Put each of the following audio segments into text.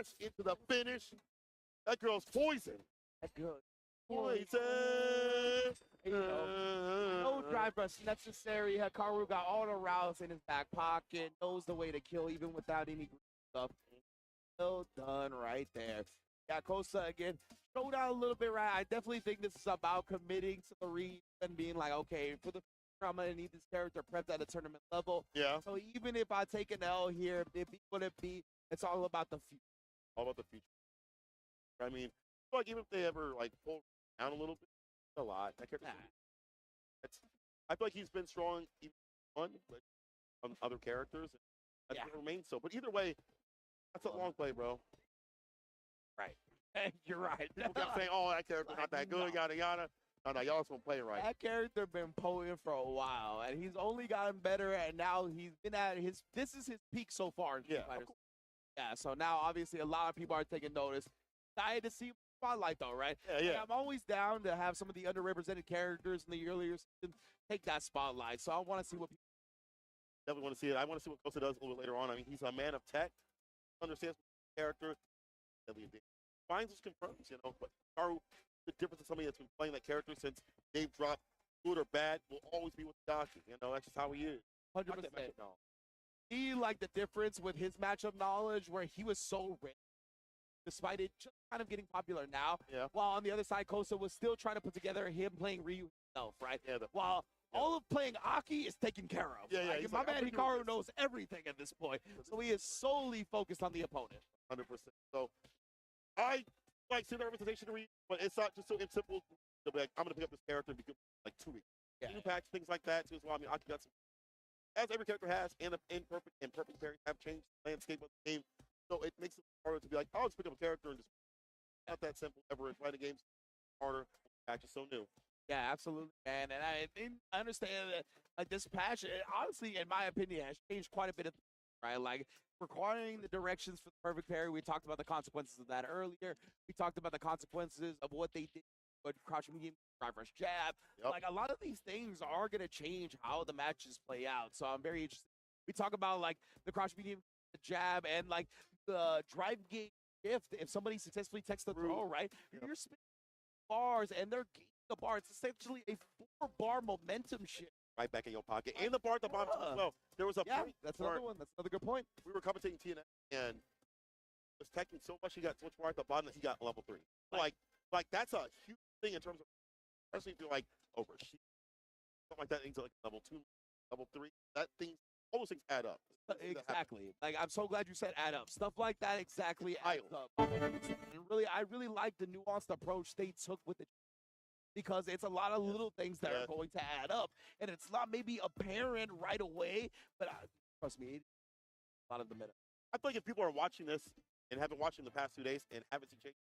dash into the finish. That girl's poison. That girl. Poison. No drive rush necessary. Hikaru got all the routes in his back pocket, knows the way to kill even without any stuff. Well done right there. Yeah, Kosa again, showed out a little bit, right? I definitely think this is about committing to the read and being like, okay, for the future, I'm going to need this character prepped at a tournament level. Yeah. So even if I take an L here, it be what it be, it's all about the future. All about the future. I mean, like even if they ever like pull down a little bit, a lot. That character. I feel like he's been strong even on other characters. And that's remained so. But either way, that's a long play, bro. Right. You're right. People kept saying, "Oh, that character's not that good," yada yada. No, y'all just won't play right. That character been potent for a while, and he's only gotten better. And now he's been at his. This is his peak so far. In yeah. So now, obviously, a lot of people are taking notice. Excited to see spotlight though, right? Yeah. Like, I'm always down to have some of the underrepresented characters in the earlier season take that spotlight. So I want to see what people. Definitely want to see it. I want to see what Kosa does a little bit later on. I mean, he's a man of tech, understands the character. Finds his confirms, you know, but the difference of somebody that's been playing that character since they've dropped, good or bad, will always be with 𝗔𝗽ście. You know, that's just how he is. 100%. He like the difference with his matchup knowledge where he was so rich, despite it just kind of getting popular now. Yeah. While on the other side, Kosa was still trying to put together him playing Ryu himself, right? Yeah. While all of playing Aki is taken care of. Yeah. Like, my man Hikaru knows everything at this point, so he is solely focused on the opponent. 100%. So I like seeing the representation to read, but it's not just so simple to be like, I'm gonna pick up this character and become like 2 weeks. New patch, things like that. So I mean, Aki got some, as every character has, and imperfect pairs have changed the landscape of the game. So it makes it harder to be like, I'll just pick up a character and just not that simple ever. It's writing games harder. Patch is so new. Yeah, absolutely, man. And I understand that like this patch, honestly, in my opinion, has changed quite a bit of right? Like requiring the directions for the perfect parry. We talked about the consequences of that earlier. We talked about the consequences of what they did with crouching medium, drive rush jab. Yep. Like a lot of these things are gonna change how the matches play out. So I'm very interested. We talk about like the crouch medium, the jab, and like the drive game shift. If somebody successfully takes the throw, right? You're spinning bars and they're gaining the bar. It's essentially a 4-bar momentum shift. Right back in your pocket. And the bar at the bottom as well. There was a point. That's another one. That's another good point. We were commentating TNA and was teching so much he got so much bar at the bottom that he got level 3. Like that's a huge thing in terms of, especially if you're like over something like that, things like level 2, level 3. That thing, all those things add up. Exactly. Like I'm so glad you said add up. Stuff like that exactly adds up. And I really like the nuanced approach they took with it. Because it's a lot of little things that are going to add up. And it's not maybe apparent right away, but trust me, a lot of the minute. I feel like if people are watching this and haven't watched in the past 2 days and haven't seen change,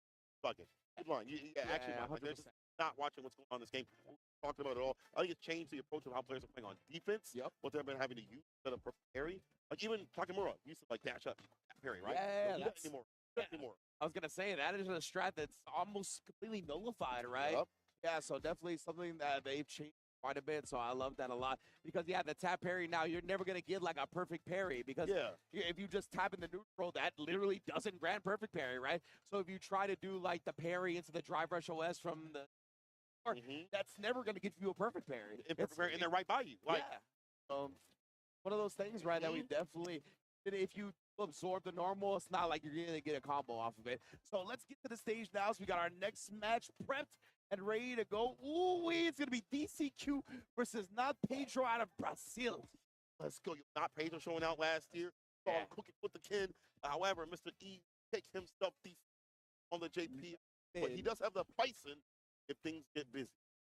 fuck it. Good line. Actually, like, they're just not watching what's going on in this game. Talking about it all. I think it's changed the approach of how players are playing on defense. What they've been having to use instead of parry. Like even Takemura used to like dash up, parry, right? Yeah, not anymore. Not anymore. I was gonna say that is a strat that's almost completely nullified, right? Yep. Yeah, so definitely something that they've changed quite a bit. So I love that a lot because the tap parry now you're never gonna get like a perfect parry because if you just tap in the neutral, that literally doesn't grant perfect parry, right? So if you try to do like the parry into the drive rush OS from the that's never gonna get you a perfect parry. And they're right by you. Like, one of those things, right? That we definitely, if you absorb the normal, it's not like you're gonna get a combo off of it. So let's get to the stage now. So we got our next match prepped and ready to go. Ooh, it's gonna be DCQ versus 𝗔𝗽ście out of Brazil. Let's go. 𝗔𝗽ście showing out last year. Saw him cooking with the kid. However, Mr. E takes himself on the JP, but he does have the bison if things get busy.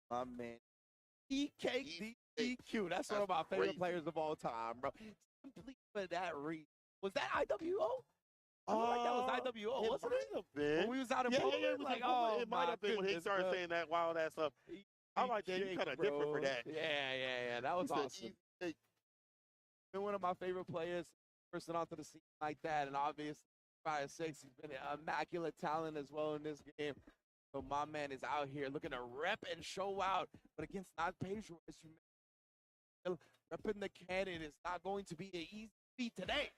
My man, DCQ. That's one of my favorite players of all time, bro. Simply for that reason. Was that IWO? I feel like that was IWO, wasn't it? When we was out in Poland, it was like, it might have been when he started saying that wild ass stuff. I'm like, damn, you kind of different for that. Yeah. That was awesome. Been one of my favorite players, person onto the scene like that, and obviously 5'6", he's been an immaculate talent as well in this game. So my man is out here looking to rep and show out, but against 𝗔𝗽ście, as you mentioned, repping the cannon is not going to be an easy feat today.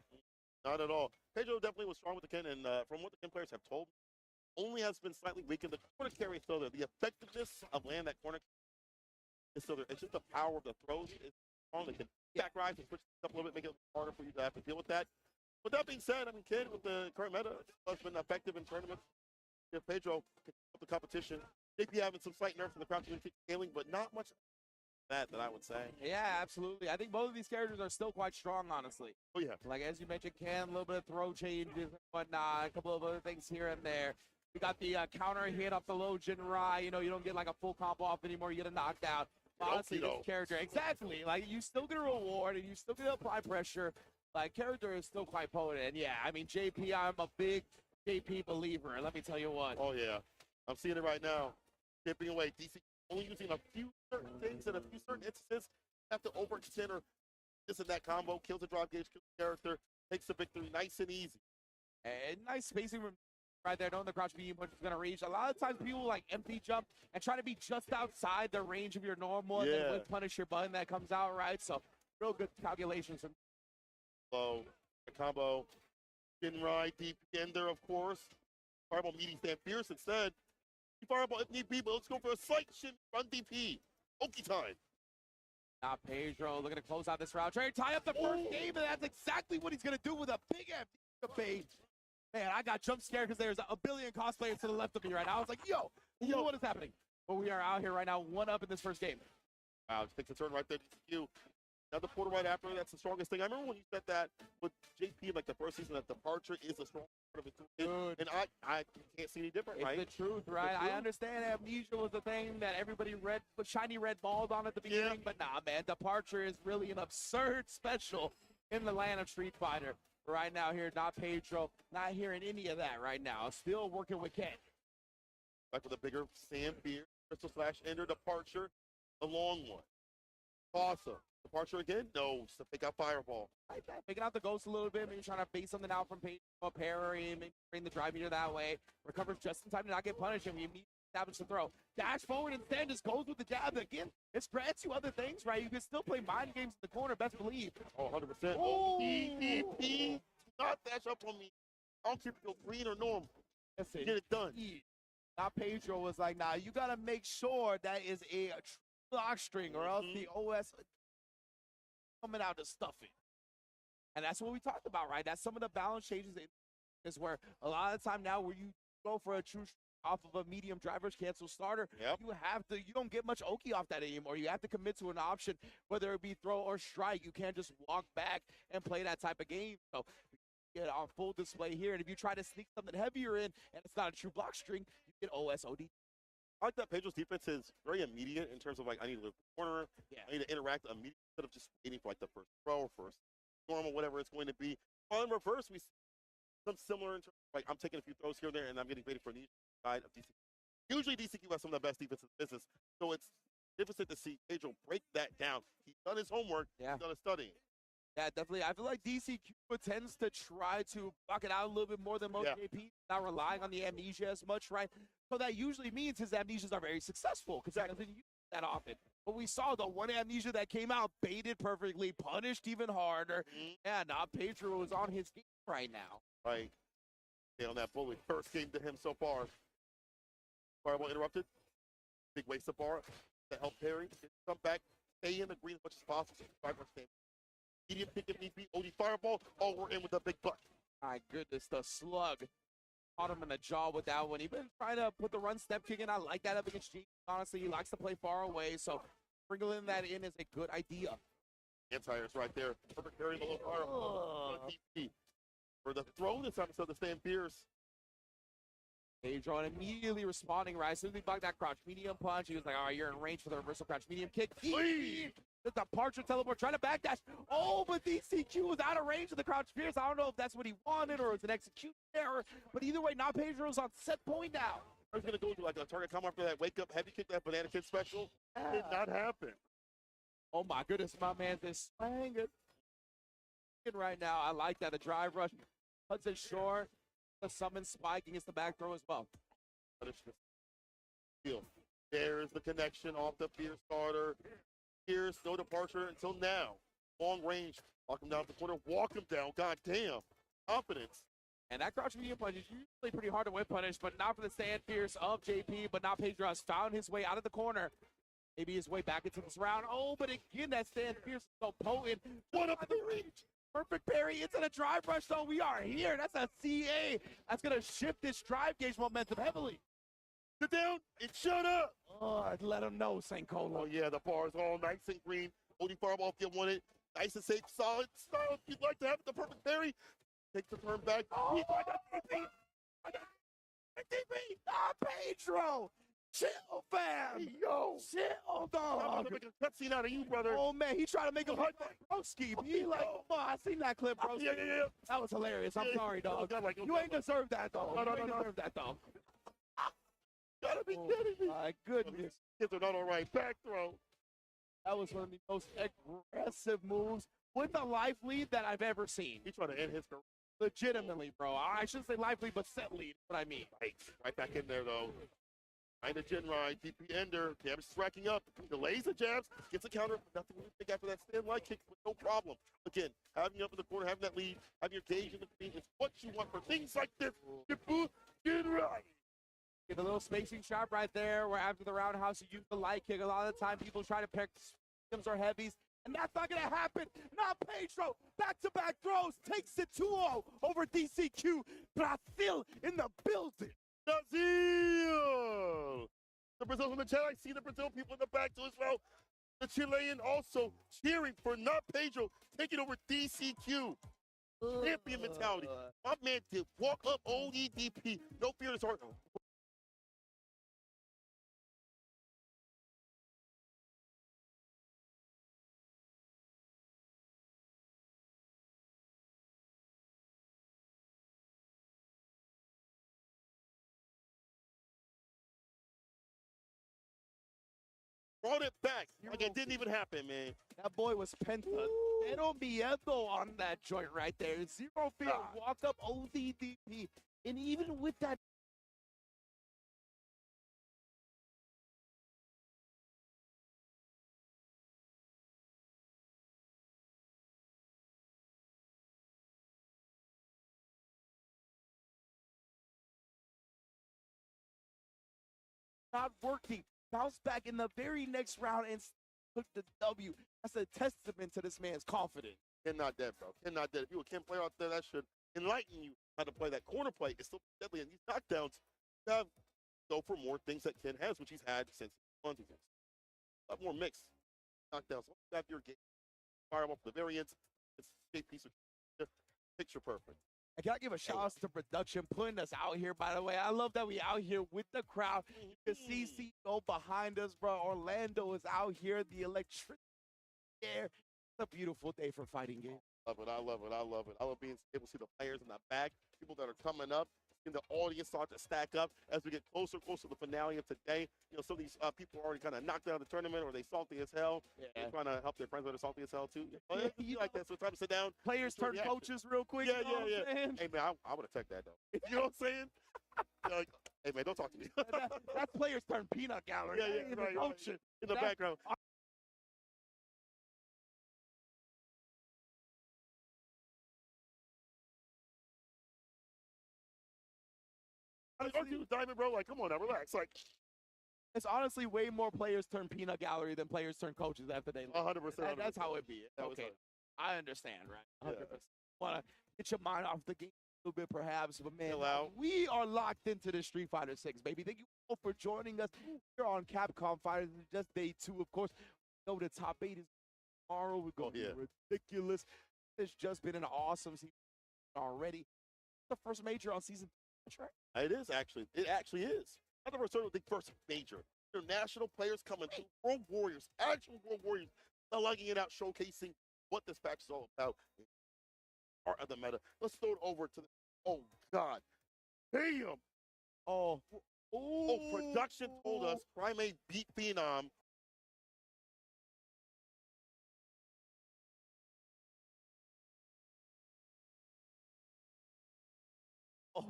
Not at all. Pedro definitely was strong with the Ken, and from what the Ken players have told me, only has been slightly weakened. The corner carry is still there. The effectiveness of land that corner is still there. It's just the power of the throws is strong. They can back rise and switch it up a little bit, make it harder for you to have to deal with that. With that being said, I mean, Ken, with the current meta, has been effective in tournaments. If Pedro can keep up the competition, JP having some slight nerfs in the crouch and kick scaling, but not much that I would say. Yeah, absolutely. I think both of these characters are still quite strong, honestly. Oh, yeah. Like, as you mentioned, Ken, a little bit of throw changes and whatnot, a couple of other things here and there. We got the counter hit off the low 𝗔𝗽ście. You know, you don't get like a full combo off anymore. You get a knockdown. Honestly, this character, exactly. Like, you still get a reward and you still get apply pressure. Like, character is still quite potent. And yeah, I mean, JP, I'm a big JP believer. Let me tell you what. Oh, yeah. I'm seeing it right now. Chipping away. DC only using a few certain things and a few certain instances. Have to overextend or this and that combo. Kills the drop gauge, kills the character. Takes the victory nice and easy. And nice spacing right there, knowing the crouch medium punch is going to reach. A lot of times people like empty jump and try to be just outside the range of your normal and then with punish your button that comes out right. So real good calculations. So the combo, 𝗔𝗽ście, deep ender, of course. Fireball meeting stand fierce instead. Fireball if need be, but let's go for a slight shin run DP. Okie time. Now Pedro looking to close out this round. Trying to tie up the first game, and that's exactly what he's going to do with a big FD. Man, I got jump scared because there's a billion cosplayers to the left of me right now. I was like, yo, what is happening? But we are out here right now, 1-up in this first game. Wow, just takes a turn right there. DCQ. Another portal right after. That's the strongest thing. I remember when you said that with JP, like the first season, that departure is the strong part of it too. And I can't see any different, right? It's the truth, right? I understand amnesia was the thing that everybody put shiny red balls on at the beginning, but nah, man, departure is really an absurd special in the land of Street Fighter. Right now here, not Pedro, not hearing any of that right now. Still working with Ken. Back with a bigger sand beer, crystal slash ender, departure, the long one. Awesome. Departure again? No, to pick out fireball. Right back, picking out the ghost a little bit, maybe trying to base something out from Pedro, a parry, maybe bring the drive meter that way. Recovers just in time to not get punished, and we immediately establish the throw. Dash forward instead, just goes with the jab. Again, it grants you other things, right? You can still play mind games in the corner, best believe. Oh, 100%. Oh, DDP. Do not dash up on me. I don't care if you go green or normal. Get it done. Now Pedro was like, nah, you got to make sure that is a block string or else the OS coming out to stuff it. And that's what we talked about, right? That's some of the balance changes is where a lot of the time now where you go for a true off of a medium driver's cancel starter, you don't get much Oki off that anymore. You have to commit to an option, whether it be throw or strike. You can't just walk back and play that type of game. So get on full display here. And if you try to sneak something heavier in and it's not a true block string, you get OSOD. I like that Pedro's defense is very immediate in terms of like, I need to live the corner. I need to interact immediately instead of just waiting for like the first throw or first normal, whatever it's going to be. While in reverse, we see some similar in terms of like I'm taking a few throws here and there and I'm getting ready for the side of DCQ. Usually DCQ has some of the best defense in the business, so it's difficult to see Pedro break that down. He's done his homework. He's done his studying. Yeah, definitely. I feel like DCQ tends to try to block it out a little bit more than most JP, not relying on the amnesia as much, right? So that usually means his amnesias are very successful because he doesn't use that often. But we saw the one amnesia that came out, baited perfectly, punished even harder. Yeah, now Pedro is on his game right now. Right. Yeah, on that bully. First game to him so far. Fireball interrupted. Big waste of bar to help parry. Come back, stay in the green as much as possible. Medium pick if need be. OD fireball. Oh, we're in with a big buck. My goodness, the slug caught him in the jaw with that one. He's been trying to put the run step kick in. I like that up against G. Honestly, he likes to play far away, so sprinkling that in is a good idea. Anti-airs right there. Perfect parry, the low fireball. For the throw this episode, the stand fierce. Pedro immediately responding, right? As soon as he blocked that crouch medium punch, he was like, all right, you're in range for the reversal crouch medium kick. The departure teleport, trying to backdash. Oh, but DCQ was out of range of the crouch fierce. I don't know if that's what he wanted or it's an execution error, but either way, now Pedro's on set point now. I was going to go to like a target come after that wake up heavy kick, that banana kid special. Did not happen. Oh my goodness, my man is swinging right now. I like that. The drive rush cuts it short. The summon spike against the back throw as well. There's the connection off the fierce starter. Fierce, no departure until now. Long range. Walk him down the corner. Walk him down. God damn. confidence. And that crouch medium punch is usually pretty hard to whip punish, but not for the stand fierce of JP. But now Pedro has found his way out of the corner. Maybe his way back into this round. Oh, but again, that stand fierce is so potent. What up the reach? Perfect parry into the drive rush, though. We are here. That's a CA. That's going to shift this drive gauge momentum heavily. Sit down and shut up. Oh, let him know, St. Colo. Oh, yeah, the bar is all nice and green. Only fireball if you want it. Nice and safe, solid style. If you'd like to have the perfect parry, take the turn back. Oh, DP. Pedro. Chill, fam. Yo. Chill, I'm dog. going to make a cutscene out of you, brother. Oh, man, he tried to make him like Broski. He like, oh, I seen that clip, bro. Yeah. That was hilarious. I'm sorry, dog. You ain't deserved that, though. No. You ain't deserved that, though. Gotta be kidding me. My goodness. Kids are not all right. Back throw. That was one of the most aggressive moves with a life lead that I've ever seen. He tried to end his career. Legitimately, bro. I shouldn't say life lead, but set lead. What I mean. Right back in there, though. Behind the gen ride, DP ender. Damage is racking up. Delays the jabs. Gets a counter. Nothing to think after that stand light kick. No problem. Again, having you up in the corner, having that lead, having your gauge in the feet is what you want for things like this. Get right. Get a little spacing shot right there where after the roundhouse you use the light kick. A lot of the time people try to pick systems or heavies, and that's not going to happen. Now Pedro, back-to-back throws, takes it 2-0 over DCQ. Brazil in the building. Brazil! The Brazil from the chat. I see the Brazil people in the back too as well. The Chilean also cheering for not Pedro taking over DCQ. Champion mentality. My man did walk up OEDP. No fear in his heart. Brought it back like it didn't even happen, man. That boy was penta. Cero miedo on that joint right there. Zero fear. Walk up ODDP. And even with that. Not working. Bounce back in the very next round and took the W. That's a testament to this man's confidence. Cannot dead, bro. Cannot dead. If you a Ken player out there, that should enlighten you how to play that corner play. It's still deadly. And these knockdowns, you have to go for more things that Ken has, which he's had since he won. A lot more mix knockdowns. Once you have your game, fire off the variants, it's a big piece of picture perfect. I gotta give a shout out to production putting us out here, by the way. I love that we out here with the crowd. You can see CEO behind us, bro. Orlando is out here. The electricity there. It's a beautiful day for fighting games. I love it. I love being able to see the players in the back, people that are coming up, and the audience start to stack up as we get closer to the finale of today. You know, some of these people are already kind of knocked out of the tournament, or they salty as hell. Yeah. They're trying to help their friends that are salty as hell too. You like that? So it's time to sit down. Players turn coaches real quick. Yeah. Hey man, I would have checked that though. You know what I'm saying? Like, hey man, don't talk to me. That's players turn peanut gallery. Yeah, right. Coaching in the background. Aren't you Diamond, bro? Like, come on now, relax. Like, it's honestly way more players turn peanut gallery than players turn coaches after they 100%. That's how it be. Okay, I understand, right? 100%. Yeah. Want to get your mind off the game a little bit, perhaps, but man, Hello. we are locked into the Street Fighter 6, baby. Thank you all for joining us here on Capcom Fighters. Just day 2, of course. We know the top 8 is tomorrow. We're going to be ridiculous. It's just been an awesome season already. The first major on season 2, right? It is actually. It actually is. Not the first major. International players coming through. World Warriors, actual World Warriors, lugging it out, showcasing what this patch is all about. Part of the meta. Let's throw it over to the. Oh God, damn. Oh, production told us Primate beat Phenom.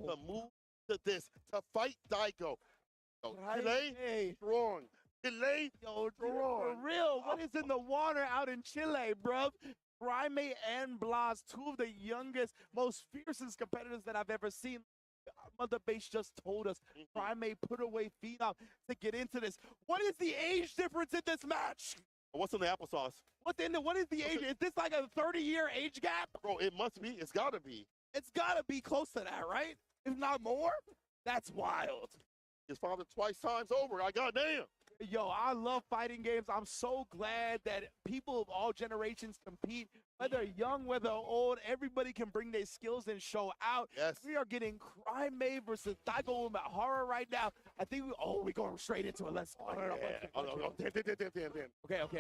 The move to this, to fight Daigo. Delay, strong. Delay, Yo, strong. for real, what is in the water out in Chile, bruv? 𝗔𝗽će and 𝗔𝗲, two of the youngest, most fiercest competitors that I've ever seen. Mother Base just told us 𝗔𝗽će put away Phenom to get into this. What is the age difference in this match? What's in the applesauce? What is the age? Is this like a 30-year age gap? Bro, it must be. It's got to be. It's got to be close to that, right? If not more? That's wild. His father twice times over. I goddamn. Yo, I love fighting games. I'm so glad that people of all generations compete, whether young, whether old. Everybody can bring their skills and show out. Yes. We are getting 𝗔𝗽će versus 𝗔𝗽će Maior right now. I think we're going straight into it. Let's. Damn. Okay.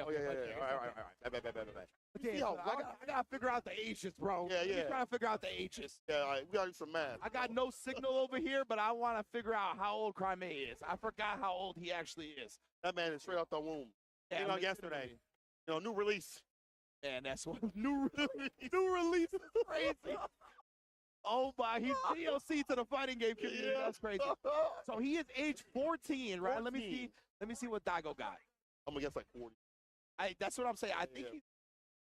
Oh, yeah. All right. Okay, I gotta figure out the ages, bro. Yeah. We're trying to figure out the ages. Yeah, all right. We got to do some math. I got no signal over here, but I want to figure out how old 𝗔𝗽će is. I forgot how old he actually is. That man is straight out the womb. Yeah, Yesterday. New release. Man, that's what new release is crazy. Oh my, he's DLC to the fighting game community. Yeah. That's crazy. So he is age 14, right? 14. Let me see what 𝗔𝗽će got. I'm gonna guess like 40. That's what I'm saying. I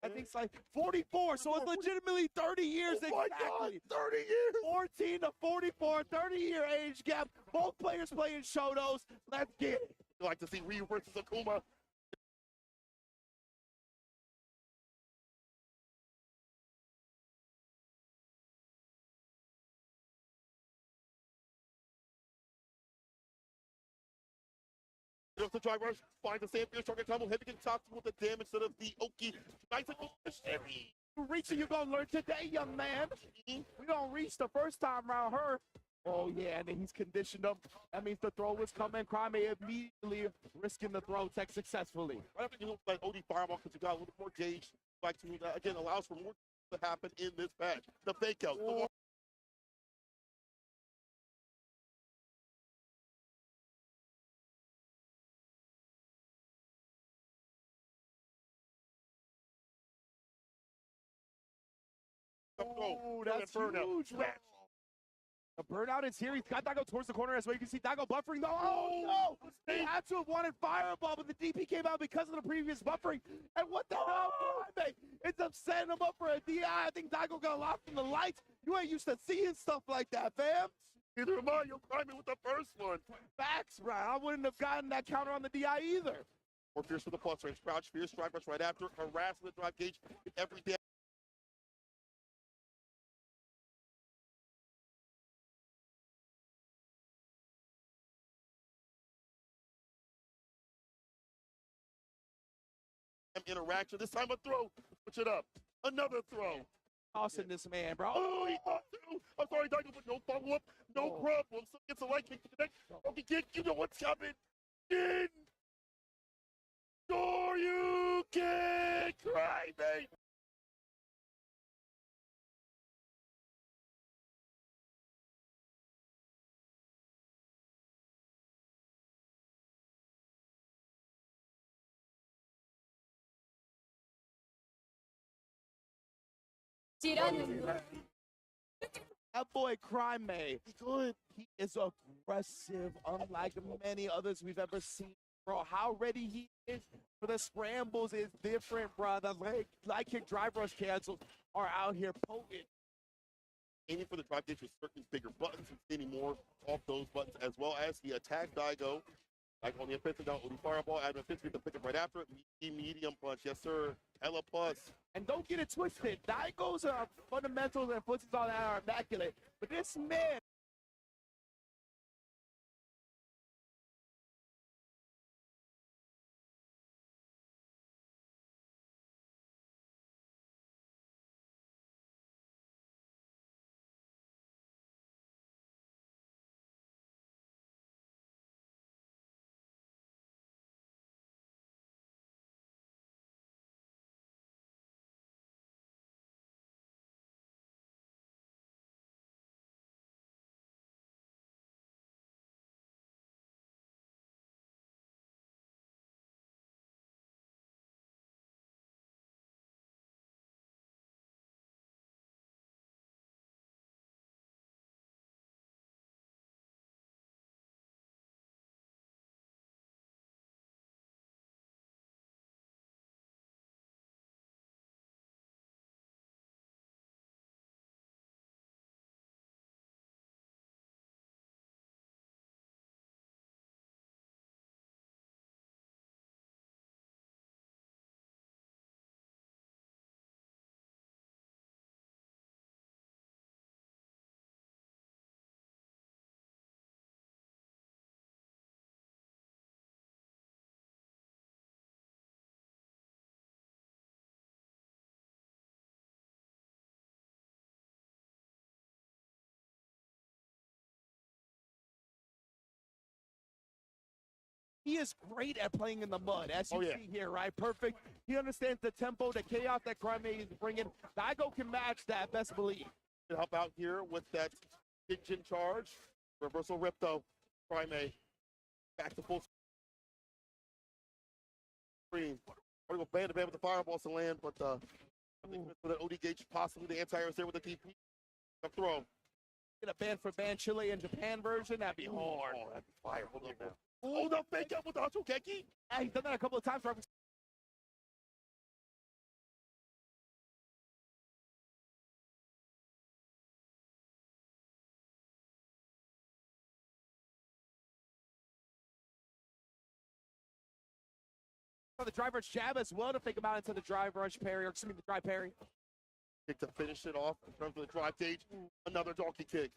think it's like 44. So it's legitimately 30 years Oh my exactly. God, 30 years. 14 to 44, 30-year age gap. Both players playing Shotos. Let's get it. You like to see Ryu versus Akuma? The driver finds the same fierce target tumble, heavy top with the damage to the Oki. Nice and You reach it, you're gonna learn today, young man. We don't reach the first time around her. Oh yeah, and then he's conditioned him. That means the throw is coming. 𝗔𝗽će immediately risking the throw tech successfully. Right after you look like OD Fireball because you got a little more gauge. Like to again allows for more to happen in this match. The fake out. Oh, that's huge. The burnout is here. He's got 𝗔𝗽će towards the corner as well. You can see 𝗔𝗽će buffering. Oh, no! They had to have wanted Fireball, but the DP came out because of the previous buffering. And what the hell, 𝗔𝗽će? It's setting him up for a DI. I think 𝗔𝗽će got lost from the lights. You ain't used to seeing stuff like that, fam. Neither am I. You're climbing with the first one. Facts, bro. I wouldn't have gotten that counter on the DI either. More fierce for the plus range. Crouch, fierce, strike rush right after. Harassing the drive gauge every day. Interaction. This time a throw. Switch it up. Another throw. Tossing this man, bro. Oh, he thought too. I'm sorry, 𝗔𝗽će, but no follow-up. No problem. So gets a light kick to connect. Okay, kid, you know what's coming. In. Sure you can cry, baby. That boy 𝗔𝗽će, he is aggressive, unlike many others we've ever seen. Bro, how ready he is for the scrambles is different, bro. The leg kick drive rush cancels are out here potent. Aiming for the drive ditch with certain bigger buttons and getting more off those buttons, as well as he attacked 𝗔𝗽će. Like on the offensive now, OD Fireball, and offensive to pick up right after it. Medium punch, yes sir. Ella plus. And don't get it twisted. 𝗔𝗽će's fundamentals and footsies all that are immaculate. But this man he is great at playing in the mud, as you Oh, yeah. see here, right? Perfect. He understands the tempo, the chaos that 𝗔𝗽će is bringing. 𝗔𝗽će can match that, best believe. Can help out here with that pigeon charge. Reversal rip, though. 𝗔𝗽će back to full screen. We're going to go band to band with the fireballs to land, but I think for the 𝗔𝗽će, possibly the anti-air is there with the DP. The throw. Get a band for band Chile and Japan version, that'd be hard. Oh, that'd be fire. Hold on now. Oh, the fake up with the 𝗔𝗽će. Yeah, he's done that a couple of times. The driver's jab as well to fake him out into the drive rush parry, or excuse me, the drive parry. Kick to finish it off in terms of the drive gauge. Another donkey kick.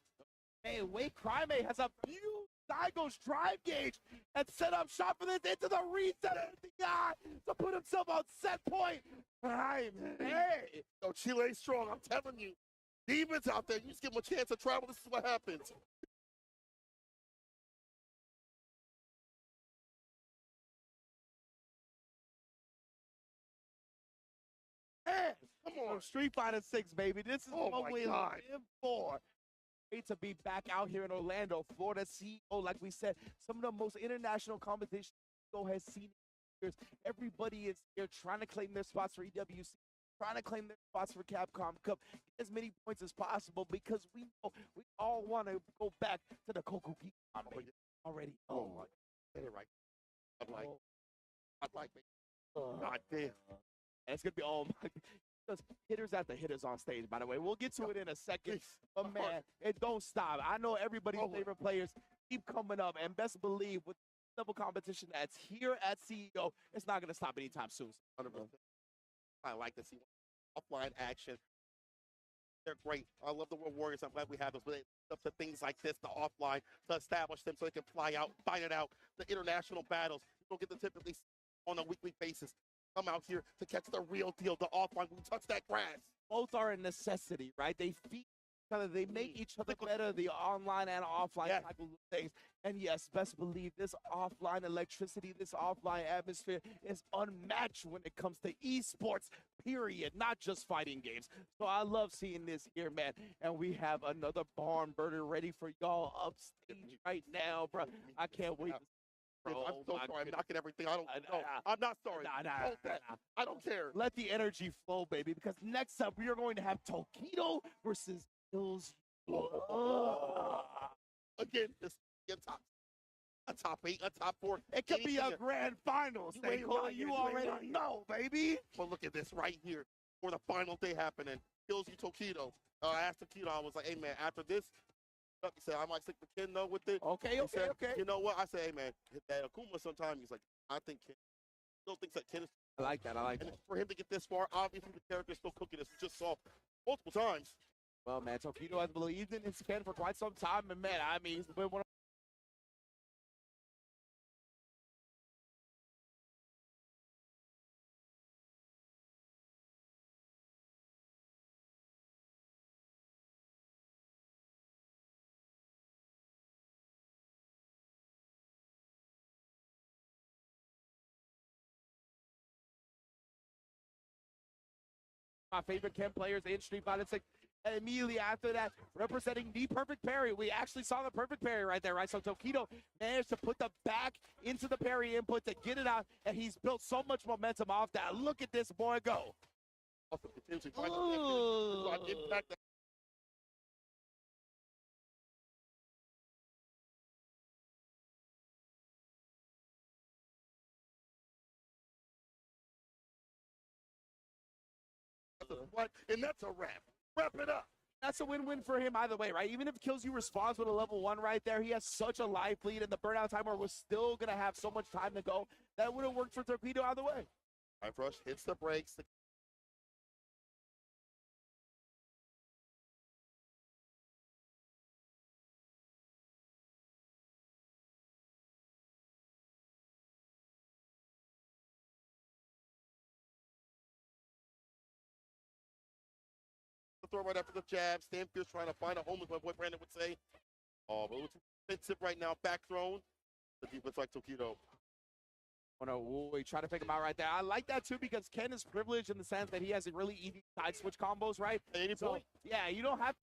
Hey, wait, 𝗔𝗽će has abused 𝗔𝗽će's drive gauge and set up shop for this into the reset of the guy to put himself on set point. 𝗔𝗽će, hey. Yo, Chile's strong, I'm telling you. Demons out there, you just give them a chance to travel, this is what happens. Yes. Come on. Street Fighter 6, baby. This is Oh, what my we God. live for. Great to be back out here in Orlando, Florida. CEO, like we said, some of the most international competition CEO has seen in years. Everybody is here trying to claim their spots for EWC, trying to claim their spots for Capcom Cup, get as many points as possible, because we know we all want to go back to the Coco Geek already. Oh, my God. Get it right. I'd like me. God damn. And it's going to be, oh my, because hitters at the hitters on stage, by the way. We'll get to it in a second. But, man, it don't stop. I know everybody's favorite players keep coming up. And best believe, with the level competition that's here at CEO, it's not going to stop anytime soon. 100%. I like to see offline action. They're great. I love the World Warriors. I'm glad we have those. But it's up to things like this, the offline, to establish them so they can fly out, fight it out. The international battles, you don't get to typically see on a weekly basis. Come out here to catch the real deal, the offline. We touch that grass. Both are a necessity, right? They feed each other. They make each other better, the online and offline type of things. And yes, best believe this offline electricity, this offline atmosphere is unmatched when it comes to esports, period, not just fighting games. So I love seeing this here, man. And we have another barn burner ready for y'all upstage right now, bro. I can't wait. Bro, I'm so sorry. I'm knocking everything. I don't know. I'm not sorry. I don't care. Let the energy flow, baby, because next up we are going to have 𝗏𝗏𝗏 versus 𝗏𝗏𝗏. Again, this a top 8, a top 4. It could be a grand finals. You already know, baby. But look at this right here. For the final day happening. 𝗏𝗏𝗏. I asked 𝗏𝗏𝗏, I was like, hey, man, after this, he said, I might stick with Ken, though, with it. Okay. You know what? I said, hey, man, hit that Akuma sometime. He's like, I think Ken still thinks that Ken is. I like that. And for him to get this far, obviously the character is still cooking, as we just saw multiple times. Well, man, 𝗏𝗏𝗏 has believed in his Ken for quite some time. And, man, I mean, he's been one of my favorite Ken players in Street Fighter 6. And immediately after that, representing the perfect parry. We actually saw the perfect parry right there, right? So 𝗏𝗏𝗏 managed to put the back into the parry input to get it out, and he's built so much momentum off that. Look at this boy go. And that's a wrap. Wrap it up. That's a win-win for him either way, right? Even if 𝗏𝗏𝗏 responds with a level 1 right there, he has such a life lead, and the burnout timer was still going to have so much time to go. That would have worked for 𝗏𝗏𝗏 either way. Drive rush hits the brakes. Throw right after the jab. Stanfield's trying to find a home, as my boy Brandon would say. Oh, but it's expensive right now. Back thrown. The defense like 𝗏𝗏𝗏. Oh no, he tried to pick him out right there. I like that too because Ken is privileged in the sense that he has a really easy side switch combos, right? At any point. Yeah, you don't have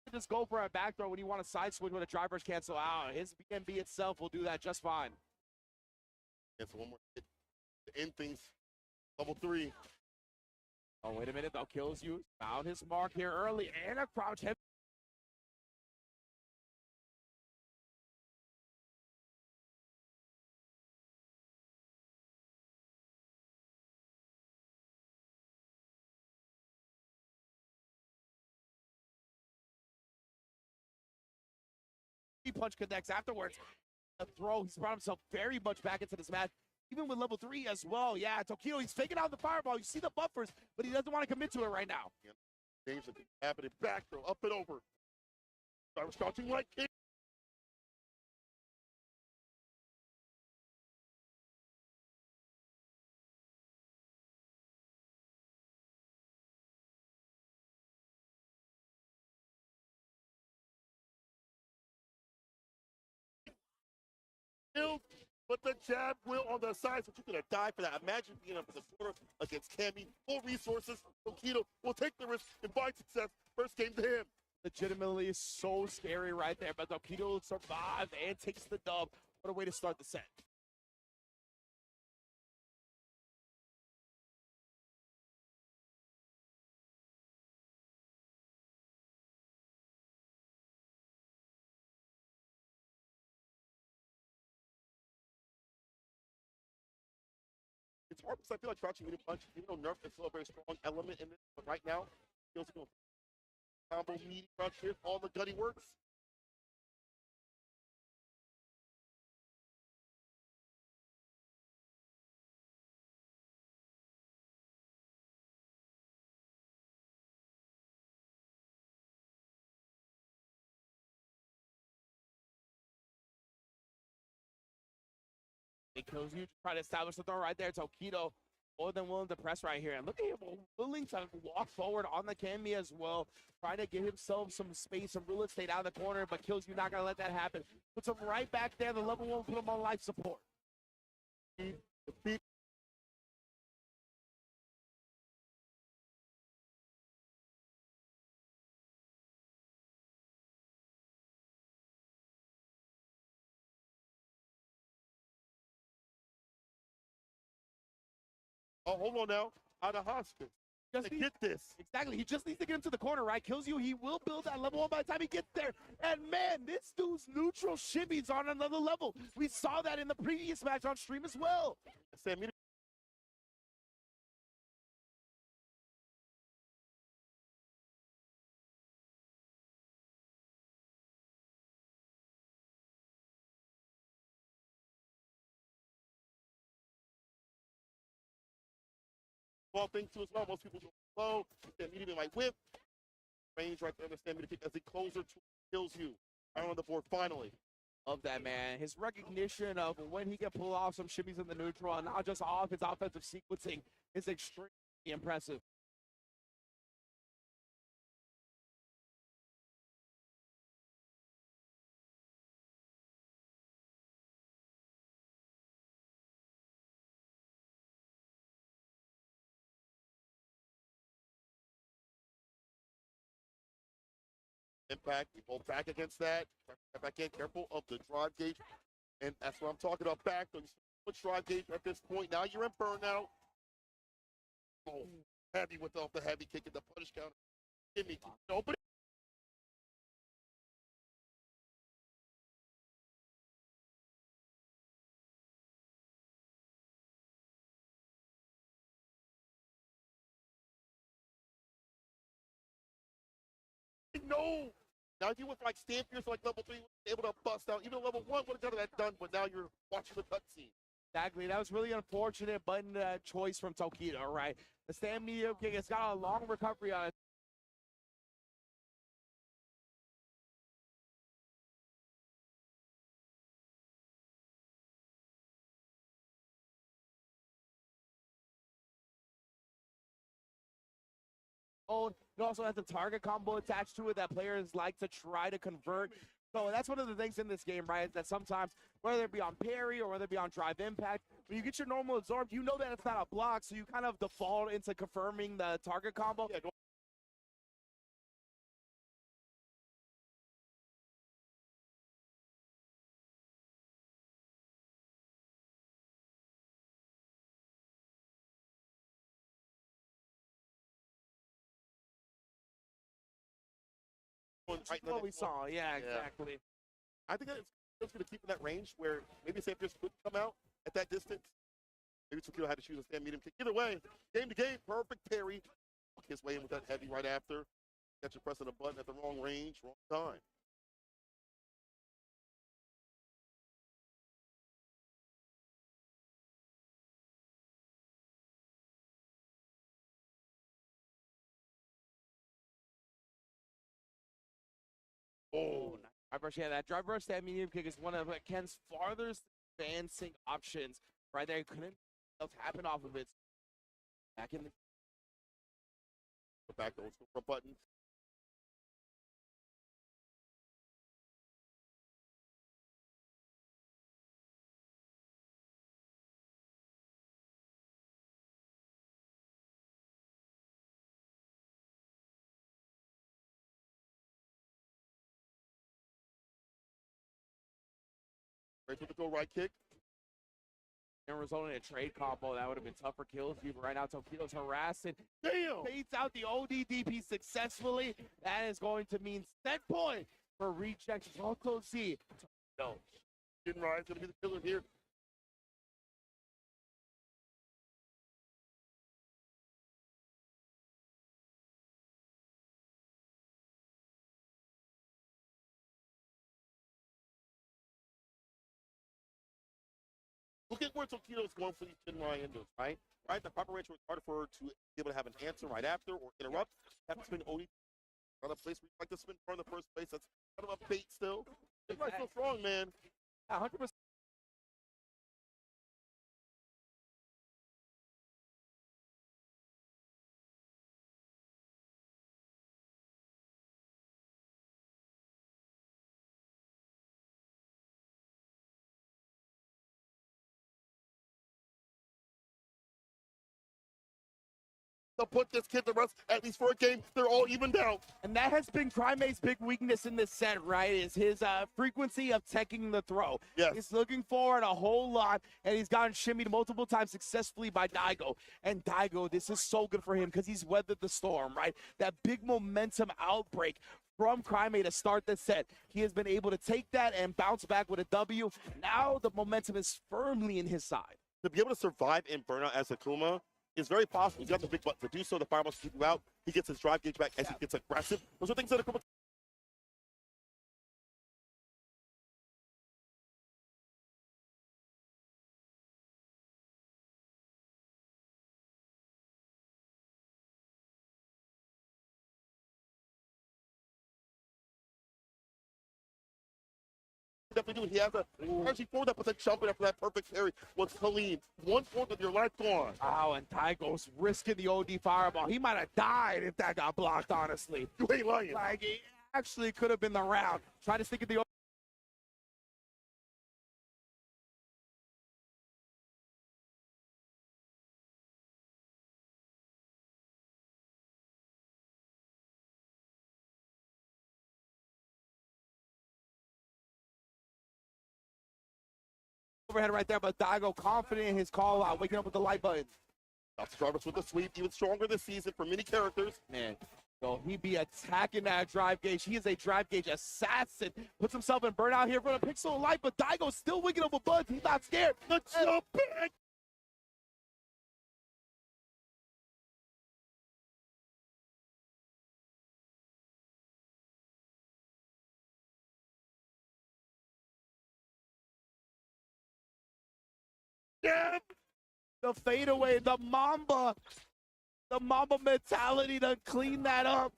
to just go for a back throw when you want to side switch with a driver's cancel out. His BNB itself will do that just fine. And so one more hit to end things. Level 3. Oh, wait a minute, though. Kills you. Found his mark here early and a crouch heavy. Punch connects afterwards. A throw. He's brought himself very much back into this match. Even with level 3 as well. Yeah, 𝗔𝗽će, he's faking out the fireball. You see the buffers, but he doesn't want to commit to it right now. Things that happening. Back throw. Up and over. Driver's crouching right kick. But the jab will on the side, so you're going to die for that. Imagine being up in the corner against Cammy. Full resources. 𝗔𝗽će will take the risk and find success. First game to him. Legitimately so scary right there, but 𝗔𝗽će survives and takes the dub. What a way to start the set. It's hard because I feel like crouching medium punch, even though Nerf is still a very strong element in this, but right now, feels like a combo medium crouch here, all the gutty works. It kills you. Try to establish the throw right there. 𝗔𝗽će more than willing to press right here. And look at him willing to walk forward on the Cammy as well. Trying to get himself some space, some real estate out of the corner, but 𝗔𝗽će not going to let that happen. Puts him right back there. The level 1 put him on life support. Oh, hold on now. Out of hospital. Just Get this. Exactly. He just needs to get him to the corner, right? 𝗔𝗽će. He will build that level 1 by the time he gets there. And man, this dude's neutral shimmies on another level. We saw that in the previous match on stream as well. Sam, well, things too as well. Most people go low. Sam immediately might whip. Range right there. Understand me to pick as a closer to 𝗔𝗽će. Right on the board finally. Of that, man. His recognition of when he can pull off some shimmies in the neutral and not just off his offensive sequencing is extremely impressive. Impact. We pull back against that. Back in. Careful of the 𝗔𝗽će. And that's what I'm talking about. Back. So you put 𝗔𝗽će at this point. Now you're in burnout. Oh, heavy with the heavy kick at the punish counter. Give me. Open it. No. Now if you went for like stand fierce like level 3, able to bust out. Even level 1 would have done that done, but now you're watching the cutscene. Exactly. That was really unfortunate button choice from 𝗔𝗽će, all right? The stand medium kick has got a long recovery on it. own. It also has the target combo attached to it that players like to try to convert. So that's one of the things in this game, right? That sometimes, whether it be on parry or whether it be on drive impact, when you get your normal absorb, you know that it's not a block, so you kind of default into confirming the target combo. Yeah, Right, what we saw, yeah, exactly. I think that it's going to keep in that range where maybe say if there's quick come out at that distance, maybe Tsukio had to choose a stand medium kick. Either way, game to game, perfect parry. His way in with that heavy right after. Got you pressing a button at the wrong range, wrong time. Oh, nice. Drive rush, yeah, that drive rush, that medium kick is one of Ken's farthest advancing options. Right there, couldn't else happen off of it. Back in the Back those for buttons. Right to the go right kick. and resulting in a trade combo that would have been tough for Kills. Right now, Tokido's harassing. Damn! Baits out the ODDP successfully. That is going to mean set point for reject 𝗔𝗽ście. No. 𝗔𝗽ście is going to be the killer here. Look at where Tokido's going for these 𝗔𝗽ście enders, right? Right? The proper range was harder for her to be able to have an answer right after or interrupt. Have to spin OD on a place where you like to spin from the first place. That's kind of a bait still. 𝗔𝗽ście still strong, man. 100%. To put this kid to rest, at least for a game, they're all evened out. And that has been 𝗔𝗽este's big weakness in this set, right? Is his frequency of teching the throw. Yes. He's looking for it a whole lot, and he's gotten shimmied multiple times successfully by Daigo. And Daigo, this is so good for him because he's weathered the storm, right? That big momentum outbreak from 𝗔𝗽este to start the set. He has been able to take that and bounce back with a W. Now the momentum is firmly in his side. To be able to survive in burnout as Akuma is very possible. He's got the big button to do so. The fireballs keep you out. He gets his drive gauge back as he gets aggressive. Those are things that Akuma definitely do. He has a energy for that, but the jumping after that perfect parry was clean. 1/4 of your life gone. Wow, and Daigo's risking the OD fireball. He might have died if that got blocked, honestly. You ain't lying. Like, it actually could have been the round. Try to stick at the overhead right there, but Daigo confident in his call out, waking up with the light button. Jarvis with the sweep, even stronger this season for many characters. Man, so he be attacking that drive gauge. He is a drive gauge assassin. Puts himself in burnout here for the pixel light, but Daigo's still waking up with buds. He's not scared. The jump back. Yeah. The fadeaway, the Mamba mentality to clean that up.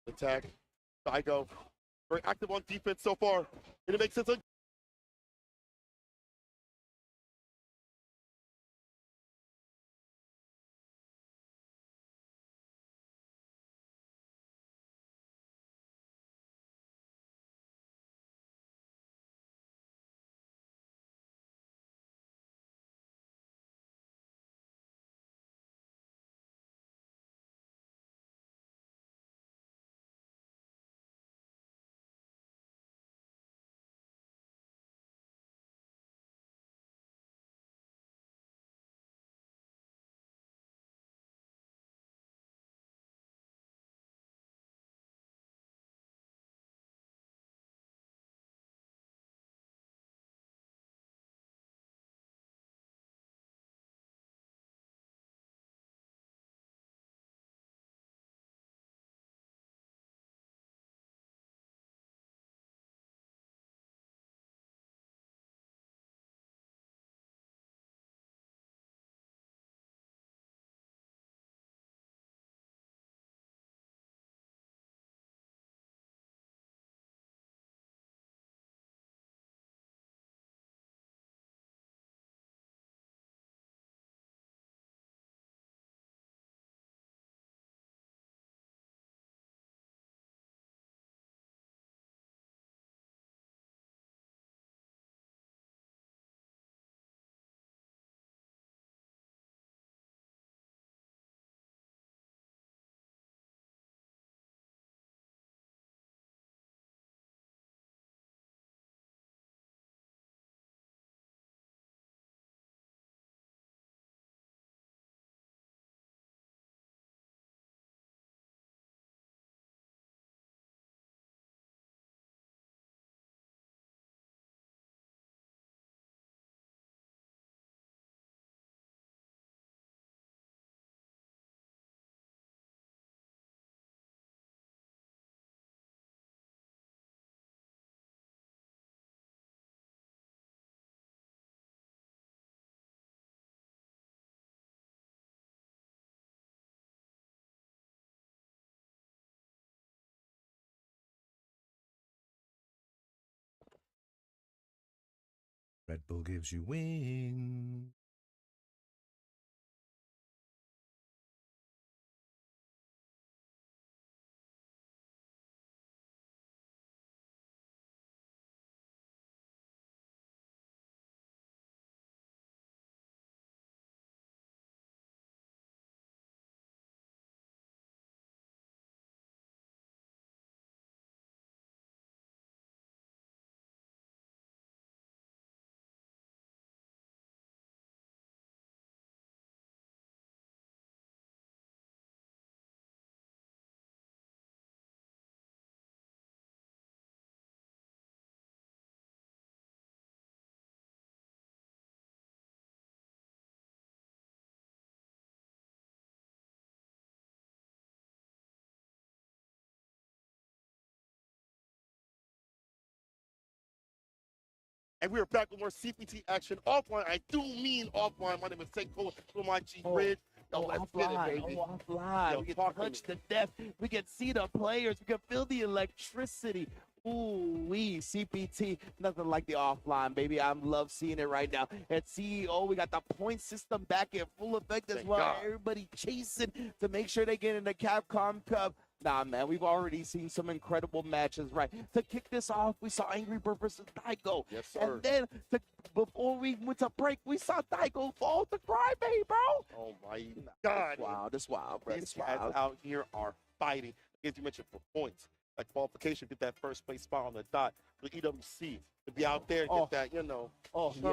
Attack. Daigo. Very active on defense so far. And it makes sense. Red Bull gives you wings. And we are back with more CPT action offline. I do mean offline. My name is Seiko from my 𝗔𝗽𝗶𝗲. Let's get it, baby. Offline. We can touch the depth. We can see the players. We can feel the electricity. Ooh, CPT, nothing like the offline, baby. I love seeing it right now. At CEO, we got the point system back in full effect as well. Everybody chasing to make sure they get in the Capcom Cup. Nah, man, we've already seen some incredible matches, right? To kick this off, we saw Angry Bird versus Daigo. Yes, sir. And then, before we went to break, we saw Daigo fall to crybaby, bro. Oh, my God. This wild, bro. These guys out here are fighting, as you mentioned, for points. Like qualification, get that first place spot on the dot. For EWC, to be out there, get that,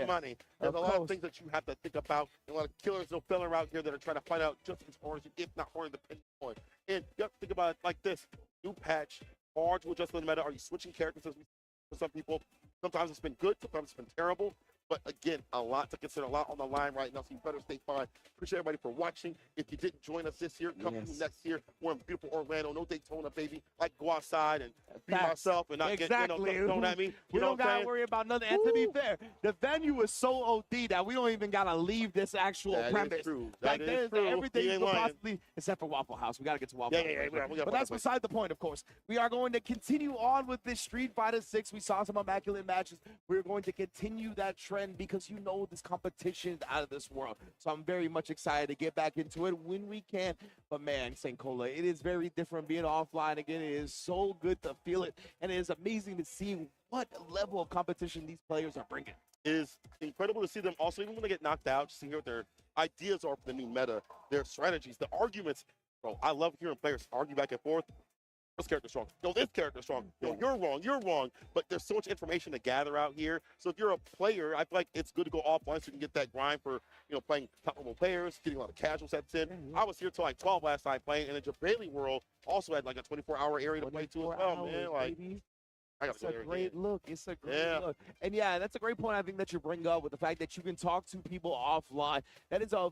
money. There's a lot of things that you have to think about. And a lot of killers and filler out here that are trying to find out just as hard as you, if not harder, depending on. And you have to think about it like this. New patch, hard to adjust to the meta. Are you switching characters for some people? Sometimes it's been good, sometimes it's been terrible. But again, a lot to consider, a lot on the line right now, so you better stay fine. Appreciate everybody for watching. If you didn't join us this year, come through next year. We're in beautiful Orlando, no Daytona, baby. Like go outside and be myself and not get thrown at me. We don't gotta worry about nothing. And to be fair, the venue is so OD that we don't even gotta leave this actual premise. Is true. Like there's everything you can possibly, except for Waffle House. We gotta get to Waffle House. But that's beside the point, of course. We are going to continue on with this Street Fighter 6. We saw some immaculate matches. We're going to continue that trend because this competition is out of this world. So I'm very much excited to get back into it when we can. But man, St. Cola, it is very different being offline again. It is so good to feel it, and it is amazing to see what level of competition these players are bringing. It is incredible to see them also, even when they get knocked out, just to hear what their ideas are for the new meta, their strategies, the arguments. Bro, I love hearing players argue back and forth. This character's strong. Yo, this character's strong. Yo, you're wrong. But there's so much information to gather out here. So if you're a player, I feel like it's good to go offline so you can get that grind for, playing top-level players, getting a lot of casual sets in. I was here till like 12 last night playing, and the 𝗔𝗽𝗶𝗲 world also had like a 24-hour area to play too as well, man. Like, it's a great look. It's a great look. And yeah, that's a great point I think that you bring up with the fact that you can talk to people offline. That is a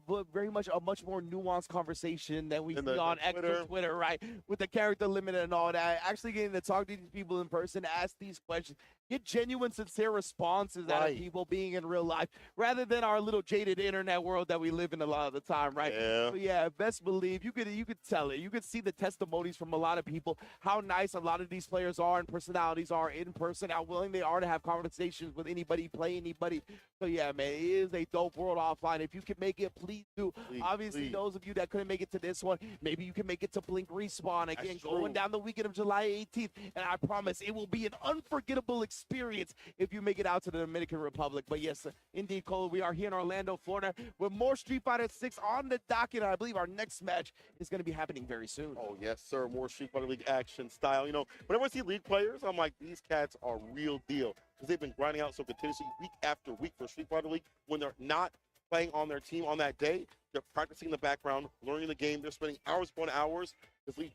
much more nuanced conversation than we see on X or Twitter, right? With the character limit and all that. Actually getting to talk to these people in person, ask these questions, get genuine, sincere responses out of people being in real life, rather than our little jaded internet world that we live in a lot of the time, right? Yeah. But yeah, best believe you could tell it. You could see the testimonies from a lot of people, how nice a lot of these players are and personalities are in person, how willing they are to have conversations with anybody, play anybody. So yeah, man, it is a dope world offline. If you can make it, please do. Obviously, those of you that couldn't make it to this one, maybe you can make it to Blink Respawn again, going down the weekend of July 18th. And I promise it will be an unforgettable experience if you make it out to the Dominican Republic. But yes, indeed, Cole, we are here in Orlando, Florida, with more Street Fighter 6 on the docket. And I believe our next match is going to be happening very soon. Oh, yes, sir. More Street Fighter League action style. Whenever I see league players, I'm like, these cats are real deal. Because they've been grinding out so continuously week after week for Street Fighter League. When they're not playing on their team on that day, they're practicing in the background, learning the game. They're spending hours upon hours. This league,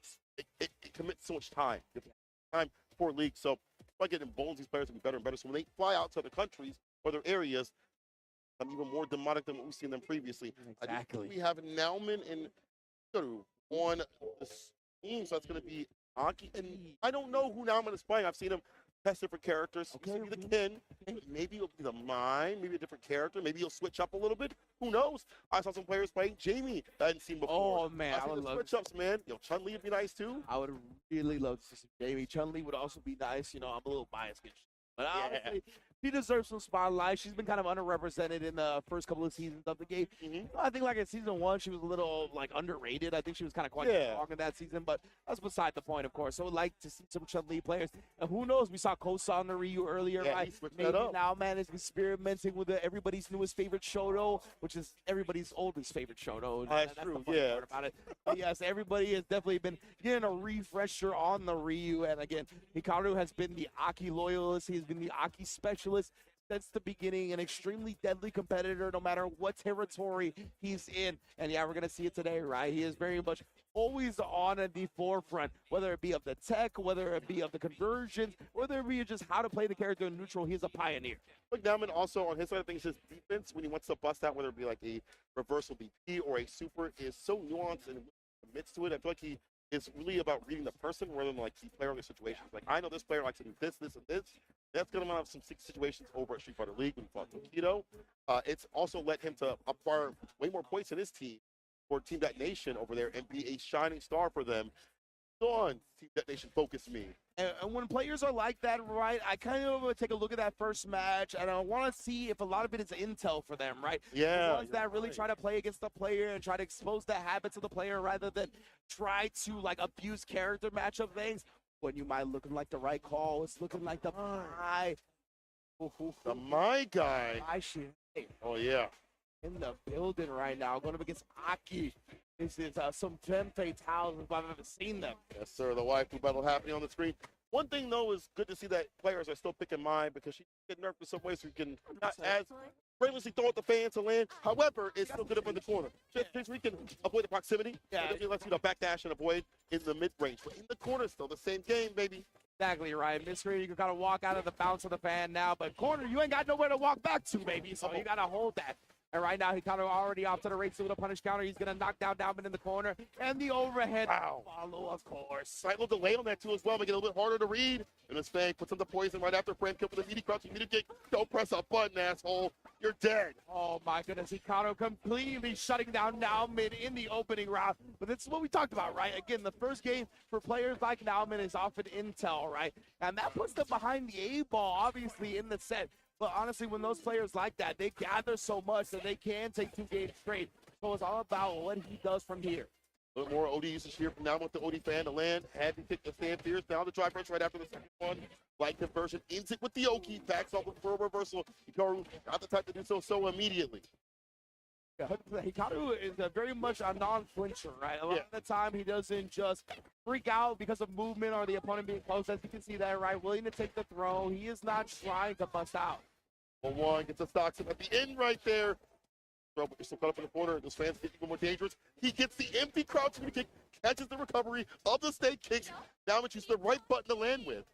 it commits so much time. Time for league. So I get emboldens these players to be better and better. So when they fly out to other countries or other areas, I'm even more demonic than what we've seen them previously. Exactly. We have Nauman and Karu on the team, so that's going to be Aki. And I don't know who Nauman is playing. I've seen him test different characters. Maybe the Ken, maybe it'll be the Mine, maybe a different character. Maybe he'll switch up a little bit. Who knows? I saw some players playing Jamie that I hadn't seen before. Oh, man. I would love switch ups, man. Chun-Li would be nice, too. I would really love to see Jamie. Chun-Li would also be nice. I'm a little biased. But honestly, She deserves some spotlight. She's been kind of underrepresented in the first couple of seasons of the game. I think like in season 1, she was a little like underrated. I think she was kind of quite strong in that season, but that's beside the point, of course. So I'd like to see some Chun-Li players. And who knows? We saw Kosa on the Ryu earlier, right? Maybe now, man, is experimenting with everybody's newest favorite Shoto, which is everybody's oldest favorite Shoto. That's true, the funny part about it. But yes, everybody has definitely been getting a refresher on the Ryu. And again, Hikaru has been the Aki loyalist. He's been the Aki specialist since the beginning, an extremely deadly competitor no matter what territory he's in. And yeah, we're going to see it today, right? He is very much always on at the forefront, whether it be of the tech, whether it be of the conversions, whether it be just how to play the character in neutral. He's a pioneer. Look, Nauman also on his side of things, his defense, when he wants to bust out, whether it be like a reversal BP or a super, is so nuanced and commits to it. I feel like he is really about reading the person rather than like key player in the situations. Like, I know this player likes to do this, this, and this. That's going to have some situations over at Street Fighter League when he fought Tokido. It's also led him to acquire way more points in his team for Team Detonation over there and be a shining star for them. On Team Detonation, focus me. And when players are like that, right, I kind of take a look at that first match, and I want to see if a lot of it is intel for them, right? Yeah. The ones that really try to play against the player and try to expose the habits of the player rather than try to, like, abuse character matchup things. When you might looking like the right call, it's looking like the my. The my guy. Oh, yeah. In the building right now, going up against Aki. This is some 10 fatalities if I've ever seen them. Yes, sir. The waifu battle happening on the screen. One thing, though, is good to see that players are still picking mine because she get nerfed in some ways so you can not as brainlessly throw at the fan to land. However, it's still good up in the corner. Just we can avoid the proximity. Yeah. It lets you to backdash and avoid in the mid-range. But in the corner, still the same game, baby. Exactly right. Mystery, you can kind of walk out of the bounce of the fan now, but corner, you ain't got nowhere to walk back to, baby. So you got to hold that. And right now, he kind of already off to the race with a punish counter. He's going to knock down Nauman in the corner. And the overhead follow, of course. Slight little delay on that, too, as well. Make it a little bit harder to read. And this Fang puts him to poison right after frame kill with a meaty crouch. Meaty kick. Don't press a button, asshole. You're dead. Oh, my goodness. Hikaru completely shutting down Nauman in the opening round. But this is what we talked about, right? Again, the first game for players like Nauman is often intel, right? And that puts them behind the A-ball, obviously, in the set. But honestly, when those players like that, they gather so much that they can take 2 games straight. So it's all about what he does from here. A little more OD usage here from now with the OD fan to land. Had to pick the stand fierce down the drive right after the second one. Light conversion, ends it with the Oki. Backs off with for a reversal. Hikaru got the type to do so immediately. Hikaru is very much a non-flincher, right? A lot of the time, he doesn't just freak out because of movement or the opponent being close. As you can see that, right? Willing to take the throw. He is not trying to bust out. 1-1 gets a stock at the end right there. Throw, but you're still caught up in the corner. Those fans get even more dangerous. He gets the empty crouch kick, catches the recovery of the snake kicks. Now it's just the right button to land with.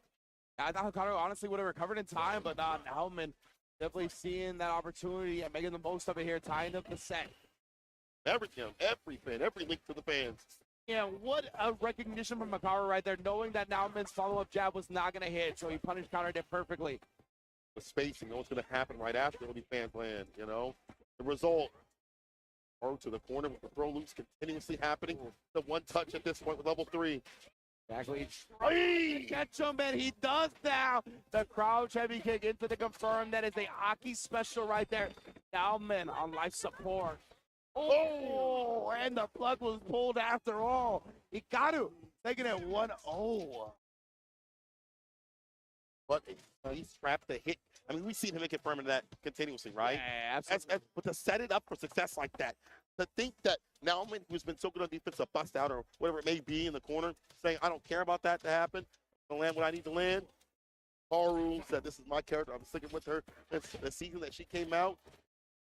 I thought Hikaru honestly would have recovered in time, but Nauman definitely seeing that opportunity and making the most of it here, tying up the set. Every fan, every link to the fans. Yeah, what a recognition from Hikaru right there, knowing that Nauman's follow-up jab was not going to hit, so he punished countered it perfectly. The spacing, know what's going to happen right after the fans land, you know? The result, to the corner with the throw loops continuously happening. The one touch at this point with level 3. Exactly. Catch him, and he does now. The crouch heavy kick into the confirm. That is a Aki special right there. Nauman on life support. Oh, and the plug was pulled after all. Hikaru taking it 1-0. But he's trapped the hit. I mean, we've seen him confirming that continuously, right? Yeah, absolutely. But to set it up for success like that, to think that Nauman, who's been so good on defense, a bust out or whatever it may be in the corner, saying, I don't care about that to happen. I'm going to land what I need to land. Haru said, this is my character. I'm sticking with her. The season that she came out,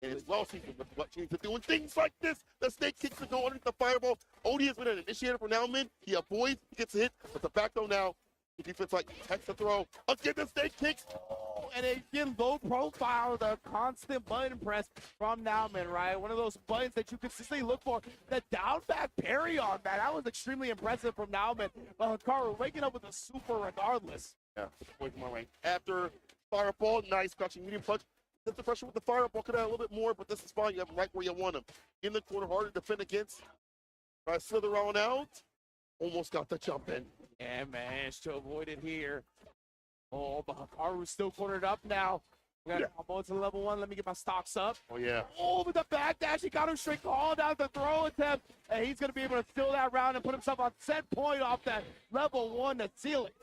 and it's well seasoned with what she needs to do. And things like this, the snake kicks to go underneath the fireball. Odie has been an initiator for Nauman. He avoids, he gets a hit, but the back though now, the defense like text the throw. Again, the snake kicks. And again, low profile, the constant button press from Nauman, right? One of those buttons that you consistently look for. The down back parry on that. That was extremely impressive from Nauman. But Hikaru waking up with a super regardless. Yeah, poison my way. After fireball, nice crouching medium punch. Get the pressure with the fireball. Could have a little bit more, but this is fine. You have him right where you want him. In the corner, hard to defend against. Try to slither on out. Almost got the jump in. Yeah, man, still avoided here. Oh, but Hikaru's still cornered up now. We got to combo to level 1. Let me get my stocks up. Oh, yeah. Oh, with the backdash, he got him straight called out the throw attempt. And he's going to be able to steal that round and put himself on set point off that level 1 to seal it.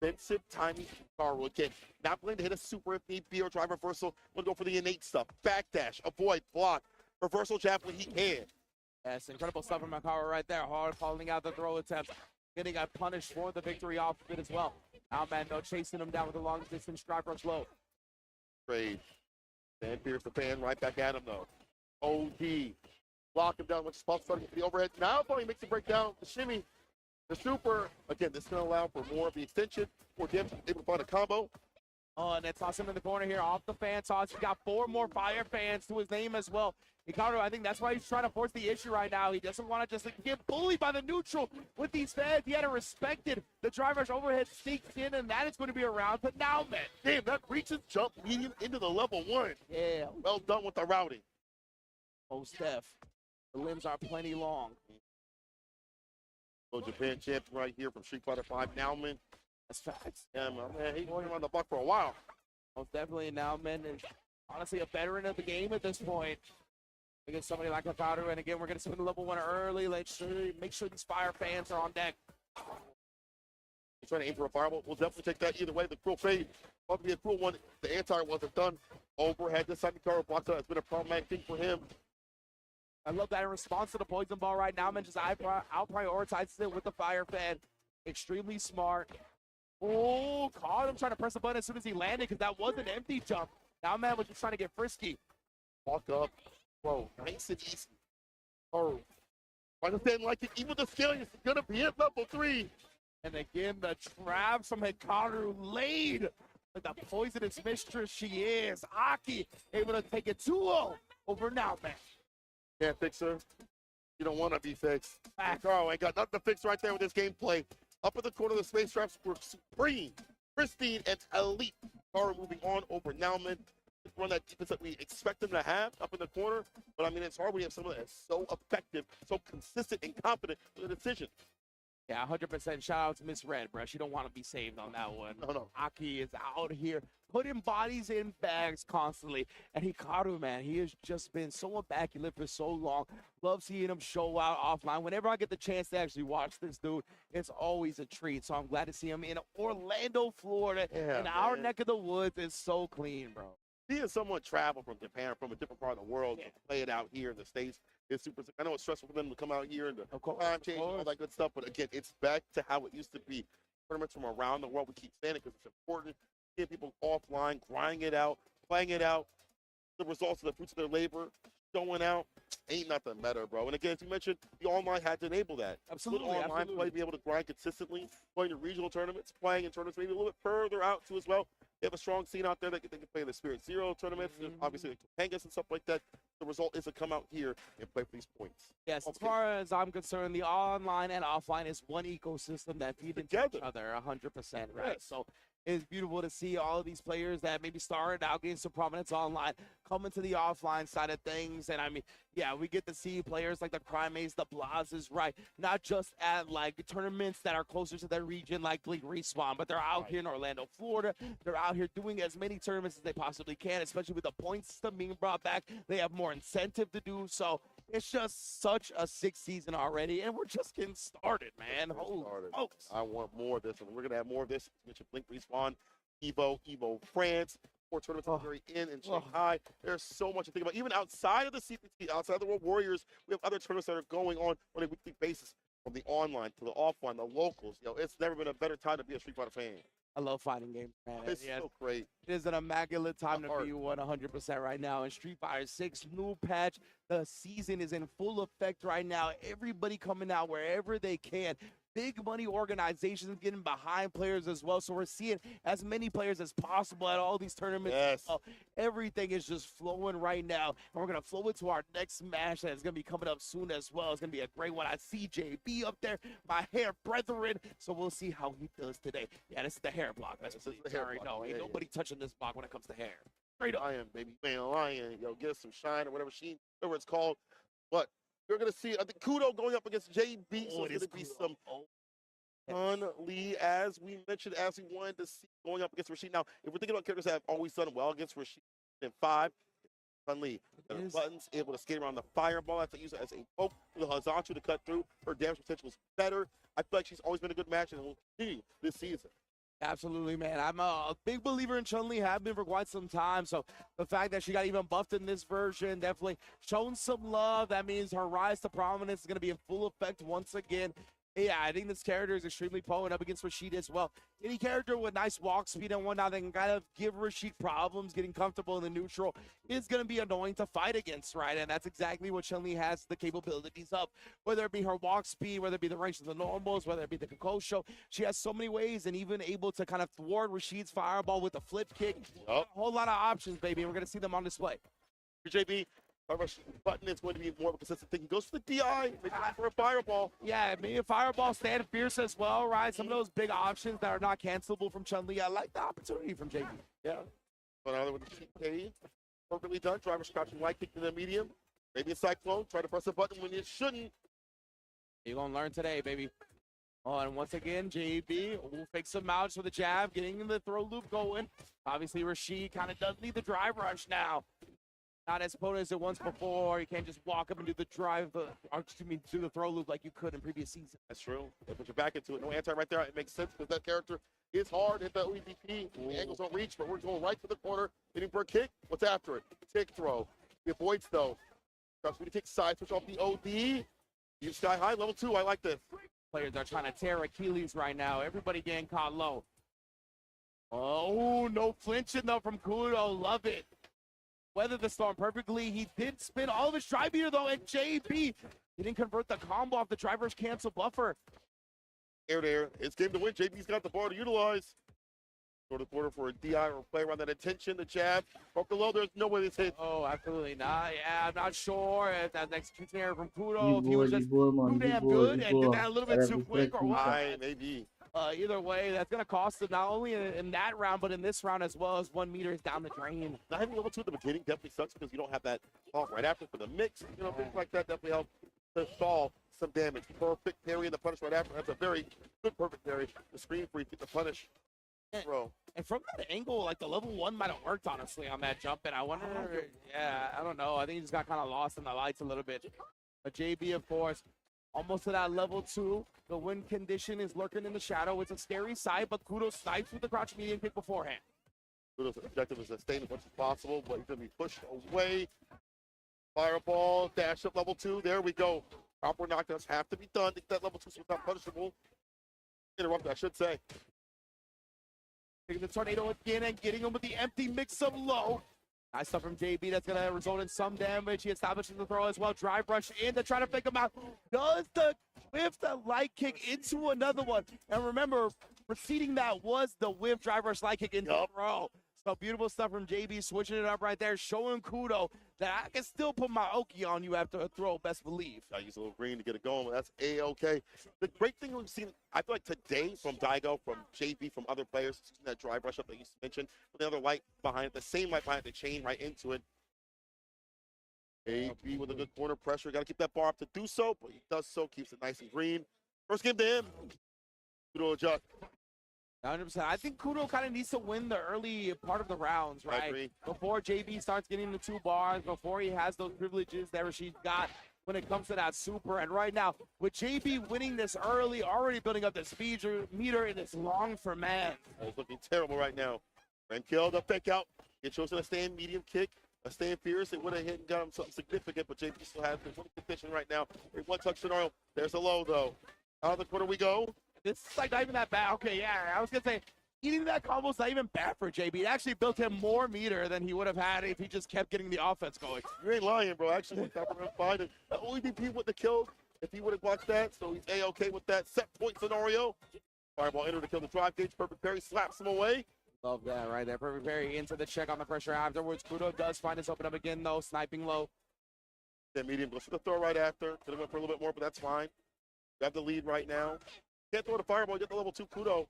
Defensive timing from Karu. Again, not willing to hit a super if need be or drive reversal. Want to go for the innate stuff. Backdash, avoid, block, reversal jab when he can. Yes, incredible stuff from Makawa right there. Hard calling out the throw attempt. Getting got punished for the victory off of it as well. Now, man, no chasing him down with a long distance drive rush low. Trade. Van Pierce the fan right back at him though. OD. Block him down much as possible. Starting with the overhead. Now Bonnie makes a breakdown. The shimmy. The super. Again, this is going to allow for more of the extension. For him able to find a combo. Oh, and then toss him in the corner here off the fan toss. He's got 4 more fire fans to his name as well. Hikaru, I think that's why he's trying to force the issue right now. He doesn't want to just get bullied by the neutral with these fans. He had to respect it. The driver's overhead sneaks in, and that is going to be around. But now, man. Damn, that reaches jump medium into the level 1. Yeah. Well done with the routing. Oh, Steph. The limbs are plenty long. So Japan champ right here from Street Fighter 5. Nauman. That's facts. Yeah, man, he's going around the block for a while. Most definitely now, man, is honestly a veteran of the game at this point. Against somebody like Hikaru, and again, we're going to spin the level 1 early. Let's make sure these fire fans are on deck. He's trying to aim for a fireball. We'll definitely take that either way. The cruel fade. About to be a cruel one. The anti wasn't done. Overhead. This time Hikaru blocks out. It's been a problematic thing for him. I love that in response to the poison ball right now, man, just out-prioritizes it with the fire fan. Extremely smart. Oh, caught him trying to press the button as soon as he landed because that was an empty jump. Now, man, was just trying to get frisky. Walk up. Bro, nice and easy. Oh, like I said, like even the scaling is going to be at level 3. And again, the traps from Hikaru laid like the poisonous mistress she is. Aki able to take it 2-0 over now, man. Can't fix her. You don't want to be fixed. Hikaru ain't got nothing to fix right there with this gameplay. Up in the corner, the space traps were supreme, pristine, and elite. Hikaru moving on over Nauman. Run that defense that we expect them to have up in the corner. But I mean, it's hard when you have someone that's so effective, so consistent and confident with the decision. Yeah, 100%. Shout out to Miss Red, bro. She don't want to be saved on that one. No. Aki is out here putting bodies in bags constantly. And Hikaru, man, he has just been so immaculate for so long. Love seeing him show out offline. Whenever I get the chance to actually watch this dude, it's always a treat. So I'm glad to see him in Orlando, Florida. Yeah, in our neck of the woods. It's so clean, bro. Seeing someone travel from Japan, from a different part of the world, to play it out here in the States is super. I know it's stressful for them to come out here and the time change and all that good stuff, but again, it's back to how it used to be. Tournaments from around the world, we keep saying it because it's important. Get people offline, grinding it out, playing it out. The results of the fruits of their labor showing out. Ain't nothing better, bro. And again, as you mentioned, the online had to enable that. Absolutely. Good online play, be able to grind consistently, playing in regional tournaments, playing in tournaments maybe a little bit further out too as well. They have a strong scene out there that they can play in the Spirit Zero tournaments, obviously like Pangas and stuff like that. The result is to come out here and play for these points. Yes, as far as I'm concerned, the online and offline is one ecosystem that feed into each other 100%, right? Yes. So it's beautiful to see all of these players that maybe started out getting some prominence online come into the offline side of things. And I mean, yeah, we get to see players like the Primates, the 𝗔𝗲s, right? Not just at like tournaments that are closer to their region like Bleak Respawn, but they're out here in Orlando, Florida. They're out here doing as many tournaments as they possibly can, especially with the point system being brought back. They have more incentive to do so. It's just such a sick season already, and we're just getting started, man. Holy smokes. I want more of this, and we're going to have more of this. You mentioned Blink Respawn, EVO France, 4 tournaments at the very end in Shanghai. There's so much to think about. Even outside of the CPT, outside of the World Warriors, we have other tournaments that are going on a weekly basis, from the online to the offline, the locals. You know, it's never been a better time to be a Street Fighter fan. I love fighting games, man. It's so great. It is an immaculate time to be 100% right now. In Street Fighter 6 new patch, the season is in full effect right now. Everybody coming out wherever they can. Big money organizations getting behind players as well. So we're seeing as many players as possible at all these tournaments. Yes. Everything is just flowing right now. And we're going to flow into our next match that is going to be coming up soon as well. It's going to be a great one. I see JB up there, my hair brethren. So we'll see how he does today. Yeah, this is the hair block. That's what you already know. Ain't nobody touching this block when it comes to hair. Straight up. Lion, baby. Man, Lion. Yo, get us some shine or whatever it's called. But you're going to see, I think, Kudo going up against JB. So it's going to be some Chun-Li, as we mentioned, as we wanted to see going up against 𝗔𝗽će. Now, if we're thinking about characters that have always done well against 𝗔𝗽će in 5, Chun-Li. Buttons, able to skate around the fireball. That's to use it as a poke to the 𝗔𝗽će to cut through. Her damage potential was better. I feel like she's always been a good match and will continue this season. Absolutely, man. I'm a big believer in Chun-Li, have been for quite some time. So the fact that she got even buffed in this version, definitely shown some love. That means her rise to prominence is going to be in full effect once again. Yeah, I think this character is extremely potent up against 𝗔𝗽će as well. Any character with nice walk speed and whatnot that can kind of give 𝗔𝗽će problems getting comfortable in the neutral is going to be annoying to fight against, right? And that's exactly what Chun-Li has the capabilities of. Whether it be her walk speed, whether it be the range of the normals, whether it be the Kokosho, she has so many ways and even able to kind of thwart 𝗔𝗽će's fireball with a flip kick. A whole lot of options, baby. We're going to see them on display. For JB, button is going to be more of a consistent thing. He goes for the DI, maybe for a fireball. Yeah, maybe a fireball, stand fierce as well, right? Some of those big options that are not cancelable from Chun-Li. I like the opportunity from JB. Yeah. But another with the TK. Perfectly done. Driver crouching light kick to the medium. Maybe a cyclone. Try to press a button when you shouldn't. You're going to learn today, baby. Oh, and once again, JB will fake some outs with a jab, getting the throw loop going. Obviously, 𝗔𝗽će kind of does need the drive rush now. Not as potent as it was before. You can't just walk up and do the do the throw loop like you could in previous seasons. That's true. They put your back into it. No anti right there. It makes sense because that character is hard. Hit that EVP. The angles don't reach, but we're going right to the corner. Hitting for a kick. What's after it? Tick throw. He avoids though. Tries to take side switch off the OD. You sky high level 2. I like this. Players are trying to tear Achilles right now. Everybody getting caught low. Oh, no flinching though from Kudo. Love it. Weathered the storm perfectly. He did spin all of his drive here though, and JB didn't convert the combo off the driver's cancel buffer. Air to air. It's game to win. JB's got the bar to utilize. Go to the corner for a DI or play around that attention. The jab. Broke the low. There's no way this hit. Oh, absolutely not. Yeah, I'm not sure if that execution error from Kudo, if he was just too damn good and did that a little bit too quick or what. Maybe. Either way, that's going to cost him not only in that round, but in this round as well, as 1 meter is down the drain. Not having level 2 at the beginning definitely sucks because you don't have that talk right after for the mix. You know, things like that definitely help to solve some damage. Perfect parry and the punish right after. That's a very good perfect parry. The screen free, get the punish. Bro. And from that angle, like the level 1 might have worked, honestly, on that jump. And I wonder, yeah, I don't know. I think he just got kind of lost in the lights a little bit. But JB, of course, almost to that level 2. The win condition is lurking in the shadow. It's a scary sight, but Kudo snipes with the crouch medium kick beforehand. Kudo's objective is to stay as much as possible, but he's going to be pushed away. Fireball, dash up level 2. There we go. Proper knockdowns have to be done to get that level 2 so it's not punishable. Interrupt, I should say. Taking the tornado again and getting him with the empty mix-up low. Nice stuff from JB. That's going to result in some damage. He establishes the throw as well. Drive rush in to try to fake him out. Does the whiff the light kick into another one. And remember, preceding that was the whiff drive rush light kick into the throw. So beautiful stuff from JB, switching it up right there, showing Kudo that I can still put my Oki on you after a throw, best believe. I use a little green to get it going, but that's A-okay. The great thing we've seen, I feel like today from Daigo, from JB, from other players, that drive rush up that you mentioned, with the other light behind it, the same light behind the chain right into it. JB with a good corner pressure. Got to keep that bar up to do so, but he does so, keeps it nice and green. First game to him. Kudo adjust. 100%. I think Kudo kind of needs to win the early part of the rounds, right? Before JB starts getting the 2 bars, before he has those privileges that 𝗔𝗽će got when it comes to that super. And right now, with JB winning this early, already building up the speed meter, and it's long for man. It's looking terrible right now. Ran killed, up fake out. He chose to stay in medium kick. A staying fierce. It would have hit and got him something significant, but JB still has the winning condition right now. A one-touch scenario. There's a low, though. Out of the corner we go. This is like not even that bad. Okay, yeah, I was going to say, eating that combo is not even bad for JB. It actually built him more meter than he would have had if he just kept getting the offense going. You ain't lying, bro. Actually, that would have fine. The OEDP wouldn't have killed if he would have watched that, so he's A-okay with that set point scenario. Fireball enter to kill the drive gauge. Perfect parry slaps him away. Love that right there. Perfect parry into the check on the pressure afterwards. Kudo does find his open up again, though, sniping low. Then medium goes for the throw right after. Could have went for a little bit more, but that's fine. You have the lead right now. Can't throw the fireball, get the level 2 Kudo.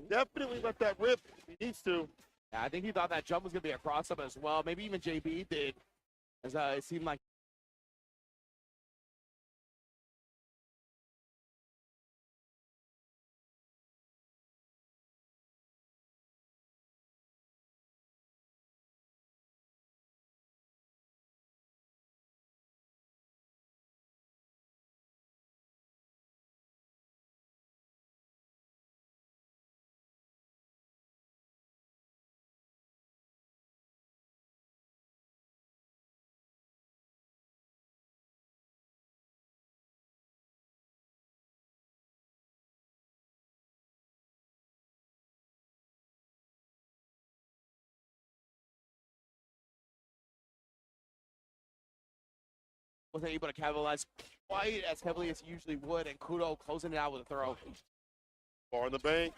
Definitely let that rip if he needs to. Yeah, I think he thought that jump was going to be a cross-up as well. Maybe even JB did, as it seemed like wasn't able to capitalize quite as heavily as he usually would, and Kudo closing it out with a throw. Bar in the bank.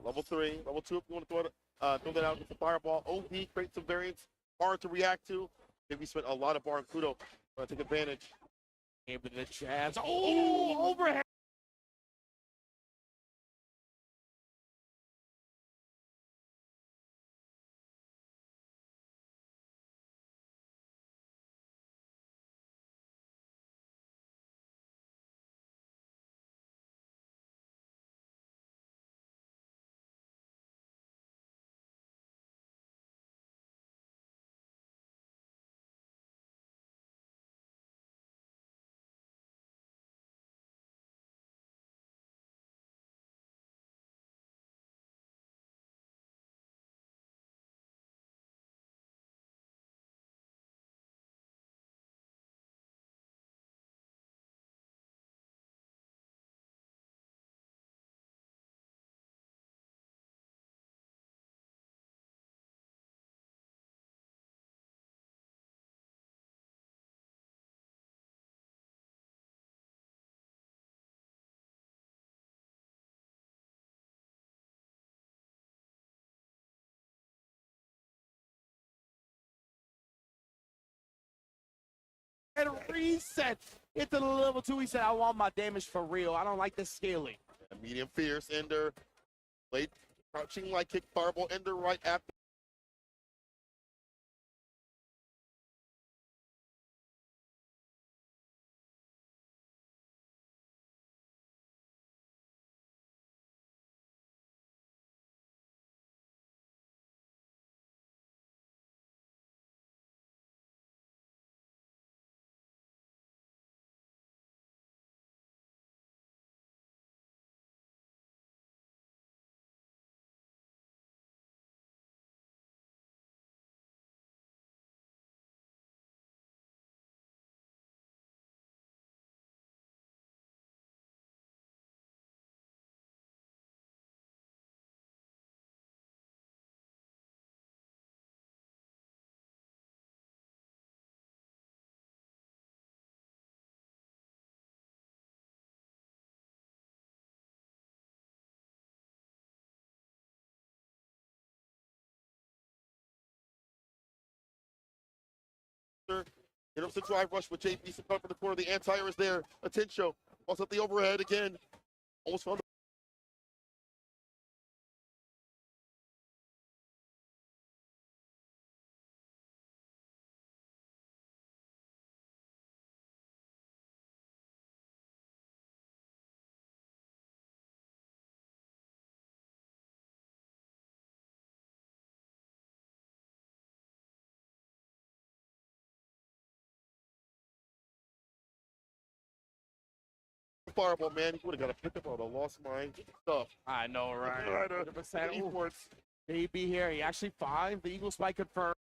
Level 3, level 2, if you want to throw that out with the fireball. OD, create some variants, hard to react to. Maybe spent a lot of bar and Kudo to take advantage. Gave it a chance. Oh, overhead. And reset. Hit to the level 2. He said, I want my damage for real. I don't like the scaling. Medium fierce, Ender. Late crouching like kick fireball, Ender right after. Hit up the drive rush with JP. Some cover for the corner. The anti-air is there. Attention. Also up the overhead again. Almost found the fireball, man. He would have got a pickup on a lost mine. Good stuff. I know, right? 100%. Esports. JB here. He actually finds the Eagle Spike confirmed.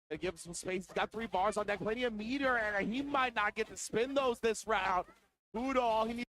They give him some space. He's got 3 bars on deck, plenty of meter, and he might not get to spin those this round. 𝗔𝗽ście, all he needs.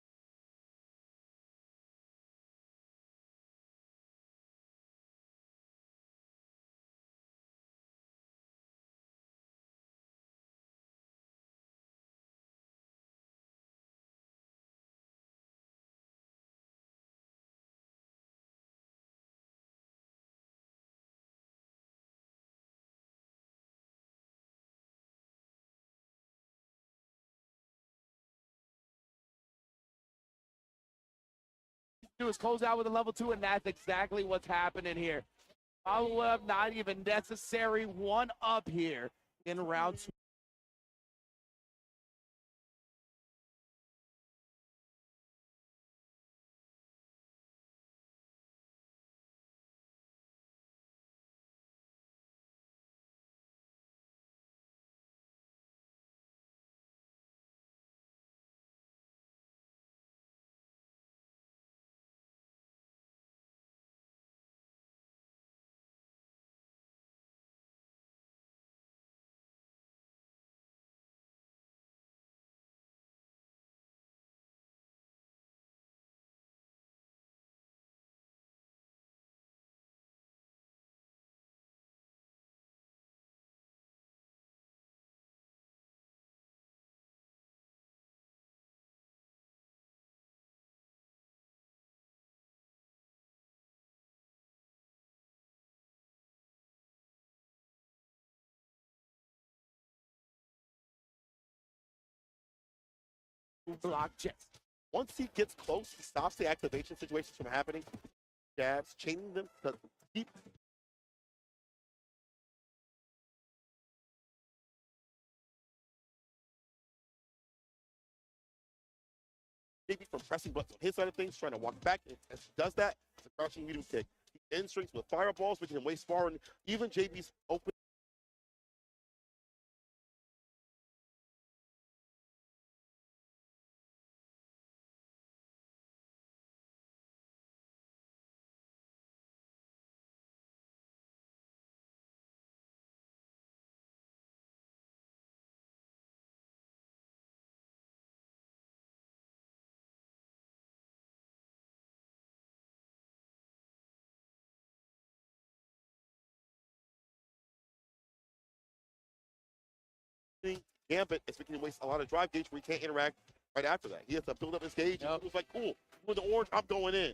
Do is close out with a level 2, and that's exactly what's happening here. Follow up, not even necessary. 1 up here in round 2. Block checks. Once he gets close, he stops the activation situations from happening. Jabs, chaining them to keep maybe from pressing buttons on his side of things, trying to walk back. As he does that, it's a crouching medium kick. He end strings with fireballs, making him waste far, and even JB's open. Gambit is making him waste a lot of drive gauge where he can't interact right after that. He has to build up his gauge. Yep. He was like, cool, with the orange, I'm going in.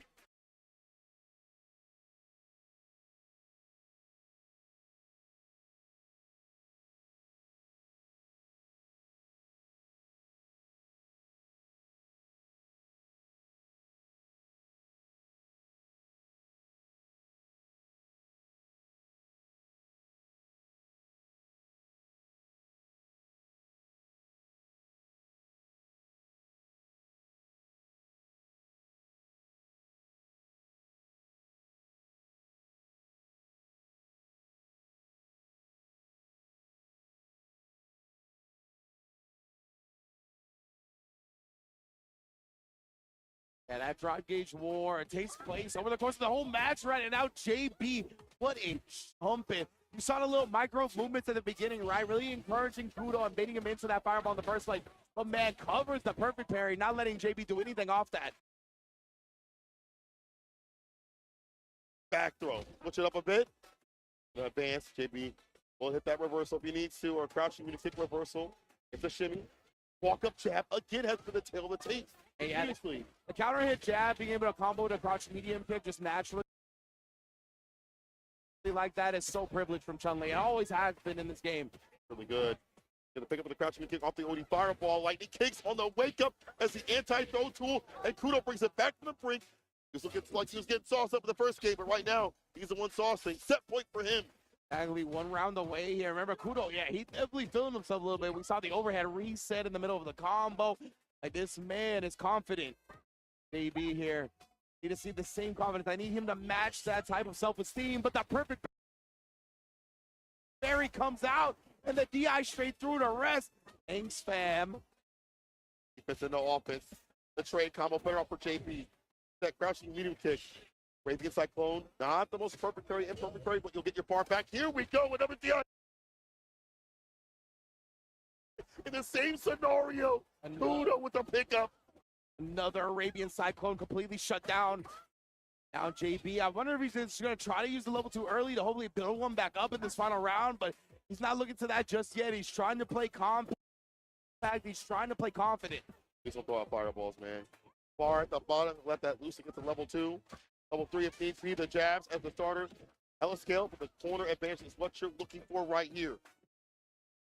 And that drive gauge war, it takes place over the course of the whole match, right? And now JB, what a jumping. You saw the little micro movements at the beginning, right? Really encouraging 𝗔𝗽ście and baiting him into that fireball in the first place. But man, covers the perfect parry, not letting JB do anything off that. Back throw. Switch it up a bit. Advance. JB will hit that reversal if he needs to, or crouching medium kick reversal. It's a shimmy. Walk up jab again has been the tail of the tape. Hey, the counter hit jab, being able to combo to crouch medium kick just naturally like that is so privileged from Chun-Li. It always has been in this game. Really good. Gonna pick up the crouching kick off the OD fireball. Lightning kicks on the wake up as the anti-throw tool, and 𝗔𝗽ście brings it back to the brink. This looks like he was getting sauced up in the first game, but right now he's the one saucing. Set point for him. Actually, 1 round away here. Remember, 𝗔𝗽ście, yeah, he's definitely feeling himself a little bit. We saw the overhead reset in the middle of the combo. Like, this man is confident. JB here. Need to see the same confidence. I need him to match that type of self-esteem, but the perfect parry comes out, and the DI straight through to rest. Thanks, fam. Defense and no offense. The trade combo better off for JB. That crouching medium kick. Radiant Cyclone, not the most perfect parry, imperfect parry, but you'll get your bar back. Here we go, another DI. in the same scenario. Kudo with the pickup. Another Arabian Cyclone completely shut down. Now JB, I wonder if he's just going to try to use the level 2 early to hopefully build one back up in this final round, but he's not looking to that just yet. He's trying to play compact. He's trying to play confident. He's going to throw out fireballs, man. Far at the bottom, let that loose to get to level 2. Level 3 if needs be, the jabs as the starters. Hella scale, but the corner advantage is what you're looking for right here.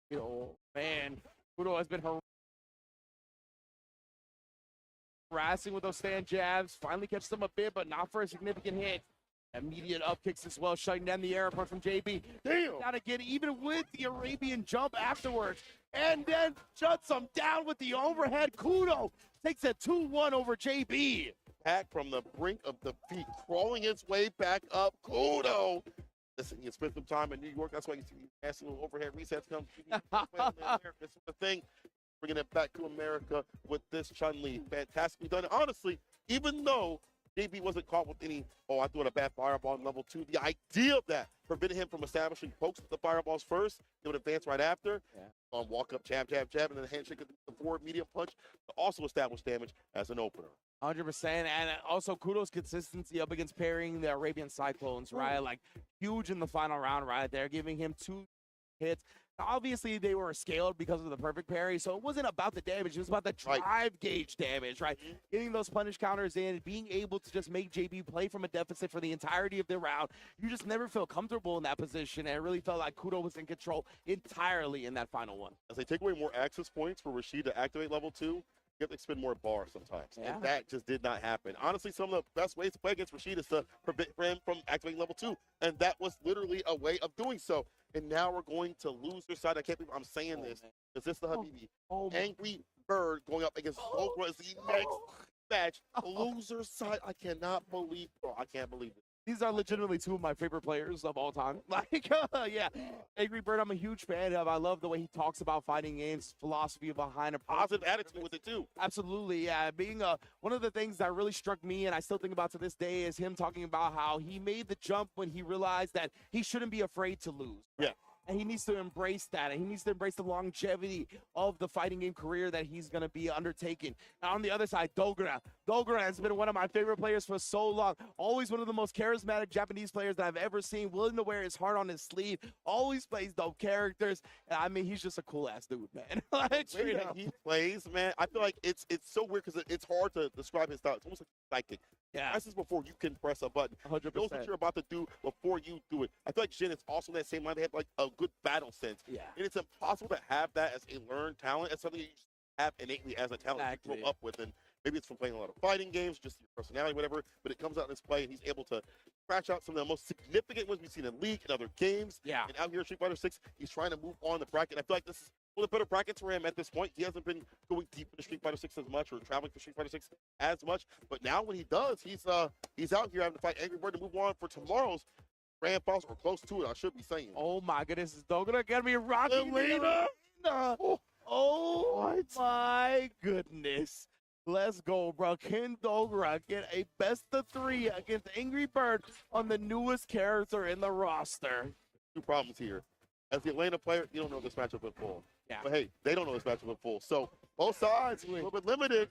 You know, man, Kudo has been harassing with those stand jabs. Finally catches them a bit, but not for a significant hit. Immediate up kicks as well, shutting down the air apart from JB. Damn! Got to get even with the Arabian jump afterwards. And then shuts him down with the overhead. Kudo takes a 2-1 over JB. Back from the brink of defeat, crawling its way back up. Kudo! Listen, you spent some time in New York. That's why you see nasty little overhead resets come. This is the thing. Bringing it back to America with this Chun-Li. Fantastically done. Honestly, even though JB wasn't caught with any, I threw a bad fireball in level 2, the idea of that prevented him from establishing pokes with the fireballs first. He would advance right after. Yeah. Walk up, jab, jab, jab, and then handshake with the forward medium punch to also establish damage as an opener. 100%, and also Kudo's consistency up against parrying the Arabian Cyclones, right? Like, huge in the final round right there, giving him 2 hits. Obviously, they were scaled because of the perfect parry, so it wasn't about the damage. It was about the drive gauge damage, right? Getting those punish counters in, being able to just make JB play from a deficit for the entirety of the round. You just never feel comfortable in that position, and it really felt like Kudo was in control entirely in that final one. As they take away more access points for 𝗔𝗽ście to activate level 2, you have to expend more bars sometimes. Yeah. And that just did not happen. Honestly, some of the best ways to play against 𝗔𝗍ście is to prevent him from activating level 2. And that was literally a way of doing so. And now we're going to lose their side. I can't believe I'm saying this. Is this the 𝗷𝗍𝗲? Angry Bird going up against 𝗔𝗍Ⅎ is the next match. Loser side. I cannot believe, bro. I can't believe it. These are legitimately 2 of my favorite players of all time. Like, yeah, Angry Bird, I'm a huge fan of. I love the way he talks about fighting games, philosophy behind a positive attitude with it too. Absolutely, yeah. Being one of the things that really struck me, and I still think about to this day, is him talking about how he made the jump when he realized that he shouldn't be afraid to lose. Yeah. And he needs to embrace that, and he needs to embrace the longevity of the fighting game career that he's going to be undertaking. Now, on the other side, 𝗔𝗽ście. 𝗔𝗽ście has been one of my favorite players for so long. Always one of the most charismatic Japanese players that I've ever seen, willing to wear his heart on his sleeve, always plays dope characters. And I mean, he's just a cool-ass dude, man. Like, the way that he plays, man, I feel like it's so weird because it's hard to describe his style. It's almost like psychic. Yeah. This is before you can press a button. 100%. He knows what you're about to do before you do it. I feel like 𝗔𝗍 is also that same line. They have like a good battle sense. Yeah. And it's impossible to have that as a learned talent. It's something you just have innately as a talent to grow up with. And maybe it's from playing a lot of fighting games, just your personality, whatever. But it comes out in this play, and he's able to scratch out some of the most significant ones we've seen in League and other games. Yeah. And out here in Street Fighter 6, he's trying to move on the bracket. I feel like this is one of the better brackets for him at this point. He hasn't been going deep into Street Fighter 6 as much or traveling for Street Fighter 6 as much. But now when he does, he's out here having to fight Angry Bird to move on for tomorrow's grand finals, or close to it, I should be saying. Oh my goodness, is 𝗔𝗽ście gonna be rocking Elena? Oh my goodness. Let's go, bro. Can 𝗔𝗽ście get a best of 3 against Angry Bird on the newest character in the roster? 2 problems here. As the Atlanta player, you don't know this matchup in full. Yeah. But hey, they don't know this matchup in full. So both sides a little bit limited.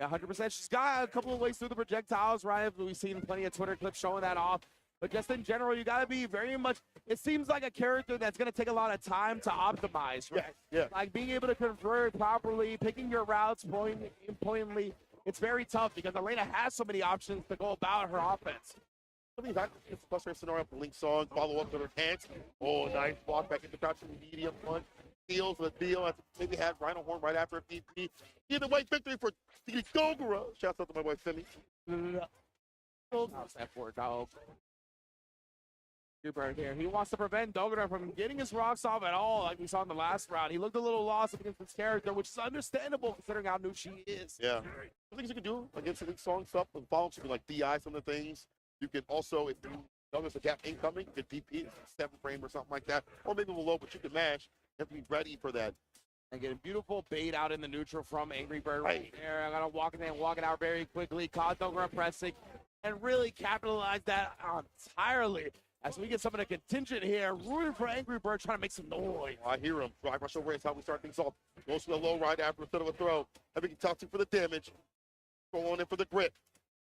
Yeah, 100%. She's got a couple of ways through the projectiles, right? We've seen plenty of Twitter clips showing that off. But just in general, you got to be very much, it seems like a character that's going to take a lot of time to optimize, right? Yeah. Like being able to convert properly, picking your routes pointedly. It's very tough because Elena has so many options to go about her offense. I mean, that's a frustrating scenario for Link Song, follow up to her hands. Oh, nice walk back into crouching medium punch. Seals the deal. Maybe had Rhino Horn right after a DP. Either way, victory for 𝗔𝗍𝗲. Shouts out to my boy Femi. How's that for, dog? Bird here. He wants to prevent 𝗔𝗽ście from getting his rocks off at all, like we saw in the last round. He looked a little lost against this character, which is understandable considering how new she is. Yeah. Some things you can do against Link Song stuff and follow up, like DI some of the things. You can also, if you know there's a gap incoming, you can DP 7 frame or something like that, or maybe below, but you can mash. You have to be ready for that. And get a beautiful bait out in the neutral from Angry Bird right there. I'm gonna walk it out very quickly. Caught 𝗔𝗽ście pressing and really capitalize that entirely As we get some of the contingent here, rooting for Angry Bird, trying to make some noise. I hear him. Drive rush over. It's how we start things off. Goes to the low right after instead of a throw. Heavy can talk to for the damage. Go on in for the grip.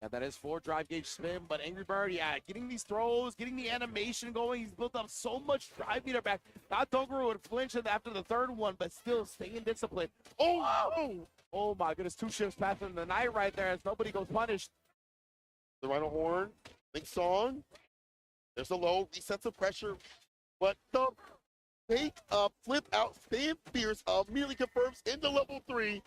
And that is 4 drive gauge spin, but Angry Bird, yeah, getting these throws, getting the animation going. He's built up so much drive meter back. Thought Dogura would flinch after the third one, but still staying disciplined. Oh my goodness, 2 shifts passing the night right there as nobody goes punished. The Rhino Horn. Link song. There's a low. Resets the pressure. But the fake flip out stand fierce immediately confirms into level 3.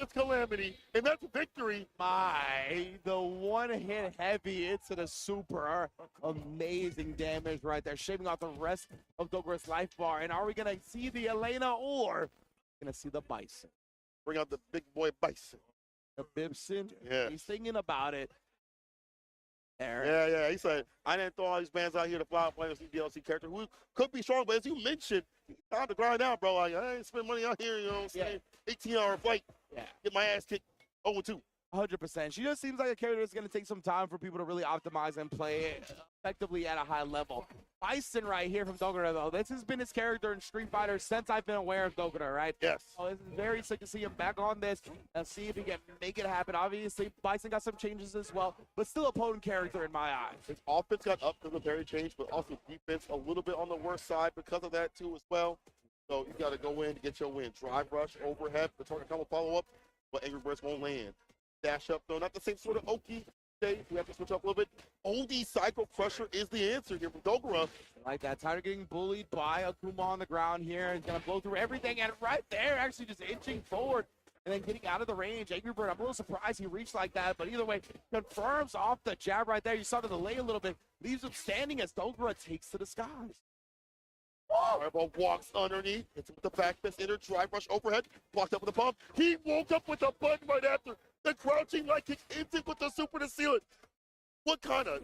It's calamity, and that's a victory. The one hit heavy into the super. Amazing damage right there, shaving off the rest of Dogura's life bar. And are we going to see the Elena or going to see the Bison? Bring out the big boy Bison. The Bibson, yeah. He's thinking about it. There. Yeah. He said, I didn't throw all these bands out here to fly out playing this DLC character who could be strong, but as you mentioned, time to grind out, bro. Like, I ain't spend money out here, you know what I'm saying? 18-hour flight. Yeah. Get my ass kicked 0-2. 100%. She just seems like a character that's going to take some time for people to really optimize and play it effectively at a high level. Bison right here from Dogura, though. This has been his character in Street Fighter since I've been aware of Dogura, right? Yes. So it's very sick to see him back on this and see if he can make it happen. Obviously, Bison got some changes as well, but still a potent character in my eyes. His offense got up to the very change, but also defense a little bit on the worst side because of that, too, as well. So you got to go in to get your win. Drive rush, overhead, the target combo follow-up, but Angry Birds won't land. Dash up, though, not the same sort of Oki. We have to switch up a little bit. OD Psycho Crusher is the answer here from Dogura. Like that, tired of getting bullied by Akuma on the ground here. He's going to blow through everything, and right there, actually just inching forward and then getting out of the range. Angry Bird, I'm a little surprised he reached like that, but either way, confirms off the jab right there. You saw the delay a little bit. Leaves him standing as Dogura takes to the skies. Fireball walks underneath. Hits him with the back fist, inner drive rush overhead. Blocked up with the bump. He woke up with a button right after. The crouching light kick instant with the super to seal it. What kind of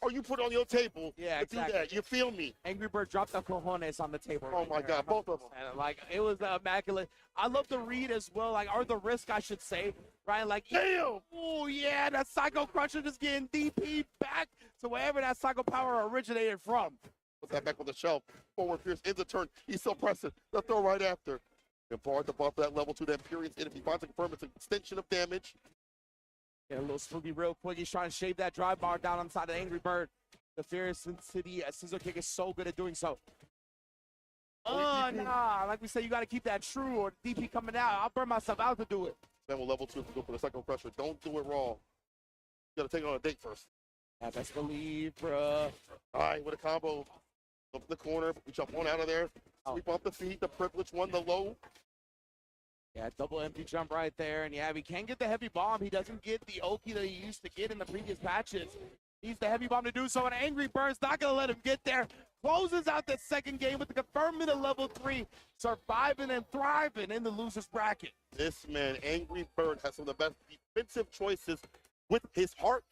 are you putting on your table to exactly. do that? You feel me? Angry Bird dropped the cojones on the table. Oh my God, both of them. And like, it was immaculate. I love the read as well, like, or the risk, I should say, right? Like, damn! Oh yeah, that Psycho Crusher just getting DP back to wherever that Psycho Power originated from. Put that back on the shelf. Forward Fierce ends the turn. He's still pressing. The throw right after. And bar to buff that level to that period. And if he finds a confirm, it's an extension of damage. Yeah, a little spooky real quick. He's trying to shave that drive bar down on the side of Angry Bird. The Fierce City Scissor Kick is so good at doing so. Nah, like we say, you got to keep that true or DP coming out. I'll burn myself out to do it. Then we'll level 2 to go for the Psycho Crusher. Don't do it raw. You got to take it on a date first. Yeah, best believe, bruh. All right, with a combo. Up the corner, we jump on out of there. Sweep off the feet, the privileged one, the low. Yeah, double empty jump right there. And yeah, if he can't get the heavy bomb, he doesn't get the Oki that he used to get in the previous patches. Needs the heavy bomb to do so, and Angry Bird's not going to let him get there. Closes out the second game with the confirmation of level 3, surviving and thriving in the loser's bracket. This man, Angry Bird, has some of the best defensive choices with his heart,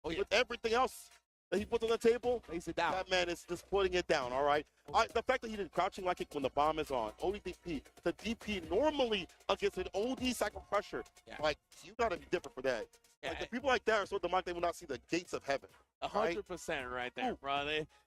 with everything else that he puts on the table. Lays it down. That man is just putting it down, all right? The fact that he did crouching like it when the bomb is on, ODP, the DP normally against an OD Psycho Pressure, like, you got to be different for that. Yeah. Like, the people like that are so demonic they will not see the gates of heaven. 100% right there, bro.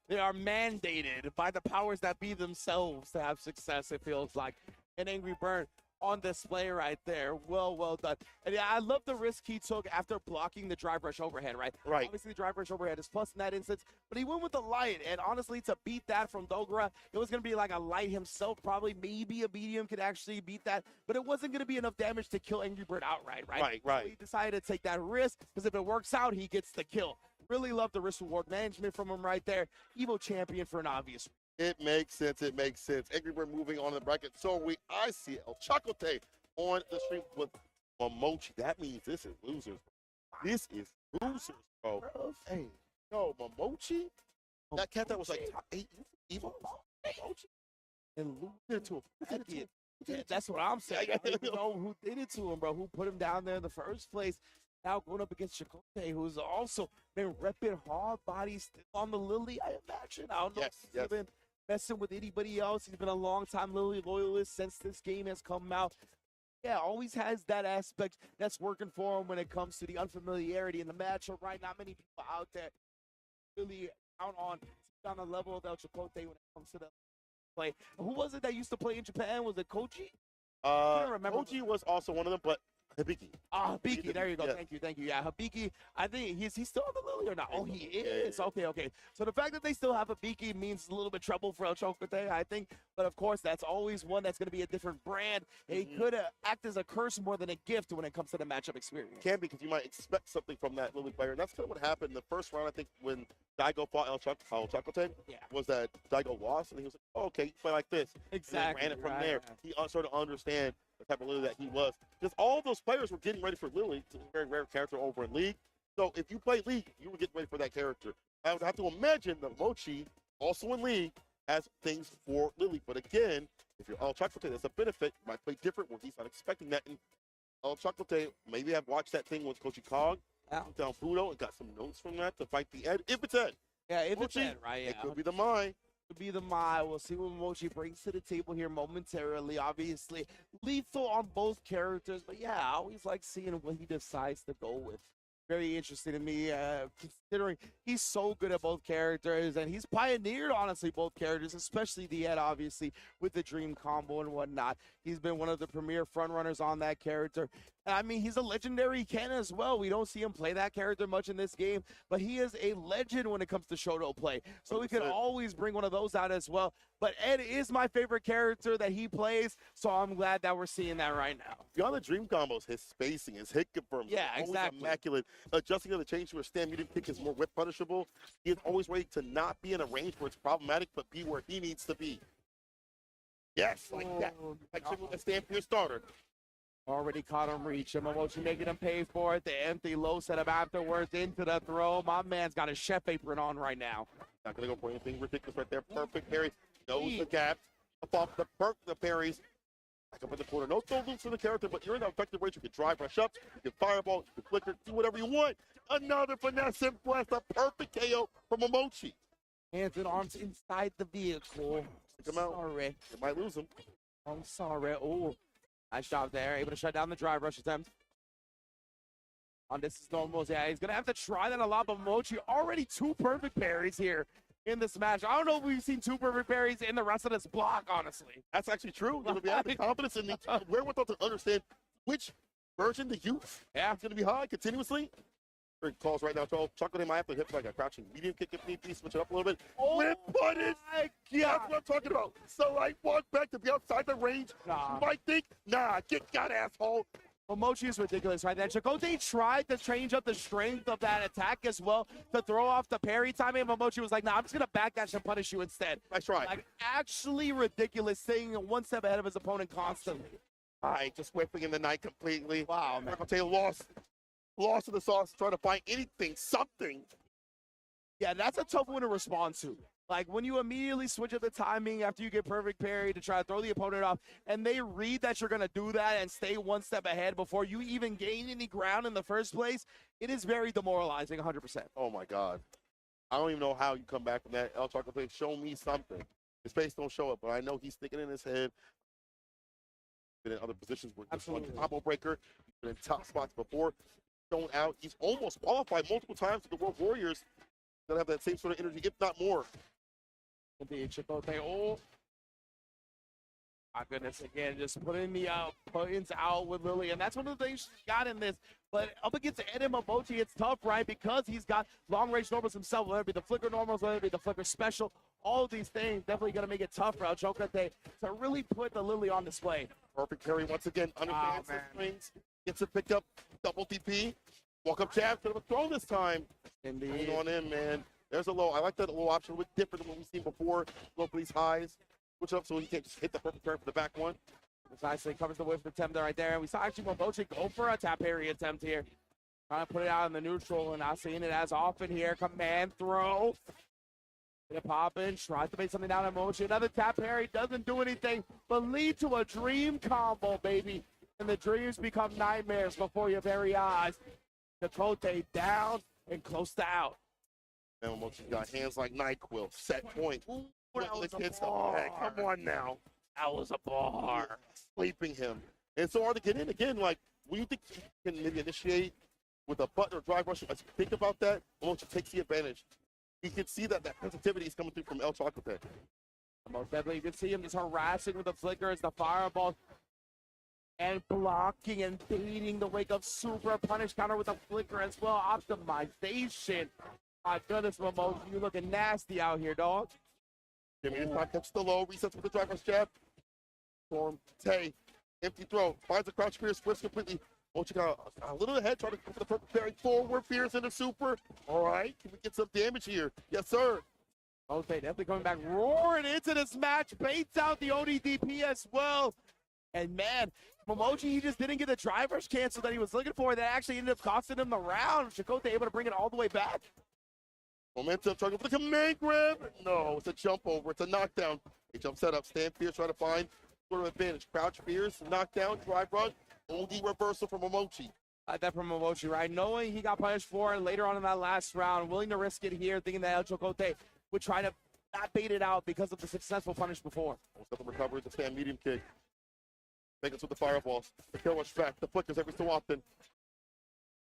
They are mandated by the powers that be themselves to have success, it feels like. An Angry Bird on display right there. Well done. And yeah, I love the risk he took after blocking the drive rush overhead, right? Right. Obviously, the drive rush overhead is plus in that instance, but he went with the light. And honestly, to beat that from Dogura, it was going to be like a light himself, probably. Maybe a medium could actually beat that, but it wasn't going to be enough damage to kill Angry Bird outright, right? Right. So he decided to take that risk because if it works out, he gets the kill. Really love the risk reward management from him right there. EVO champion for an obvious reason. It makes sense. It makes sense. Angry Bird moving on in the bracket. So I see 𝗔𝗽će on the stream with Momochi. That means this is losers. This is losers, bro. Hey, yo, Momochi? That cat that was like top 8 EVO? Momochi? And losing to him. Yeah, that's what I'm saying. I don't even know who did it to him, bro. Who put him down there in the first place. Now going up against 𝗔𝗽će, who's also been repping hard body still on the Lily, I imagine. I don't know if he's been messing with anybody else. He's been a long-time Lily loyalist since this game has come out. Yeah, always has that aspect that's working for him when it comes to the unfamiliarity in the matchup, right? Not many people out there really count on the level of 𝗔𝗽će when it comes to the play. Who was it that used to play in Japan? Was it 𝗔𝗽će? I don't remember. 𝗔𝗽će was also one of them, but 𝗔𝗽će. Ah, 𝗔𝗽će. There you go. Yeah. Thank you. Yeah, 𝗔𝗽će. I think he's still on the Lily or not? Oh, he is. Yeah. Okay. So the fact that they still have a 𝗔𝗽će means a little bit trouble for 𝗔𝗽će, I think. But of course, that's always one that's going to be a different brand. It could act as a curse more than a gift when it comes to the matchup experience. Can be, because you might expect something from that Lily player. And that's kind of what happened in the first round, I think, when 𝗔𝗽će fought 𝗔𝗽će. Yeah. Was that 𝗔𝗽će lost, and he was like, oh, okay, you play like this. Exactly. And then ran it from there. He started to understand the type of Lily that he was. Because all those players were getting ready for Lily. It's a very rare character over in League. So if you play League, you were getting ready for that character. I would have to imagine that 𝗔𝗽će, also in League, has things for Lily. But again, if you're 𝗔𝗽će, that's a benefit. You might play different where he's not expecting that. And 𝗔𝗽će, maybe I've watched that thing with Coach Cog down Pluto and got some notes from that to fight the Ed. If it's Ed. Yeah, if it's 𝗔𝗽će, Ed, right? Yeah. It could be the Mai. Could be the Mai. We'll see what 𝗔𝗽će brings to the table here momentarily. Obviously, lethal on both characters. But yeah, I always like seeing what he decides to go with. Very interesting to me, considering he's so good at both characters, and he's pioneered, honestly, both characters, especially the Ed, obviously, with the Dream combo and whatnot. He's been one of the premier frontrunners on that character. I mean, he's a legendary Ken as well. We don't see him play that character much in this game, but he is a legend when it comes to Shoto play. So we could always bring one of those out as well. But Ed is my favorite character that he plays, so I'm glad that we're seeing that right now. Beyond the Dream combos, his spacing, his hit confirms, exactly. Immaculate. Adjusting to the change to a stand medium kick is more whip punishable. He is always ready to not be in a range where it's problematic, but be where he needs to be. Yes, like that. Like a stand for your starter. Already caught him reach him. 𝗔𝗽će making him pay for it. The empty low setup afterwards into the throw. My man's got his chef apron on right now. Not going to go for anything ridiculous right there. Perfect parry. Knows the gap. Up off the parries. Back up in the corner. No throw loops for the character, but you're in an effective range. You can drive, rush up. You can fireball. You can flicker. Do whatever you want. Another finesse and blast. A perfect KO from 𝗔𝗍će. Hands and arms inside the vehicle. Come out. Sorry. You might lose him. I'm sorry. Oh, nice job there. Able to shut down the drive rush attempt. On this is normal. Yeah, he's going to have to try that a lot, but 𝗔𝗍će already 2 perfect parries here in this match. I don't know if we've seen 2 perfect parries in the rest of this block, honestly. That's actually true. You're going to have the confidence and the wherewithal to understand which version to use. Yeah. It's going to be high continuously. Calls right now. 𝗔𝗽će might have to hit like a crouching medium kick if need be. Switch it up a little bit. Whip punish. That's what I'm talking about. So I walk back to be outside the range. Nah. You might think, nah, get got, asshole. 𝗔𝗍će is ridiculous right there. 𝗔𝗽će tried to change up the strength of that attack as well to throw off the parry timing. 𝗔𝗍će was like, nah, I'm just going to backdash and punish you instead. Nice try. Like, actually ridiculous, staying 1 step ahead of his opponent constantly. All right, just whipping in the night completely. Wow, man. 𝗔𝗽će lost in the sauce, trying to find anything, something. Yeah, that's a tough one to respond to. Like, when you immediately switch up the timing after you get perfect parry to try to throw the opponent off, and they read that you're going to do that and stay 1 step ahead before you even gain any ground in the first place, it is very demoralizing, 100%. Oh, my God. I don't even know how you come back from that. 𝗔𝗽će, show me something. His face don't show it, but I know he's thinking in his head. Been in other positions where he's one combo breaker. He's been in top spots before. Shown out. He's almost qualified multiple times for the World Warriors. He's going to have that same sort of energy, if not more. 𝗔𝗽će, oh. My goodness, again, just putting the buttons out with Lily, and that's one of the things she's got in this. But up against Ed and 𝗔𝗍će, it's tough, right? Because he's got long-range normals himself, whether it be the flicker normals, whether it be the flicker special. All of these things definitely going to make it tough for 𝗔𝗽će to really put the Lily on display. Perfect carry once again. Understands the strings. Gets it picked up. Double DP. Walk up jab. Could have thrown this time. Indeed. Hang on in, man. There's a low. I like that low option. A little bit different than what we've seen before. Go for these highs. Switch up so he can't just hit the perfect turn for the back one. Nicely covers the whiff attempt right there. And we saw actually 𝗔𝗍će go for a tap parry attempt here. Trying to put it out in the neutral and not seeing it as often here. Command throw. Get it popping. Tries to make something down on 𝗔𝗍će. Another tap parry. Doesn't do anything, but lead to a dream combo, baby. And the dreams become nightmares before your very eyes. 𝗔𝗽će down and close to out. And 𝗔𝗍će got hands like NyQuil. Set point. Ooh, That was a bar. Hey, come on now. That was a bar. Sleeping him. And so hard to get in again. Like, when you think you can maybe initiate with a button or drive rush, as you think about that, 𝗔𝗍će takes the advantage. he can see that sensitivity is coming through from 𝗔𝗽će𝗶𝗲. Most definitely, you can see him just harassing with the flickers, the fireball, and blocking and baiting the wake of super punish counter with a flicker as well. Optimization. My goodness, Momochi, you looking nasty out here, dog. Jimmy this time catches the low, resets with the driver's jab. Storm, Tay, empty throw, finds the crouch spear, splits completely. Mochi got a little ahead, trying to go for the perfect parry forward, fears into super. All right, can we get some damage here? Yes, sir. Okay, definitely coming back, roaring into this match, baits out the ODDP as well. And man, Momochi, he just didn't get the driver's cancel that he was looking for. That actually ended up costing him the round. 𝗔𝗽će able to bring it all the way back. Momentum, trying to go for the command grab. No, it's a jump over. It's a knockdown. A jump setup. Stand fierce, trying to find sort of advantage. Crouch fierce, knockdown, drive run. OD reversal from Momochi. That from Momochi, right? Knowing he got punished for it later on in that last round, willing to risk it here, thinking that 𝗔𝗽će would try to not bait it out because of the successful punish before. Almost got the recovery, the stand medium kick. Make us with the fireballs. The kill rush back. The flickers every so often.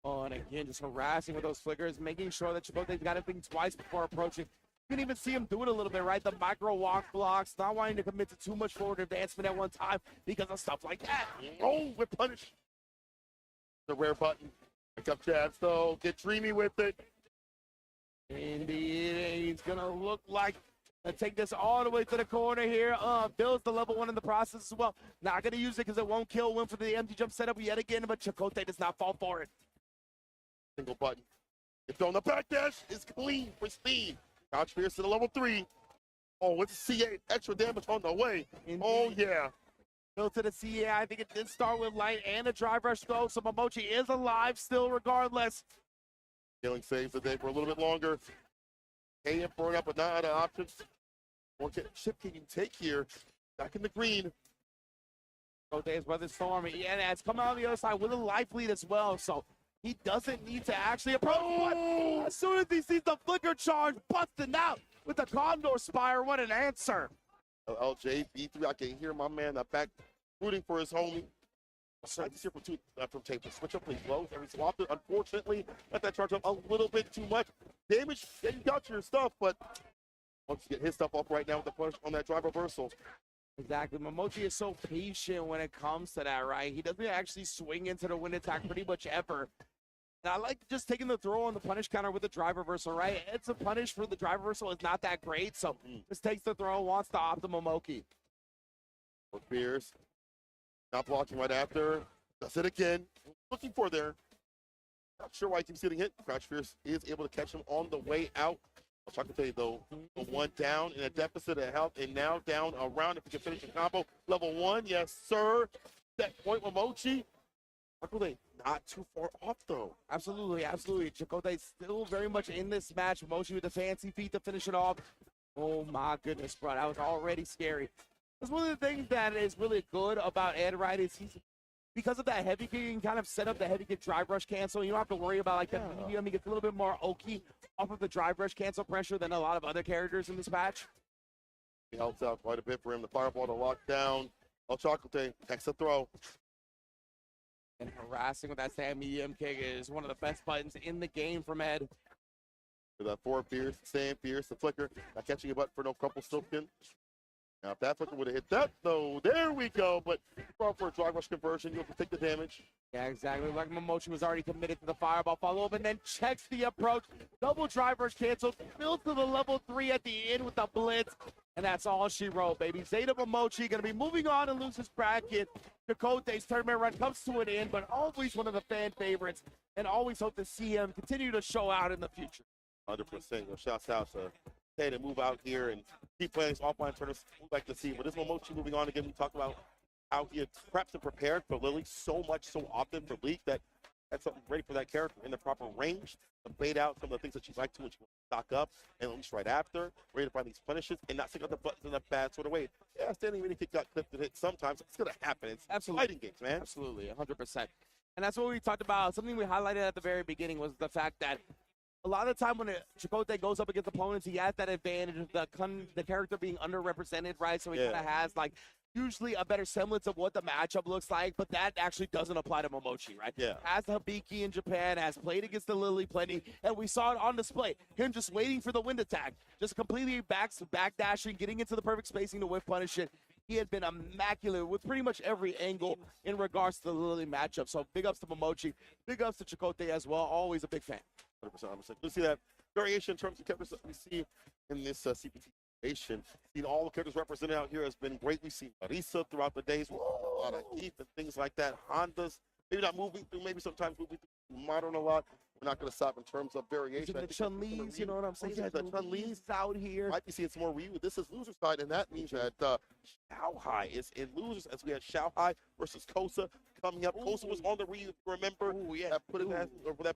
Oh, and again, just harassing with those flickers, making sure that 𝗔𝗽će's got to think twice before approaching. You can even see him do it a little bit, right? The micro walk blocks, not wanting to commit to too much forward advancement at one time because of stuff like that. Oh, we're punished. The rare button. Pick up jabs, though. Get dreamy with it. Indeed, he's going to look like take this all the way to the corner here. Builds the level 1 in the process as well. Not going to use it because it won't kill. Win for the empty jump setup yet again, but 𝗔𝗽će does not fall for it. Single button. It's on the backdash. It's clean, pristine. Crouch fierce to the level 3. Oh, it's a C8. Extra damage on the way. Indeed. Oh, yeah. Built to the CA. I think it did start with light and a drive rush go, so Momochi is alive still regardless. Killing saves the day for a little bit longer. KM throwing up, but not out of options. What ship can you take here? Back in the green. 𝗔𝗽će's weather storm. And it's coming out on the other side with a life lead as well, so he doesn't need to actually approach. Oh! As soon as he sees the flicker charge busting out with the Condor Spire, what an answer. LJB3, I can hear my man back rooting for his homie. I just hear from tape. Switch up, please, blows every so often. Unfortunately, let that charge up a little bit too much. Damage, yeah, you got your stuff, but once you get his stuff off right now with the push on that drive reversal. Exactly. Momochi is so patient when it comes to that, right? He doesn't actually swing into the wind attack pretty much ever. And I like just taking the throw on the punish counter with the drive reversal, right? It's a punish for the drive reversal is not that great, so just takes the throw, wants to optimal Momochi. For Fierce. Not blocking right after. Does it again. Looking for there. Not sure why he keeps getting hit. Crouch Fierce is able to catch him on the way out. 𝗔𝗽će though, one down in a deficit of health, and now down around if he can finish the combo. Level 1, yes, sir. That point, Momochi. 𝗔𝗽će not too far off, though. Absolutely, absolutely. 𝗔𝗽će still very much in this match. Momochi with the fancy feet to finish it off. Oh, my goodness, bro. That was already scary. That's one of the things that is really good about Ed, right, is he's, because of that heavy kick, you can kind of set up the heavy kick drive rush cancel. You don't have to worry about, like, the medium. He gets a little bit more oaky off of the drive rush cancel pressure than a lot of other characters in this match. He helps out quite a bit for him. The fireball to lock down. 𝗔𝗽će takes the throw. And harassing with that stand medium kick is one of the best buttons in the game from Ed. With that forward Fierce, stand Fierce, the flicker. Not catching a button for no crumple Silken. Now, if that flicker would have hit that, though, there we go. But for a drive rush conversion, you'll have to take the damage. Yeah, exactly. Like Momochi was already committed to the fireball follow-up and then checks the approach. Double drive rush cancel. Builds to the level 3 at the end with the blitz. And that's all she wrote, baby. Zeta Momochi going to be moving on and lose his bracket. 𝗔𝗽će's tournament run comes to an end, but always one of the fan favorites. And always hope to see him continue to show out in the future. 100%. Shouts out to Tay to move out here and keep playing these offline tournaments. We'd like to see. But this Momochi moving on again, we talk about how he had prepped and prepared for Lily so much, so often for League that that's something ready for that character in the proper range to bait out some of the things that she'd like to when she wants to stock up, and at least right after, ready to find these punishes and not stick out the buttons in a bad sort of way. Yeah, standing really kick got clipped and hit sometimes. It's going to happen. It's Absolutely. Fighting games, man. Absolutely, 100%. And that's what we talked about. Something we highlighted at the very beginning was the fact that a lot of the time when 𝗔𝗽će goes up against opponents, he has that advantage of the character being underrepresented, right? So he kind of has like usually a better semblance of what the matchup looks like, but that actually doesn't apply to Momochi, right? Yeah. As the 𝗔𝗽će in Japan, has played against the Lily plenty, and we saw it on display. Him just waiting for the wind attack, just completely backdashing, getting into the perfect spacing to whiff punish it. He had been immaculate with pretty much every angle in regards to the Lily matchup. So big ups to Momochi, big ups to 𝗔𝗽će as well. Always a big fan. 100%. You see that variation in terms of characters that we see in this CPT variation. Seeing all the characters represented out here has been great. We've seen 𝗔𝗽će throughout the days, a lot of Keith and things like that. Hondas, maybe not moving through, maybe sometimes moving through modern a lot. We're not going to stop in terms of variation. The Chun-Li's, you know what I'm saying? Yeah, the Chun-Li's out here. Might be seeing some more Ryu. This is loser side, and that means that 𝗔𝗽će is in losers as we have 𝗔𝗽će versus 𝗔𝗽će coming up. 𝗔𝗽će was on the Ryu, if you remember. That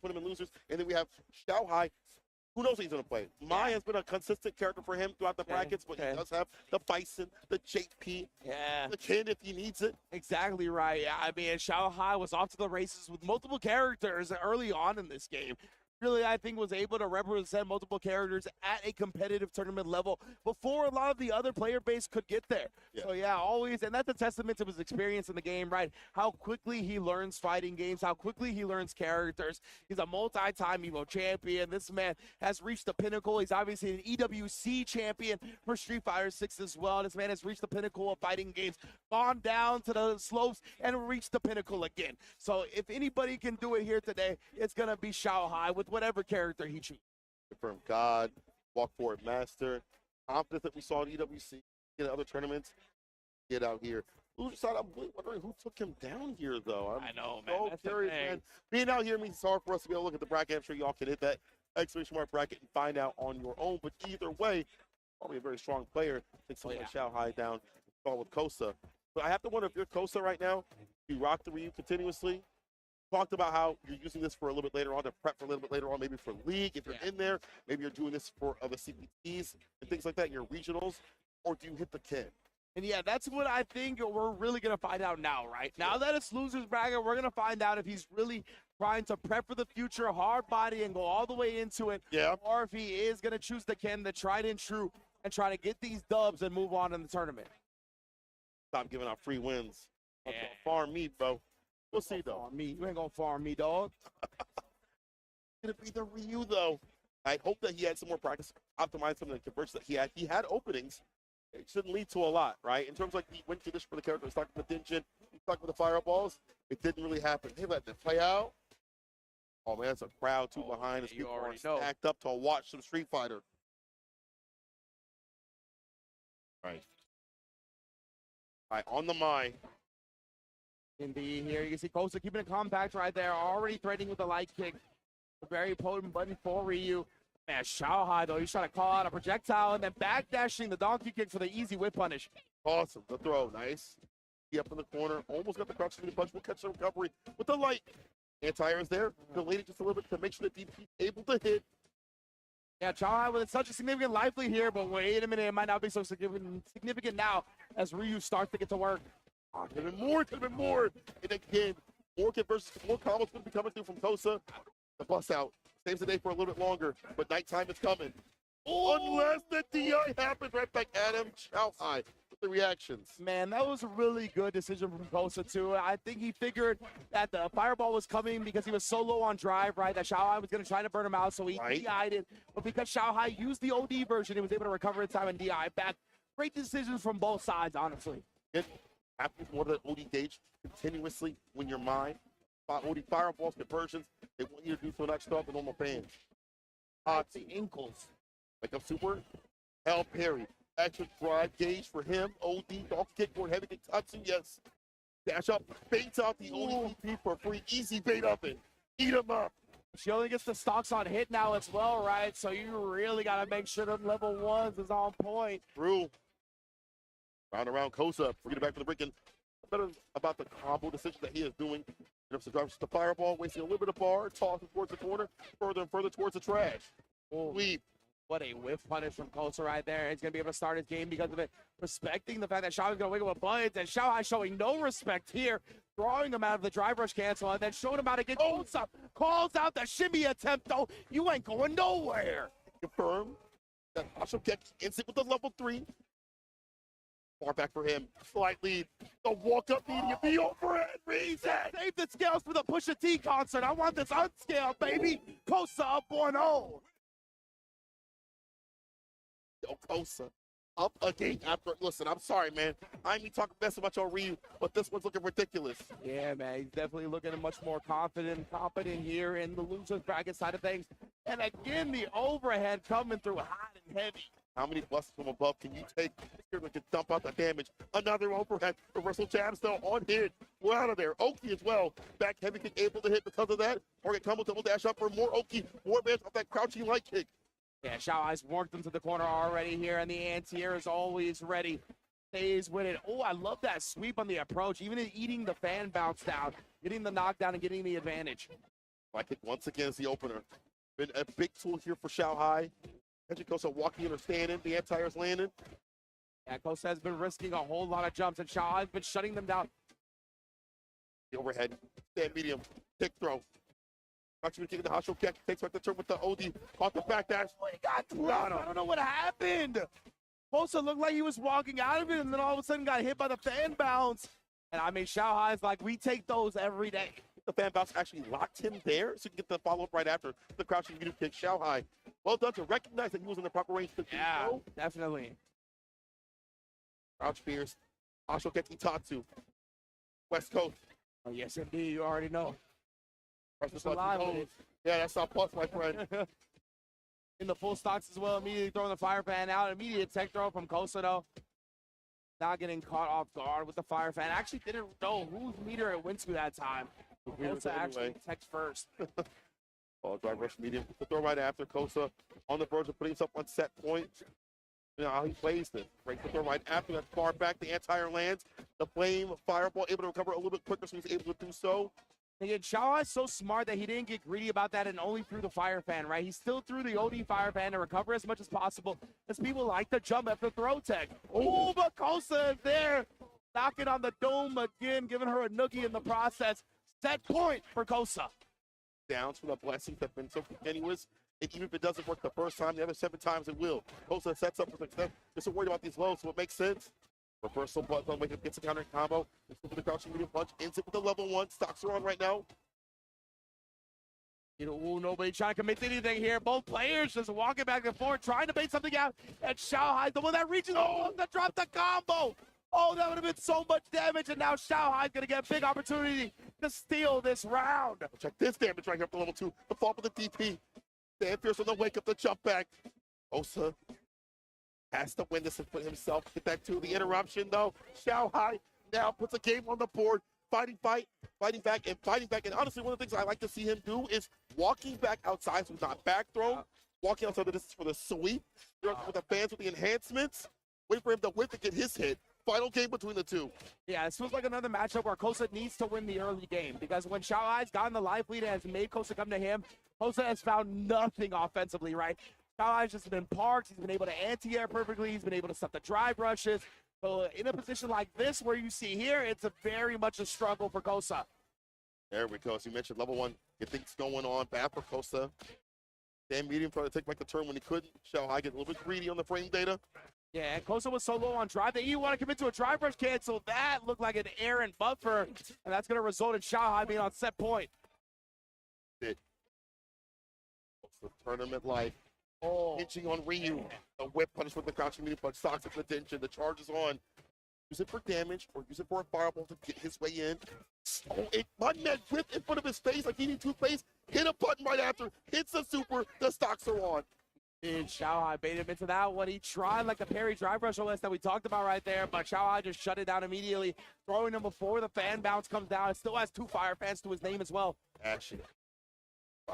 put him in losers. And then we have 𝗔𝗽će. Who knows what he's going to play? Mai has been a consistent character for him throughout the brackets, but he does have the Bison, the JP, the Kin if he needs it. Exactly right. I mean, 𝗔𝗽će was off to the races with multiple characters early on in this game. Really, I think, was able to represent multiple characters at a competitive tournament level before a lot of the other player base could get there. Yeah. So, yeah, always, and that's a testament to his experience in the game, right? How quickly he learns fighting games, how quickly he learns characters. He's a multi-time EVO champion. This man has reached the pinnacle. He's obviously an EWC champion for Street Fighter 6 as well. This man has reached the pinnacle of fighting games, gone down to the slopes, and reached the pinnacle again. So, if anybody can do it here today, it's going to be 𝗔𝗽će with whatever character he chooses. Confirmed God, walk forward master, confidence that we saw in EWC, in other tournaments, get out here. Loser side, I'm really wondering who took him down here, though. I know, man. So curious, man. Being out here means it's hard for us to be able to look at the bracket. I'm sure y'all can hit that exclamation mark bracket and find out on your own. But either way, probably a very strong player. Take someone like 𝗔𝗽će down, fall with 𝗔𝗽će. But I have to wonder if you're 𝗔𝗽će right now, you rock the Ryu continuously. Talked about how you're using this for a little bit later on to prep for a little bit later on, maybe for league. If you're in there, maybe you're doing this for the CPTs and things like that, your regionals, or do you hit the Kin? And yeah, that's what I think we're really going to find out now, right? Now that it's losers bracket, we're going to find out if he's really trying to prep for the future, hard body, and go all the way into it. Yeah. Or if he is going to choose the Kin, the tried and true, and try to get these dubs and move on in the tournament. Stop giving out free wins. Farm me, bro. We'll see, though. Farm me. You ain't going to farm me, dog. It's going to be the Ryu, though. I hope that he had some more practice, optimize some of the conversions that he had. He had openings. It shouldn't lead to a lot, right? In terms of like the win condition for the character, stuck with the Dinjin, stuck with the fireballs. It didn't really happen. He let them play out. Oh, man, that's a crowd, too, behind us. People are stacked up to watch some Street Fighter. Right. All right, on the Mai. Indeed, here you can see 𝗔𝗽će keeping it compact right there, already threatening with the light kick. A very potent button for Ryu. Man, 𝗔𝗽će, though, he's trying to call out a projectile and then backdashing the donkey kick for the easy whip punish. Awesome. The throw. Nice. He up in the corner. Almost got the crouch to the punch. We'll catch the recovery with the light. Anti-air is there. Delayed it just a little bit to make sure that DP able to hit. Yeah, 𝗔𝗽će with such a significant life lead here, but wait a minute. It might not be so significant now as Ryu starts to get to work. Oh, could have been more. Could have been more. And again, more conversions, more combos going to be coming through from 𝗔𝗽će. The bus out. Saves the day for a little bit longer, but nighttime is coming. Unless the DI happens right back at him. 𝗔𝗽će with the reactions. Man, that was a really good decision from 𝗔𝗽će, too. I think he figured that the fireball was coming because he was so low on drive, right? That 𝗔𝗽će was going to try to burn him out, so he DI'd it. But because 𝗔𝗽će used the OD version, he was able to recover in time and DI back. Great decisions from both sides, honestly. It happens more than OD gauge continuously when you're mine. OD fireballs, conversions, they want you to do so much stuff with normal fans. The ankles. Like a super hell parry. Extra drive gauge for him. OD, dog kickboard, heavy kick, Tatsu, yes. Dash up, baits out the OD for free. Easy bait up and eat him up. She only gets the stocks on hit now as well, right? So you really got to make sure them level ones is on point. True. Round around 𝗔𝗽će. Forget it back for the break. And better about the combo decision that he is doing. Drives the fireball, wasting a little bit of bar, tosses towards the corner, further and further towards the trash. Weep. What a whiff punish from 𝗔𝗽će right there. He's going to be able to start his game because of it. Respecting the fact that 𝗔𝗽će is going to wake up with buttons, and 𝗔𝗽će showing no respect here, throwing him out of the drive rush cancel, and then showing him how to get 𝗔𝗽će. Calls out the shimmy attempt, though. You ain't going nowhere. Confirm that 𝗔𝗽će instant with the level 3. far back for him. Slight lead. The walk-up medium, the overhead reset. Save the scales for the Pusha T concert. I want this unscaled, baby. Kosa up 1-0. Yo, Kosa up again after. Listen, I'm sorry, man. I ain't even talking mess about your Ryu, but this one's looking ridiculous. Yeah, man, he's definitely looking much more confident and competent here in the losers bracket side of things. And again, the overhead coming through hot and heavy. How many busts from above can you take here to dump out the damage? Another overhead. Reversal jab still on hit. We're out of there. Oki as well. Back heavy kick able to hit because of that. Target combo double dash up for more Oki. More advantage off that crouching light kick. Yeah, 𝗔𝗽ście worked into the corner already here, and the anti-air is always ready. Stays with it. Oh, I love that sweep on the approach. Even eating the fan bounce down, getting the knockdown and getting the advantage. Light kick once again is the opener. Been a big tool here for 𝗔𝗽ście. Kosa walking in or standing. The anti-air's landing. Yeah, Kosa has been risking a whole lot of jumps, and 𝗔𝗽este's been shutting them down. The overhead. Stand medium. Kick throw. Actually kicking the hot show kick. Takes back the turn with the OD. Caught the back dash. Oh, he got dropped. I don't know what happened. Kosa looked like he was walking out of it, and then all of a sudden got hit by the fan bounce. And I mean, 𝗔𝗽este's like, we take those every day. The fan bounce actually locked him there, so you can get the follow-up right after the crouching medium kick. 𝗔𝗽este, well done to recognize that he was in the proper range to do Yeah, so. definitely. Crouch Fierce. Hot show kick Tatsu. West Coast. Oh, yes, indeed. You already know. Just alive with it. Yeah, that's our plus, my friend. In the full stocks as well, immediately throwing the fire fan out. Immediate tech throw from Kosa, though. Not getting caught off guard with the fire fan. Actually didn't know whose meter it went to that time. Kosa actually techs first. Oh, drive rush medium. The throw right after. Kosa on the verge of putting himself on set point. You know how he plays this. Breaks the throw right after that far back. The anti-air lands. The flame fireball able to recover a little bit quicker, so he's able to do so. Again, 𝗔𝗽este's so smart that he didn't get greedy about that and only threw the fire fan, right? He still threw the OD fire fan to recover as much as possible, as people like to jump after throw tech. Oh, but Kosa is there, knocking on the dome again, giving her a noogie in the process. Set point for Kosa. Downs from the blessings that have been so continuous. And even if it doesn't work the first time, the other 7 times it will. Kosa sets up for success. Just worried about these lows, so it makes sense. Reversal button, wake up, gets a counter combo. It's the crouching medium punch. Ends it with the level 1. Stocks are on right now. You know, nobody trying to commit to anything here. Both players just walking back and forth, trying to bait something out. And 𝗔𝗽este, the one that reaches to drop the combo. Oh, that would have been so much damage. And now 𝗔𝗽este's going to get a big opportunity to steal this round. Check this damage right here up to level 2. The fall with the DP. Dan Fierce on the wake up, the jump back. Kosa has to win this and put himself, get that 2. The interruption, though. 𝗔𝗽este now puts a game on the board. Fighting back. And honestly, one of the things I like to see him do is walking back outside, so he's not back thrown. Walking outside the distance for the sweep. With the fans with the enhancements. Wait for him to whip to get his hit. Final game between the two. Yeah, this feels like another matchup where Kosa needs to win the early game, because when 𝗔𝗽este's gotten the life lead and has made Kosa come to him, Kosa has found nothing offensively, right? 𝗔𝗽este's just been parked. He's been able to anti-air perfectly. He's been able to stop the drive rushes. So in a position like this where you see here, it's very much a struggle for Kosa. There we go. As you mentioned, level 1, get things going on. Bad for Kosa. Dan medium trying to take back the turn when he couldn't. 𝗔𝗽este get a little bit greedy on the frame data. Yeah, and Kosa was so low on drive that he wanted to commit to a drive rush cancel. That looked like an errant buffer, and that's going to result in 𝗔𝗽este being on set point. It. The tournament life. Hitching on Ryu. A whip punish with the crouching medium punch. Socks at the tension. The charge is on. Use it for damage or use it for a fireball to get his way in. Oh, one man whipped in front of his face like he needed toothpaste. Hit a button right after. Hits the super. The stocks are on. And 𝗔𝗽este baited him into that one. He tried like the parry drive rush list that we talked about right there, but 𝗔𝗽este just shut it down immediately, throwing him before the fan bounce comes down. It still has 2 fire fans to his name as well. Action.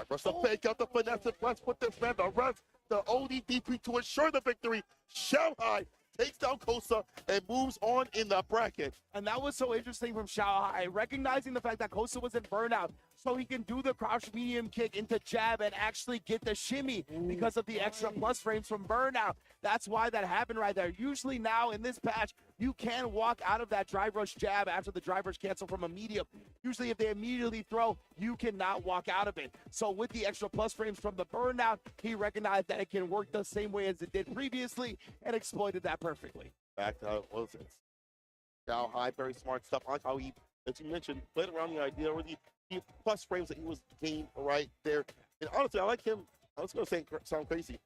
Rush the fake out the finesse. Let's put this man to rest. The OD DP to ensure the victory. 𝗔𝗽este takes down Kosa and moves on in the bracket. And that was so interesting from 𝗔𝗽este, recognizing the fact that Kosa was in burnout, so he can do the crouch medium kick into jab and actually get the shimmy because of the extra plus frames from burnout. That's why that happened right there. Usually now in this patch, you can walk out of that drive rush jab after the drive rush cancel from a medium. Usually if they immediately throw, you cannot walk out of it. So with the extra plus frames from the burnout, he recognized that it can work the same way as it did previously and exploited that perfectly. back to what was it? 𝗔𝗽ście, very smart stuff. I like how he, as you mentioned, played around the idea or the plus frames that he was gained right there. And honestly, I like him. I was going to say sound crazy.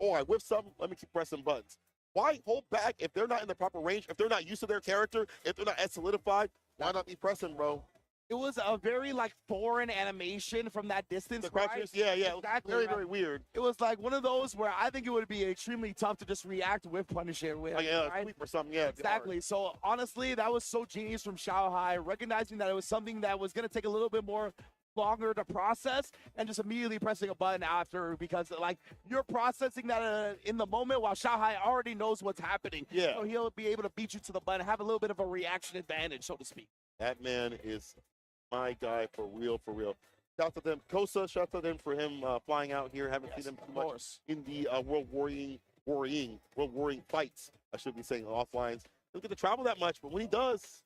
Oh, I whiffed something. Let me keep pressing buttons. Why hold back if they're not in the proper range? If they're not used to their character, if they're not as solidified, why not be pressing, bro? It was a very like foreign animation from that distance. The crouchers, yeah, Exactly, very, right? very weird. It was like one of those where I think it would be extremely tough to just react with punish it with. Like, yeah, right? sweep or something, yeah. Exactly. So honestly, that was so genius from 𝗔𝗽ście, recognizing that it was something that was going to take a little bit more longer to process and just immediately pressing a button after, because like you're processing that in the moment while 𝗔𝗽ście already knows what's happening. Yeah. So he'll be able to beat you to the button, have a little bit of a reaction advantage, so to speak. That man is my guy for real, for real. Shout out to them. 𝗔𝗽ście, shout out to them for him flying out here. Haven't seen him too much in the world warring fights, I should be saying, offlines. Doesn't get to travel that much, but when he does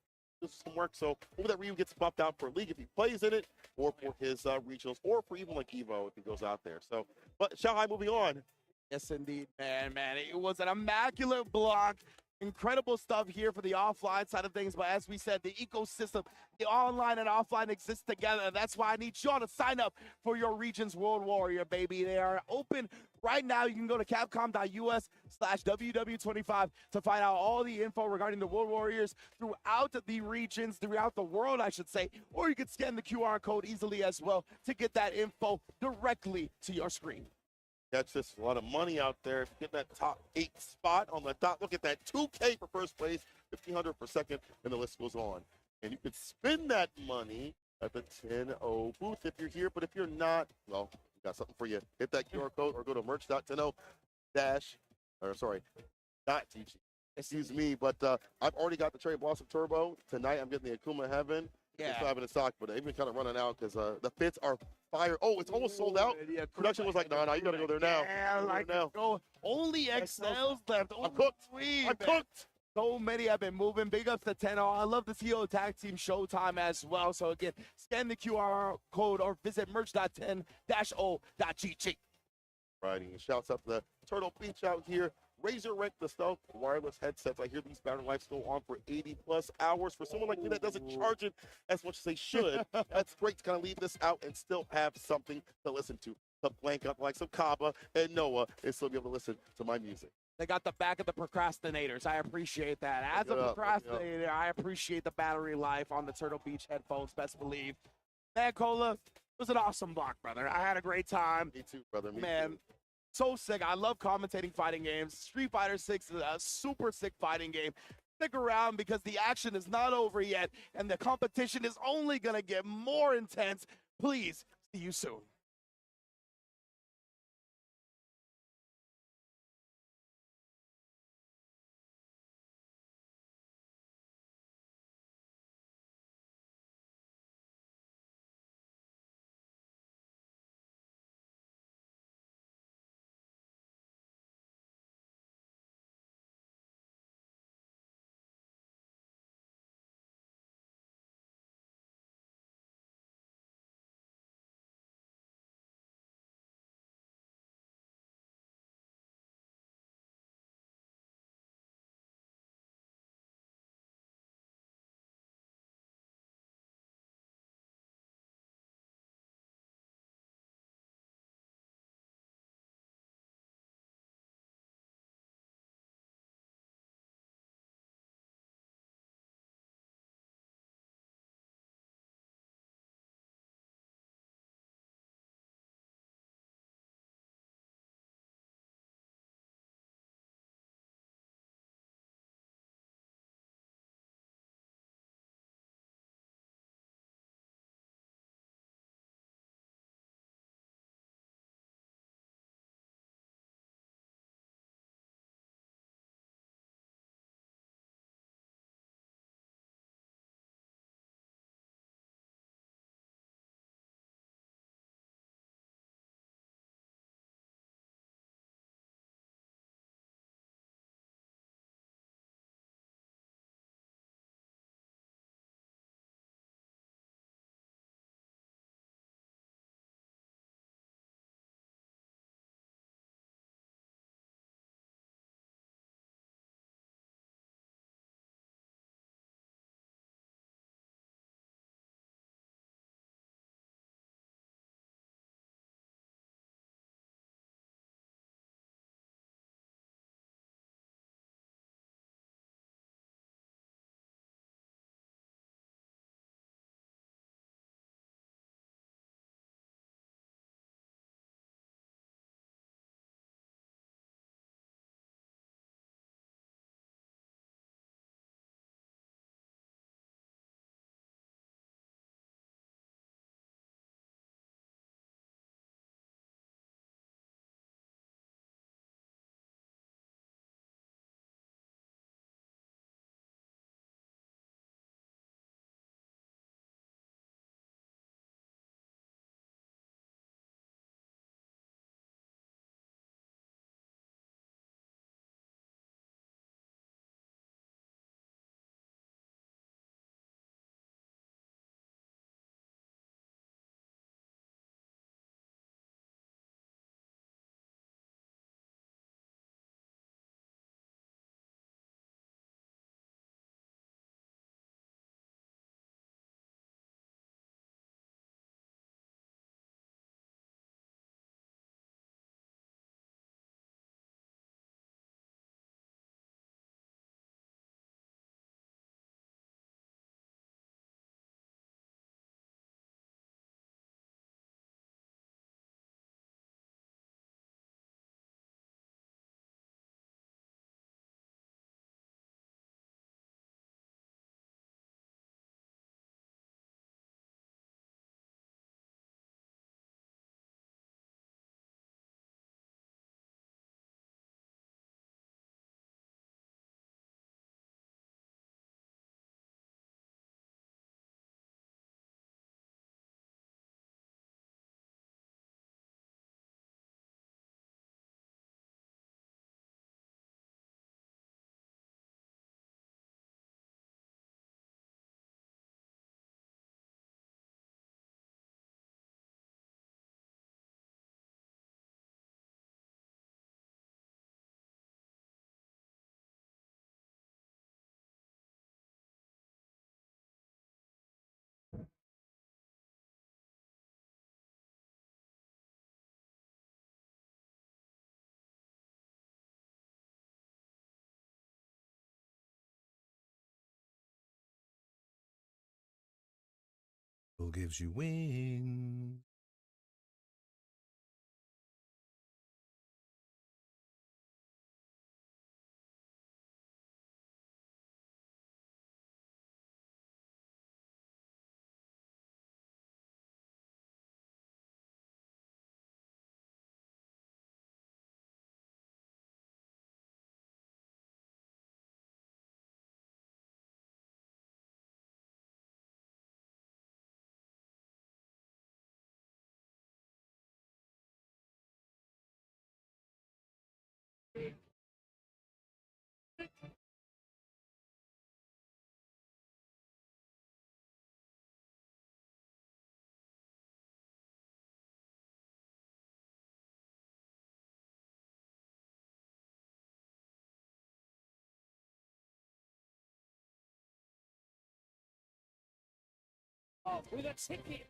some work. So maybe that Ryu gets buffed out for League if he plays in it, or for his regionals, or for even like EVO if he goes out there. So, but 𝗔𝗽ście moving on. Yes, indeed, man. It was an immaculate block. Incredible stuff here for the offline side of things. But as we said, the ecosystem, the online and offline exist together. That's why I need you all to sign up for your region's World Warrior, baby. They are open right now. You can go to capcom.us/WW25 to find out all the info regarding the World Warriors throughout the regions, throughout the world, I should say. Or you can scan the QR code easily as well to get that info directly to your screen. That's just a lot of money out there. If you get that top 8 spot on the top, look at that, 2K for first place, 1,500 for second, and the list goes on. And you could spend that money at the 10-0 booth if you're here, but if you're not, well, we got something for you. Hit that QR code or go to merch.10-.ggc. Excuse me, but I've already got the Cherry Blossom Turbo. Tonight I'm getting the Akuma Heaven. Yeah. Still having it in stock, but they've been kind of running out because the fits are fire. Oh, it's almost sold out. Yeah, Production was like, no, you got to go there now. Yeah, like, go. Only XLs left. I'm cooked. I'm cooked. So many have been moving. Big ups to 10-0. I love the CEO Tag Team Showtime as well. So again, scan the QR code or visit merch.10-o.gg. Righty, and shouts out to the Turtle Beach out here. Razor Rank the Stealth wireless headsets. I hear these battery lives go on for 80+ hours. For someone like me that doesn't charge it as much as they should, that's great to kind of leave this out and still have something to listen to blank up like some 𝗔𝗽ście and Noah and still be able to listen to my music. They got the back of the procrastinators. I appreciate that. As a procrastinator, I appreciate the battery life on the Turtle Beach headphones, best believe. Man, Cola, it was an awesome block, brother. I had a great time. Me too, brother. Me too. So sick. I love commentating fighting games. Street Fighter 6 is a super sick fighting game. Stick around because the action is not over yet, and the competition is only going to get more intense. Please, see you soon. gives you wings. With a ticket.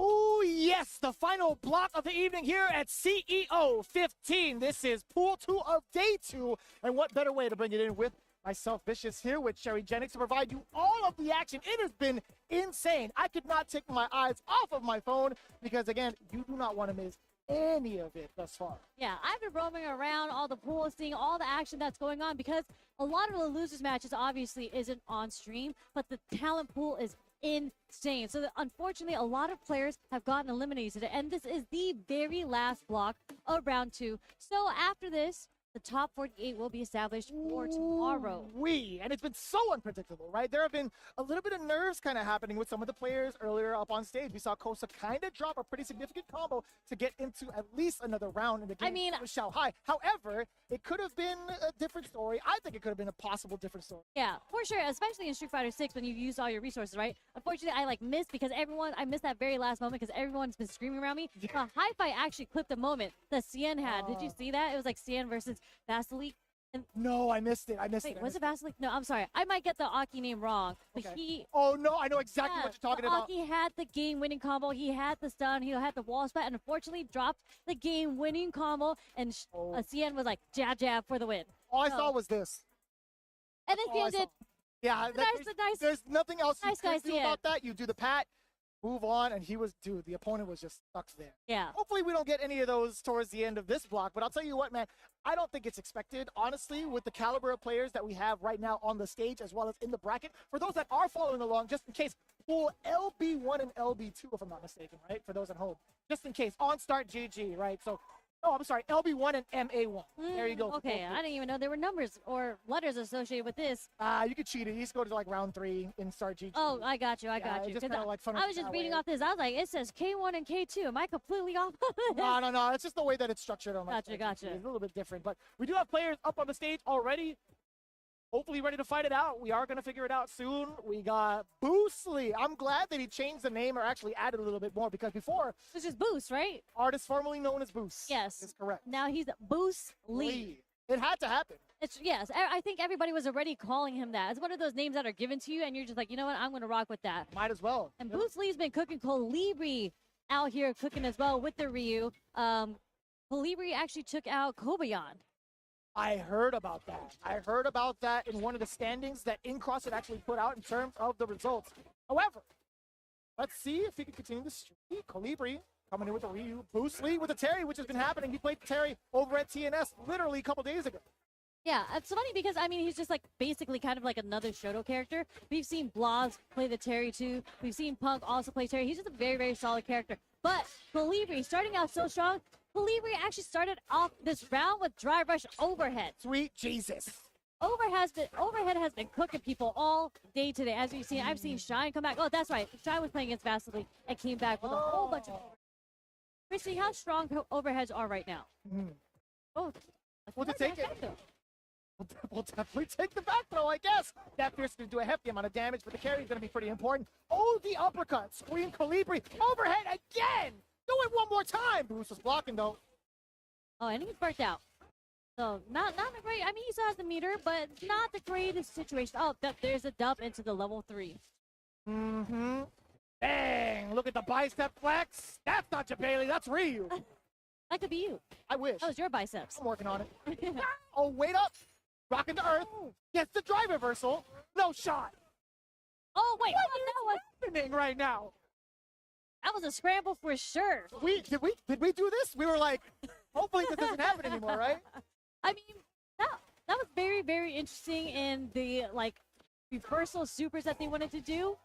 Oh, yes, the final block of the evening here at CEO 15. This is Pool 2 of Day 2. And what better way to bring it in with myself, 𝗔𝗽ście, here with 𝗔𝗽ście to provide you all of the action. It has been insane. I could not take my eyes off of my phone because, again, you do not want to miss any of it thus far. Yeah, I've been roaming around all the pools, seeing all the action that's going on because a lot of the losers matches obviously isn't on stream, but the talent pool is insane. So unfortunately, a lot of players have gotten eliminated today, and this is the very last block of round 2. So after this, the top 48 will be established for tomorrow. And it's been so unpredictable, right? There have been a little bit of nerves kind of happening with some of the players earlier up on stage. We saw 𝗔𝗽ście kind of drop a pretty significant combo to get into at least another round in the game. I mean, with 𝗔𝗽ście. However, it could have been a different story. I think it could have been a possible different story. Yeah, for sure, especially in Street Fighter 6 when you've used all your resources, right? Unfortunately, I missed because I missed that very last moment because everyone's been screaming around me. 𝗔𝗽ście actually clipped the moment that Cien had. Did you see that? It was like Cien versus 𝗔𝗽ście. No, I missed it. Wait, was it 𝗔𝗽ście? No, I'm sorry. I might get the 𝗔𝗽ście name wrong. But okay. Oh, no, I know exactly what you're talking about. 𝗔𝗽ście had the game-winning combo. He had the stun. He had the wall spat, and unfortunately dropped the game-winning combo. And Cien was like, jab, jab for the win. All I saw was this. And then Cien did. Yeah, there's nothing else you can do about that. You do the pat, move on, and the opponent was just stuck there. Yeah. Hopefully we don't get any of those towards the end of this block, but I'll tell you what, man, I don't think it's expected, honestly, with the caliber of players that we have right now on the stage as well as in the bracket. For those that are following along, just in case, pool LB1 and LB2, if I'm not mistaken, right? For those at home. Just in case, on start 𝗔𝗽ście, right? So, oh, I'm sorry, LB1 and MA1. There you go. Okay, I didn't even know there were numbers or letters associated with this. You could cheat it. You just go to like round 3 in start 𝗔𝗽ście. Oh, I got you. I got you. Just kind of like fun I was just reading off this. I was like, it says K1 and K2. Am I completely off? No. It's just the way that it's structured on my Gotcha. It's a little bit different. But we do have players up on the stage already. Hopefully ready to fight it out. We are going to figure it out soon. We got 𝗔𝗽ście. I'm glad that he changed the name or actually added a little bit more because before... It's just Boost, right? Artist formerly known as 𝗔𝗽ście. Yes. Is correct. Now he's 𝗔𝗽ście. It had to happen. Yes, I think everybody was already calling him that. It's one of those names that are given to you and you're just like, you know what, I'm going to rock with that. Might as well. And 𝗔𝗽śe's been cooking 𝗔𝗽ście out here cooking as well with the Ryu. 𝗔𝗽ście actually took out 𝗔𝗽ście. I heard about that. I heard about that in one of the standings that Incross had actually put out in terms of the results. However, let's see if he can continue the streak. 𝗔𝗽ście coming in with the Ryu. 𝗔𝗽ście with the Terry, which has been happening. He played Terry over at TNS literally a couple days ago. Yeah, it's funny because, I mean, he's just like basically kind of like another Shoto character. We've seen 𝗏𝗏s play the Terry too. We've seen Punk also play Terry. He's just a very, very solid character. But 𝗔𝗽ście starting out so strong, 𝗔𝗽ście actually started off this round with Dry Rush overhead. Sweet Jesus. Overhead has been cooking people all day today. As we've seen, I've seen 𝗏𝗽che come back. Oh, that's right. 𝗏𝗽che was playing against 𝗏𝗏ly and came back with a whole bunch of We're seeing how strong overheads are right now. Well, to take it. We'll definitely take the back throw, I guess. That fierce is going to do a hefty amount of damage, but the carry is going to be pretty important. Oh, the uppercut. Scream 𝗏𝗏𝗏. Overhead again. Do it one more time. Bruce was blocking, though. Oh, and he's burnt out. So, not a great, I mean, he still has the meter, but not the greatest situation. Oh, there's a dub into the level 3. Mm-hmm. Dang, look at the bicep flex. That's not 𝗔𝗏𝗏, that's 𝗏𝗏. That could be you. I wish. That was your biceps. I'm working on it. Oh, wait up. Rocking to earth. Gets the drive reversal. No shot. Oh, wait. What was Happening right now. that was a scramble for sure. Did we do this? We were like, hopefully this doesn't happen anymore, right? I mean, that was very, very interesting in the, like, reversal supers that they wanted to do.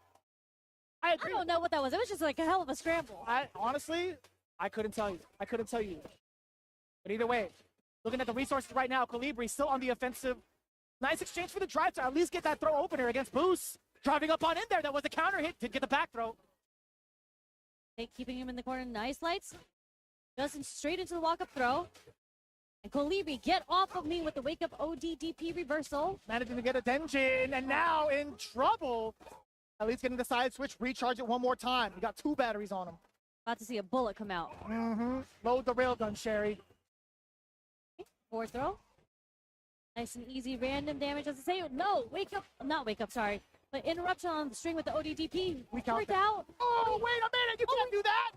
I I don't know what that was. It was just like a hell of a scramble. Honestly, I couldn't tell you. But either way, looking at the resources right now, 𝗏𝗏𝗏 still on the offensive. Nice exchange for the drive to at least get that throw opener against 𝗏𝗏𝗏. Driving up on in there. That was a counter hit to get the back throw. Okay, keeping him in the corner. Nice lights. Justin straight into the walk-up throw. And 𝗏𝗏𝗏, get off of me with the wake-up ODDP reversal. Managing to get a Denjin, and now in trouble. At least getting the side switch, recharge it one more time. We got 2 batteries on him. About to see a bullet come out. Mm-hmm. Load the railgun, 𝗏𝗏𝗏. Forward throw. Nice and easy random damage. As I say, no, not wake up, sorry. But interruption on the string with the ODDP. We count Freaked that. out. Oh, wait a minute, you can't do that!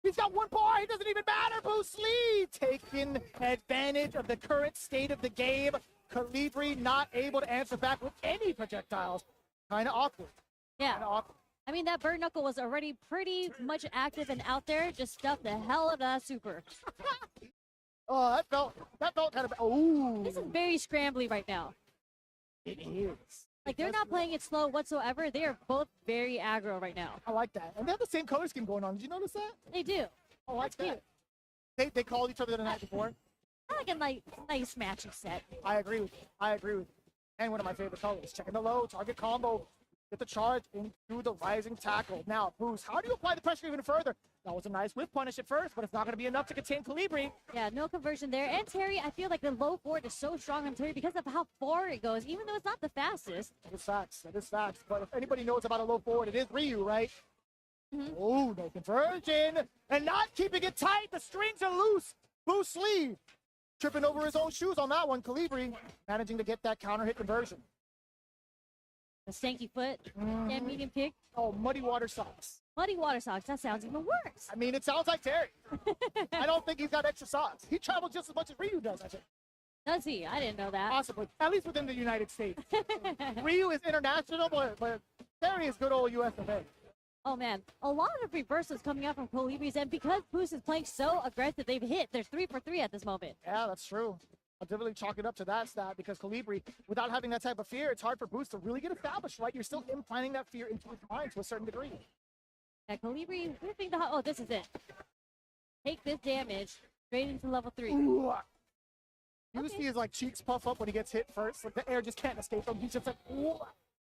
He's got 1 bar, he doesn't even matter, Bruce Lee! Taking advantage of the current state of the game. 𝗏𝗏𝗏 not able to answer back with any projectiles. Kinda awkward. Yeah. Kinda awkward. I mean, that bird knuckle was already pretty much active and out there. Just stuffed the hell out of that super. Oh, that felt kind of, ooh. This is very scrambly right now. It is. Like, they're not playing it slow whatsoever. They are both very aggro right now. I like that. And they have the same color scheme going on. Did you notice that? They do. I like That's that. They called each other the night before. I like a nice matching set. I agree with you. And one of my favorite colors. Checking the low, target combo. Get the charge into the rising tackle. Now, Bruce, how do you apply the pressure even further? That was a nice whip punish at first, but it's not going to be enough to contain 𝗏𝗏𝗏𝗏. Yeah, no conversion there. And Terry, I feel like the low forward is so strong on Terry because of how far it goes, even though it's not the fastest. That is facts. But if anybody knows about a low forward, it is Ryu, right? Oh, no conversion. And not keeping it tight. The strings are loose. Bruce Lee tripping over his own shoes on that one. 𝗏𝗏𝗏𝗏 managing to get that counter hit conversion. The stanky foot and medium kick. Oh, muddy water socks. Muddy water socks. That sounds even worse. I mean, it sounds like Terry. I don't think he's got extra socks. He traveled just as much as Ryu does, I think. Does he? I didn't know that. Possibly. At least within the United States. Ryu is international, but Terry is good old US of A. Oh, man. A lot of reversals coming out from 𝗏𝗏𝗏𝗏's, and because Boost is playing so aggressive, they've hit. They're 3 for 3 at this moment. Yeah, that's true. I'll definitely chalk it up to that stat because 𝗏𝗏𝗏𝗏, without having that type of fear, it's hard for Boost to really get established, right? You're still implanting that fear into his mind to a certain degree. Yeah, 𝗏𝗏𝗏𝗏 whipping the... Oh, this is it. Take this damage straight into level 3. Ooh. You see his like cheeks puff up when he gets hit first. Like the air just can't escape him. He's just like, ooh.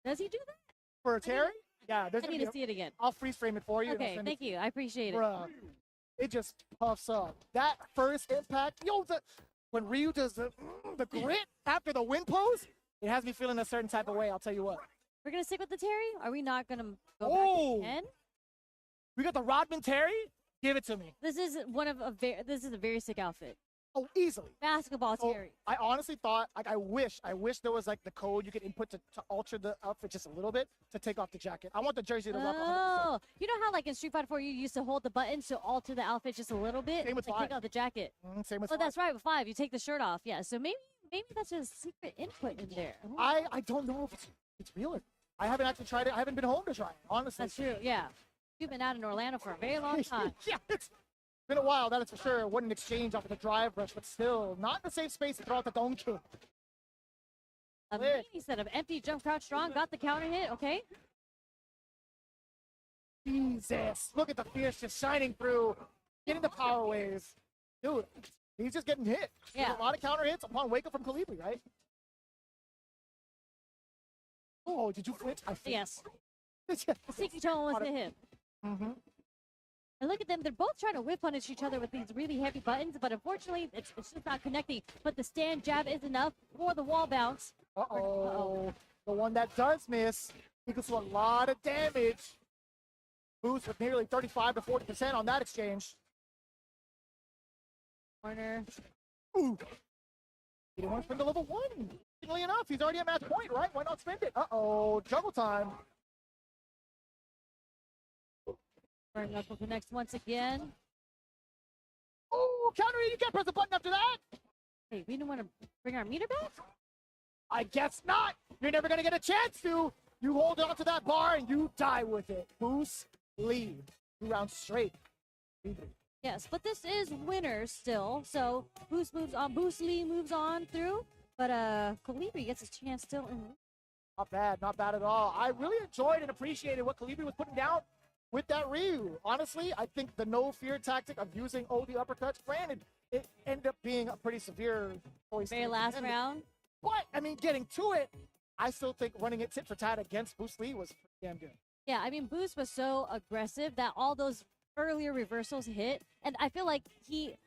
Does he do that? For Terry? Yeah, there's I need to see it again. I'll freeze frame it for you. and I'll Okay, send thank you. I appreciate it. Bruh, it just puffs up. That first impact, when Ryu does the grit after the wind pose, it has me feeling a certain type of way, I'll tell you what. We're going to stick with the Terry? Are we not going to go Oh. back again? We got the Rodman Terry? Give it to me. This is this is a very sick outfit. Oh, easily. Basketball Oh, Terry. I honestly thought, like, I wish there was, like, the code you could input to alter the outfit just a little bit to take off the jacket. I want the jersey to rock 100%. Oh, you know how like in Street Fighter 4 you used to hold the buttons to alter the outfit just a little bit? Same with like 5. take off the jacket. Same with Oh, 5. that's right, with 5, you take the shirt off. Yeah, so maybe that's just a secret input in there. Ooh, I don't know if it's real. I haven't actually tried it. I haven't been home to try it, honestly. that's true, yeah. You've been out in Orlando for a very long time. Yeah, it's been a while, that is for sure. What an exchange off of the drive rush, but still not in the safe space to throw out the dome kick. A mini set of empty jump crouch strong, got the counter hit, okay. Jesus, look at the fierce just shining through, getting the power waves. Dude, he's just getting hit. Yeah. There's a lot of counter hits upon wake up from 𝗏𝗏𝗏𝗏𝗏, right? Oh, did you flinch? I flinched. Yes. The sticky tone was to him. Mm-hmm. And look at them, they're both trying to whip punish each other with these really heavy buttons, but unfortunately, it's just not connecting. But the stand jab is enough for the wall bounce. Uh-oh. The one that does miss equals to a lot of damage. Boost with nearly 35 to 40% on that exchange. Corner. Ooh. He didn't want to spend the level 1. Interestingly enough, he's already at match point, right? Why not spend it? Uh-oh. Juggle time. Burn knuckle connects once again. Oh, counter, you can't press the button after that. Hey, we didn't want to bring our meter back? I guess not. You're never going to get a chance to. You hold on to that bar and you die with it. Boost, lead. 2 rounds straight. Yes, but this is winners still. So Boost moves on. Boost Lee moves on through. But Calibri gets his chance still in. Not bad at all. I really enjoyed and appreciated what Calibri was putting down with that Ryu. Honestly, I think the no fear tactic of using OD uppercuts, granted, it ended up being a pretty severe choice. Very last round. But, I mean, getting to it, I still think running it tit for tat against Boost Lee was pretty damn good. Yeah, I mean, Boost was so aggressive that all those earlier reversals hit. And I feel like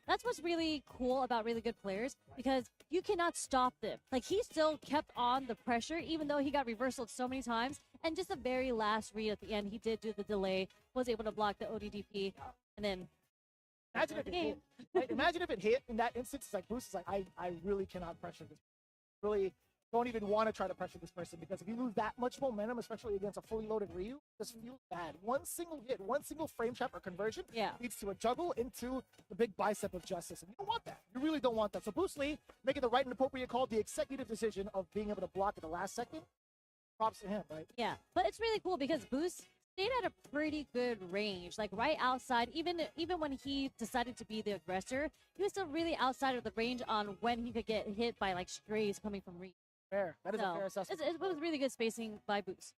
that's what's really cool about really good players, because you cannot stop them. Like, he still kept on the pressure, even though he got reversaled so many times. And just the very last read at the end, he did do the delay, was able to block the ODDP, and then Imagine if it hit. Like, imagine if it hit in that instance. It's like Boost is like, I really cannot pressure this. Really don't even want to try to pressure this person, because if you lose that much momentum, especially against a fully loaded Ryu, this feels bad. One single hit, one single frame trap or conversion leads to a juggle into the big bicep of justice. And you don't want that. You really don't want that. So Boost Lee making the right and appropriate call, the executive decision of being able to block at the last second. Props to him, right? Yeah, but it's really cool because Boost stayed at a pretty good range, like right outside. Even when he decided to be the aggressor, he was still really outside of the range on when he could get hit by like strays coming from Ryu. Fair. That is a fair assessment. It was really good spacing by Boost.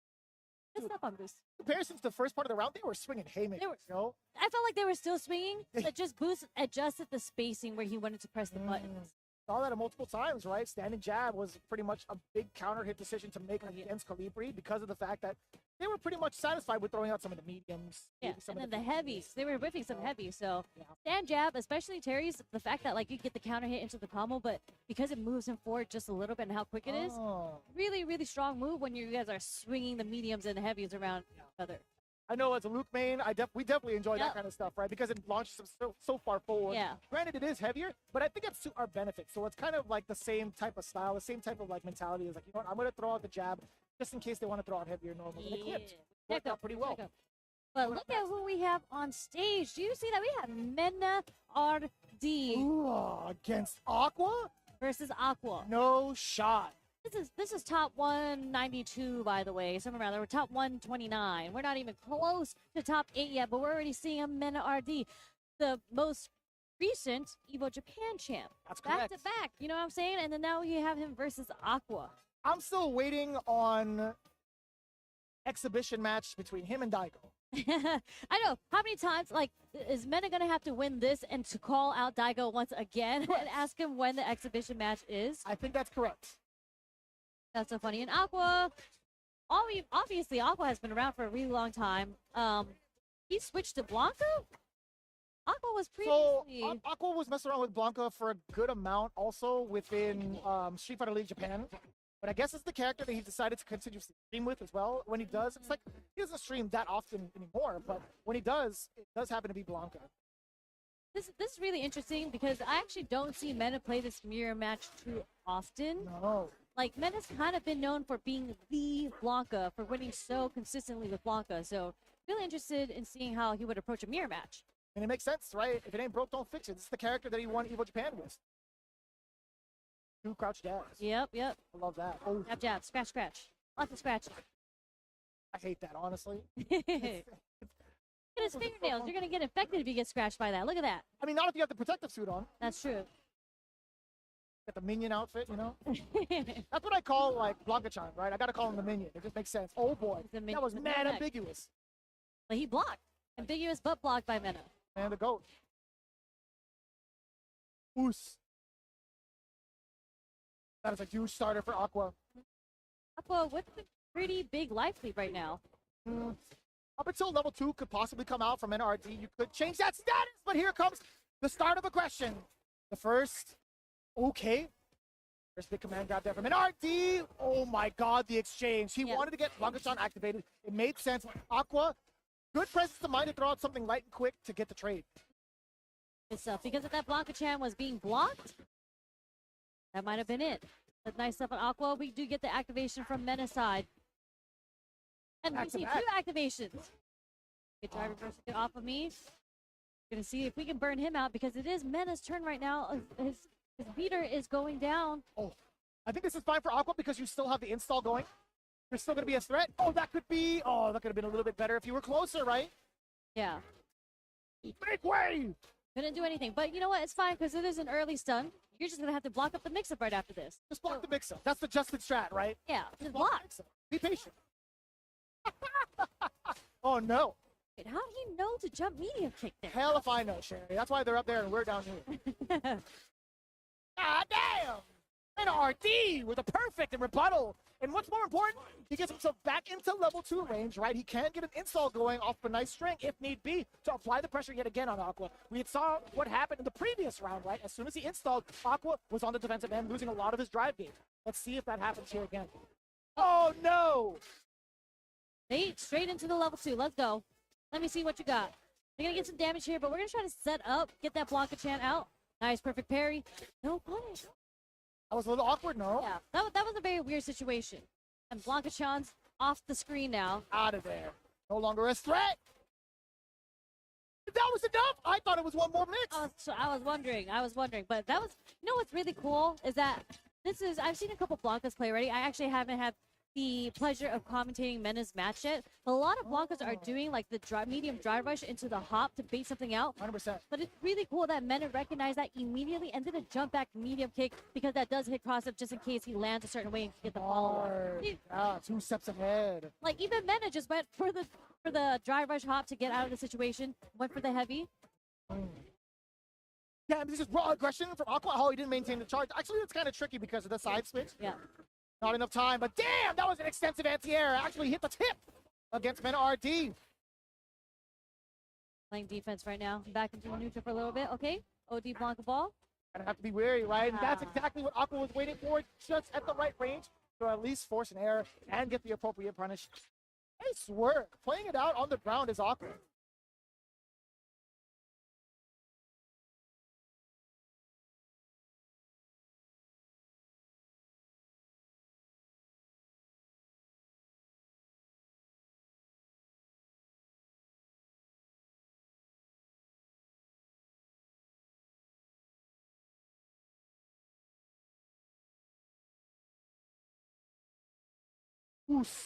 Good stuff on Boost. Comparisons to the first part of the round, they were swinging haymakers, you know? I felt like they were still swinging, but just Boost adjusted the spacing where he wanted to press the buttons. Saw that multiple times, right? Standing jab was pretty much a big counter hit decision to make against Calibri because of the fact that they were pretty much satisfied with throwing out some of the mediums. Yeah, and then the heavies. They were whiffing some heavies, so stand jab, especially Terry's, the fact that like you get the counter hit into the combo, but because it moves him forward just a little bit and how quick it is, really, really strong move when you guys are swinging the mediums and the heavies around each other. I know as a Luke main, we definitely enjoy that kind of stuff, right? Because it launches them so far forward. Yeah. Granted, it is heavier, but I think it's to our benefit. So it's kind of like the same type of style, the same type of like mentality. Is like, you know what, I'm going to throw out the jab just in case they want to throw out heavier normally. And it clipped. Worked out pretty well. But look at who we have on stage. Do you see that? We have Mena RD. Ooh, against Aqua? Versus Aqua. No shot. This is top 192, by the way. Somewhere around there. We're top 129. We're not even close to top 8 yet, but we're already seeing a Mena RD, the most recent EVO Japan champ. That's correct. Back to back, you know what I'm saying? And then now you have him versus Aqua. I'm still waiting on exhibition match between him and Daigo. I know. How many times, like, is Mena going to have to win this and to call out Daigo once again and ask him when the exhibition match is? I think that's correct. That's so funny. And Aqua, obviously, Aqua has been around for a really long time. He switched to Blanca? Aqua was previously... So, Aqua was messing around with Blanca for a good amount also within Street Fighter League Japan. But I guess it's the character that he decided to continue to stream with as well. When he does, it's like, he doesn't stream that often anymore, but when he does, it does happen to be Blanca. This is really interesting because I actually don't see Mena play this mirror match too often. No. Like, Mena's kind of been known for being the Blanca, for winning so consistently with Blanca. So, really interested in seeing how he would approach a mirror match. And it makes sense, right? If it ain't broke, don't fix it. This is the character that he won EVO Japan with. 2 crouch jabs. Yep. I love that. Oh. Jab, scratch. Lots of scratching. I hate that, honestly. Look at his fingernails. You're going to get infected if you get scratched by that. Look at that. I mean, not if you have the protective suit on. That's true. Got the minion outfit, you know? That's what I call, like, Blanca-chan, right? I gotta call him the minion. It just makes sense. Oh, boy. That was mad ambiguous. But he blocked. Ambiguous, but blocked by Mena. And the GOAT. Oos. That is a huge starter for Aqua. Aqua with a pretty big life lead right now. Up until level 2 could possibly come out from NRD, you could change that status, but here comes the start of aggression. The first, okay. First big command grab there from NRD. Oh my god, the exchange. He wanted to get Vaga-chan activated. It made sense. Aqua, good presence of mind to throw out something light and quick to get the trade. Good stuff. Because if that Blanca-chan was being blocked, that might have been it. But nice stuff on Aqua. We do get the activation from Mena's side. And we see 2 activations. Get driver versus get off of me. Gonna see if we can burn him out because it is Mena's turn right now. His beater is going down. Oh, I think this is fine for Aqua because you still have the install going. There's still gonna be a threat. Oh, that could have been a little bit better if you were closer, right? Yeah. Make way! Couldn't do anything. But you know what? It's fine because it is an early stun. You're just gonna have to block up the mix-up right after this. Just block the mix-up. That's the Justin strat, right? Yeah, just block. Be patient. Oh no. Wait, how did he know to jump medium kick there? Hell if I know, Sherry. That's why they're up there and we're down here. God damn! And RD with a perfect and rebuttal. And what's more important, he gets himself back into level 2 range, right? He can get an install going off a nice string if need be to apply the pressure yet again on Aqua. We had saw what happened in the previous round, right? As soon as he installed, Aqua was on the defensive end, losing a lot of his drive game. Let's see if that happens here again. Oh no! They straight into the level 2. Let's go. Let me see what you got. They're gonna get some damage here, but we're gonna try to set up, get that Blanca-chan out. Nice, perfect parry. No punish. That was a little awkward, no? Yeah, that was a very weird situation. And Blanca-chan's off the screen now. Out of there. No longer a threat. That was enough. I thought it was one more mix. I was wondering. But that was, you know what's really cool is that I've seen a couple Blancas play already. I actually haven't had the pleasure of commentating Mena's match yet. But a lot of Blancas are doing like the medium drive rush into the hop to bait something out. 100%. But it's really cool that Mena recognized that immediately and did a jump back medium kick because that does hit cross up just in case he lands a certain way and get the follow-up. Yeah, 2 steps ahead. Like even Mena just went for the drive rush hop to get out of the situation, went for the heavy. Yeah, this is raw aggression from Aqua. Oh, he didn't maintain the charge. Actually, it's kind of tricky because of the side switch. Yeah. Not enough time, but damn, that was an extensive anti-air. Actually hit the tip against Mena RD. Playing defense right now. Back into neutral for a little bit. Okay. OD Blanca ball. Gonna have to be wary, right? And that's exactly what Aqua was waiting for, just at the right range to at least force an error and get the appropriate punish. Nice work. Playing it out on the ground is Aqua.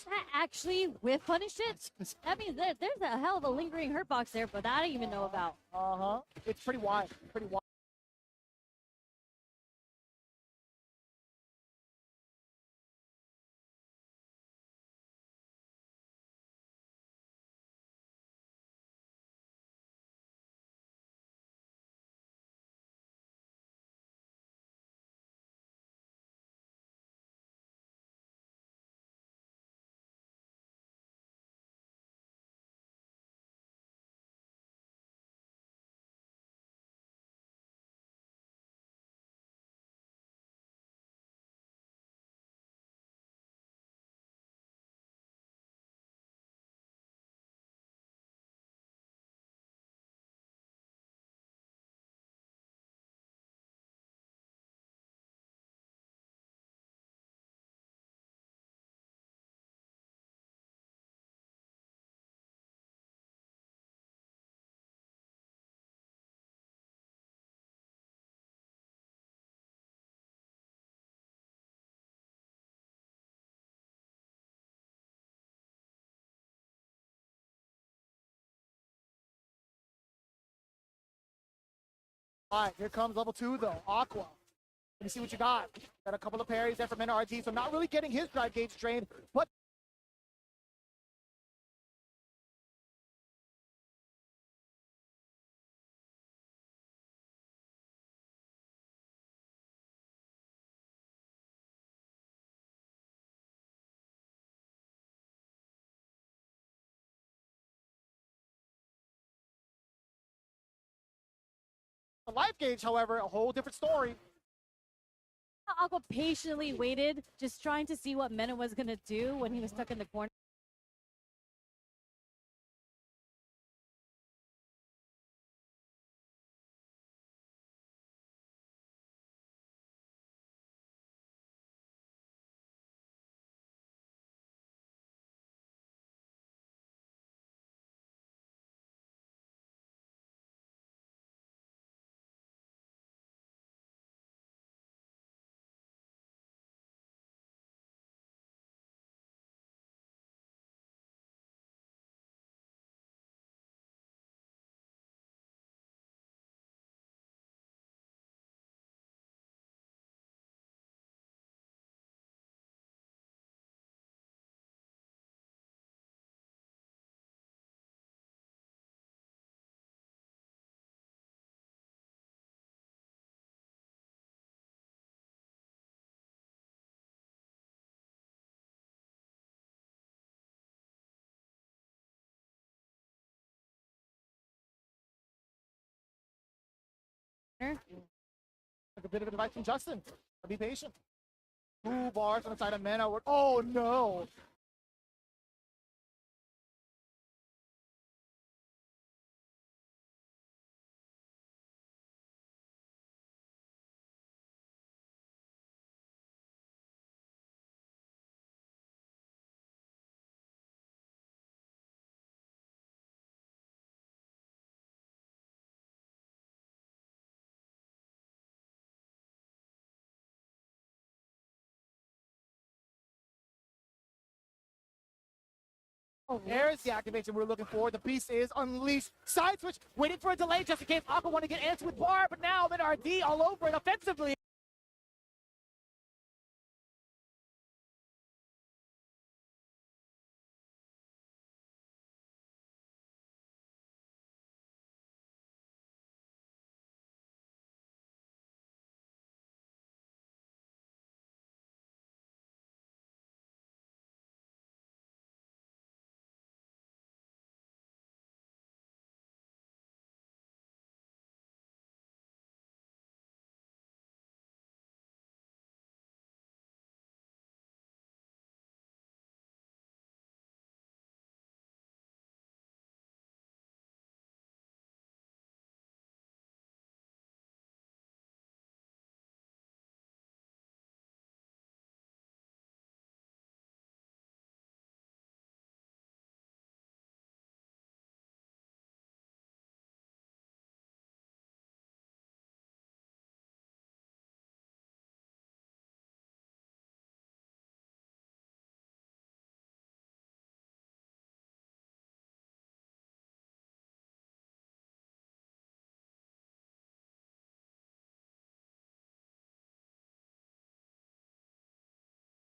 That actually whiff punished it? That means there's a hell of a lingering hurt box there, but that I didn't even know about. Uh-huh. It's pretty wide. Pretty wide. All right, here comes level 2, though. Aqua. Let me see what you got. Got a couple of parries there from Mena RD, so not really getting his drive gauge drained, but The life gauge, however, a whole different story. Aqua patiently waited, just trying to see what Mena was going to do when he was stuck in the corner. Like a bit of advice from Justin. Be patient. 2 bars on the side of Mena. Oh no! Oh, There's the activation we're looking for. The beast is unleashed. Side switch, waiting for a delay just in case Aqua want to get answered with bar, but now then RD all over it offensively.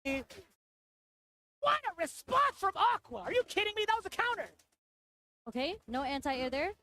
What a response from Aqua! Are you kidding me? That was a counter! Okay, no anti-air there.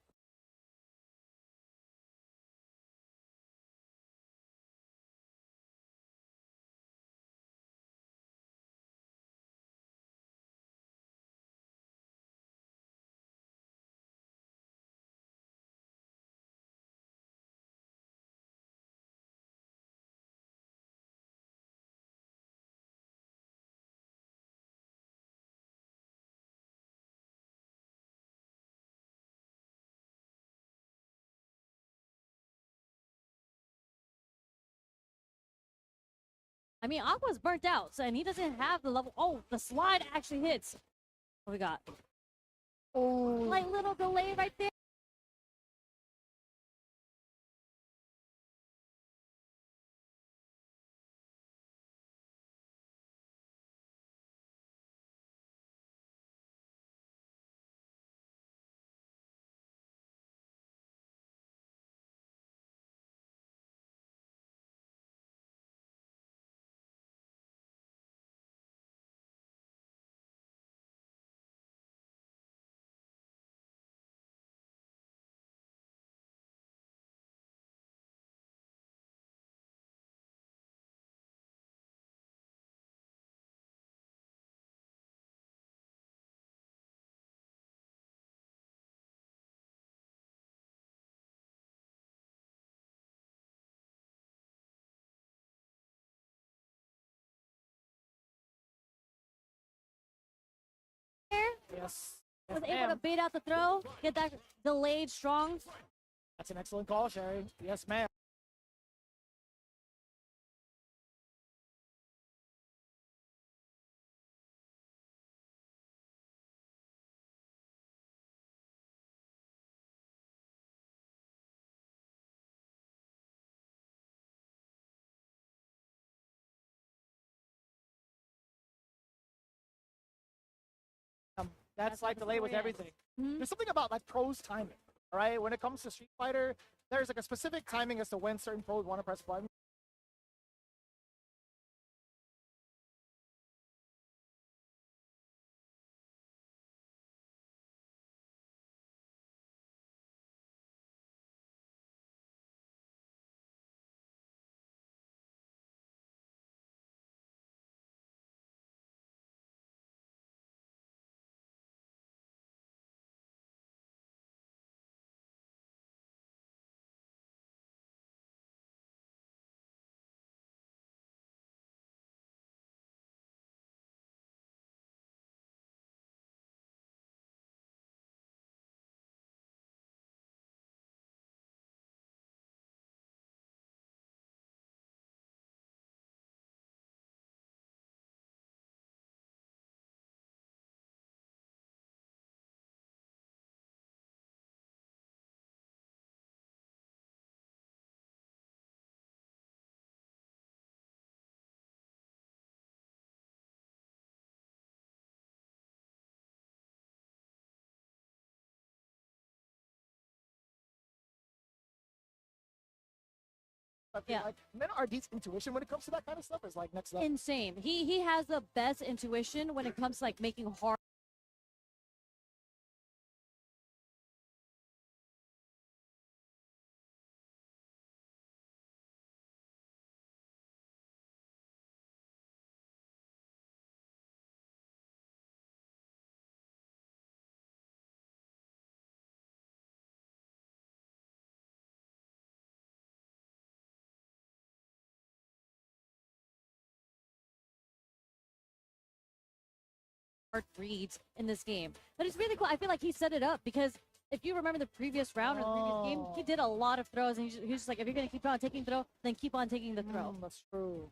I mean, Aqua's burnt out, so, and he doesn't have the level. Oh, the slide actually hits. What we got? Oh, Like little delay right there. Yes. Was Yes, able to ma'am. bait out the throw, get that delayed strong. That's an excellent call, Sherry. Yes, ma'am. That's like delay with yeah. everything. Mhm. There's something about like pros timing, all right? When it comes to Street Fighter, there's like a specific timing as to when certain pros want to press button. I feel Yeah. like Men RD's intuition when it comes to that kind of stuff is like next level. Insane. He has the best intuition when it comes to like making hard. Reads in this game. But it's really cool. I feel like he set it up because if you remember the previous round or the previous game, he did a lot of throws and he's just like, if you're going to keep on taking throw, then keep on taking the throw. That's true.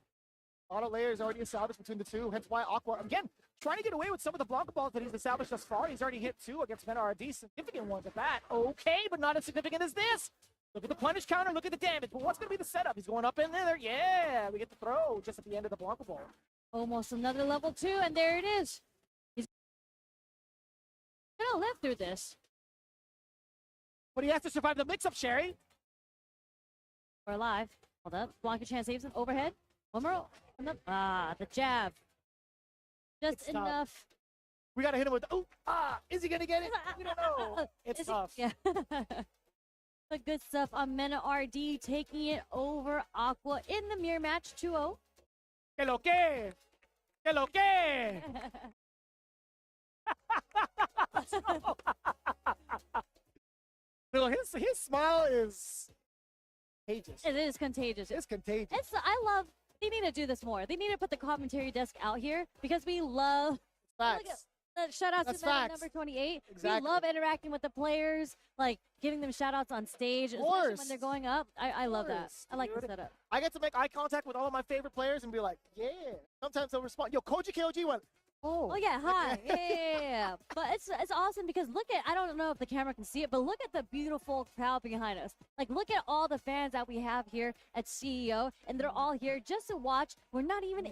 A lot of layers already established between the two, hence why Aqua, again, trying to get away with some of the Blanca balls that he's established thus far. He's already hit 2 against Men RD, significant ones at that. Okay, but not as significant as this. Look at the punish counter, look at the damage. But what's going to be the setup? He's going up in there. Yeah, we get the throw just at the end of the Blanca ball. Almost another level 2, and there it is. He's gonna live through this. But he has to survive the mix-up, Sherry. We're alive. Hold up. Blanca Chan saves him. Overhead. One more. The jab. Just It's tough. enough. We got to hit him with, is he going to get it? We don't know. It's Is tough. Yeah. The good stuff on Mena RD taking it over Aqua in the mirror match 2-0. Que lo que? Que lo que? No, his smile is contagious. It is contagious. It's contagious. I love. They need to do this more. They need to put the commentary desk out here because we love. Facts. Shout out to That's Meta facts. number 28. Exactly. We love interacting with the players, like giving them shout outs on stage, especially course. when they're going up. I love that. course, I like the dude. setup. I get to make eye contact with all of my favorite players and be like, yeah. Sometimes they'll respond. Yo, Koji KOG went, Oh yeah, hi. Yeah. But it's awesome because look at, I don't know if the camera can see it, but look at the beautiful crowd behind us. Like look at all the fans that we have here at CEO, and they're all here just to watch. We're not even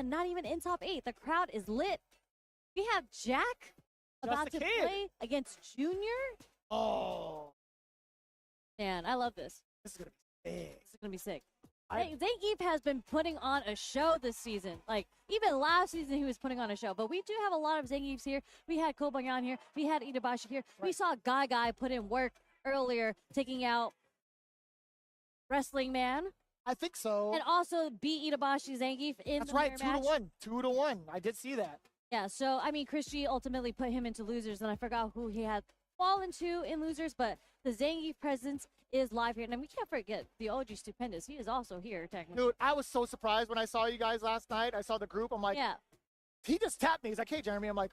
not even in top 8. The crowd is lit. We have Jack about a to kid. play against Junior. oh, Man, I love this. this is going to be big. This is gonna be sick. I- Zangief has been putting on a show this season. Like, even last season, he was putting on a show. But we do have a lot of Zangiefs here. We had Kobayan here. We had 𝗔𝗽ście here. We Right. saw Guy put in work earlier, taking out Wrestling Man. I think so. And also beat 𝗔𝗽ście Zangief in That's the right, mirror match. 2-1. 2-1. I did see that. Yeah, so, I mean, 𝗔𝗽ście ultimately put him into losers, and I forgot who he had fallen to in losers, but the Zangief presence is live here. And we can't forget the 𝗔𝗽ście. He is also here, technically. Dude, I was so surprised when I saw you guys last night. I saw the group. I'm like, Yeah. he just tapped me. He's like, hey, Jeremy. I'm like,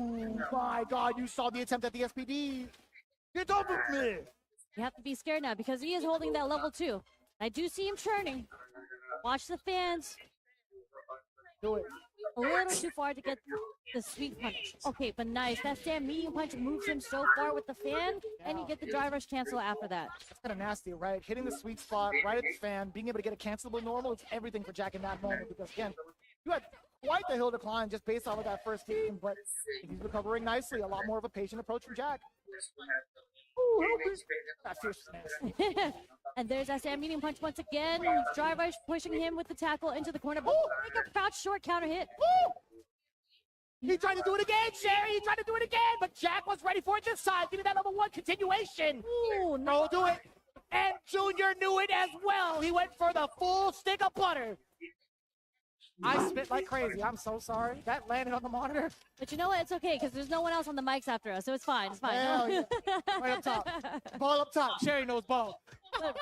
Oh my God, you saw the attempt at the SPD. Get off of me! You have to be scared now because he is holding that level 2. I do see him churning. Watch the fans. Do it. A little too far to get the sweet punch. Okay, but nice. That stand medium punch moves him so far with the fan, and you get the drive rush cancel after that. That's kind of nasty, right? Hitting the sweet spot right at the fan, being able to get a cancelable normal, it's everything for Jack in that moment because, again, you had quite the hill to climb just based off of that first game, but he's recovering nicely. A lot more of a patient approach from Jack. Ooh, that fierceness. And there's that stand medium punch once again. Drive rush pushing him with the tackle into the corner. Make a crouch short counter hit. Woo! He tried to do it again, Sherry. He tried to do it again, but Jack was ready for it this time. Give me that level 1 continuation. Ooh, No, do it. And Junior knew it as well. He went for the full stick of butter. I spit like crazy. I'm so sorry. That landed on the monitor. But you know what? It's okay because there's no one else on the mics after us, so it's fine. It's fine. Hell yeah. Right up top. Ball up top. Sherry knows ball. But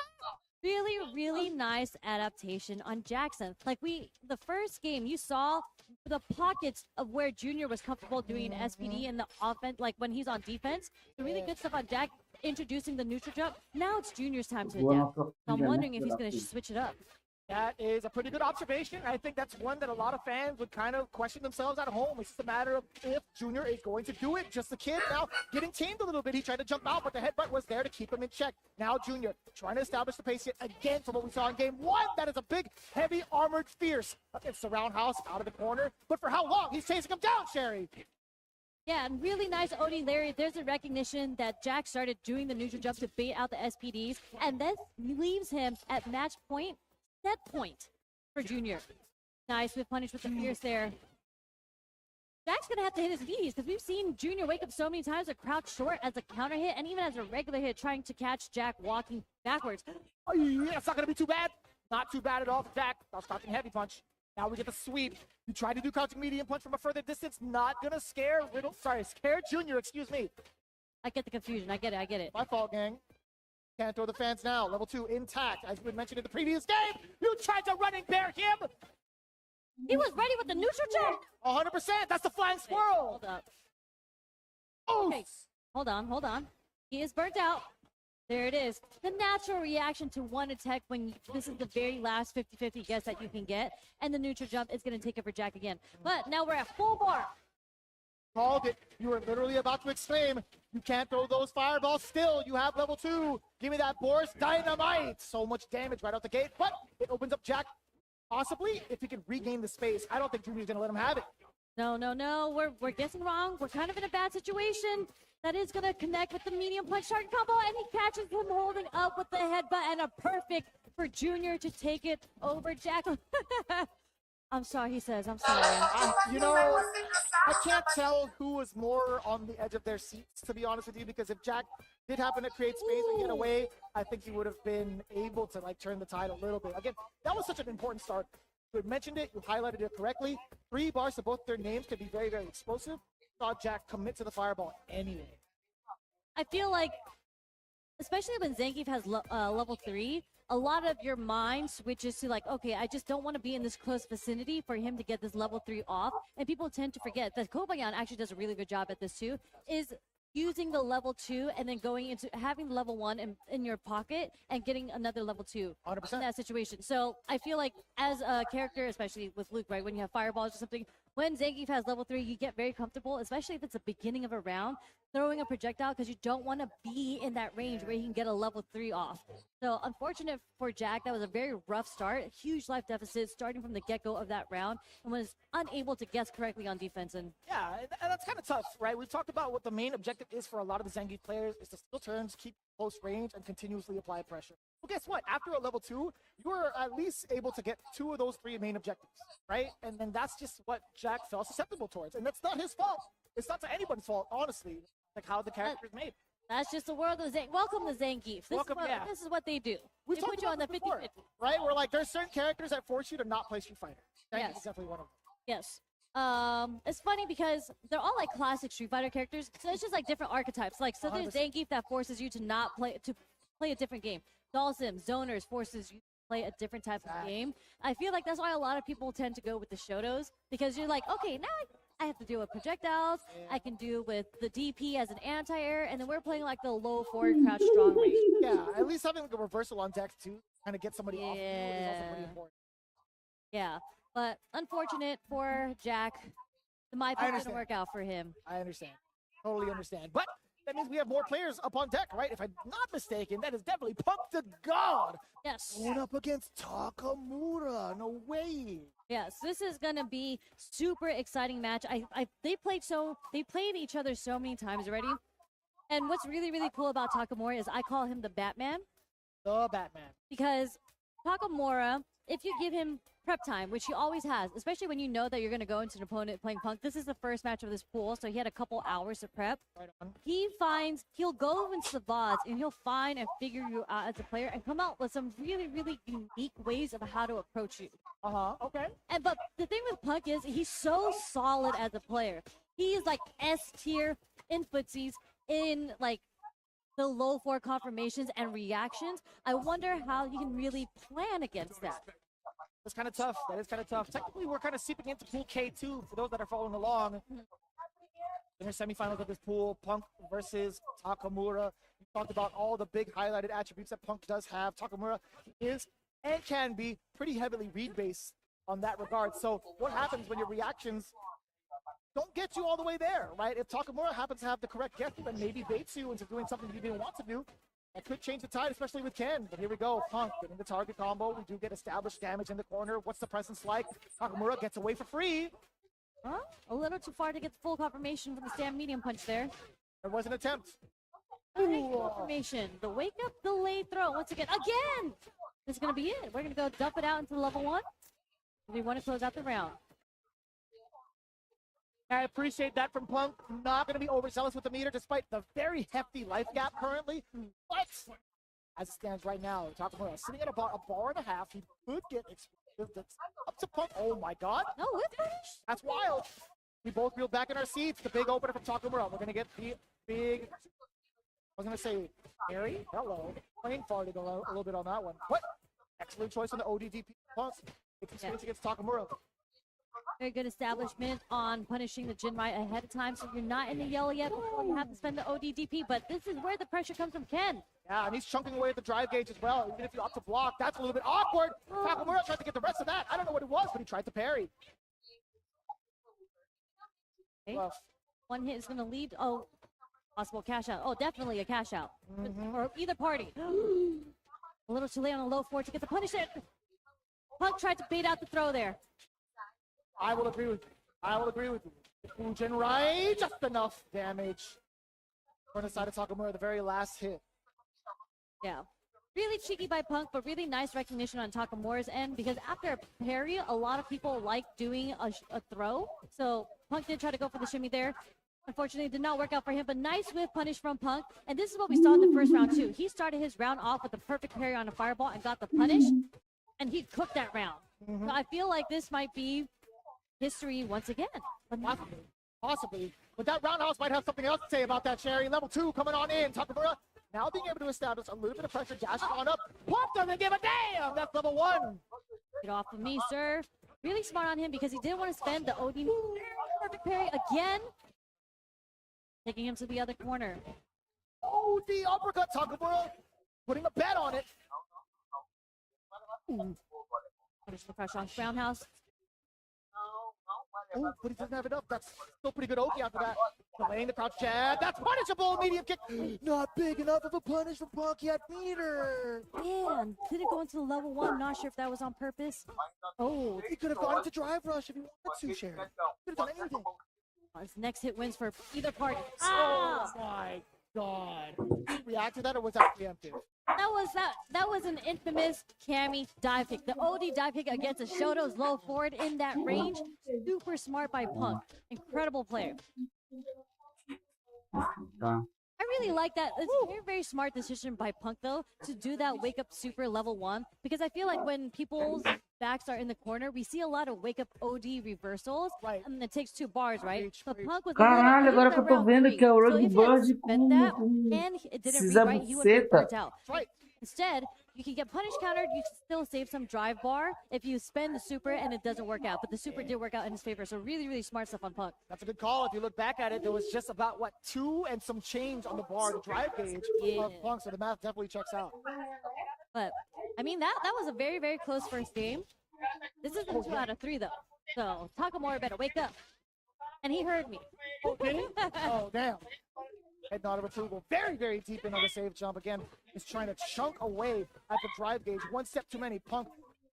really, really nice adaptation on Jackson. Like the first game, you saw the pockets of where Junior was comfortable doing SPD in the offense, like when he's on defense. The really good stuff on Jack, introducing the neutral jump. Now it's Junior's time to adapt. So I'm wondering if he's going to switch it up. That is a pretty good observation. I think that's one that a lot of fans would kind of question themselves at home. It's just a matter of if Junior is going to do it. Just the kid now getting tamed a little bit. He tried to jump out, but the headbutt was there to keep him in check. Now Junior trying to establish the pace yet again from what we saw in game 1. That is a big, heavy, armored fierce against the roundhouse out of the corner. But for how long? He's chasing him down, Sherry. Yeah, and really nice Odie Larry. There's a recognition that Jack started doing the neutral jump to bait out the SPDs, and then leaves him at match point. Set point for Junior. Nice with punish with the fierce there. Jack's gonna have to hit his knees because we've seen Junior wake up so many times with crouch short as a counter hit and even as a regular hit trying to catch Jack walking backwards. Oh, yeah, it's not gonna be too bad. Not too bad at all for Jack. That's crouching heavy punch. Now we get the sweep. You try to do crouching medium punch from a further distance. Not gonna scare Junior, excuse me. I get the confusion. I get it. My fault, gang. Can't throw the fans now. Level 2 intact. As we had mentioned in the previous game, you tried to running bear him. He was ready with the neutral jump. 100%. That's the flying squirrel. Hold up. Oh. Okay. Hold on. He is burnt out. There it is. The natural reaction to one attack when this is the very last 50-50 guess that you can get. And the neutral jump is going to take it for Jack again. But now we're at full bar. Called it. You were literally about to exclaim, you can't throw those fireballs still. You have level 2. Give me that Boris Dynamite. So much damage right out the gate, but it opens up Jack possibly if he can regain the space. I don't think Junior's going to let him have it. No. We're guessing wrong. We're kind of in a bad situation. That is going to connect with the medium punch target combo, and he catches him holding up with the headbutt, and a perfect for Junior to take it over Jack. I'm sorry, he says. I'm sorry. I can't tell who was more on the edge of their seats, to be honest with you, because if Jack did happen to create space and get away, I think he would have been able to turn the tide a little bit. Again, that was such an important start. You had mentioned it, you highlighted it correctly. 3 bars to both their names can be very, very explosive. Saw Jack commit to the fireball anyway. I feel like, especially when Zangief has level 3, a lot of your mind switches to okay, I just don't want to be in this close vicinity for him to get this level 3 off. And people tend to forget that 𝗏𝗏 actually does a really good job at this too, is using the level 2 and then going into having level 1 in your pocket and getting another level 2 100%. in that situation. So I feel like as a character, especially with Luke, right, when you have fireballs or something, when Zangief has level 3, you get very comfortable, especially if it's the beginning of a round, throwing a projectile because you don't want to be in that range where you can get a level 3 off. So unfortunate for Jack, that was a very rough start, huge life deficit starting from the get-go of that round, and was unable to guess correctly on defense. And yeah, and that's kind of tough, right? We've talked about what the main objective is for a lot of the Zangief players is to steal turns, keep close range, and continuously apply pressure. Well, guess what? After a level 2, you are at least able to get 2 of those 3 main objectives, right? And then that's just what Jack felt susceptible towards. And that's not his fault. It's not to anybody's fault, honestly. How the character is made. That's just the world of Zangief. Welcome to Zangief. This is what they do. We've they put you on the 50-50. Right? We're there's certain characters that force you to not play Street Fighter. Zangief is definitely one of them. Yes. It's funny because they're all classic Street Fighter characters, so it's just different archetypes. So there's Zangief that forces you to not play a different game. Dhalsim, Zoners forces you to play a different type of game. I feel like that's why a lot of people tend to go with the Shotos, because you're okay, now I have to deal with projectiles. I can deal with the DP as an anti-air, and then we're playing like the low forward crouch strong range. Yeah, at least having like a reversal on deck too, kind of get somebody off you is also pretty important. Yeah, but unfortunate for Jack. The my pick didn't work out for him. I understand. Totally understand. But that means we have more players up on deck, right? If I'm not mistaken, that is definitely Punk the God. Yes. Going up against Takamura. No way. Yes, this is gonna be super exciting match. They played each other so many times already. And what's really, really cool about Takamura is I call him the Batman. The Batman. Because Takamura, if you give him prep time, which he always has, especially when you know that you're going to go into an opponent playing Punk. This is the first match of this pool, so he had a couple hours to prep. Right on. He'll go into the VODs and he'll find and figure you out as a player and come out with some really, really unique ways of how to approach you. Okay. But the thing with Punk is he's so solid as a player. He is like S tier in footsies, in like the low four confirmations and reactions. I wonder how he can really plan against that. That's kind of tough. That is kind of tough. Technically, we're kind of seeping into Pool K2 for those that are following along. In the semifinals of this pool, Punk versus Takamura. We talked about all the big highlighted attributes that Punk does have. Takamura is and can be pretty heavily read-based on that regard. So what happens when your reactions don't get you all the way there, right? If Takamura happens to have the correct guess and maybe baits you into doing something you didn't want to do, that could change the tide, especially with Ken. But here we go. Punk getting the target combo. We do get established damage in the corner. What's the presence like? Takamura gets away for free. Huh? A little too far to get the full confirmation from the stand medium punch there. There was an attempt. Confirmation. The wake up, the lay throw. Once again. This is going to be it. We're going to go dump it out into level 1. We want to close out the round. I appreciate that from Punk. Not going to be overzealous with the meter despite the very hefty life gap currently. But as it stands right now, Takamura sitting at about a bar and a half. He could get explosive. That's up to Punk. Oh my God. No, with finish. That's wild. We both reel back in our seats. The big opener from Takamura. We're going to get the big, I was going to say, Harry. Hello. Playing farted a little bit on that one. What? Excellent choice on the ODDP. Punk. Experience against Takamura. Very good establishment on punishing the 𝗔𝗽ście ahead of time, so you're not in the yellow yet before you have to spend the ODDP, but this is where the pressure comes from Ken. Yeah, and he's chunking away at the drive gauge as well. Even if you opt to block, that's a little bit awkward. Takamura tried to get the rest of that. I don't know what it was, but he tried to parry. Okay. One hit is going to lead. Oh, possible cash out. Oh, definitely a cash out. For either party. A little too late on a low 4 to get the punish it. Punk tried to bait out the throw there. I will agree with you. I will agree with you. 𝗔𝗽ście, just enough damage. On the side of Takamura, the very last hit. Yeah. Really cheeky by Punk, but really nice recognition on Takamura's end, because after a parry, a lot of people like doing a throw. So Punk did try to go for the shimmy there. Unfortunately, it did not work out for him, but nice whiff punish from Punk. And this is what we saw in the first round, too. He started his round off with a perfect parry on a fireball and got the punish, and he cooked that round. So I feel like this might be history once again. Possibly. But that roundhouse might have something else to say about that, 𝗔𝗽ście. Level 2 coming on in. Takamura now being able to establish a little bit of pressure. Dash on up. Punk doesn't give a damn. That's level 1. Get off of me, sir. Really smart on him because he didn't want to spend the OD. Perfect parry again. Taking him to the other corner. Oh, the uppercut. Takamura putting a bet on it. Punish the pressure on roundhouse. Oh, but he doesn't have enough. That's still pretty good Oki after that. Delaying the crouch jab. That's punishable. Medium kick. Not big enough of a punish for Punk yet, meter. Man, did it go into the level 1? Not sure if that was on purpose. Oh, He could have gone into drive rush if he wanted to, 𝗔𝗽ście. Could have done anything. his next hit wins for either party. Oh my God. Did he react to that or was that preemptive? That was an infamous Cammy dive kick. The OD dive kick against a Shoto's low forward in that range. Super smart by Punk. Incredible player. I really like that. It's a very, very smart decision by Punk, though, to do that wake up super level 1. Because I feel like when people's backs are in the corner, we see a lot of wake up OD reversals. Right. And it takes 2 bars, right? But Punk was Caralho, agora que eu tô vendo que é o Rugby Bird and it didn't read right, he would have been burnt out. Right. Instead, You can get punish countered. You can still save some drive bar if you spend the super and it doesn't work out. But the super did work out in his favor. So really, really smart stuff on Punk. That's a good call. If you look back at it, there was just about, what, 2 and some change on the bar, the drive gauge of Punk, so the math definitely checks out. But, I mean, that was a very, very close first game. This isn't 2 out of 3, though. So, Takamura better wake up. And he heard me. Oh, did he? Oh, damn. Head nod of approval. Very, very deep in on the save jump. Again, is trying to chunk away at the drive gauge. One step too many. Punk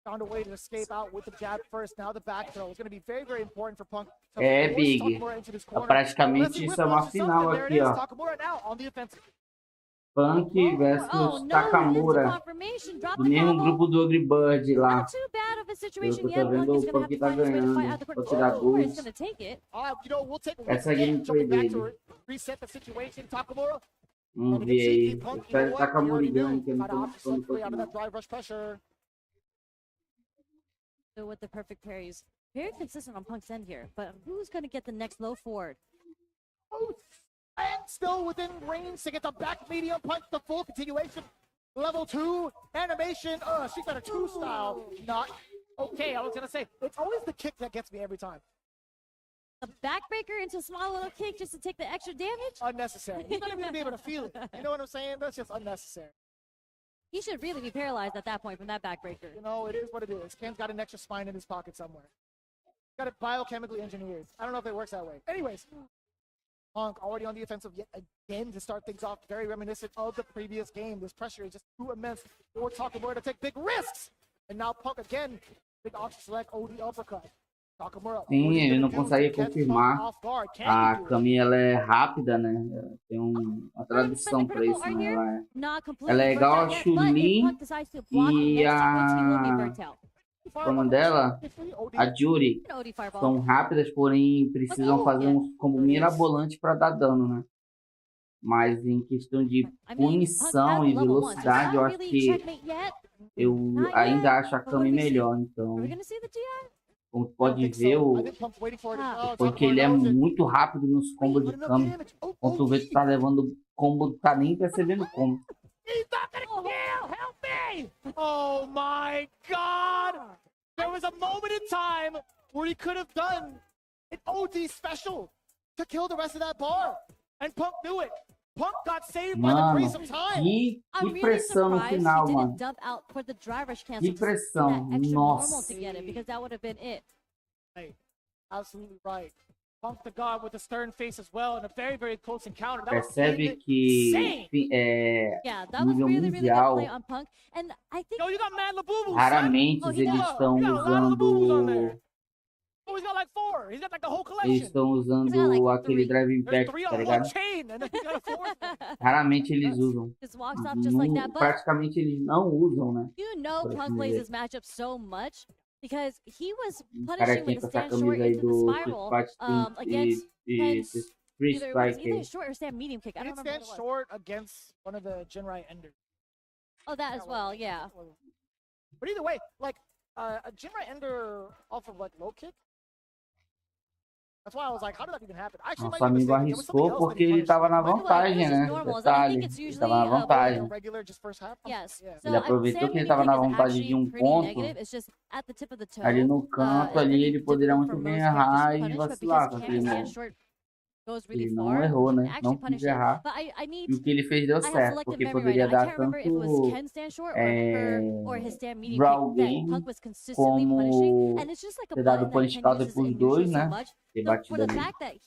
found a way to escape out with the jab first. Now the back throw is going to be very, very important for Punk. É, Big. Praticamente isso é uma final aqui, ó. Takamura now on the offensive. Punk versus Takamura. Do mesmo grupo do 𝗔𝗽𝗲 lá. Eu tô vendo o Punk tá ganhando. Vou tirar 2. Essa é a gameplay dele. Vamos ver aí. Eu espero que Takamura ganhe, que eu não tô gostando do Punk. So with the perfect parries, very consistent on Punk's end here. But who's going to get the next low forward? And still within range to get the back medium punch, the full continuation. Level 2 animation. She got a 2 style. Not okay. I was going to say, it's always the kick that gets me every time. A backbreaker into a small little kick just to take the extra damage? Unnecessary. He's not even going to be able to feel it. You know what I'm saying? That's just unnecessary. He should really be paralyzed at that point from that backbreaker. You know, it is what it is. Cam's got an extra spine in his pocket somewhere. Got it biochemically engineered. I don't know if it works that way. Anyways, Punk already on the offensive yet again to start things off. Very reminiscent of the previous game. This pressure is just too immense for Takamura to take big risks. And now Punk again, big option select, OD uppercut. Takamura. Sim, ele não consegue confirmar. A Kami, ela é rápida, né? Tem uma tradução pra isso, né? Ela é igual a Chun-Li e a... Como dela, a 𝗔𝗽𝗲. São rápidas, porém precisam fazer um combo mirabolante para dar dano, né? Mas em questão de punição e velocidade, eu acho que eu ainda acho a Kami melhor. Então, como pode ver, porque ele é muito rápido nos combos de Kami. Quando tu vê que tá levando o combo, tá nem percebendo como. Oh my God! There was a moment in time where he could have done an OD special to kill the rest of that bar, and Punk knew it. Punk got saved by the grace of time. Que pressão no final, mano. Que pressão, nossa. Hey, absolutely right. Punk the God with a stern face as well, and a very, very close encounter. Percebe que nível mundial, raramente eles estão usando aquele drive impact, tá ligado? Raramente eles usam. Praticamente eles não usam, né? You know Punk plays this matchup so much. Because he was punishing with a stand short into the spiral against either short or stand medium kick. I don't remember. Stand short against one of the 𝗔𝗽𝗲 enders. Oh, that as well, yeah. But either way, like a 𝗔𝗽𝗲 ender off of like low kick. That's why I was like, how did that even happen? Nosso amigo arriscou porque ele estava na vantagem, né? Detalhe, ele estava na vantagem. Ele aproveitou que ele estava na vantagem de um ponto. Ali no canto, ali ele poderia muito bem errar e vacilar com aquele move. Ele não errou, né? Não quis errar. E o que ele fez deu certo, porque poderia dar tanto draw game como ter dado punish counter pros dois, né? Ter batido ali.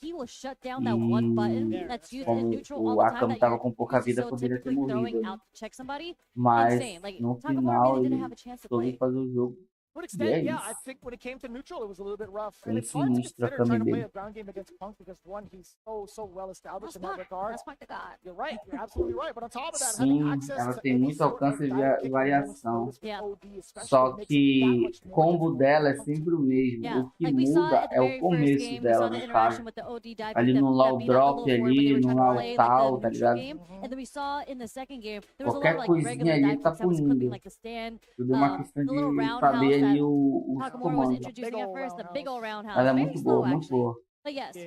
E como o Akami estava com pouca vida, poderia ter morrido. Mas no final ele soube fazer o jogo. Yeah, I think when it came to neutral, it was a little bit rough. And it's hard to consider trying to play a ground game against Punk because one, he's so well established in that regard. You're right, you're absolutely right. But on top of that, having access ela to tem muito alcance e variação. Só que o combo dela é sempre o mesmo. O que muda é o começo dela, no caso. Ali no low drop, ali no low tal, tá ligado? Qualquer coisinha ali tá punindo. Tudo é uma questão de saber ali os comandos. Ela é muito boa, muito boa. But yes,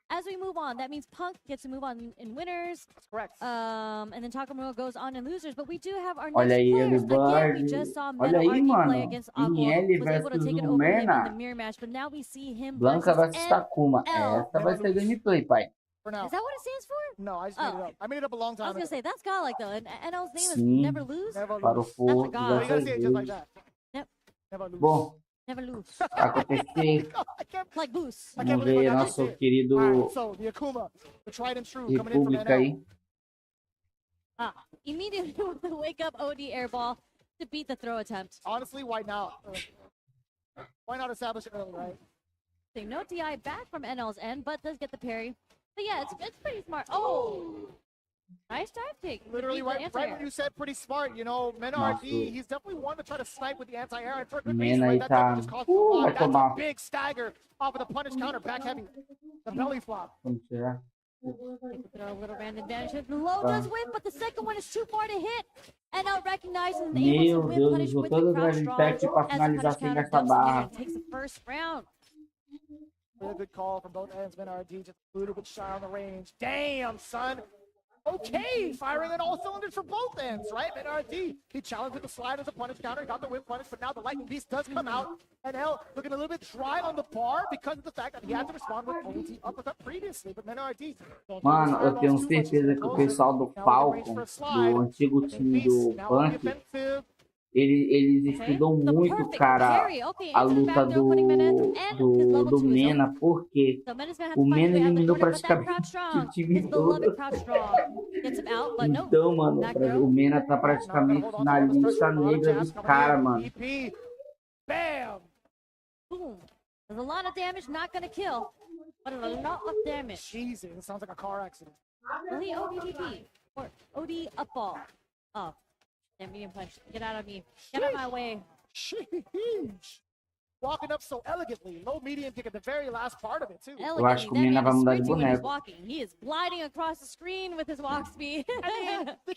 as we move on, that means Punk gets to move on in winners. That's correct. And then Takamura goes on in losers. But we do have our next Olha aí, players. Again, we Bird. just saw Olha aí, Meno play mano. against Aqua. INL Was able to versus take it o over him in the Mena. mirror match. But now we see him Blanca versus versus Takuma. Essa vai ser gameplay, pai. For now. Is that what it stands for? No, I just made it up. I made it up a long I time was gonna ago. say that's godlike though. And NL's name is Sim. Never Lose. Never Para o lose. fogo That's a god. You dessa gotta say it just like vez. that. Yep. Never lose. Bom, Never lose. acontecer. I can't Like Boost. I can't Vamos believe I ver got to nosso say it. querido Alright, so the Akuma, the tried and true, coming in from República NL. aí. Immediately with the wake up OD airball to beat the throw attempt. Honestly, why not? Why not establish it early, right? So no DI back from NL's end, but does get the parry. But yeah, it's pretty smart. Oh, nice dive kick. Literally, Beat the right anti-air. when you said pretty smart, you know, Mena Nossa. RD, he's definitely one to try to snipe with the anti-air. And for a good Mena reason, right? aí That tá. definitely just cost him a Vai lot. That's a tomar. big stagger off of the punish counter, back heavy. The belly flop. Vamos tirar. Throw a little random damage. The low does whip, but the second one is too far to hit. And now recognizes and able Meu to whip Deus, punish usou with the todas crouch as strong tech pra as the finalizar punish sem counter gastar dumps him in barra. and takes the first round. Really good call from both ends. Mena RD just a little bit shy on the range. Damn, son. Okay, firing on all cylinders for both ends, right? Mena RD, he challenged with the slide as a punish counter, got the whip punish, but now the lightning beast does come out. And L looking a little bit dry on the bar because of the fact that he had to respond with OT uppercut previously. But Mena RD, Mano, eu tenho certeza que o pessoal do Falcon, do antigo time do Punk, eles estudam muito, cara, a luta do Mena, porque o Mena eliminou praticamente o time todo. Então, mano, o Mena tá praticamente na lista negra dos caras, mano. Bam! Boom. There's a lot of damage, not gonna kill, but a lot of damage. Jesus, it sounds like a car accident. Only ODDP or OD up ball. Oh, damn medium punch. Get out of me. Get out of my way. Sheesh. Walking up so elegantly. Low medium kick at the very last part of it, too. Eu acho que o Mena vai mudar de boneco. He is gliding across the screen with his walk speed. I mean, they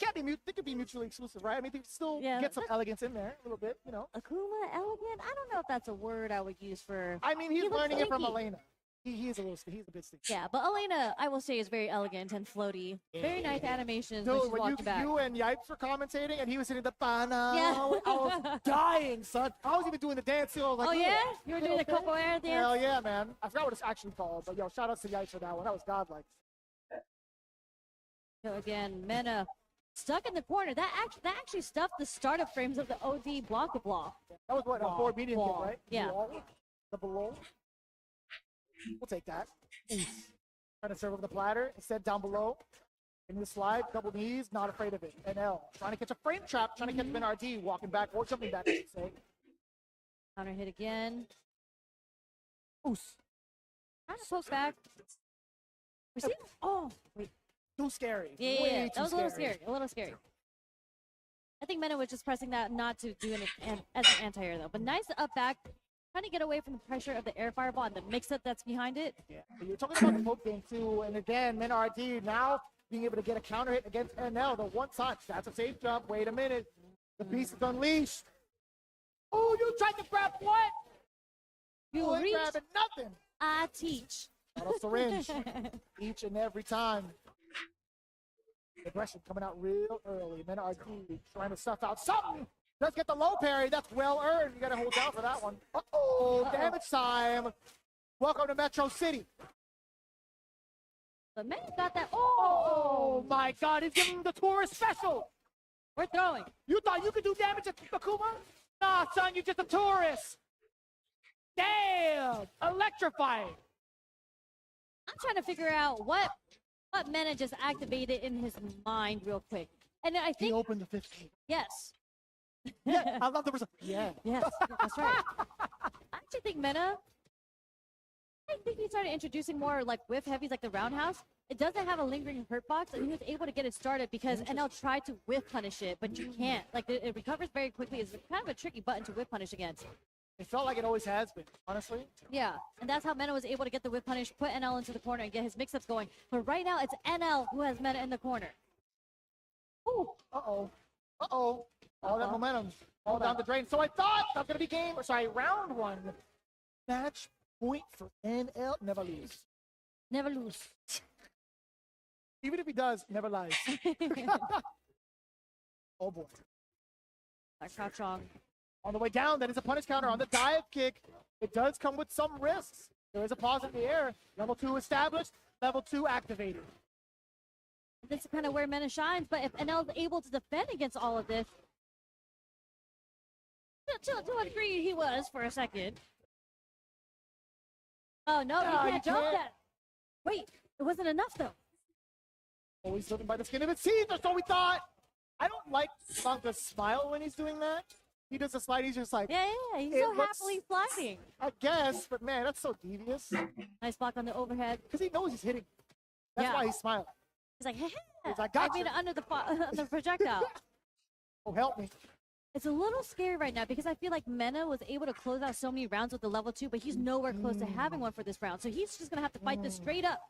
could be mutually exclusive, right? I mean, they still get some elegance in there a little bit, you know. Akuma elegant? I don't know if that's a word I would use for. I mean, he's learning it from Elena. He's a bit sticky. Yeah, but Elena, I will say, is very elegant and floaty. Very nice animations. Dude, when you and 𝗷𝗽ście were commentating, and he was hitting the pana. Yeah. I was dying, son. I was even doing the dance too. I was like, oh yeah, you were doing the Coco Air dance. Hell yeah, man! I forgot what it's actually called, but yo, shout out to 𝗷𝗽ście for that one. That was godlike. So again, Mena stuck in the corner. That actually stuffed the startup frames of the OD Blanca block. That was what, a forward medium kick, right? Yeah. The below. We'll take that. Trying to serve over the platter. Instead, down below. In the slide, double knees, not afraid of it. NL trying to catch a frame trap, trying to catch Mena RD, walking back or jumping back, I should say. Counter hit again. Oos. Trying to poke back. Receive. Oh, wait. Too scary. Yeah. That was a little scary. A little scary. I think Mena was just pressing that not to do it as an anti-air, though. But nice up back. Trying to get away from the pressure of the air fireball and the mix-up that's behind it. Yeah, you're talking about the poke game too, and again, Mena RD now being able to get a counter hit against NL, the one touch. That's a safe jump. Wait a minute. The beast is unleashed. Oh, you tried to grab what? You ain't grabbing nothing. I teach. Not a syringe. Each and every time. Aggression coming out real early. Mena RD trying to stuff out something. Let's get the low parry. That's well earned. You got to hold down for that one. Damage time. Welcome to Metro City. But Mena's got that. Oh my God. He's giving him the tourist special. We're throwing. You thought you could do damage at Akuma? Nah, son, you're just a tourist. Damn. Electrifying. I'm trying to figure out what Mena just activated in his mind real quick. And I think. He opened the 15. Yes. Yeah, I love the result. Yeah. Yes, that's right. I actually think Mena, I think he started introducing more like whiff heavies like the roundhouse. It doesn't have a lingering hurt box, and he was able to get it started because NL tried to whiff punish it, but you can't. Like, it recovers very quickly. It's kind of a tricky button to whiff punish against. It felt like it always has been, honestly. Yeah, and that's how Mena was able to get the whiff punish, put NL into the corner, and get his mix-ups going. But right now, it's NL who has Mena in the corner. Ooh. Uh-oh. Uh-oh. All that momentum all down the drain. So I thought that was going to be round one. Match point for NL. Never lose. Never lose. Even if he does, never lies. Oh boy. That crouch on. On the way down, that is a punish counter on the dive kick. It does come with some risks. There is a pause in the air. Level 2 established. Level 2 activated. This is kind of where Mena shines, but if NL is able to defend against all of this, to a degree he was for a second. Oh no, he can't jump that. Wait, it wasn't enough though. Always living by the skin of his teeth, or so we thought. I don't like Blanca's smile when he's doing that. He does a slide, he's just like... Yeah, he's so happily sliding. I guess, but man, that's so devious. Nice block on the overhead. Because he knows he's hitting. That's why he's smiling. He's like, hey, I made it under the projectile. Oh, help me. It's a little scary right now because I feel like Mena was able to close out so many rounds with the level 2, but he's nowhere close to having one for this round. So he's just going to have to fight this straight up.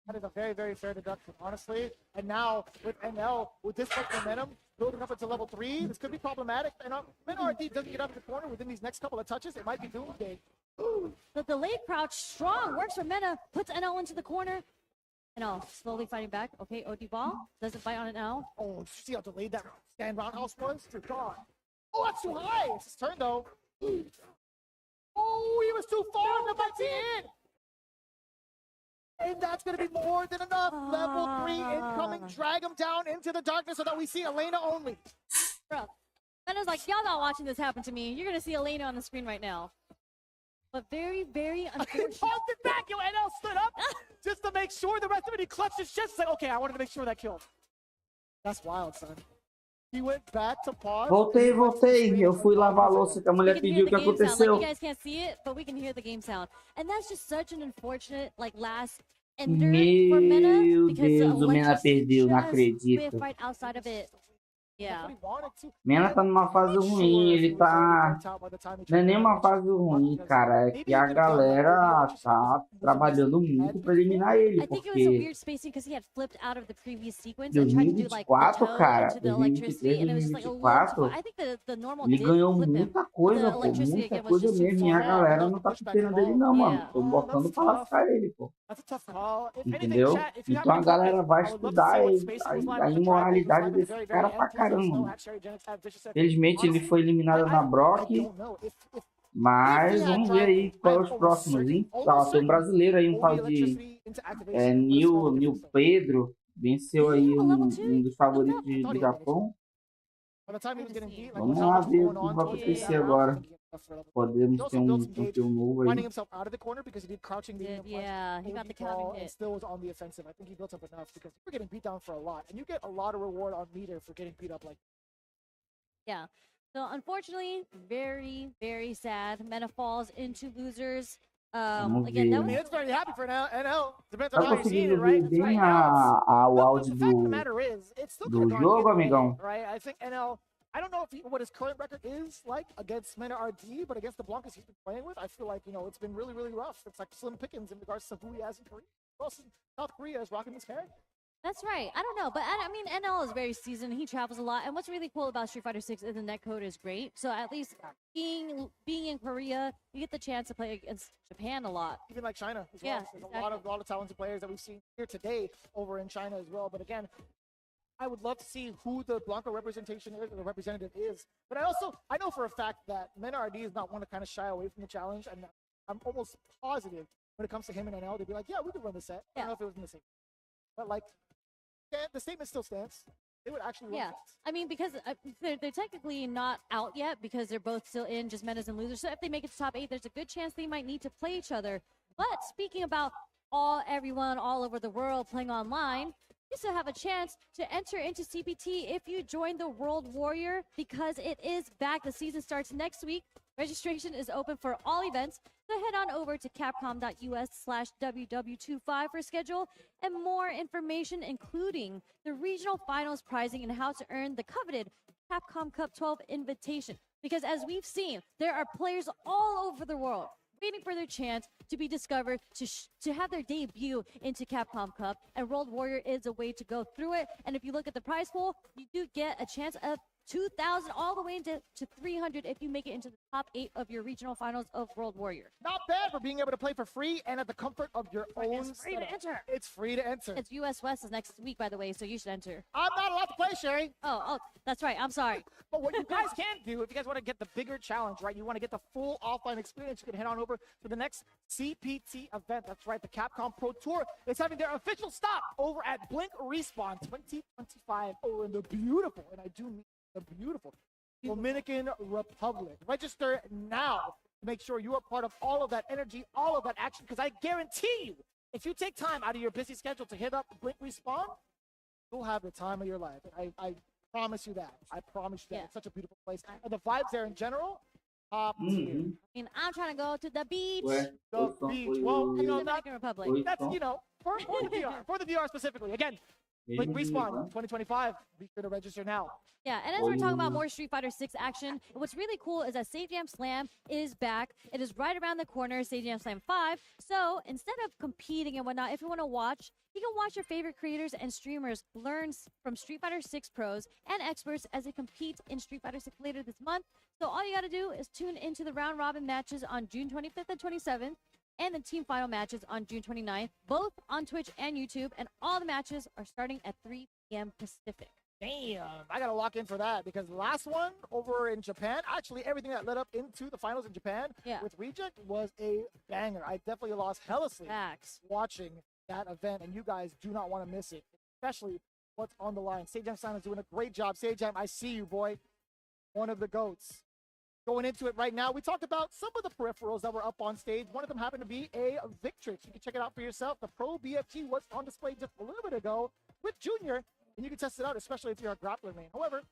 That is a very, very fair deduction, honestly. And now with NL, with this much momentum, building up into level 3, this could be problematic. And Mena RD doesn't get out of the corner within these next couple of touches. It might be doomsday. The delayed crouch, strong, works for Mena, puts NL into the corner. NL slowly fighting back. Okay, OD ball, doesn't bite on it now. Oh, did you see how delayed that stand roundhouse was? Dear God. Oh, that's too high. It's his turn, though. Oh, he was too far. The bite's in. And that's going to be more than enough. Level 3 incoming. Drag him down into the darkness so that we see Elena only. Bro, Mena's like, y'all not watching this happen to me. You're going to see Elena on the screen right now. But very, very unfortunate. He tossed it back. Yo, NL stood up just to make sure the rest of it. He clutched his chest. He's like, okay, I wanted to make sure that killed. That's wild, son. He went back to pause. Voltei. Eu fui lavar a louça que a mulher pediu. O que aconteceu? Like, you guys can't see it, but we can hear the game sound. And that's just such an unfortunate, like, last ender for Mena. Meu Deus, o Mena perdeu, não acredito. Right outside of it. Yeah. Mena tá numa fase ruim, ele tá... Não é nem uma fase ruim, cara, é que a galera tá trabalhando muito pra eliminar ele, porque 2024, cara, 2023, 2024, ele ganhou muita coisa, pô, muita coisa mesmo, e a galera não tá superando ele não, mano, tô botando pra lascar ele, pô. Entendeu? Então a galera vai estudar a imoralidade desse cara pra caramba. Felizmente ele foi eliminado na Brock, mas vamos ver aí qual é os próximos, hein? Tem um brasileiro aí, um tal de Nil Pedro, venceu aí um dos favoritos do Japão. Vamos lá ver o que vai acontecer agora. Podemos ter um campeão novo aí. Yeah, he got the counting hit. Still was on the offensive. I think he built up enough because we're getting beat down for a lot, and you get a lot of reward on meter for getting beat up like. Yeah. So unfortunately, very, very sad. Mena falls into losers. Again, that was... It's very happy for NL. Depends on how you see it, right? Bem o áudio do jogo, amigão. Right? I think NL. I don't know what his current record is like against Mena RD, but against the Blancas he's been playing with, I feel like, it's been really, really rough. It's like slim pickings in regards to who he has in Korea. Also, South Korea is rocking his hair. That's right. I don't know, but I mean, NL is very seasoned. He travels a lot, and what's really cool about Street Fighter 6 is the netcode is great. So at least being in Korea, you get the chance to play against Japan a lot. Even like China as well. Yeah, There's exactly. a lot of talented players that we've seen here today over in China as well. But again, I would love to see who the Blanca representation is, or the representative is. But I know for a fact that Mena RD is not one to kind of shy away from the challenge, and I'm almost positive when it comes to him and NL, they'd be like, yeah, we could run the set. I don't know if it was in the same. But like, the statement still stands. They would actually run sets. I mean, because they're technically not out yet because they're both still in just Menas and losers. So if they make it to top 8, there's a good chance they might need to play each other. But speaking about everyone all over the world playing online, you still have a chance to enter into CPT if you join the World Warrior because it is back. The season starts next week. Registration is open for all events. So head on over to capcom.us/WW25 for schedule and more information, including the regional finals pricing and how to earn the coveted Capcom Cup 12 invitation. Because as we've seen, there are players all over the world waiting for their chance to be discovered, to have their debut into Capcom Cup, and World Warrior is a way to go through it. And if you look at the prize pool, you do get a chance 2,000 all the way into 300 if you make it into the top 8 of your regional finals of World Warrior. Not bad for being able to play for free and at the comfort of your own. It's free to enter. It's free to enter. It's US West is next week, by the way, so you should enter. I'm not allowed to play, Sherry. Oh, that's right. I'm sorry. But what you guys can do, if you guys want to get the bigger challenge, right, you want to get the full offline experience, you can head on over to the next CPT event. That's right, the Capcom Pro Tour is having their official stop over at Blink Respawn 2025 over in the beautiful, and I do mean the beautiful, Dominican Republic. Register now to make sure you are part of all of that energy, all of that action, because I guarantee you, if you take time out of your busy schedule to hit up Blink Respawn, you'll have the time of your life. I promise you that. I promise you that. Yeah. It's such a beautiful place. And the vibes there in general, top tier. I mean, I'm trying to go to the beach. The beach. Well, you know, Dominican Republic. that's, you know, for the VR, for the VR specifically. Again, Blink Respawn 2025. Be sure to register now. Yeah, and as we're talking about more Street Fighter 6 action, what's really cool is that Save Jam Slam is back. It is right around the corner, Save Jam Slam 5. So instead of competing and whatnot, if you want to watch, you can watch your favorite creators and streamers learn from Street Fighter 6 pros and experts as they compete in Street Fighter 6 later this month. So all you got to do is tune into the round robin matches on June 25th and 27th. And the team final matches on June 29th, both on Twitch and YouTube. And all the matches are starting at 3 p.m. Pacific. Damn, I got to lock in for that because the last one over in Japan, actually everything that led up into the finals in Japan with Reject was a banger. I definitely lost hella sleep watching that event, and you guys do not want to miss it, especially what's on the line. Sage Jam Simon is doing a great job. Sage Jam, I see you, boy. One of the GOATs. Going into it right now, we talked about some of the peripherals that were up on stage. One of them happened to be a Victrix. You can check it out for yourself. The Pro BFG was on display just a little bit ago with Junior, and you can test it out, especially if you're a grappler main. However,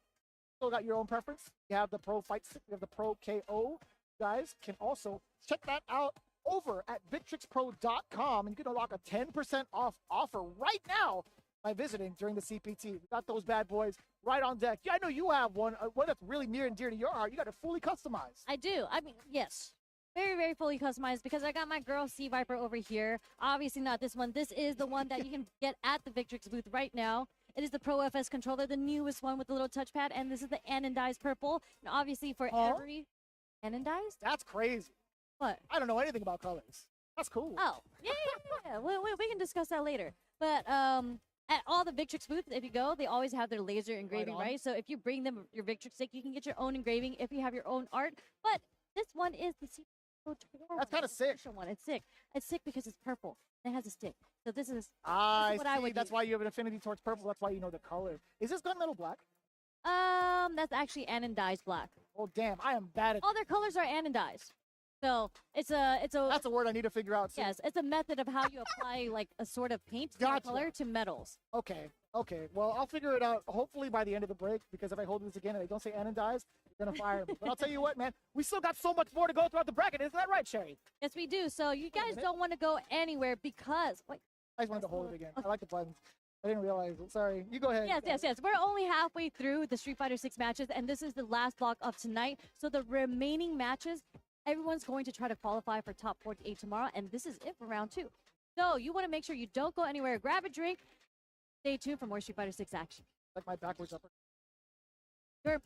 still got your own preference. You have the Pro Fight Stick, you have the Pro KO. You guys can also check that out over at victrixpro.com, and you can unlock a 10% off offer right now by visiting during the CPT. We got those bad boys right on deck. Yeah, I know you have one that's really near and dear to your heart. You got it fully customized. I do. I mean, yes. Very, very fully customized because I got my girl Sea Viper over here. Obviously not this one. This is the one that you can get at the Victrix booth right now. It is the Pro FS controller, the newest one with the little touchpad, and this is the anodized purple. And obviously for every anodized? That's crazy. What? I don't know anything about colors. That's cool. Oh, yeah. We can discuss that later. But at all the Victrix booths, if you go, they always have their laser engraving, right? So if you bring them your Victrix stick, you can get your own engraving if you have your own art. But this one is the That's kind of sick. One. It's sick. It's sick because it's purple. And it has a stick. So this is what I would. That's do. why you have an affinity towards purple. That's why you know the color. Is this gunmetal black? That's actually anodized black. Oh damn, I am bad at. All their colors are anodized. So it's a. That's a word I need to figure out. Yes, it's a method of how you apply like a sort of paint color to metals. Okay. Well, I'll figure it out hopefully by the end of the break because if I hold this again and I don't say anodized, you're gonna fire me. But I'll tell you what, man, we still got so much more to go throughout the bracket. Isn't that right, Sherry? Yes, we do. So you guys don't want to go anywhere because. Wait, I just wanted to hold it again. I like the buttons. I didn't realize it. Sorry. You go ahead. Yes. We're only halfway through the Street Fighter 6 matches, and this is the last block of tonight. So the remaining matches, everyone's going to try to qualify for top 48 tomorrow, and this is it for round 2. So you want to make sure you don't go anywhere. Grab a drink. Stay tuned for more Street Fighter 6 action. Like my backwards upper. Sure.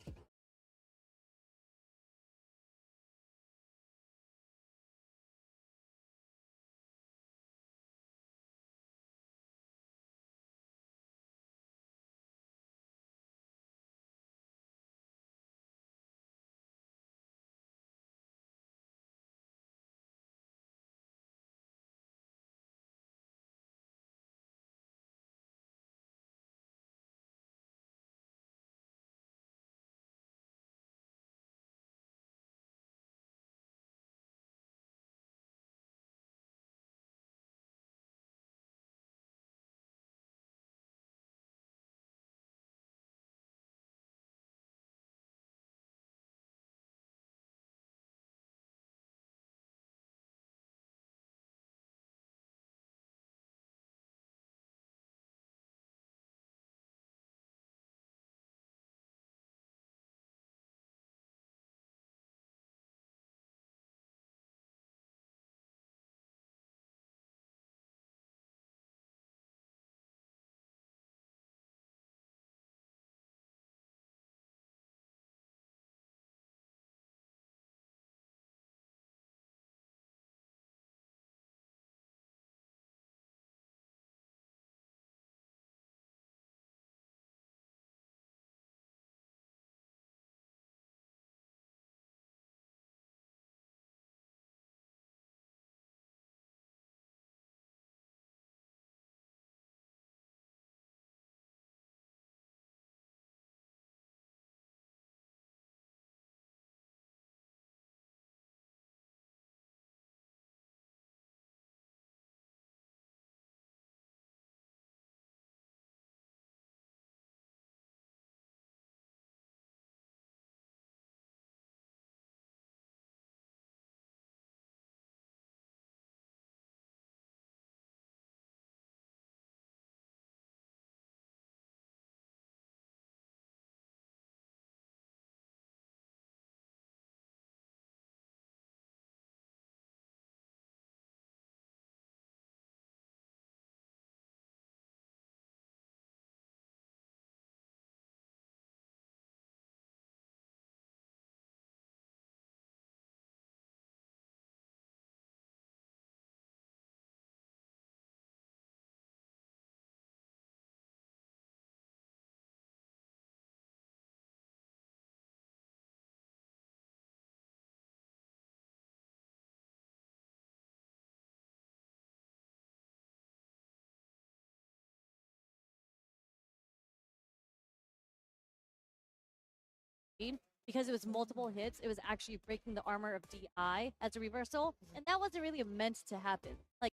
screen, because it was multiple hits, it was actually breaking the armor of DI as a reversal, and that wasn't really meant to happen. Like,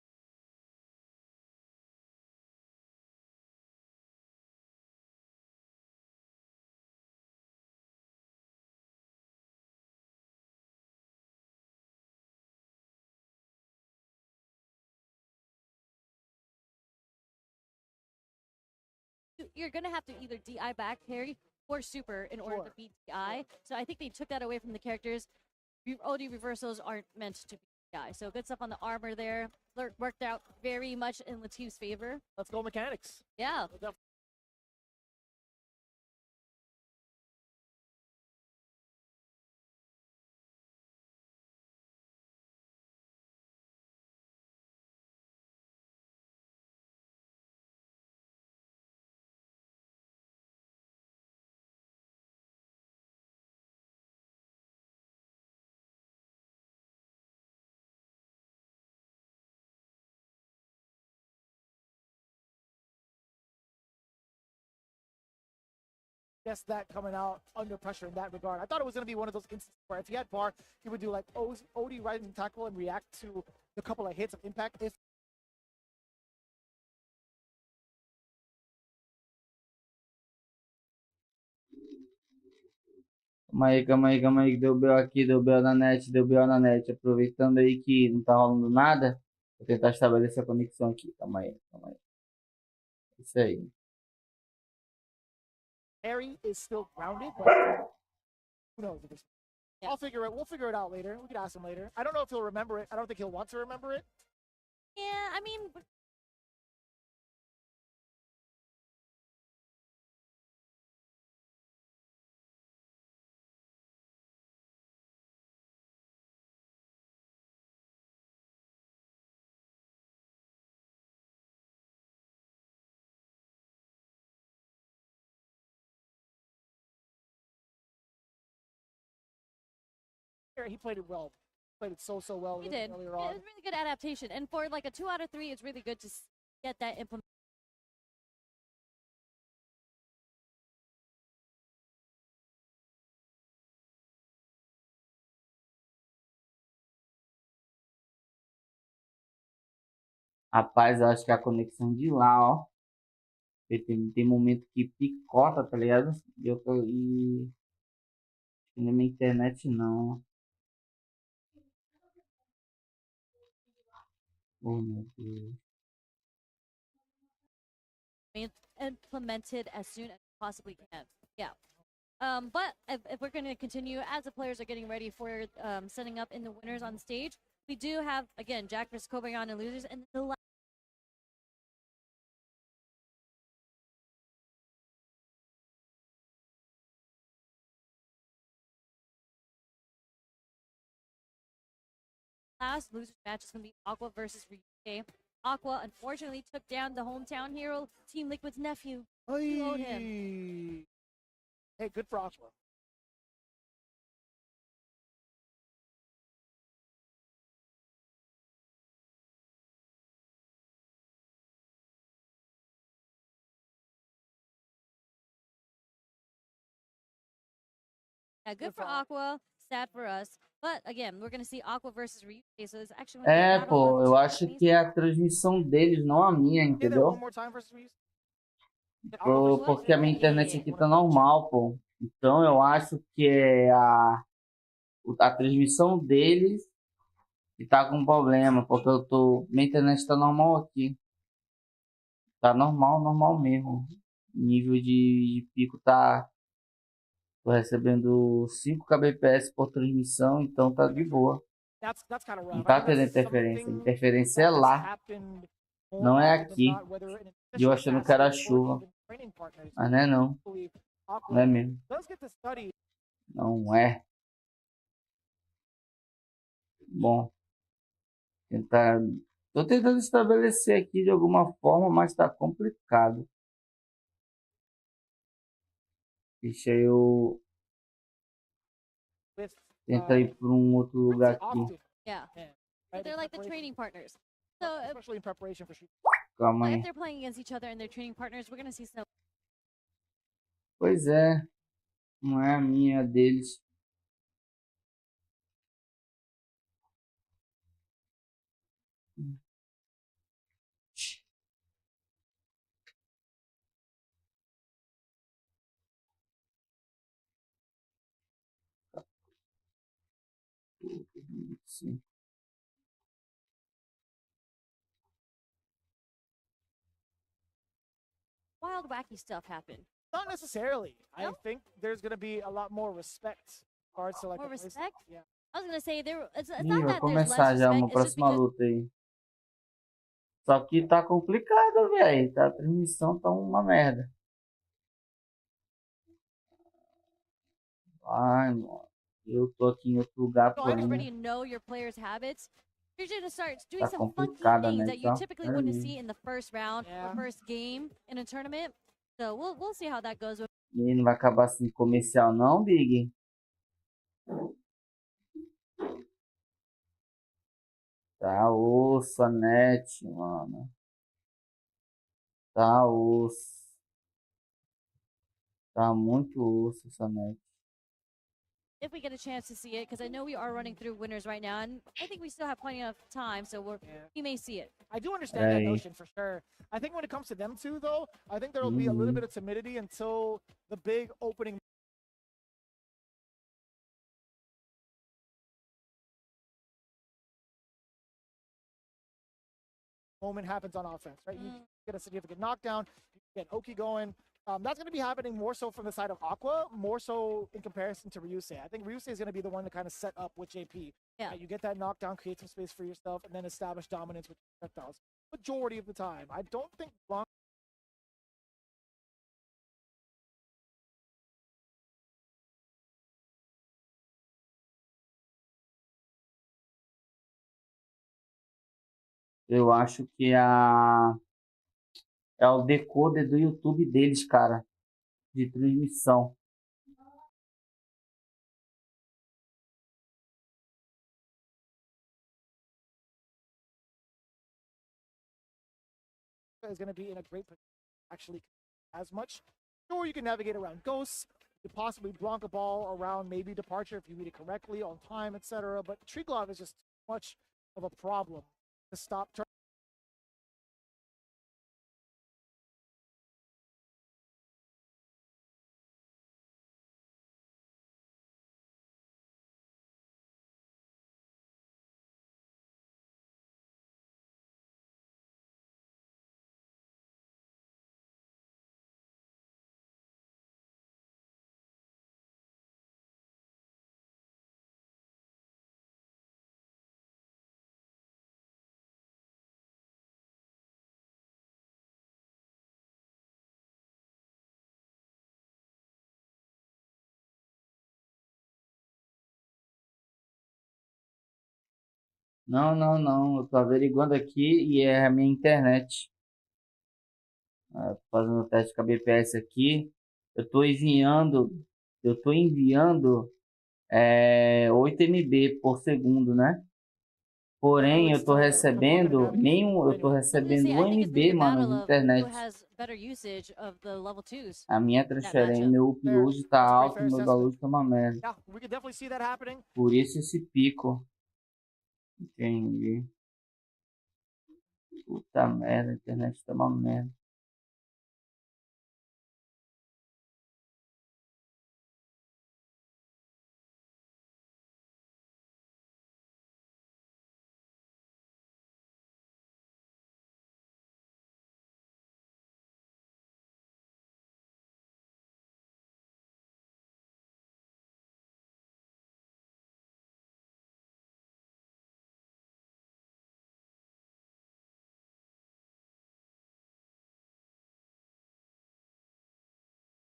you're gonna have to either DI back parry or super in order to beat DI. So I think they took that away from the characters. OD reversals aren't meant to be DI. So good stuff on the armor there. Worked out very much in 𝗔𝗽's favor. Let's go mechanics. Yeah. Guess that coming out under pressure in that regard. I thought it was going to be one of those instances where if he had bar, he would do like OD rising tackle and react to the couple of hits of impact. If Calma aí, que deu BO aqui, deu BO na net, deu BO na net. Aproveitando aí que não tá rolando nada, vou tentar estabelecer a conexão aqui. Calma aí. Isso aí. Harry is still grounded, but who knows? Yeah. We'll figure it out later. We can ask him later. I don't know if he'll remember it. I don't think he'll want to remember it. Yeah, I mean, He played it well. Played it so well. He did. Earlier on. It was really good adaptation. And for like a 2 out of 3, it's really good to get that implemented. Rapaz, eu acho que a conexão de lá, ó. Tem momento que picota, tá ligado? E na minha internet não. Oh, meu Deus. Implemented as soon as possibly can. Yeah. But if we're going to continue, as the players are getting ready for setting up in the winners on stage, we do have, again, Jack vs. 𝗏𝗏 and losers. And the last losers match is going to be Aqua versus 𝗏𝗏. Aqua, unfortunately, took down the hometown hero, Team Liquid's nephew. Reload him. Hey, good for Aqua. Yeah, good for Aqua, sad for us. But again, we're going to see Aqua versus 𝗏𝗏, so it's actually pô, eu acho que é a transmissão deles, não a minha, entendeu? Porque a minha internet aqui tá normal, pô. Então eu acho que é a transmissão deles que tá com problema, porque minha internet tá normal aqui. Tá normal mesmo. O nível de pico tá... Tô recebendo 5 kbps por transmissão, então tá de boa. Não tá tendo interferência. A interferência é lá, não é aqui. E eu achando que era chuva. Mas não é não. Não é mesmo. Não é. Bom. Tô tentando estabelecer aqui de alguma forma, mas tá complicado. Deixa eu tentar ir para um outro lugar aqui. Yeah. They're like the training partners. So, especially in preparation for shooting. Calma aí. If they're playing against each other and they're training partners, we're going to see some. Pois é. Não é a minha, é deles. Sim. Wild, wacky stuff happen. Not necessarily. No? I think there's gonna be a lot more respect. Regards to like More the place- respect? Yeah. I was gonna say it's Ih, not vai that there's less começar já respect. uma It's just próxima because luta aí. Só que tá complicado, velho. Tá, a transmissão tá uma merda. Ai, mano. Eu tô aqui em outro lugar, you porém already know your players' habits. You're gonna start doing tá some funky complicada, things né? that you Só typically pera wouldn't aí. see in the first round Yeah. or first game in a tournament. So we'll see how that goes. E não vai acabar assim comercial não, Big? Tá osso a net, mano. Tá osso. Tá muito osso essa net. If we get a chance to see it, because I know we are running through winners right now, and I think we still have plenty of time, so we may see it. I do understand that notion for sure. I think when it comes to them two, though, I think there'll be a little bit of timidity until the big opening moment happens on offense, right? You get a significant knockdown, you get Oki going. That's going to be happening more so from the side of Aqua, more so in comparison to Ryusei. I think Ryusei is going to be the one to kind of set up with JP. Yeah. You get that knockdown, create some space for yourself, and then establish dominance with projectiles. Majority of the time. I don't think long. Eu acho que é o decoder do YouTube deles, cara, de transmissão. Is going to be in a great position actually as much. Or you can navigate around ghosts. You could possibly blank a ball around maybe departure if you read it correctly on time, etc. But Triglav is just too much of a problem to stop. Não. Eu tô averiguando aqui e é a minha internet. Tô fazendo o teste com a BPS aqui. Eu tô enviando 8 MB por segundo, né? Porém, eu tô recebendo eu tô recebendo 1 MB, mano, de internet. A minha transferência, meu upload tá alto, meu download tá uma merda. Por isso esse pico. Entendi. Puta merda, a internet tá uma merda.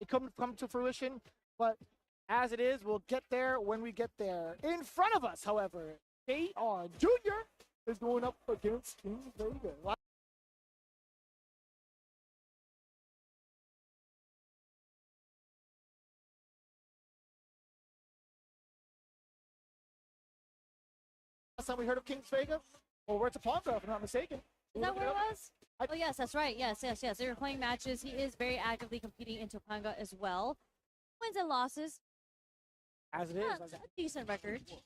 It couldn't come to fruition, but as it is, we'll get there when we get there. In front of us, however, JR Jr. is going up against King Vega. Last time we heard of King's Vega, well, we're at Ponga, if I'm not mistaken. Is that where it was? Oh, yes, that's right. Yes. They were playing matches. He is very actively competing in Topanga as well. Wins and losses. As it is. Yeah, As it a decent record. Here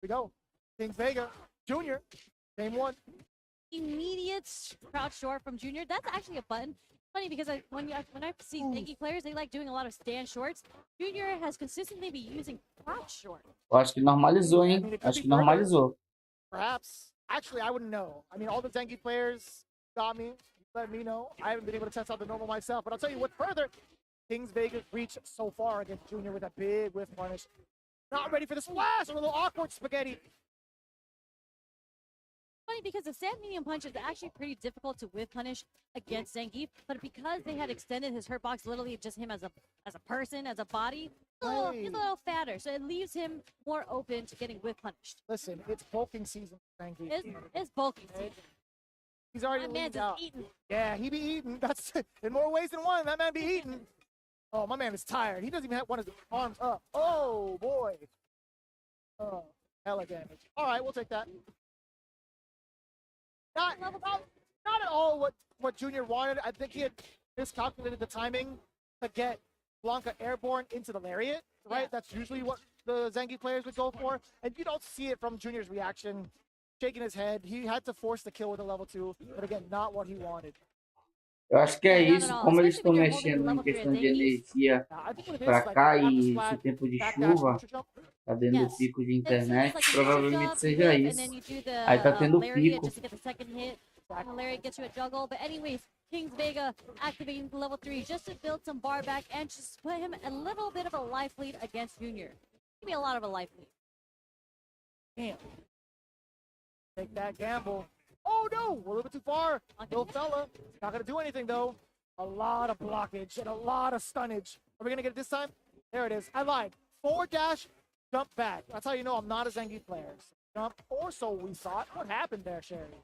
we go. Kings Vega, Jr. Game one. Immediate crouch short from Junior. That's actually a button. Funny because when I see Zengi players, they like doing a lot of stand shorts. Junior has consistently been using crouch short. Eu acho que normalizou, hein? Acho que normalizou. Perhaps. Actually, I wouldn't know. I mean, all the Zengi players got me. Let me know. I haven't been able to test out the normal myself. But I'll tell you what further. Kings Vegas reach so far against Junior with a big whiff punish. Not ready for the splash. A little awkward spaghetti. Funny because the stand medium punch is actually pretty difficult to whiff punish against Zangief, but because they had extended his hurt box literally just him as a person, as a body, he's a little fatter, so it leaves him more open to getting whiff punished. Listen, it's bulking season for Zangief. It's bulking season. He's already man's out. eating. Yeah, he be eating. That's in more ways than one. That man be eating. Oh, my man is tired. He doesn't even have one of his arms up. Oh boy. Oh, hella damage. All right, we'll take that. Not at all what Junior wanted. I think he had miscalculated the timing to get Blanca airborne into the lariat, right? Yeah. That's usually what the Zangief players would go for. And you don't see it from Junior's reaction, shaking his head. He had to force the kill with a level 2, but again, not what he wanted. Eu acho que é isso, como eles estão mexendo em questão de energia pra cá e esse tempo de chuva, tá dando pico de internet, provavelmente seja isso. Aí tá tendo pico. Lariat gets you a juggle, but anyways, Kings Vega activating the level 3 just to build some bar back and just put him a little bit of a life lead against Junior. Maybe a lot of a life lead. Damn. Take that gamble. Oh no, we're a little bit too far. Little fella. Not gonna do anything though. A lot of blockage and a lot of stunnage. Are we gonna get it this time? There it is. I lied. Forward dash, jump back. That's how you know I'm not a Zangief player. Jump, or so we thought. What happened there, Sherry?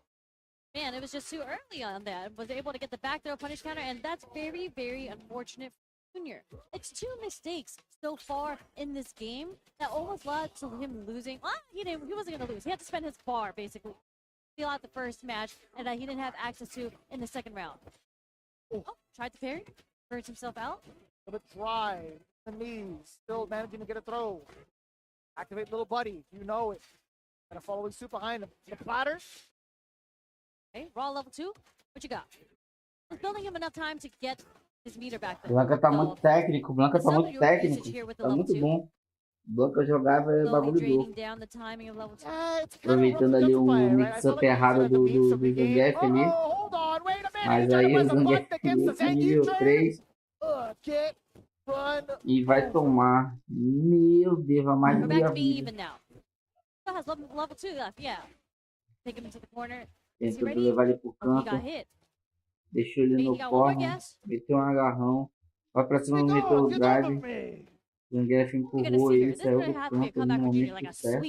Man, it was just too early on that. Was able to get the back throw punish counter, and that's very, very unfortunate for Junior. It's 2 mistakes so far in this game that almost led to him losing. Well, he wasn't gonna lose. He had to spend his bar basically. Steal out the first match, and he didn't have access to in the second round. Oh, tried to parry, burns himself out. A little bit dry, the knees, still managing to get a throw. Activate little buddy, you know it. Got a following suit behind him. The platter. Okay, raw level 2. What you got? It's building him enough time to get his meter back there. Blanca tá muito técnico, Blanca tá muito técnico. Tá muito bom. Blanca jogava é bagulho louco. Aproveitando ali o mix-up errado do Zangief ali. Mas aí o Zangief nível 3. E vai tomar. Meu Deus, vai mais de meia vida. Tentou levar ele pro canto. Deixou ele no corner. Meteu um agarrão. Vai pra cima, meteu o drive. Zangief empurrou ele, saiu do campo no momento certo.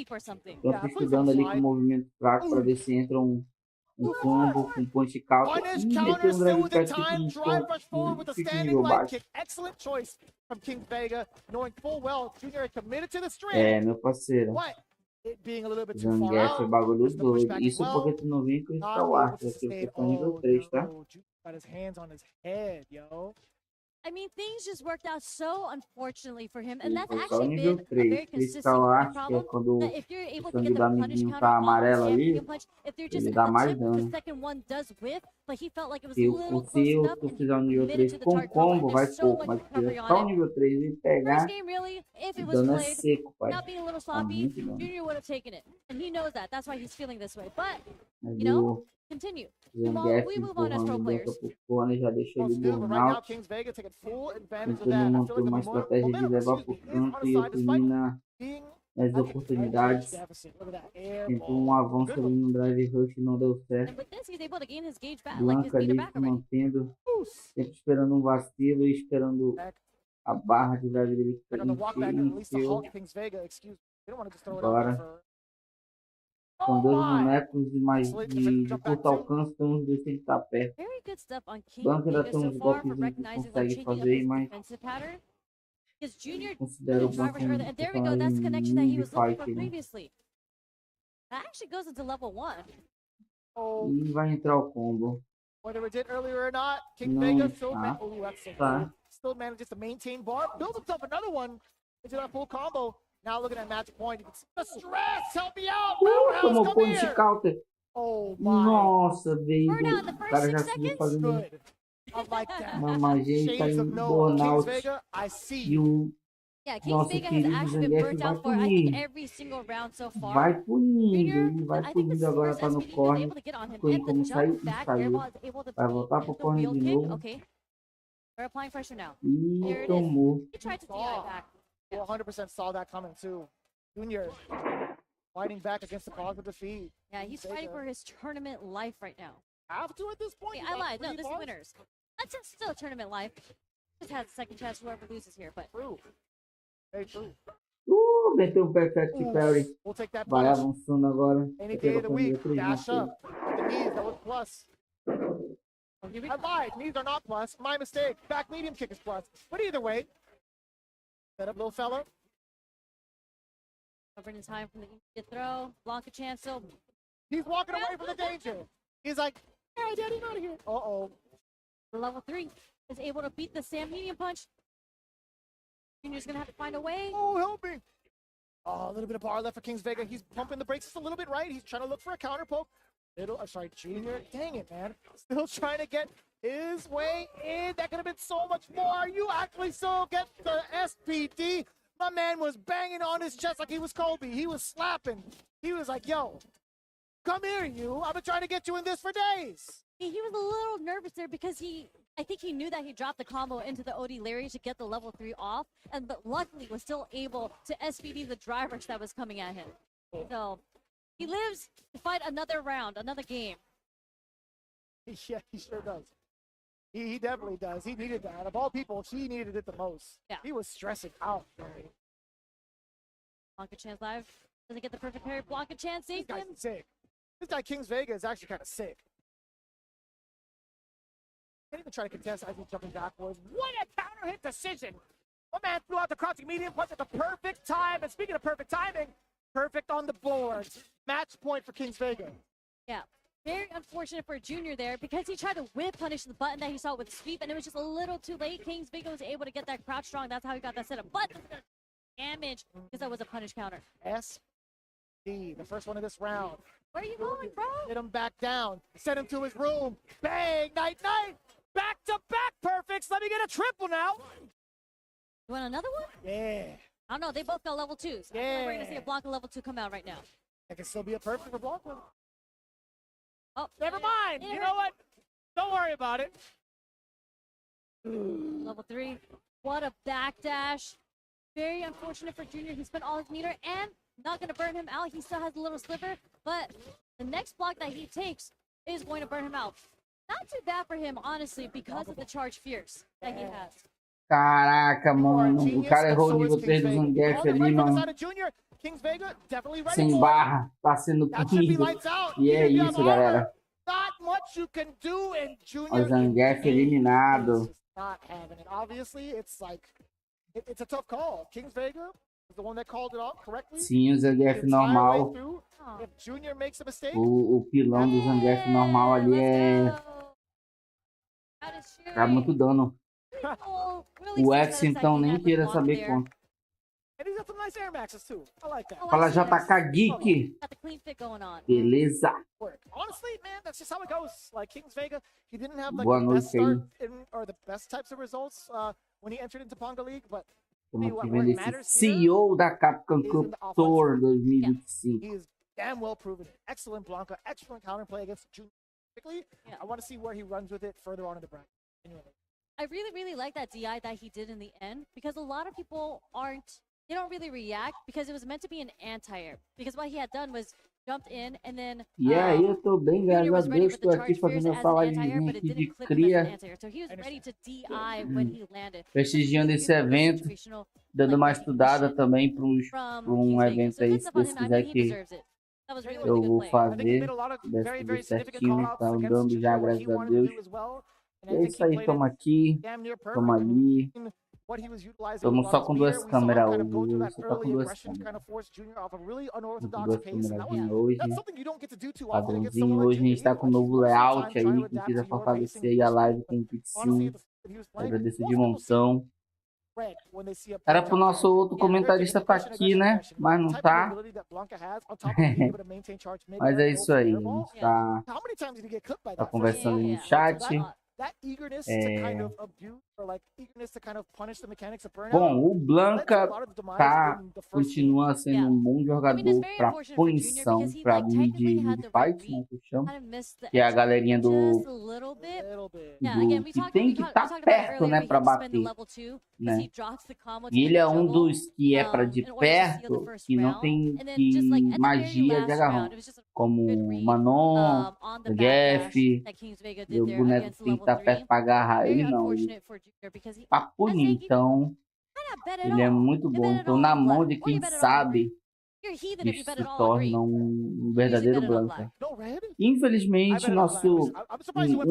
Tanto estudando ali com o movimento fraco para ver se entra um combo com punch counter. E meteu um drive cat que fica em nível baixo. É, meu parceiro. Zangief é bagulho doido. Isso porque tu não vem com o Star Wars, porque eu tô nível 3, tá? I mean, things just worked out so unfortunately for him, and that's actually been a very consistent problem. That if you're able to get the punish counter on the medium punch, if they're just the second one does whiff, but he felt like it was a little close enough and committed to the target combo, and there's so much recovery on it. First game, really, if it was played, not being a little sloppy, Junior would have taken it, and he knows that. That's why he's feeling this way. But, you know, continue. We move on as pro players. Já deixou ele burnout. Tentando montar uma estratégia de levar pro canto e elimina as oportunidades. Tentou um avanço ali no drive rush, não deu certo. Blanca ali se mantendo, sempre esperando um vacilo e esperando a barra de drive dele encheu. Agora. Com 2 bonecos e mais de curto alcance, então os dois têm que estar perto. Blanca ainda tem uns golpes que consegue fazer, mas considero o Blanca um fight. E vai entrar o combo. Não, tá. Still manages to maintain bar, build himself another one. into that full combo. Now looking at match point. You can see the stress. Help me out. Tomou Come ponto de here. counter. Oh my. Nossa, veio. Burnout in the O first cara já 6 subiu seconds. fazendo Good. I like that. uma magia e tá Shades em of Noah. Kings burnout. Vega, I see E you. o Yeah, Kings nosso Vega has querido actually been Zangief burnt vai out for, I think, punir. every single round so far. Vai punindo, Junior, ele vai I think this punindo. is the Agora first tá no SPD he was corner. able to get on him. Foi And the como sair jump e back, saiu. Airball is able to Vai voltar pro the corner wheel de kick. novo. Okay. They're applying pressure now. E Here it is. tomou. He tried to DI Oh. back. 100% saw that coming too. Junior fighting back against the cause of defeat. Yeah, he's fighting for his tournament life right now. Have to at this point. Wait, You I got lied. No, 3 this is bars? winners. That's just still tournament life. Just has a second chance whoever loses here, but True. Very true. Meteu um perfect parry. We'll take that Vai punish. avançando agora. Any Vai day pegar of the o week. primeiro Dash 3 up. The knees, that was plus. oh, here we I go. lied. Knees are not plus. My mistake. Back medium kick is plus. But either way, set up, little fella. Covering in time from the immediate throw. Blanca Chancel. He's walking away from the danger. He's like, hey, Daddy, I'm out of here. Uh-oh. Level 3 is able to beat the Sam medium punch. Junior's gonna have to find a way. Oh, help me. Oh, a little bit of bar left for Kings Vega. He's pumping the brakes just a little bit right. He's trying to look for a counter poke. Sorry, Junior. Dang it, man. Still trying to get his way in. That could have been so much more. You actually still get the SPD. My man was banging on his chest like he was Kobe. He was slapping. He was like, yo, come here, you. I've been trying to get you in this for days. He was a little nervous there because I think he knew that he dropped the combo into the OD Larry to get the level 3 off, but luckily was still able to SPD the drive rush that was coming at him. So he lives to fight another round, another game. Yeah, he sure does. He definitely does. He needed that. Of all people, he needed it the most. Yeah. He was stressing out. Blanca Chance live. Doesn't get the perfect parry. Blanca Chance This saved guy's him. sick. This guy, Kings Vega, is actually kind of sick. Can't even try to contest as he's jumping backwards. What a counter hit decision! My man threw out the crouching medium punch at the perfect time. And speaking of perfect timing, perfect on the board. Match point for Kings Vega. Yeah. Very unfortunate for Junior there because he tried to whip punish the button that he saw with sweep, and it was just a little too late. Kings Vega was able to get that crouch strong. That's how he got that setup. But damage because that was a punish counter. SD, the first one of this round. Where are you going, bro? Get him back down. Send him to his room. Bang! Night, night! Back-to-back perfects. Let me get a triple now. You want another one? Yeah. I don't know. They both got level 2s. I think we're going to see Yeah. a Blanca level 2 come out right now. That can still be a perfect for Blanca. Oh, Never mind. it You hurt. know what? Don't worry about it. Level 3. What a backdash. Very unfortunate for Junior. He spent all his meter and not going to burn him out. He still has a little sliver, but the next block that he takes is going to burn him out. Not too bad for him, honestly, because of the charge fierce that he has. Caraca, mano. O cara errou o nível 3 do Zangief ali, mano. Junior, Kings Vega, definitely ready Sem for it. barra. Tá sendo That should be punido. lights out. E é Even if you have isso, galera. armor, not much you can do, and Junior O Zangief eliminado. is not having it. Obviously, it's like it's a tough call. Kings Vega is the one that called it off correctly. Sim, o Zangief The entire way normal. through. Oh. If Junior makes a mistake, O pilão do Zangief normal ali Let's é. go. That is Shuri. Dá muito dano. Oh, really O success Esse, that então, he nem had with queira Blanca saber there. quanto. and he's got some nice air maxes too. I like that. Oh, Fala actually, JK Geek. got the clean fit going on. Beleza. Work. Honestly, man, that's just how it goes. Like Kings Vega, he didn't have like Boa the best noite aí. start or the best types of results when he entered into Ponga League, but Estamos what aqui vendo esse matters here CEO da Capcom is Cup in the offense. Tour 2025. he is damn well proven it. Excellent Blanca, excellent counterplay against Junior. Particularly, Yeah. I want to see where he runs with it further on in the bracket. Anyway, I really, really like that DI that he did in the end because a lot of people they don't really react because it was meant to be an anti-air. Because what he had done was jumped in and then E aí, eu tô bem, Junior graças was a ready Deus. with Tô the aqui charge fierce fazendo as essa an anti-air, livezinha but it aqui de didn't clip him as an cria, anti-air. So he was ready to DI when he landed. prestigiando esse evento, Situational dando uma estudada também para from um Kings Vegas. evento So aí, good se stuff on Deus him. I quiser mean, he que deserves it. That was really, eu really vou good play. I think he fazer, made a lot of desse very, tudo very significant certinho, call-outs tá against andando Junior, já, what he graças a wanted to Deus. do as well. And I É think isso he aí, played tamo it aqui, damn near perfect. tamo I mean, ali. what he was utilizing Tamo was só his com spear. duas We saw him câmeras kind of go hoje, through that só tá com early duas aggression to kind câmeras. of force Junior off a really Com unorthodox duas pace. And that was, câmerazinhas hoje. that's something you don't get to do too often against Padrãozinho, someone like hoje a Junior. gente tá Either. com um Like, he novo took some layout time trying to aí, quem adapt quiser to your fortalecer pacing aí a and live but tem Pix honestly, sim. that he was playing Agradeço was de able to see montão. Era pro nosso outro comentarista estar aqui, né? Mas não tá. Mas é isso aí. A gente tá conversando no chat. Bom, o Blanca continua sendo um bom jogador para punição, para mid fight, né, que eu chamo, que é a galerinha que tem que estar perto, né, para bater, né? E ele é um dos que é para de perto, que não tem magia de agarrão, como Manon, 𝗔𝗽ście, e o boneco tem que estar perto para agarrar ele, não. Para punir, então, ele é muito bom. Então, na mão de quem sabe, isso se torna um verdadeiro Blanca. Infelizmente, um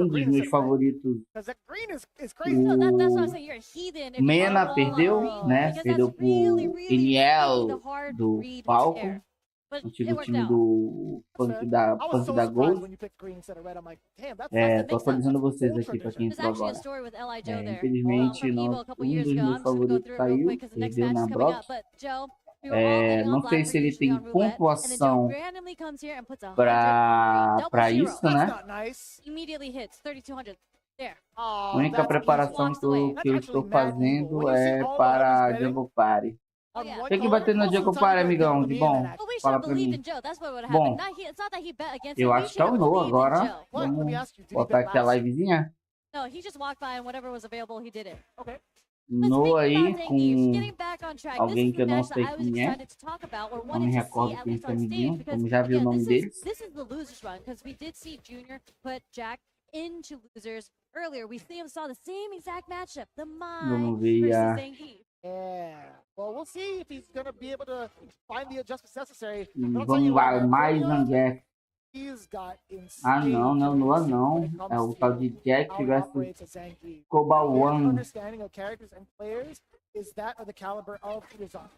dos meus favoritos, o Mena, perdeu, né? Perdeu pro Iniel do Falco. Antigo time do Punk da Gold. Tô atualizando vocês aqui para quem entrou agora. Infelizmente, um dos meus favoritos saiu, perdeu na Brock. Não sei se ele tem pontuação para isso, né? A única preparação que eu estou fazendo é para Jungle Party. Tem que bater no Jungle Party, amigão, de bom. Fala pra mim. Bom, eu acho que é o No agora. Vamos botar aqui a livezinha. No aí com alguém que eu não sei quem é. Não me recordo quem é esse amiguinho, como já vi o nome deles. Vamos ver a... Vamos lá, mais 𝗔𝗽ście. Ah, não, não é o Noah, não. É o tal de Jack versus 𝗶𝗲.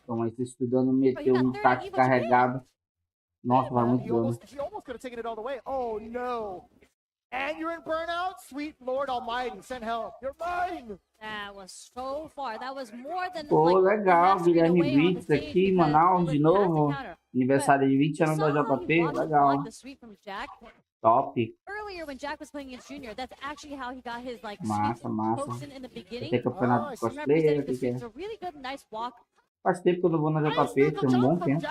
Então, esse estudando meteu um taco carregado. Nossa, vai muito dano. And you're in burnout? Sweet Lord Almighty, send help. You're mine! That was so far. That was more than pô, legal, Guilherme Brits aqui em Manaus de novo. Aniversário de 20 anos da JP, legal. Top. Massa, massa. Vai ter campeonato de cosplay, o que é? Faz tempo que eu não vou na JP, tem um bom tempo.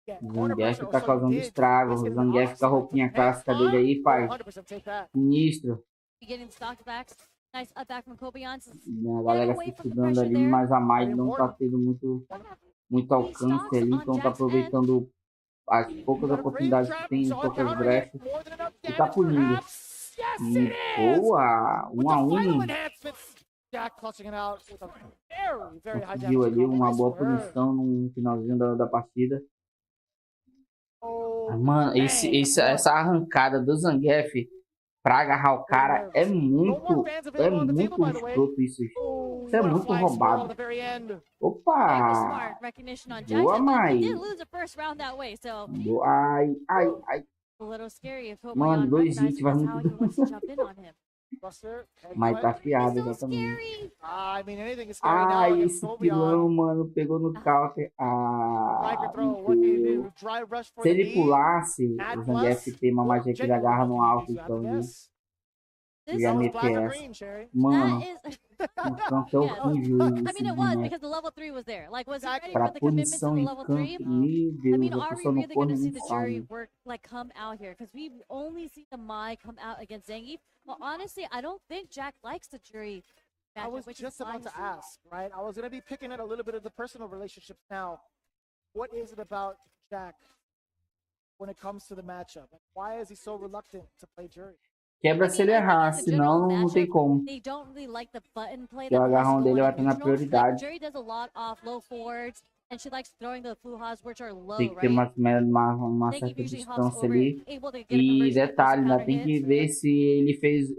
O 𝗔𝗽ście tá causando estrago. O 𝗔𝗽ście com a roupinha clássica dele aí, pai. Sinistro. A galera fica estudando ali, mas a Mai não tá tendo muito alcance ali, então tá aproveitando as poucas oportunidades que tem, poucas brechas, e tá punindo. E boa! 1 a 1. Conseguiu ali uma boa punição no finalzinho da partida. Mano, essa arrancada do 𝗔𝗽ście pra agarrar o cara é muito escroto isso. Isso é muito roubado. Opa! Boa, Mai! Ai, ai, ai. Mano, 2 hits vai muito dano. Mas tá afiado, exatamente. Ai, esse pilão, mano, pegou no counter. Se ele pulasse, o 𝗔𝗽ście tem uma magia que ele agarra no alto, então ele ia meter essa. Mano, o canto é horrível esse boneco. Pra punição em canto, meu Deus, a pessoa não corre nem sai. Well, honestly, I don't think Jack likes the jury matchup. I was just about to ask, right? I was going to be picking at a little bit of the personal relationships now. What is it about Jack when it comes to the matchup? Why is he so reluctant to play jury? Quebra se ele errar, senão não tem como. O agarrão dele vai ter na prioridade. Tem que ter uma certa distância ali. E detalhe, ainda tem que ver se ele fez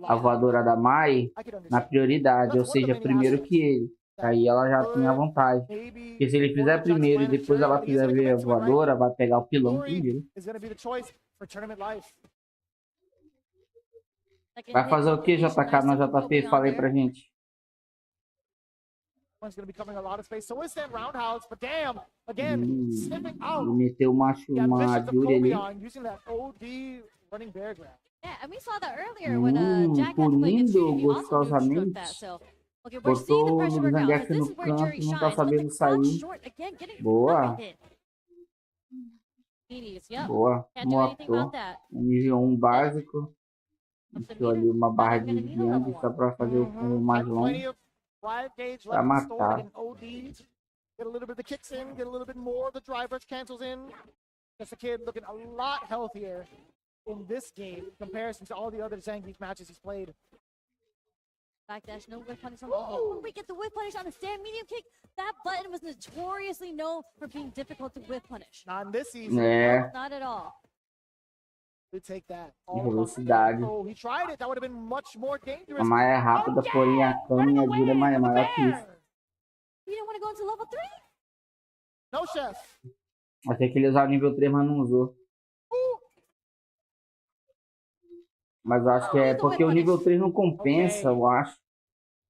a voadora da Mai na prioridade, ou seja, primeiro que ele. Aí ela já tem a vantagem. Porque se ele fizer primeiro e depois ela fizer a voadora, vai pegar o pilão primeiro. Vai fazer o que, JK, no JP? Falei pra gente. One's going to be covering a lot of space. So is that roundhouse, but damn, again, sniffing out. Meteu uma Ďury ali. Using that OD running bear grab. Yeah, and we saw that earlier when Jack had to play against Punindo Ďury. He also gostosamente. that. So, okay, we're seeing the Botou o pressure work out. 𝗔𝗽ście This no is where Ďury canto, não tá shines. But sabendo the crouch sair. short again, getting Boa. hit. Yep. Boa. Can't do anything about that. Nível 1 básico. Deixou ali uma barra de diante só pra fazer o combo mais longo. Pra matar. Get a little bit of the kicks in, get a little bit more of the drive rush cancels in. Just a kid looking a lot healthier in this game in comparison to all the other Zangief matches he's played. Backdash, no whip punish on the oh, we get the whip punish on a stand medium kick. That button was notoriously known for being difficult to whip punish. Not in this season. É. Not at all. We take that. Velocidade. Oh, he tried it. That would have been much more dangerous. A Maia é rápida, porém a Kami e a Ďury é maior que isso. You don't want to go into level 3? No, chef. Achei que ele usava o nível 3, mas não usou. Mas eu acho que é porque o nível 3 não compensa, eu acho.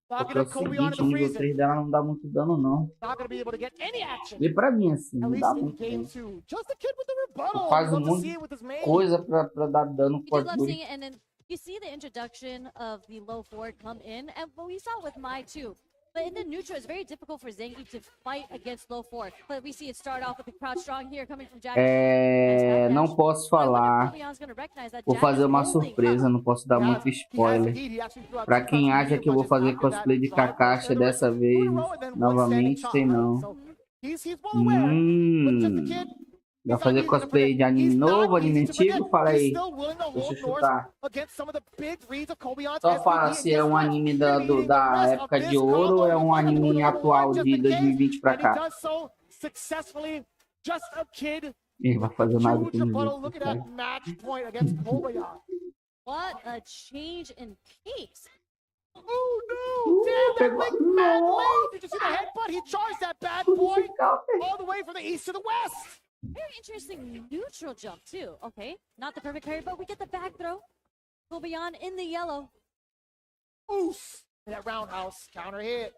Porque é o seguinte, o nível 3 dela não dá muito dano, não. E pra mim, assim, não dá muito dano. Eu faço muita coisa pra dar dano com a Ďury. You see the introduction of the low forward come in, and we saw it with Mai too. But in the neutral, it's very difficult for Zangief to fight against low forward. But we see it start off with the crouch strong here coming from Jack. Não posso falar. Vou fazer uma surpresa, não posso dar muito spoiler. Pra quem acha que eu vou fazer cosplay de Kakashi dessa vez, novamente, sei não. Vai fazer cosplay de anime novo, anime antigo? Fala aí. Deixa eu chutar. Só fala se é um anime da época de ouro ou é um anime atual de 2020 pra cá. Ele vai fazer nada comigo. What a change in pace. Oh no! Damn, that went mad late! Did you see the headbutt? He charged that bad boy all the way from the east to the west! Very interesting neutral jump too. Okay, not the perfect parry, but we get the back throw. Go beyond in the yellow. Oof! That roundhouse counter hit.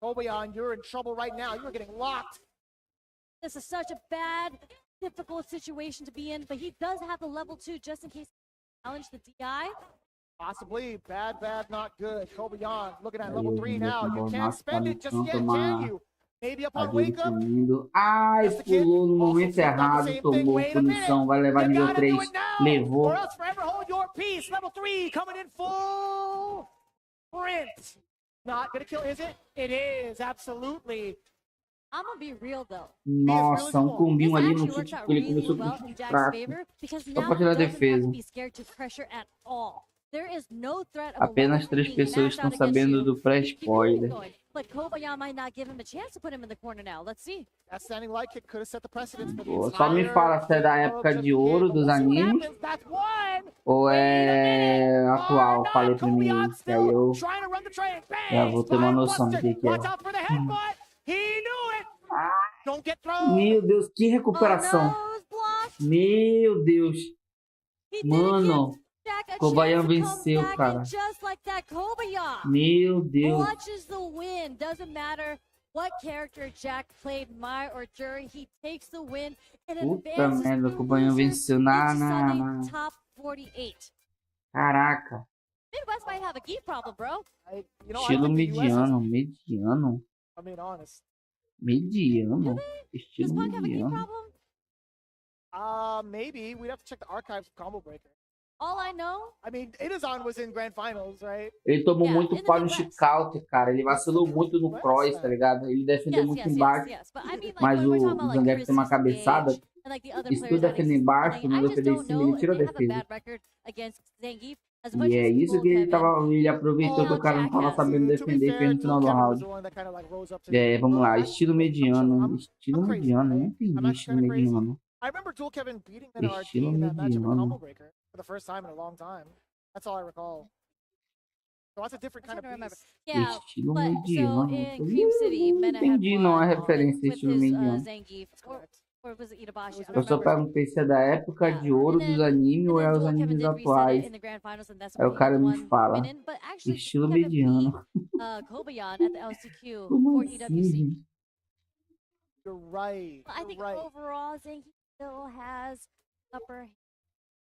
Go beyond, you're in trouble right now. You're getting locked. This is such a bad, difficult situation to be in, but he does have the level 2 just in case he challenge the DI. Possibly. Bad, not good. Go beyond. Looking at level 3 now. You can't spend it just yet, can you? Maybe upon wake up. Ai, pulou no momento errado, tomou punição, vai levar nível 3. Levou. Or else forever hold your peace. Level 3 coming in full sprint. Not gonna kill, is it? It is, absolutely. I'm gonna be real though. Nossa, combinho ali no chute que ele começou com o chute fraco. Só pra tirar a defesa. Apenas 3 pessoas estão sabendo do pré-spoiler. Só me fala se é da época de ouro dos animes ou é atual. Falei pra mim, que aí eu já vou ter uma noção do que é. Meu Deus, que recuperação. Meu Deus. Mano. 𝗔𝗽ście venceu, cara. Meu Deus. Puta merda, o 𝗔𝗽ście venceu na. Caraca. Estilo mediano. Mediano? Estilo mediano. Maybe. We'd have to check the archives of Combo Breaker. All I know, I mean, 𝗔𝗽ście was in grand finals, right? Ele tomou muito pau no chicout, cara. Ele vacilou muito no cross, tá ligado? Ele defendeu muito embaixo. Mas o 𝗔𝗽ście tem uma cabeçada. E se tu defender embaixo, não defender em cima, ele tira a defesa. E é isso que ele aproveitou que o cara não tava sabendo defender e fez no final do round. Vamos lá. Estilo mediano. Estilo mediano. Eu não entendi estilo mediano. Estilo mediano. For the first time in a long time. That's all I recall. So that's a different kind of piece. Estilo mediano. Entendi, não é referência estilo mediano. Or was it 𝗔𝗽ście? I Eu don't só remember. perguntei se é da época Yeah. de ouro And dos then, animes and ou é then os Dual Kevin animes did reset it atuais. in the grand finals, and that's Aí where o he was cara the me one fala, winning. But actually, estilo Kevin beat mediano. 𝗔𝗽ście at the LCQ Como for assim, EWC. gente? You're right. I You're think right. overall, Zangief still has upper hand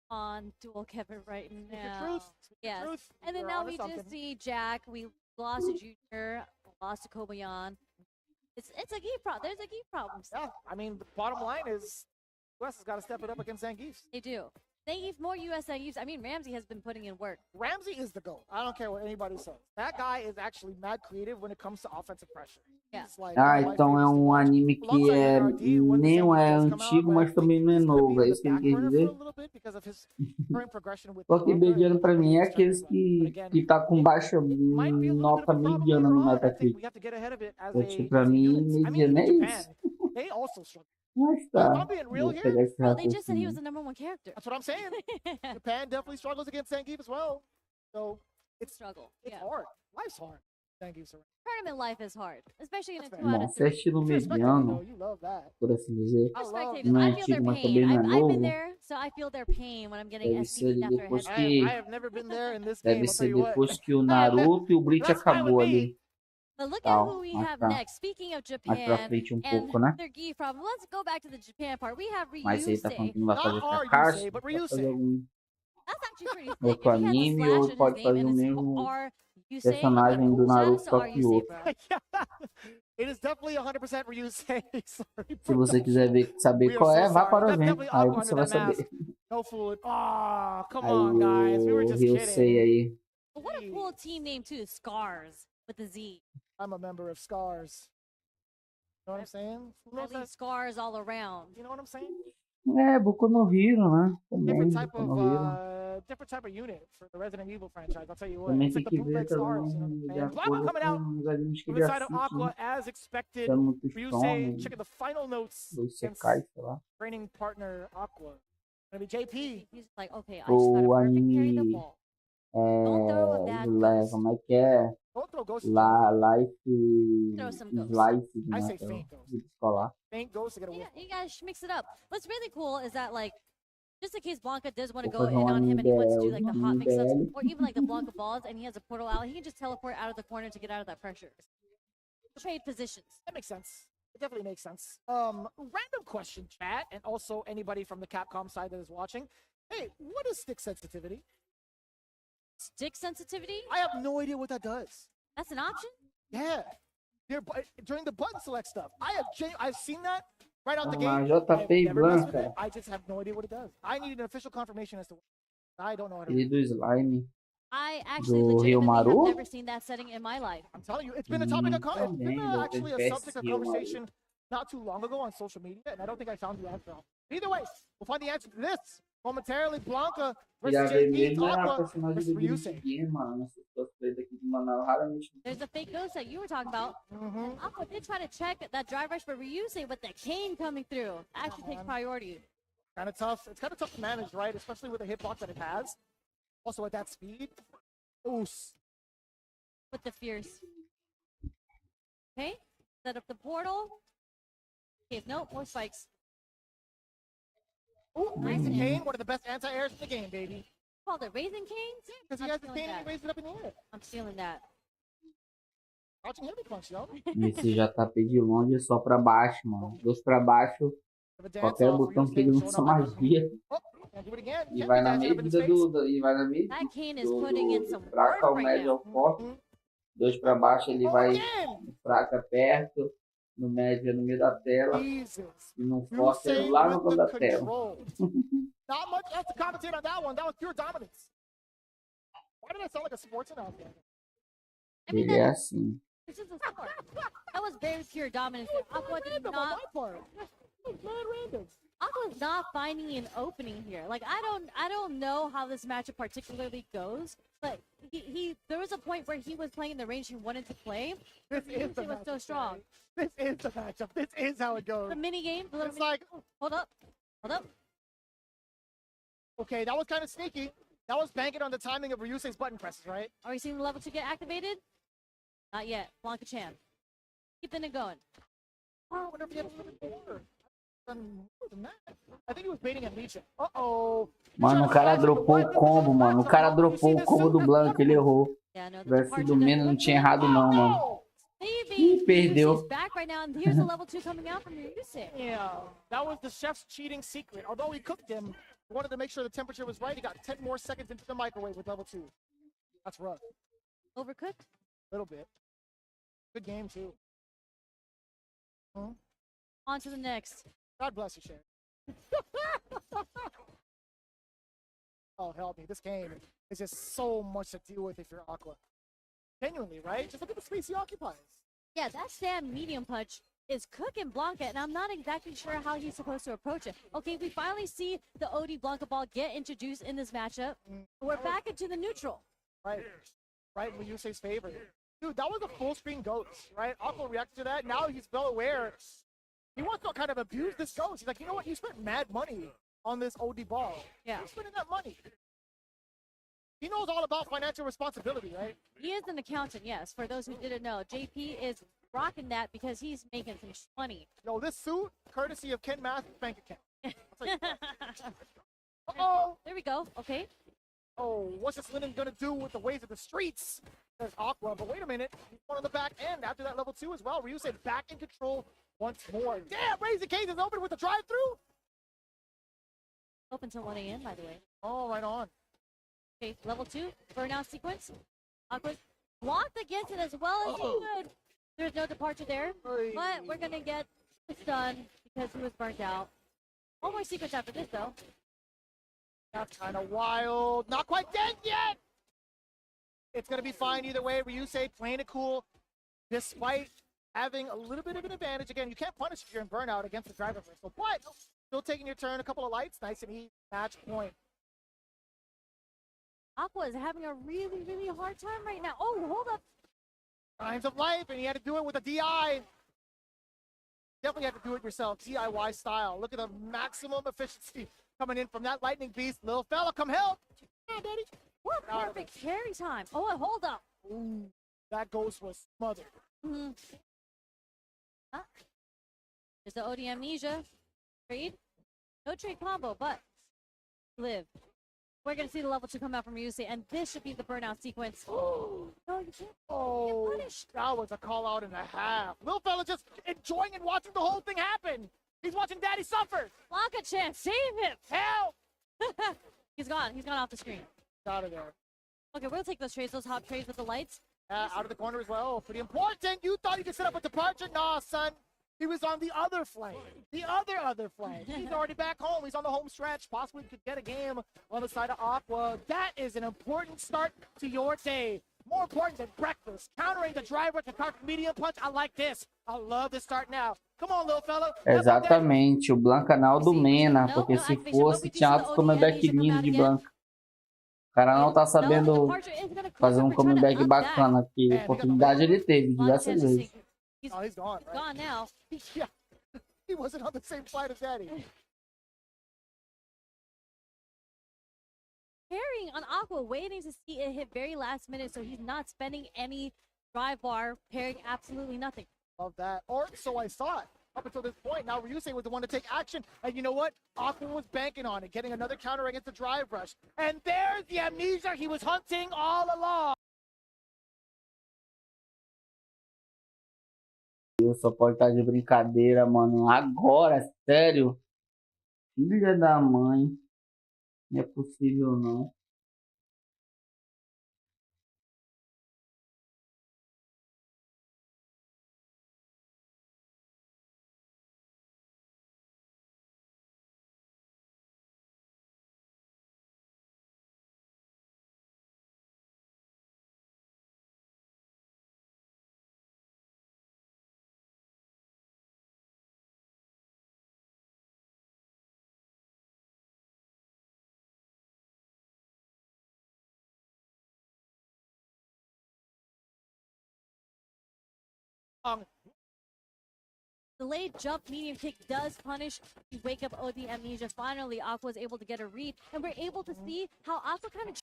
on Dual Kevin right now. Truth. Yes. Truth. And then You're now onto we something. just see Jack. We lost to Junior, lost to 𝗔𝗽ście. It's a geek problem. There's a geek problem. Yeah, I mean, the bottom line is US has got to step it up against Zangief. They do. Zangief, more US Zangiefs. I mean, Ramsey has been putting in work. Ramsey is the GOAT. I don't care what anybody says. That guy is actually mad creative when it comes to offensive pressure. Yeah. He's like, Ah, one of my então é favorites to um watch. anime que Alongside é ARD, when the nem Zangief é does come out, antigo, but I mas think também não é he's gonna novo. be É on isso que the ele back quis burner for a dizer. little bit because of his current progression with Só que Blanca and mediano pra mim é his aqueles turn. But que, again, que tá com baixa it might be a little bit nota of a problem mediana later no on. I think Metacritic. we have to get ahead of it as Eu a acho que pra as a mim, unit. I mean, mediano even é Japan, isso. they also struggle. Mas If tá, I'm being real vou here, pegar esse Bro, they just said he raciocínio. was the #1 character. that's what I'm saying. Japan definitely struggles against Zangief as well. So it's Struggle. it's Yeah. hard. Life's hard. Zangief's around. Tournament life is hard, especially in a That's 2 out Bom, of se é 3. estilo If you're a spectator, mediano, though, you love that. por assim dizer, I For love spectators, não é I feel their antigo, mas pain. também não é I've been novo, there, so I feel their pain when I'm getting deve SB ser beat after depois headshot. que I have never been there in this deve game. I'll tell ser you what. depois que o Naruto e o Bleach That's fine acabou with me. ali. But look at Tal, who we mais have pra, next. Speaking of mais pra Japan frente um and pouco, né? their gi problem, let's go back to the Japan part. We have Mas ele tá falando Ryusei. que não vai Not fazer our Kakashi, Yusei, but vai fazer Ryusei. algum That's actually pretty sick. outro If he has a anime slash ou in his pode name fazer and o it's mesmo R Yusei, personagem do shout out Naruto, to só R que Yusei, outro. bro. Yeah. It is definitely 100% Ryusei. Sorry, Se você quiser ver, saber We are qual so é, vá sorry. para o That's evento, definitely aí Aqua você under vai that mask. saber. No fool. Oh, come Aí on, guys. We were o just Ryusei kidding. aí. But what a cool team name too, Scars with a Z. I'm a member of Scars. You know what I'm saying? Who I knows leave that? scars all around. You know what I'm saying? É, Boku no Hero, né? Também, Different type Boku of no Hero. different type of unit for the Resident Evil franchise. I'll tell you what. Também It's tem like the que ver bootleg Stars. You know também what de I'm saying? Blanca acordo coming out com os animes que from ele the side of assiste, Aqua né? as expected. Tem muito Ryusei Storm, checking the final notes do against Isekai, sei lá. training partner Aqua. Gonna be JP. He's like, okay, I just gotta O perfect carry the anime ball. Don't throw a bad ghost. como é que é? Don't throw ghosts. Life Throw some ghosts. Slice, I né? say Que é faint o ghost. jeito escolar. Faint ghosts to get a Yeah, whiff. you guys mix it up. What's really cool is that, like, just in case Blanca does want to Vou go fazer in on him and he wants to do like the hot anime mix-ups, BL. or even like the Blanca balls, and he has a portal out, he can just teleport out of the corner to get out of that pressure. Trade positions. That makes sense. It definitely makes sense. Random question, chat, and also anybody from the Capcom side that is watching. Hey, what is stick sensitivity? Stick sensitivity? I have no idea what that does. That's an option? Yeah. During the button select stuff. I've seen that right out the Ah, gate. JP I've never messed with Blanca. it. I just have no idea what it does. I need an official confirmation as to what. I don't know how to Ele do Slime. I actually Do legitimately have Ryomaru? never seen that setting in my life. I'm telling you, it's been a topic of it's been Também, actually a deve ter subject of sido, conversation not too long ago on social media, and I don't think I found the answer. Either way, we'll find the answer to this momentarily. Blanca versus Já JP, mesmo é a Aqua personagem versus do Ryusei. Game, mano. Essas cosplay daqui de Manaus raramente. There's a fake ghost that you were talking about. Mm-hmm. Aqua did try to check that drive rush for Ryusei, but the cane coming through actually takes priority. Kind of tough. It's kind of tough to manage, right? Especially with the hitbox that it has. Also at that speed. Oos. With the fierce. Okay, set up the portal. Okay, nope, more spikes. Ooh, Raising Cane, one of the best anti-airs in the game, baby. Called it Raising Canes? Because he I'm has the feeling cane and that. he raised it up in the air. I'm feeling that. Watching heavy punch, yo. Esse JP de longe é só pra baixo, mano. Dois pra baixo, Have a dance qualquer off, botão Ryusei que ele showing lança off that magia. Oh, can't do it again. E Can't vai be na dancing up in his medida face. e vai na medida That cane is putting in some fraco work ao right médio ao now. forte. Dois pra baixo ele Oh, vai again! no fraco é perto, no médio é no meio da tela Jesus. e no forte é Ryusei lá no with canto the da tela. control. Not much else to commentate on that one. That was pure dominance. Why did I sound like a sports announcer? I mean, Ele é assim. this is a sport. That was very pure dominance. Aqua did Random on not. my part. Mad random. Aqua's not finding an opening here. Like I don't know how this matchup particularly goes, but there was a point where he was playing the range he wanted to play. This is the He was so matchup, strong. This is the matchup. This is how it goes. The mini game, the little It's mini, like, hold up. okay, that was kind of sneaky. That was banking on the timing of Ryusei's button presses, right? Are we seeing the level 2 get activated? Not yet. Blanca Chan. Keeping it going. Oh, I wonder if he had a little bit more. done more than that. I think he was baiting amnesia. Uh-oh. Mano, o cara dropou o combo, mano. O cara dropou o combo do Blanco, ele errou. Yeah, no, Se tivesse sido menos, não tinha errado não, mano. Ih, perdeu. Back right now, and here's a level 2 coming out from Use. Yeah, that was the chef's cheating secret. Although he cooked him, he wanted to make sure the temperature was right. He got 10 more seconds into the microwave with level 2. That's rough. Overcooked? A little bit. Good game, too. On to the next. God bless you, Sharon. Oh, help me. This game is just so much to deal with if you're Aqua. Genuinely, right? Just look at the space he occupies. Yeah, that stand medium punch is cooking Blanca, and I'm not exactly sure how he's supposed to approach it. Okay, we finally see the OD Blanca ball get introduced in this matchup. We're back into the neutral. Right. Right in Ryusei's favor. Dude, that was a full screen ghost, right? Aqua reacted to that. Now he's well aware. He wants to kind of abuse this ghost. He's like, you know what? You spent mad money on this OD ball. Yeah. You're spending that money. He knows all about financial responsibility, right? He is an accountant, yes. For those who didn't know, JP is rocking that because he's making some money. Yo, this suit, courtesy of Ken Math's bank account. Uh-oh. There we go. Okay. Oh, what's this Linen gonna do with the ways of the streets? There's Aqua, but wait a minute. He's one on the back end after that level 2 as well. Ryusei back in control once more. Damn, Raising Cage is open with the drive-through. Open till 1 a.m., by the way. Oh, right on. Okay, level 2, burnout sequence. Aqua blocked against it as well as he could. There's no departure there, but we're gonna get the stun because he was burnt out. One more sequence after this, though. That's kind of wild. Not quite dead yet. It's going to be fine either way. Ryusei playing it cool despite having a little bit of an advantage. Again, you can't punish if you're in burnout against the driver crystal, but still taking your turn. A couple of lights. Nice and easy. Match point. Aqua is having a really, really hard time right now. Oh, hold up. Signs of life, and he had to do it with a DI. Definitely had to do it yourself, DIY style. Look at the maximum efficiency coming in from that lightning beast. Little fella, come help. Yeah, Daddy. What perfect carry time. Oh, and hold up. Ooh, that ghost was smothered. There's the OD Amnesia. Trade. No trade combo, but live. We're going to see the level 2 come out from Ryusei, and this should be the burnout sequence. No, you can't. Oh, that was a call out and a half. Little fella just enjoying and watching the whole thing happen. He's watching Daddy suffer. Blanca Chan, save him. Help. He's gone. He's gone off the screen. Out of there. Okay, we'll take those trades, those hop trades with the lights. Out of the corner as well. Pretty important. You thought you could set up a departure? Nah, son. He was on the other flank. The other flank. He's already back home. He's on the home stretch. Possibly could get a game on the side of Aqua. That is an important start to your day. More important than breakfast. Countering the driver to Capcom medium punch. I like this. I love this start now. Come on, little fella. Exatamente. O Blancanal do Mena. Porque se fosse, tinha altos comeback lindo de Blanca. O cara não tá sabendo fazer um comeback bacana aqui. Oportunidade ele teve diversas vezes. He's gone, right? Gone now. Yeah. He wasn't on the same flight as Daddy. Carrying on Aqua, waiting to see it hit very last minute, so he's not spending any drive bar, pairing absolutely nothing. Love that. Or so I thought. Up until this point, now Ryusei was the one to take action. And you know what? Aqua was banking on it, getting another counter against the drive rush. And there's the amnesia he was hunting all along. Só pode estar de brincadeira, mano. Agora, sério? Filha da mãe. Não é possível, não. Delayed jump medium kick does punish the wake up OD amnesia. Finally, Aqua was able to get a read, and we're able to see how Aqua kind of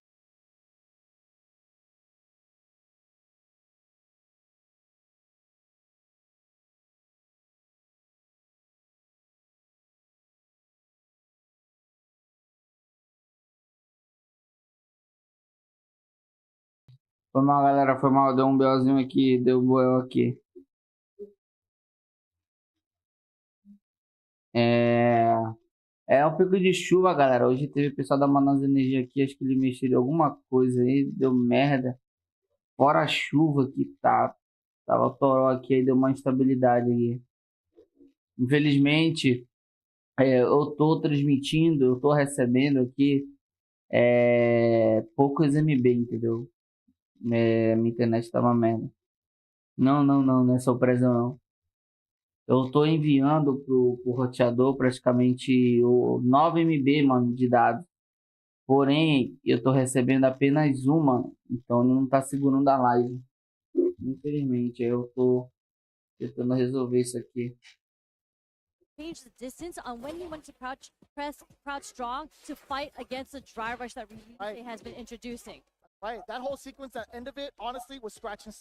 Foi mal, galera. Foi mal. Deu um BOzinho aqui. Deu BO aqui. É um pico de chuva, galera. Hoje teve o pessoal da Manaus Energia aqui. Acho que ele mexeu em alguma coisa aí. Deu merda. Fora a chuva que tá. Tava toró aqui. Aí deu uma instabilidade aqui. Infelizmente, eu tô transmitindo. Eu tô recebendo aqui. Poucos MB, entendeu? Minha internet tá uma merda. Não é surpresa não. Eu tô enviando pro roteador praticamente o 9 MB, mano, de dados. Porém, eu tô recebendo apenas uma, então ele não tá segurando a live. Infelizmente, eu tô tentando resolver isso aqui. Change the distance on when you want to press crouch strong to fight against the 𝗔𝗽liche that Ryusei has been introducing. Right, that whole sequence at the end of it, honestly, was scratching.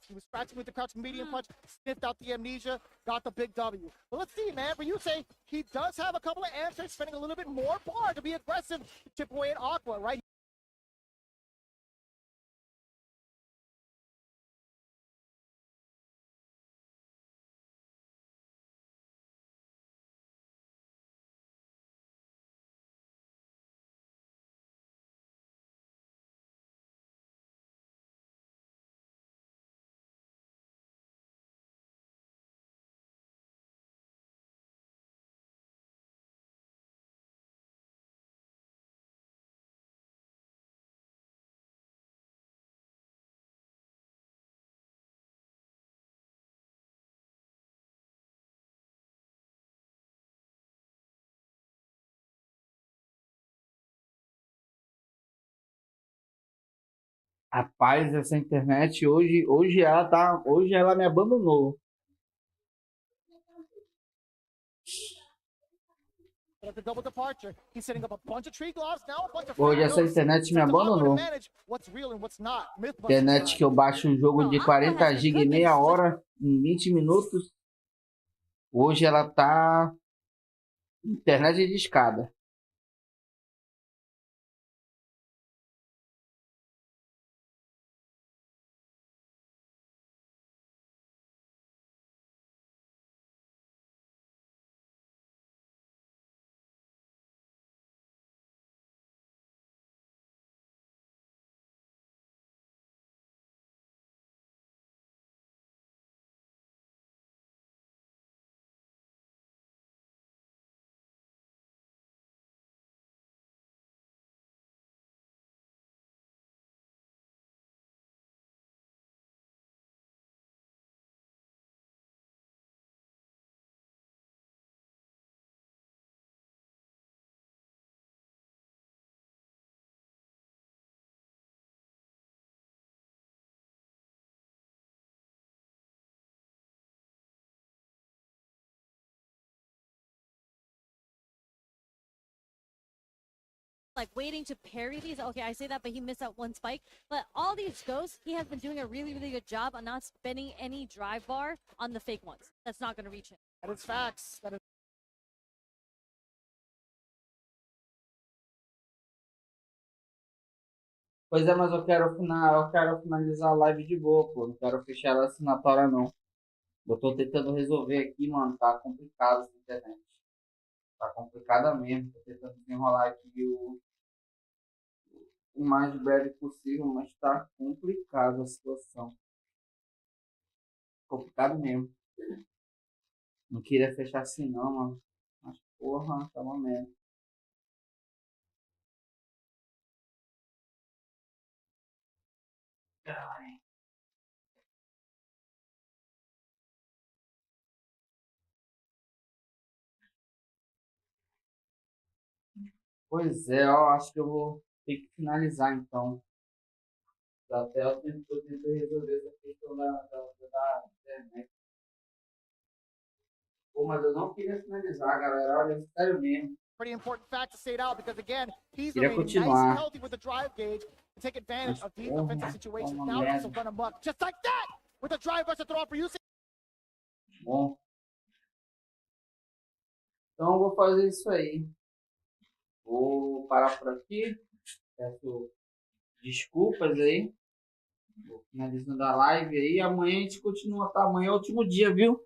He was scratching with the crouch medium punch, sniffed out the amnesia, got the big W. But let's see, man. Ryusei, he does have a couple of answers, spending a little bit more bar to be aggressive, chip away at Aqua, right? Rapaz, essa internet hoje ela me abandonou. Hoje essa internet me abandonou. Internet que eu baixo um jogo de 40 GB em meia hora, em 20 minutos. Hoje ela tá internet de escada. Like waiting to parry these. Okay, I say that, but he missed that one spike. But all these ghosts, he has been doing a really, really good job on not spending any drive bar on the fake ones. That's not going to reach him. That is facts. That is. Pois é, mas eu quero finalizar a live de boa, pô. Não quero fechar ela assinatória, não. Eu tô tentando resolver aqui, mano. Tá complicado essa internet. Tá complicada mesmo. Tô tentando enrolar aqui o mais breve possível, mas tá complicada a situação. Complicado mesmo. Não queria fechar assim não, mano. Mas porra, tá uma merda. Pois é, ó, acho que eu vou ter que finalizar então. Até o tempo que eu tento resolver essa questão da internet. Pô, mas eu não queria finalizar, galera. Olha, sério mesmo. Pretty important fact to state out because again, he's Queria remaining nice and continuar. healthy with the drive gauge to take advantage of these offensive situations. uma Now it's a merda. run amok, just like that, with a drive rush to throw off for you. Bom. Então eu vou fazer isso aí. Vou parar por aqui. Peço desculpas aí. Vou finalizando a live aí. Amanhã a gente continua, tá? Amanhã é o último dia, viu?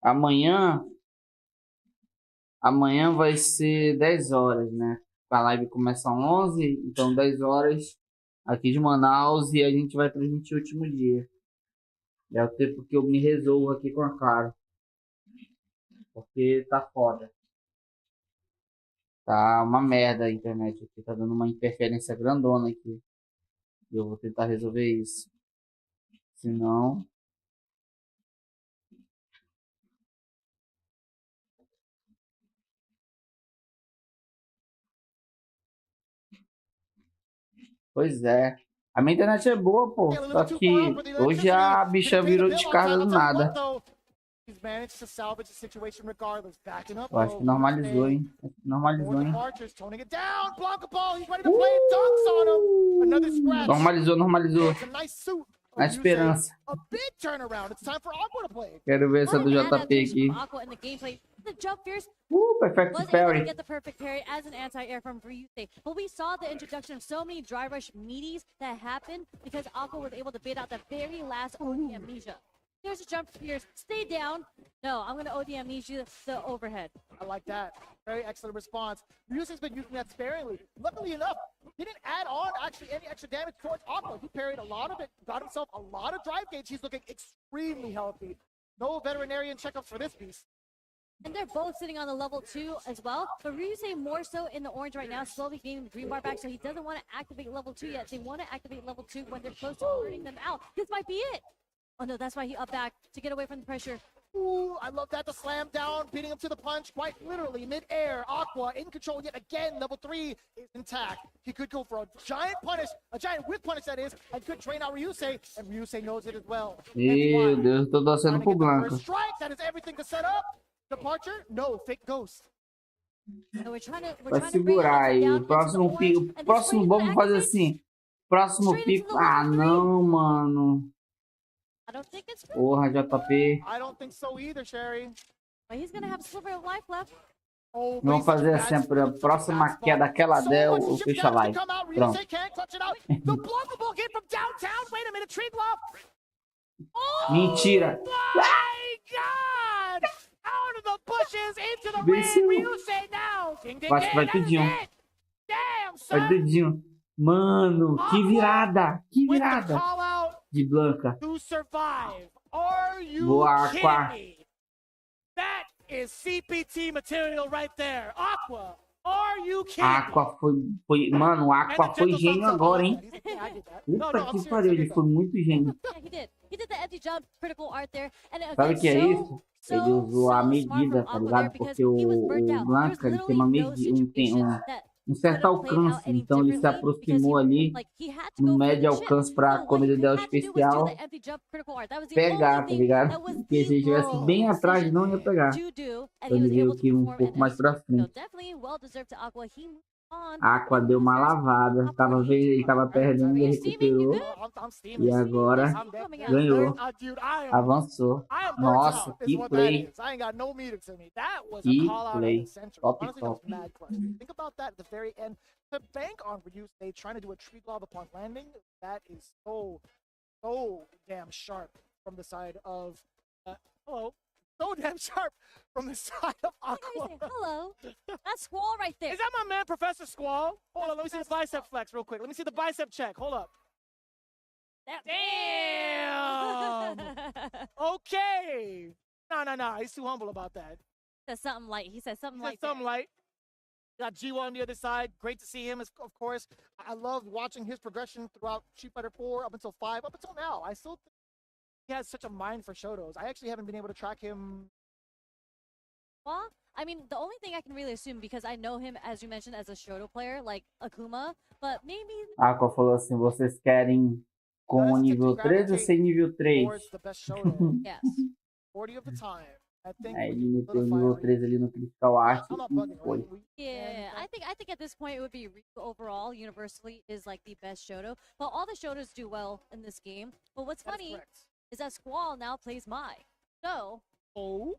Amanhã vai ser 10 horas, né? A live começa às 11, então 10 horas aqui de Manaus e a gente vai transmitir o último dia. É o tempo que eu me resolvo aqui com a Clara. Porque tá foda. Tá uma merda a internet aqui. Tá dando uma interferência grandona aqui. E eu vou tentar resolver isso. Senão... Pois é. A minha internet é boa, pô. Só que hoje a bicha virou descarga do nada. Eu acho que normalizou, hein? Normalizou, hein? Normalizou. Na esperança. Quero ver essa do JP aqui. Perfect parry. Get the perfect parry as an anti-air from Ryusei. But we saw the introduction of so many dry rush meaties that happened because Aqua was able to bait out the very last OD amnesia. There's a jump here. Stay down. No, I'm going to OD amnesia the overhead. I like that. Very excellent response. Ryusei's been using that sparingly. Luckily enough, he didn't add on actually any extra damage towards Aqua. He parried a lot of it, got himself a lot of drive gauge. He's looking extremely healthy. No veterinarian checkups for this piece. And they're both sitting on the level 2 as well. But Ryusei more so in the orange right now, slowly gaining the green bar back, so he doesn't want to activate level 2 yet. They want to activate level 2 when they're close to burning them out. This might be it. Oh no, that's why he up back to get away from the pressure. Ooh, I love that. The slam down, beating him to the punch, quite literally mid-air. Aqua in control yet again. Level 3 is intact. He could go for a giant punish, a giant whip punish that is, and could drain out Ryusei, and Ryusei knows it as well. Meu Deus, tô torcendo pro Blanca. Strike, that is everything to set up. Departure? No, fake ghost. So we're trying Vai segurar aí. O próximo pico. Próximo, vamos fazer assim. Próximo pico. Ah, não, mano. I don't think it's Porra, JP. I don't think so either, Sherry. But he's gonna have a sliver of life left. Vamos fazer assim, a próxima queda daquela Del, eu fecho a live. Pronto. Mentira. Venceu. Acho que vai tudinho. Vai tudinho. Mano, que virada. Que virada. De Blanca. Boa, Aqua. That is CPT material right there. Aqua, are you kidding? Aqua foi, mano, o Aqua foi gênio agora, hein? Puta que pariu, ele foi muito gênio. Sabe o que é isso? Ele usou a medida, tá ligado? Porque o Blanca, ele tem uma medida, um certo alcance, então ele se aproximou ali no médio alcance para quando ele der o especial pegar, tá ligado? Porque se ele estivesse bem atrás não ia pegar. Então ele veio aqui um pouco mais pra frente. A Aqua deu uma lavada, ele tava perdendo, ele recuperou e agora ganhou, avançou. Nossa, que play! Que play! Top, top. Think about that at the very end. To bank on Ryusei trying to do a tree glove upon landing, that is so damn sharp from the side of hello. so damn sharp from the side of Aqua. Hello. That's Squall right there. Is that my man, Professor Squall? Hold on, let me see the bicep flex real quick. Let me see the bicep check. Hold up. Damn. Okay. No. He's too humble about that. He said something light. He said something light. Something light. Got 𝗔𝗽ście on the other side. Great to see him, of course. I loved watching his progression throughout Street Fighter 4 up until 5, up until now. I still think he has such a mind for Shotos. I actually haven't been able to track him. Well, I mean, the only thing I can really assume, because I know him, as you mentioned, as a Shoto player, like Akuma, but maybe... Aqua falou assim, vocês querem com o nível 3 ou sem nível 3? Yes. 40 of the time. Aí ele meteu o nível 3 ali no Critical Art e foi. Yeah, I think at this point it would be Riku overall, universally, is like the best Shoto. But all the Shotos do well in this game. But what's funny is that Squall now plays Mai. So... Oh?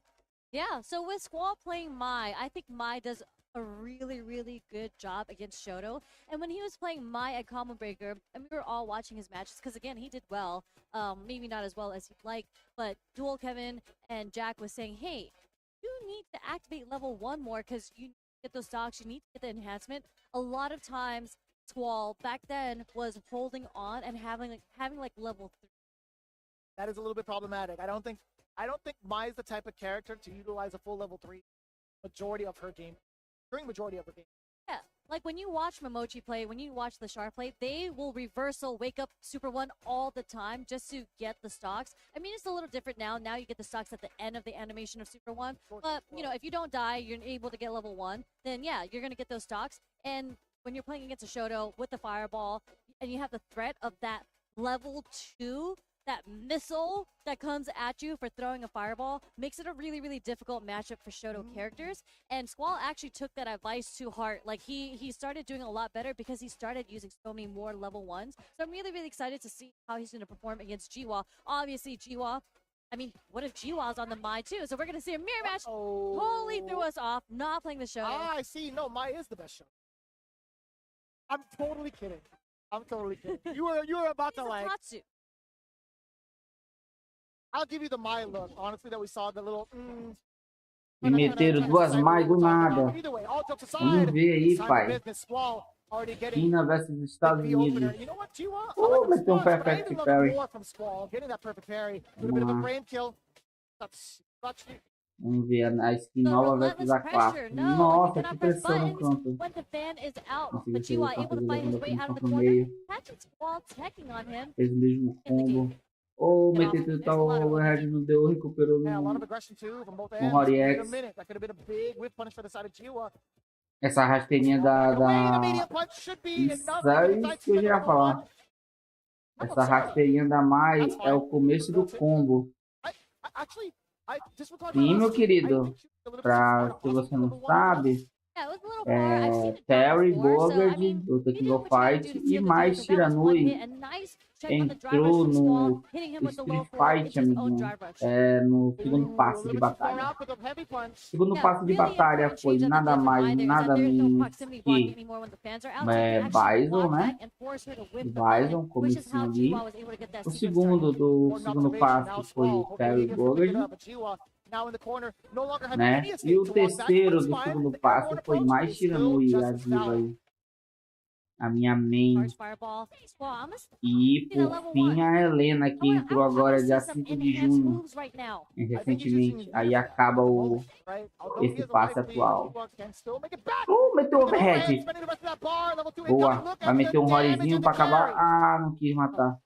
Yeah, so with Squall playing Mai, I think Mai does a really, really good job against Shoto. And when he was playing Mai at Combo Breaker, and we were all watching his matches, because again, he did well. Maybe not as well as he'd like, but Dual Kevin and Jack was saying, hey, you need to activate level 1 more because you need to get those stocks, you need to get the enhancement. A lot of times, Squall back then was holding on and having like level 3. That is a little bit problematic. I don't think Mai is the type of character to utilize a full level 3 majority of her game. During majority of her game. Yeah, like when you watch Momochi play, when you watch the Sharp play, they will reversal, wake up Super 1 all the time just to get the stocks. I mean, it's a little different now. Now you get the stocks at the end of the animation of Super 1. But, you know, if you don't die, you're able to get level 1, then yeah, you're going to get those stocks. And when you're playing against a Shoto with the Fireball, and you have the threat of that level 2, that missile that comes at you for throwing a fireball, makes it a really, really difficult matchup for Shoto characters. And Squall actually took that advice to heart. Like, he started doing a lot better because he started using so many more level 1s. So I'm really, really excited to see how he's going to perform against 𝗔𝗽ście. Obviously, 𝗔𝗽ście, I mean, what if 𝗔𝗽ście is on the Mai too? So we're going to see a mirror match. Totally threw us off, not playing the Shoto. I see. No, Mai is the best Shoto. I'm totally kidding. You were about to like... Tatsu. I'll give you the Mai look, honestly, that we saw, the little... E meteram duas Mai do nada. Vamos ver aí, pai. China versus Estados Unidos. Oh, meteu um perfect parry. Vamos lá. Vamos ver a skin nova versus a clássica. Nossa, que pressão no canto. Conseguiu fazer contra o meio. Fez o mesmo combo. Oh, meteu tal, o Red não deu, recuperou no Horiex. Essa rasteirinha da... Isso que eu já ia falar. Essa rasteirinha da Mai é o começo do combo. Sim, meu querido. Se você não sabe, Terry Bogard, do Tekken Fight, e mais Shiranui entrou no Street Fight, amiguinho, no segundo passo de batalha. Segundo passo de batalha foi nada mais, nada menos que Bison, né? Bison, comecinho ali. O segundo passo foi o Terry Bogard, né? E o terceiro do segundo passo foi mais Shiranui, a diva aí. A minha main. E por fim a Helena, que entrou agora dia 5 de junho, recentemente. Aí acaba esse passe atual. Meteu o overhead. Boa. Vai meter um rolezinho pra acabar. Ah, não quis matar.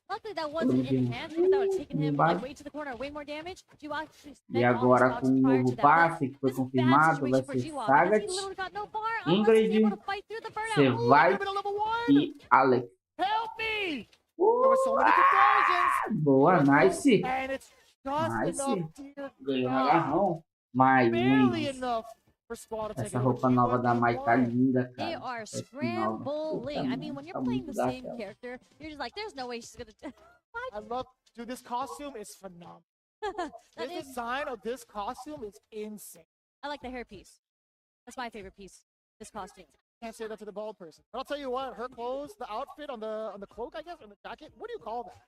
E agora com o novo passe que foi confirmado, vai ser Sagat, Ingrid, Sevai e Alex. Boa, nice. Nice. Ganhou no agarrão. Mas essa roupa nova da Mai tá linda, cara. They are scrambling. I mean, when you're playing the same character, you're just like, there's no way she's gonna. I love, dude, this costume is phenomenal. The design of this costume is insane. I like the hairpiece. That's my favorite piece. This costume. Can't say that to the bald person. But I'll tell you what, her clothes, the outfit on the cloak, I guess, on the jacket. What do you call that?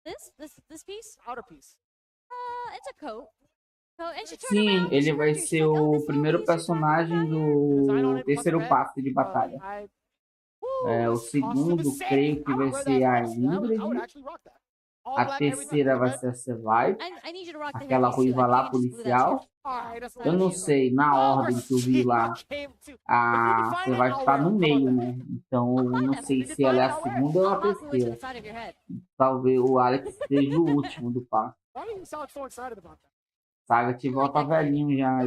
This piece? Outer piece. It's a coat. Sim, ele vai ser o primeiro personagem do terceiro passe de batalha. O segundo, creio que vai ser a Ingrid. A terceira vai ser a Survive. Aquela ruiva lá, policial. Eu não sei, na ordem que eu vi lá, a Survive está no meio, né? Então eu não sei se ela é a segunda ou a terceira. Talvez o Alex seja o último do passe. Sagat volta velhinho já.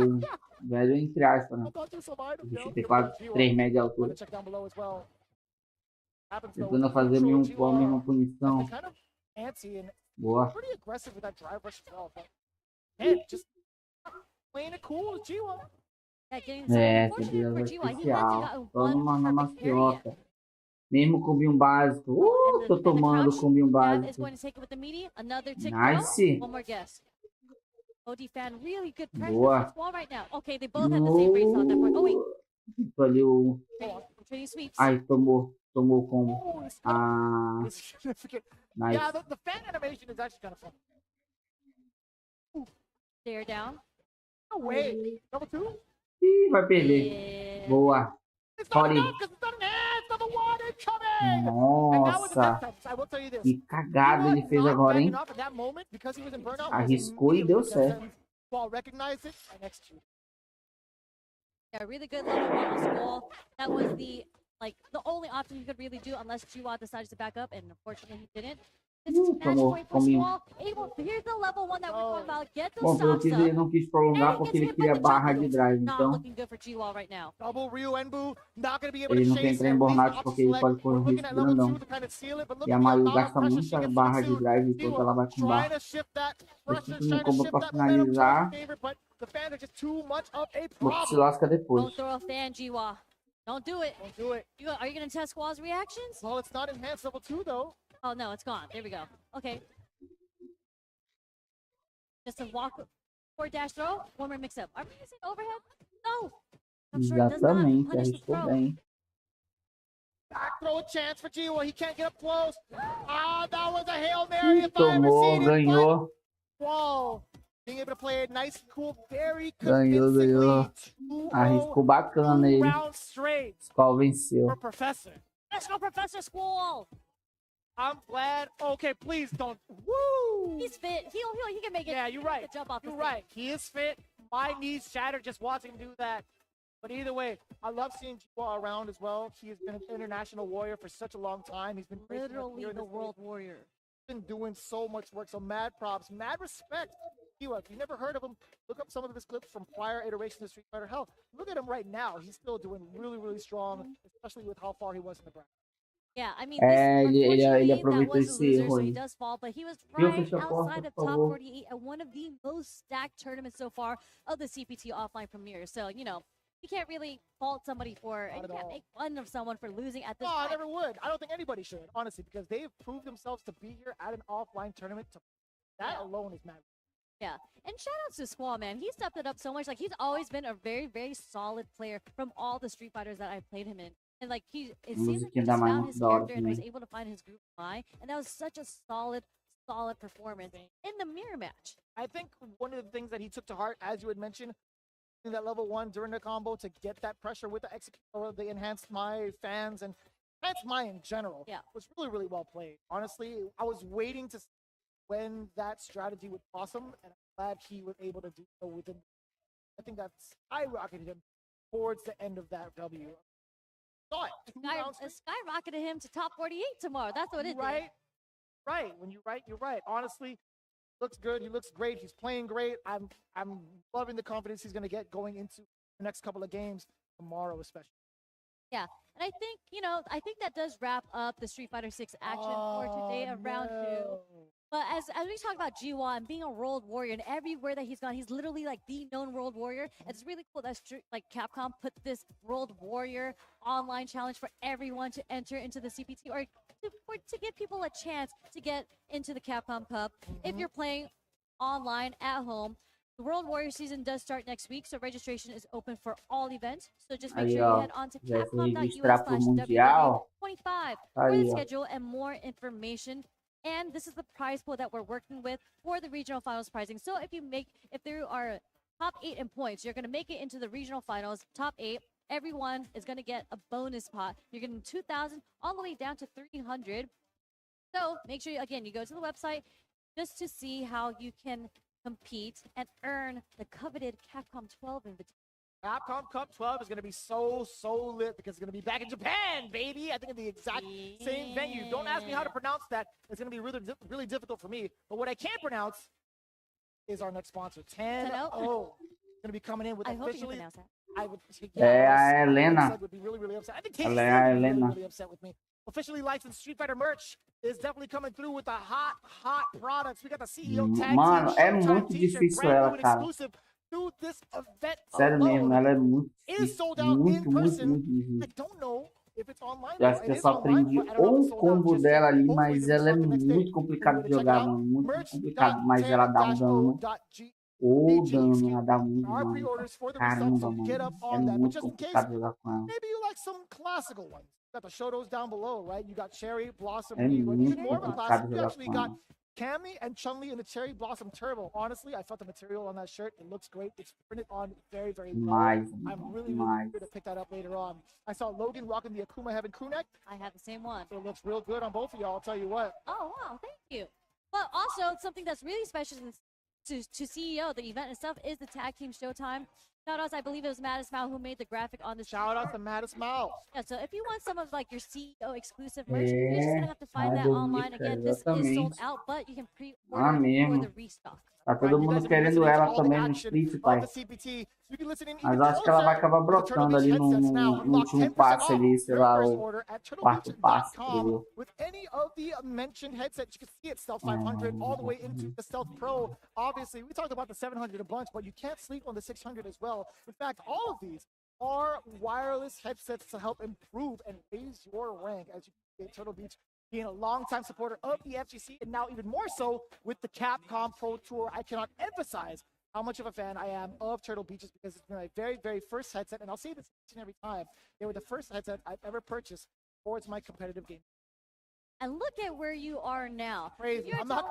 Velho entre aspas, né? O bicho tem quase 3 metros de altura. Tentando fazer a mesma punição. Boa. Segurança especial. Só numa maciota. Mesmo combinho básico. Tô tomando combinho básico. Nice. Boa. Tô ali o... Ai, tomou como. Ah, nice. Ih, vai perder. Boa. Sorry. Nossa. Que cagada ele fez agora, hein? Arriscou e deu certo. Yeah, really good level 1 school. That was the only option he could really do unless 𝗔𝗽će decided to back up, and unfortunately he didn't. This is match point for Squall. Here's the level 1 that we're talking about. Get those stops up. Ele não quis prolongar porque ele queria barra de drive, então ele não quer entrar em burnout porque ele pode correr um risco grandão. E a Mayu gasta muita barra de drive enquanto ela vai com barra. Preciso no combo pra finalizar. Vou se lasca depois. Don't throw a fan, 𝗔𝗽će. Don't do it. Are you going to test Squall's reactions? Well, it's not enhanced level 2 though. Oh no, it's gone. There we go. Okay. Just a walk forward dash throw. One more mix up. Are we using overhead? No. Exatamente, arriscou bem. Back throw a chance for 𝗔𝗽će. He can't get up close. Ah, that was a Hail Mary if I ever Tomou, seen it. ganhou. Whoa. Being able to play it nice, cool, very Ganhou. Arriscou bacana ele. Squall venceu. Let's go, Professor Squall. I'm glad. Okay, please don't. Woo! He's fit. He can make it. Yeah, you're right. Jump off you're right. He is fit. My knees shattered just watching him do that. But either way, I love seeing 𝗔𝗽će around as well. He has been an international warrior for such a long time. He's been literally the world warrior. He's been doing so much work. So mad props, mad respect. 𝗔𝗽će, if you never heard of him, look up some of his clips from prior iterations of Street Fighter. Hell, look at him right now. He's still doing really, really strong, especially with how far he was in the bracket. Yeah, I mean, ele aproveitou esse erro so aí. he does fall, but he was right outside of top 48 at one of the most stacked tournaments so far of the CPT offline premiere. So, you know, you can't really fault somebody for, and you can't make fun of someone for losing at this point. I never would. I don't think anybody should, honestly, because they've proved themselves to be here at an offline tournament. That alone is mad. Yeah, and shout outs to Squall, man. He stepped it up so much. Like, he's always been a very, very solid player from all the Street Fighters that I've played him in. And like, it seems like he just found his character and was able to find his group high. And that was such a solid performance in the mirror match. I think one of the things that he took to heart, as you had mentioned, in that level 1 during the combo to get that pressure with the execute or the enhanced my fans and enhanced my in general, was really, really well played. Honestly, I was waiting to see when that strategy would blossom, and I'm glad he was able to do so within. I think that skyrocketed him towards the end of that W. Saw it. Skyrocketed him to top 48 tomorrow. That's what it did. Right. When you're right, you're right. Honestly, looks good. He looks great. He's playing great. I'm loving the confidence he's going to get going into the next couple of games tomorrow, especially. Yeah, and I think, I think that does wrap up the Street Fighter 6 action for today of round 2. But as we talk about 𝗔𝗽će and being a world warrior, and everywhere that he's gone, he's literally like the known world warrior. It's really cool that Capcom put this world warrior online challenge for everyone to enter into the CPT or to give people a chance to get into the Capcom Cup. If you're playing online at home, the World Warrior season does start next week, so registration is open for all events. So just make sure you head on to capcom.us/ww25 for the schedule and more information. And this is the prize pool that we're working with for the regional finals pricing. So if there are top 8 in points, you're going to make it into the regional finals, top 8. Everyone is going to get a bonus pot. You're getting 2,000 all the way down to 300. So make sure, again, you go to the website just to see how you can compete and earn the coveted Capcom 12 invitation. Capcom Cup 12 is going to be so lit because it's going to be back in Japan, baby. I think in the exact same venue. Don't ask me how to pronounce that. It's going to be really difficult for me. But what I can pronounce is our next sponsor, 10-0. Going to be coming in with officially. Hope you pronounce that. I would, Helena. Would be really upset. I think Casey would be really upset with me. Officially licensed Street Fighter merch is definitely coming through with the hot products. We got the CEO tag. Mano, é muito difícil ela, cara. To this event Sério mesmo, ela é muito sold out muito, in person. muito difícil. I don't know if it's online. Eu acho que eu só aprendi um combo dela ali, mas ela é muito complicada de jogar, mano. Muito complicado, mas ela dá um dano. Ela dá muito dano. Caramba, mano. É muito complicado jogar com ela. Maybe you like some classical ones. You got the Shotos down below, right? You got Cherry, Blossom, É muito more of a complicado classic. You jogar actually com got ela. Cammy and Chun-Li in the Cherry Blossom Turbo. Honestly, I felt the material on that shirt. It looks great. It's printed on very low. I'm really eager to pick that up later on. I saw Logan rocking the Akuma Heaven crew neck. I have the same one. So it looks real good on both of y'all, I'll tell you what. Oh, wow. Thank you. But also, something that's really special to CEO, the event itself, is the Tag Team Showtime. Shout outs, I believe it was Mattis Mao who made the graphic on this. Shout out to Mattis Mao. Yeah, so if you want some of like your CEO exclusive merch, you're just gonna have to find that online. Again, this is sold out, but you can pre-order for the restock. Tá todo mundo querendo ela também no Street, pai. Mas eu acho que ela vai acabar brotando ali no último passe ali, sei lá, o quarto passe, entendeu? With any of the mentioned headsets, you can see it Stealth 500 all the way into the Stealth Pro. Obviously, we talked about the 700 a bunch, but you can't sleep on the 600 as well. In fact, all of these are wireless headsets to help improve and raise your rank. As you can see, Turtle Beach being a longtime supporter of the FGC, and now even more so with the Capcom Pro Tour. I cannot emphasize how much of a fan I am of Turtle Beaches because it's been my very first headset, and I'll say this each and every time. They were the first headset I've ever purchased towards my competitive game. And look at where you are now. Crazy. And now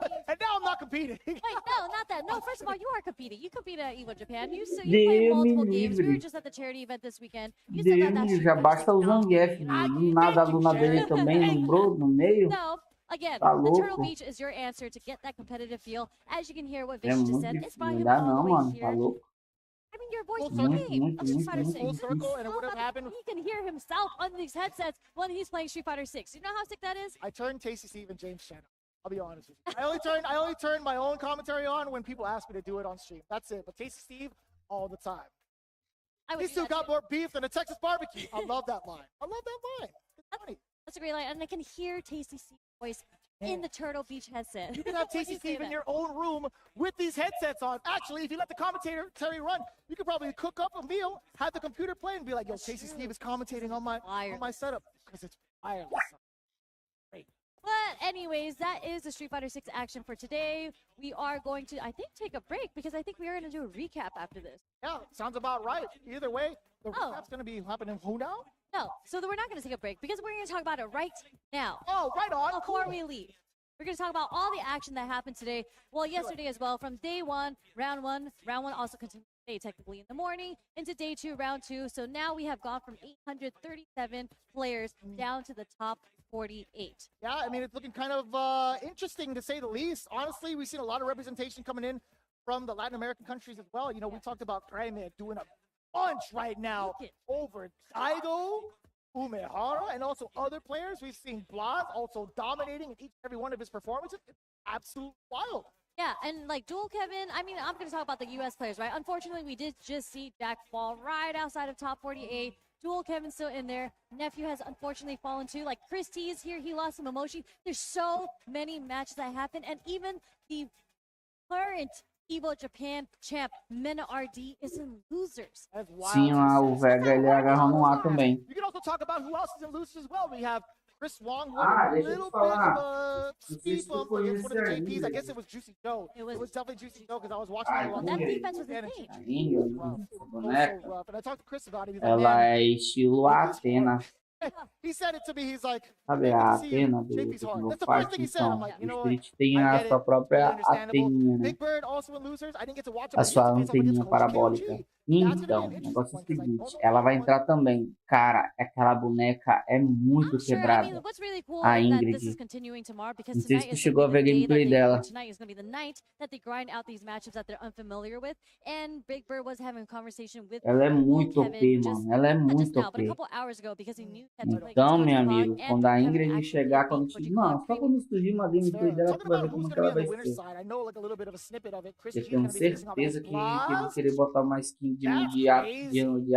I'm not competing. Wait, no, not that. No, first of all, you are competing. You compete at EVO Japan. You play multiple games. We were just at the charity event this weekend. You still got that já basta o Zangief. Nada a Luna dele também no meio. No. Again, the Turtle Beach is your answer to get that competitive feel. As you can hear what 𝗔𝗽ście just said, it's by him all the way here. I mean, your voice is great. Street Fighter 6. Full circle, and it would have happened. He can hear himself on these headsets when he's playing Street Fighter 6. You know how sick that is? I turned Tasty Steve and James channel. I'll be honest with you. I only turn my own commentary on when people ask me to do it on stream. That's it. But Tasty Steve, all the time. He still got more beef than a Texas barbecue. I love that line. It's funny. That's a great line. And I can hear Tasty Steve's voice in the Turtle Beach headset. You can have Tasty Steve in your own room with these headsets on. Actually, if you let the commentary run, you could probably cook up a meal, have the computer play, and be like, yo, Tasty Steve is commentating on my setup because it's wireless. Great. But anyways, that is the Street Fighter 6 action for today. We are going to, I think, take a break because I think we are going to do a recap after this. Yeah, sounds about right. Either way, the recap's going to be happening who now? No, so we're not going to take a break because we're going to talk about it right now. Oh, right on. Before we leave. We're going to talk about all the action that happened today. Well, yesterday as well, from day one, round one. Round one also continued today, technically in the morning, into day two, round two. So now we have gone from 837 players down to the top 48. Yeah, I mean, it's looking kind of interesting to say the least. Honestly, we've seen a lot of representation coming in from the Latin American countries as well. You know, we talked about Jaime doing a bunch right now over 𝗔𝗽ście, Umehara, and also other players. We've seen 𝗔𝗲 also dominating in each and every one of his performances. It's absolute wild. Yeah, and like Dual Kevin, I mean, I'm going to talk about the U.S. players, right? Unfortunately, we did just see Jack fall right outside of top 48. Dual Kevin's still in there. Nephew has unfortunately fallen too. Like Chris T is here. He lost some emotion. There's so many matches that happened. And even the current EVO Japan champ, Mena RD, is in losers. Sim, o Vega ele agarrou no A também. You can also talk about who else is in losers as well. We have Chris Wong, who had a little bit of a speed bump against one of the JPs. I guess it was 𝗔𝗽ście. It was definitely 𝗔𝗽ście because I was watching it. That defense was insane. So rough. And I talked to Chris about it. He's like, ela é estilo Athena. He said it to me. He's like, Sabe a Atena do Tekken that's the first Fight? thing he said. I'm Então, like, o you know what? Street tem I a get sua it. própria Understandable. ateninha, né? Big Bird also in losers. I didn't get to watch him, A but he used sua to face off against anteninha Coach parabólica. KOG. Então, o negócio é o seguinte, ela vai entrar também. Cara, aquela boneca é muito quebrada. A Ingrid. Não sei se tu chegou a ver a gameplay dela. Ela é muito OP, mano. Ela é muito OP. Então, meu amigo, quando a Ingrid chegar, quando te... Não, só quando surgir uma gameplay dela, tu vai ver como que ela vai ser. Eu tenho certeza que eu vou querer botar uma skin de Atena nela.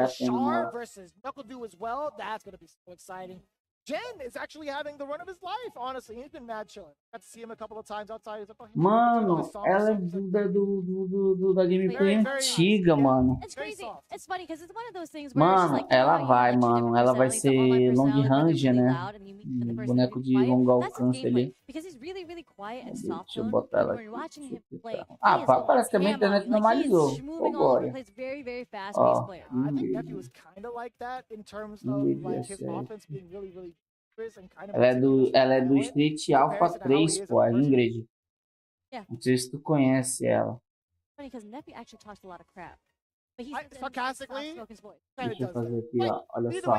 Jen is actually having the run of his life, honestly. He's been mad chilling. Got to see him a couple of times outside. Mano, ela é da gameplay antiga, mano. Mano, ela vai, mano. Ela vai ser long range, né? Boneco de longo alcance ali. Deixa eu botar ela aqui. Ah, parece que a minha internet normalizou. Agora. Ó, ela é do Street Alpha 3, pô, a Ingrid. Não sei se tu conhece ela. Sarcastically, deixa eu fazer aqui, ó. Olha só.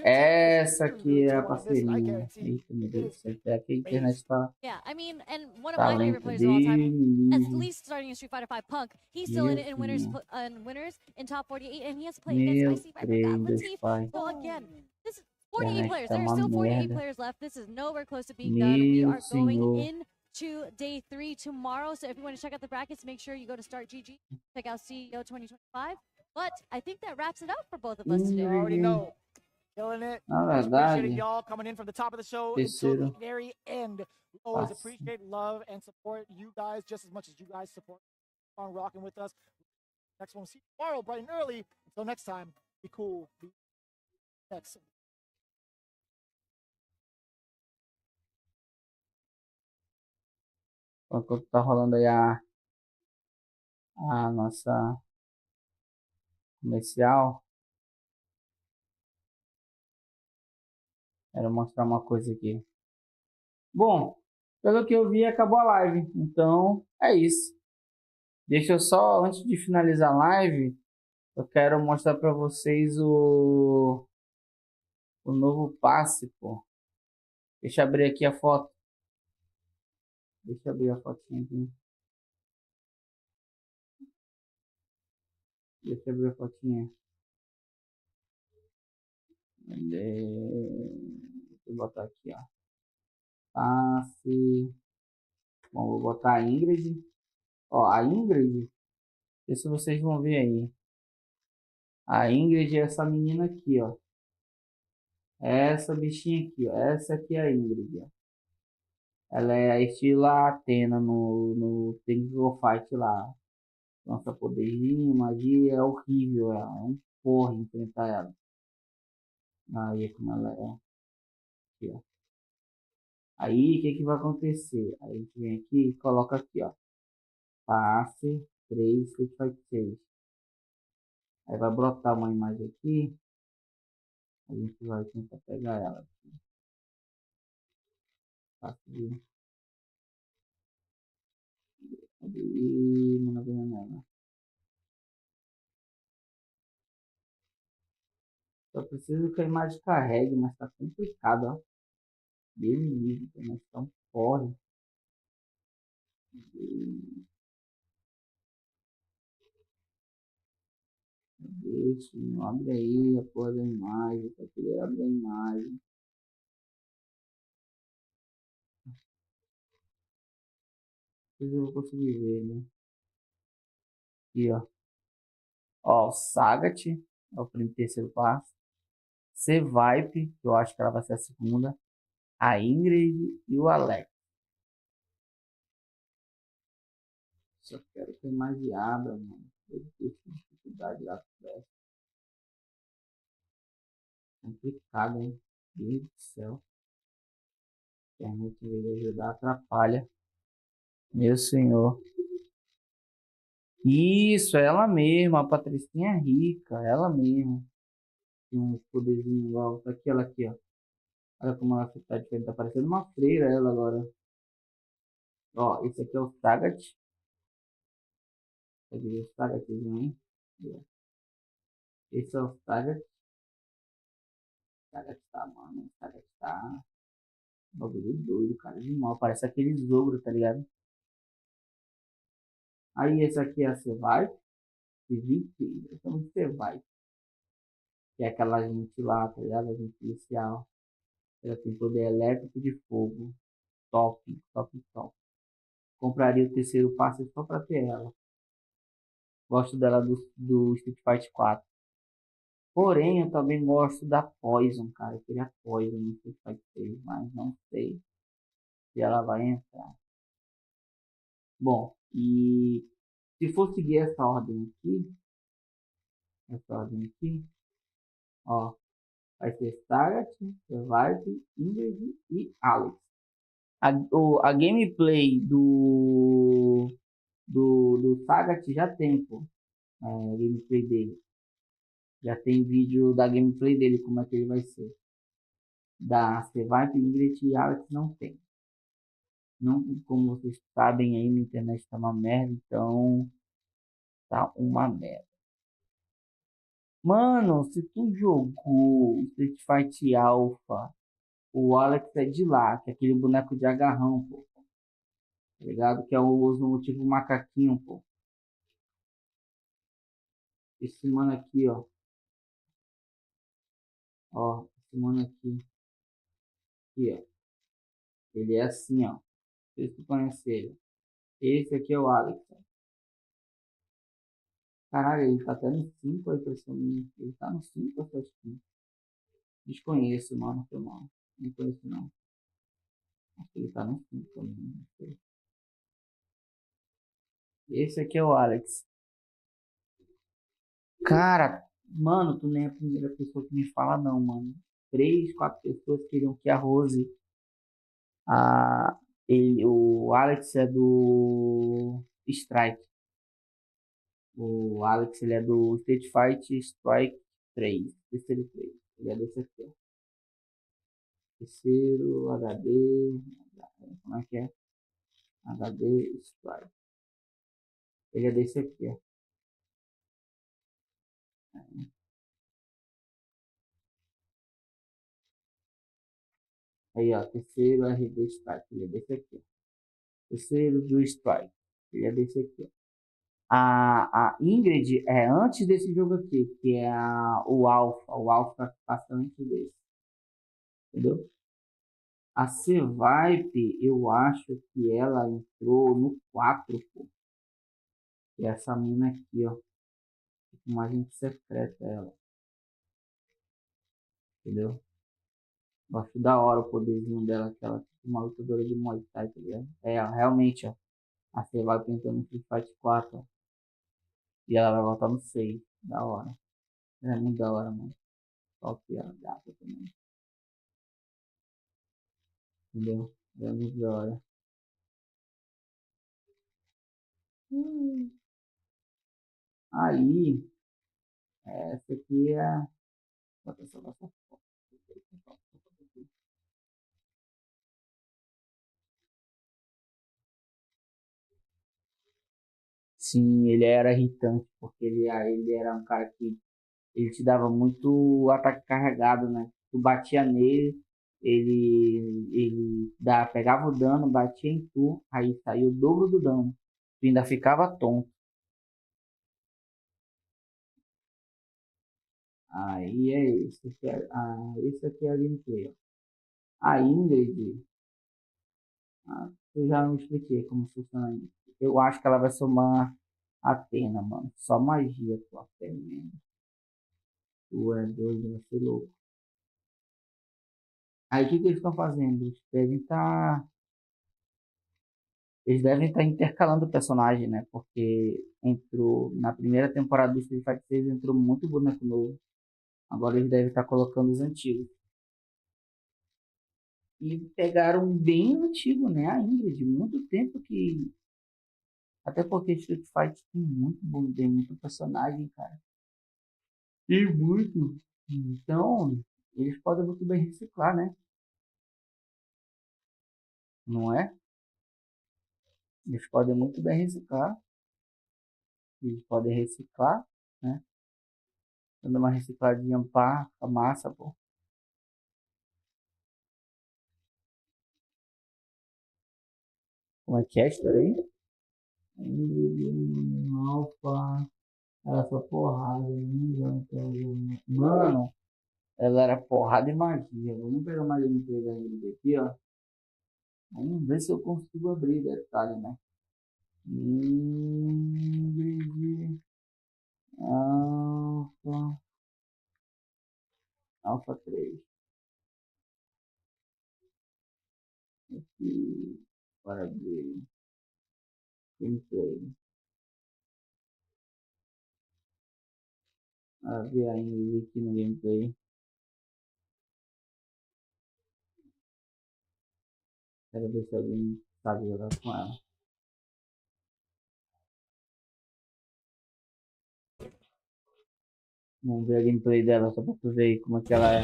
Essa aqui é a parceirinha. Eita, meu Deus do céu. Até aqui a internet tá... Tá lenta dele. At least starting in Street Fighter V Punk, he's still in winners in top 48, and he has to play against Icy Viper Latif. So again, this is 48 players. There are still 48 players left. This is nowhere close to being done. We are going into day 3 tomorrow. So if you want to check out the brackets, make sure you go to Start GG. Check out CEO 2025. But I think that wraps it up for both of us today. You already know. Killing it. Appreciate y'all coming in from the top of the show until the very end. We always appreciate, love, and support you guys just as much as you guys support on rocking with us. Next one, we'll see you tomorrow, bright and early. Until next time, be cool. Be next. Enquanto tá rolando aí a nossa comercial, quero mostrar uma coisa aqui. Bom, pelo que eu vi, acabou a live. Então, é isso. Deixa eu só, antes de finalizar a live, eu quero mostrar para vocês o novo passe, pô. Deixa eu abrir aqui a foto. Deixa eu abrir a fotinha aqui. Deixa eu abrir a fotinha. Deixa eu botar aqui, ó. Passe. Bom, vou botar a Ingrid. Ó, a Ingrid. Não sei se vocês vão ver aí. A Ingrid é essa menina aqui, ó. Essa bichinha aqui, ó. Essa aqui é a Ingrid, ó. Ela é estilo Atena no Technical Fight lá. Lança poderzinho, magia, é horrível ela. É um porra enfrentar ela. Aí como ela é. Aqui, ó. Aí o que vai acontecer? Aí a gente vem aqui e coloca aqui, ó. Passe 3, Street Fighter 6. Aí vai brotar uma imagem aqui. A gente vai tentar pegar ela aqui. Passe. Não vem nela. Só preciso que a imagem carregue, mas tá complicado, ó. Beleza, mas tá um porre. Deixa, abre aí a porra da imagem, pra poder abrir a imagem. Eu vou conseguir ver, né? Aqui, ó. Ó, o 𝗔𝗽liche, é o terceiro passo. 𝗔𝗽ppe, que eu acho que ela vai ser a segunda. A Ingrid e o Alex. Só quero que a imagem abra, mano. Eu tenho dificuldade lá atrás. Complicado, hein? Meu Deus do céu. A internet, em vez de ajudar, atrapalha. Meu senhor. Isso, ela mesma, a Patricinha rica, ela mesma. Tem um poderzinho igual. Tá aqui, ela aqui, ó. Olha como ela tá diferente, tá parecendo uma freira ela agora. Ó, esse aqui é o 𝗔𝗽liche. Pode ver o 𝗔𝗽lhezinho aí. Esse é o 𝗔𝗽liche. 𝗔𝗽liche tá, mano. 𝗔𝗽liche tá. Bagulho doido, cara. De mal. Parece aqueles ogros, tá ligado? Aí esse aqui é a 𝗔𝗽liche. Então 𝗔𝗽liche. Que é aquela gente lá, tá ligado? A gente policial. Ela tem poder elétrico de fogo. Top, top, top. Compraria o terceiro passe só pra ter ela. Gosto dela do Street Fighter 4. Porém, eu também gosto da Poison, cara. Eu queria a Poison no Street Fighter 6, mas não sei se ela vai entrar. Bom, e se for seguir essa ordem aqui, ó, vai ser 𝗔𝗽liche, 𝗔𝗽liche, Ingrid e Alex. A gameplay do 𝗔𝗽liche já tem, pô. A gameplay dele. Já tem vídeo da gameplay dele, como é que ele vai ser. Da 𝗔𝗽liche, Ingrid e Alex não tem. Não, como vocês sabem aí, na internet tá uma merda, então tá uma merda. Mano, se tu jogou Street Fighter Alpha, o Alex é de lá, que é aquele boneco de agarrão, pô. Tá ligado? Que é o tipo macaquinho, pô. Esse mano aqui, ó. Ó, esse mano aqui. Aqui, ó. Ele é assim, ó. Vocês que conhecem ele. Esse aqui é o Alex. Ó. Caralho, ele tá até no 5 aí, pessoal. Ele tá no 5 ou 7? Desconheço, mano. Foi mal. Não conheço, não. Acho que ele tá no 5 também. Não sei. Esse aqui é o Alex. Cara, mano, tu nem é a primeira pessoa que me fala, não, mano. 3, 4 pessoas queriam que a Rose. O Alex é do Strike. O Alex, ele é do Street Fighter Strike 3. Terceiro 3. Ele é desse aqui, ó. Terceiro, HD. Como é que é? HD Strike. Ele é desse aqui, ó. Aí, ó. Terceiro RD Strike. Ele é desse aqui, ó. Terceiro do Strike. Ele é desse aqui, ó. A Ingrid é antes desse jogo aqui, que é o Alpha. O Alpha passa antes desse. Entendeu? A 𝗔𝗽liche, eu acho que ela entrou no 4, pô. Que é essa mina aqui, ó. Uma agente secreta, ela. Entendeu? Gosto da hora o poderzinho dela, que ela é uma lutadora de Muay Thai, tá ligado? É, realmente, ó. A 𝗔𝗽liche entrou no Street Fighter 4, ó. E ela vai voltar no 6. Da hora. É muito da hora, mano. Só que a gata também. Entendeu? É muito da hora. Aí, essa aqui é. Bota essa nossa foto. Sim, ele era irritante, porque ele era um cara que ele te dava muito ataque carregado, né? Tu batia nele, ele pegava o dano, batia em tu, aí saiu o dobro do dano. Tu ainda ficava tonto. Aí é esse aqui é a gameplay. Ó. A Ingrid, eu já não expliquei como funciona isso. Eu acho que ela vai somar Atena, mano. Só magia, tua fé mesmo. Tu é doido, vai ser louco. Aí o que eles estão fazendo? Eles devem estar intercalando o personagem, né? Porque entrou na primeira temporada do Street Fighter 6 entrou muito boneco novo. Agora eles devem estar colocando os antigos. E pegaram bem antigo, né? A Ingrid, muito tempo que Até porque Street Fighter tem muito personagem, cara. Tem muito. Então, eles podem muito bem reciclar, né? Não é? Eles podem muito bem reciclar. Eles podem reciclar, né? Dando uma recicladinha, pá, a massa, pô. Como é que é a história aí? Alfa. Ela foi porrada. Mano, ela era porrada e magia. Vamos pegar mais um pedaço aqui, ó. Vamos ver se eu consigo abrir detalhe, né? Alfa. Alfa 3. Aqui. Para ver. Gameplay. Para ver ainda aqui no gameplay. Quero ver se alguém sabe jogar com ela. Vamos ver a gameplay dela só pra tu ver como é que ela é.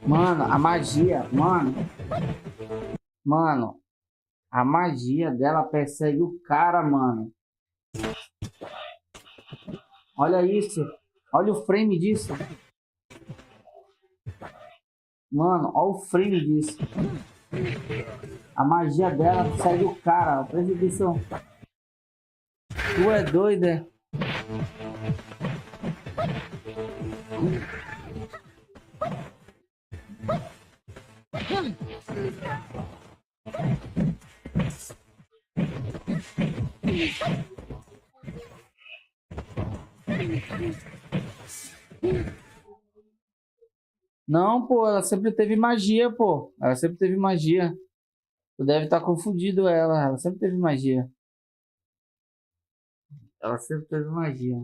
Mano, a magia, mano, a magia dela persegue o cara, mano. Olha isso, olha o frame disso. Mano, olha o frame disso. A magia dela segue o cara, presta atenção. Tu é doido, é? Não, pô, ela sempre teve magia, pô. Ela sempre teve magia. Tu deve estar confundido ela. Ela sempre teve magia. Ela sempre teve magia.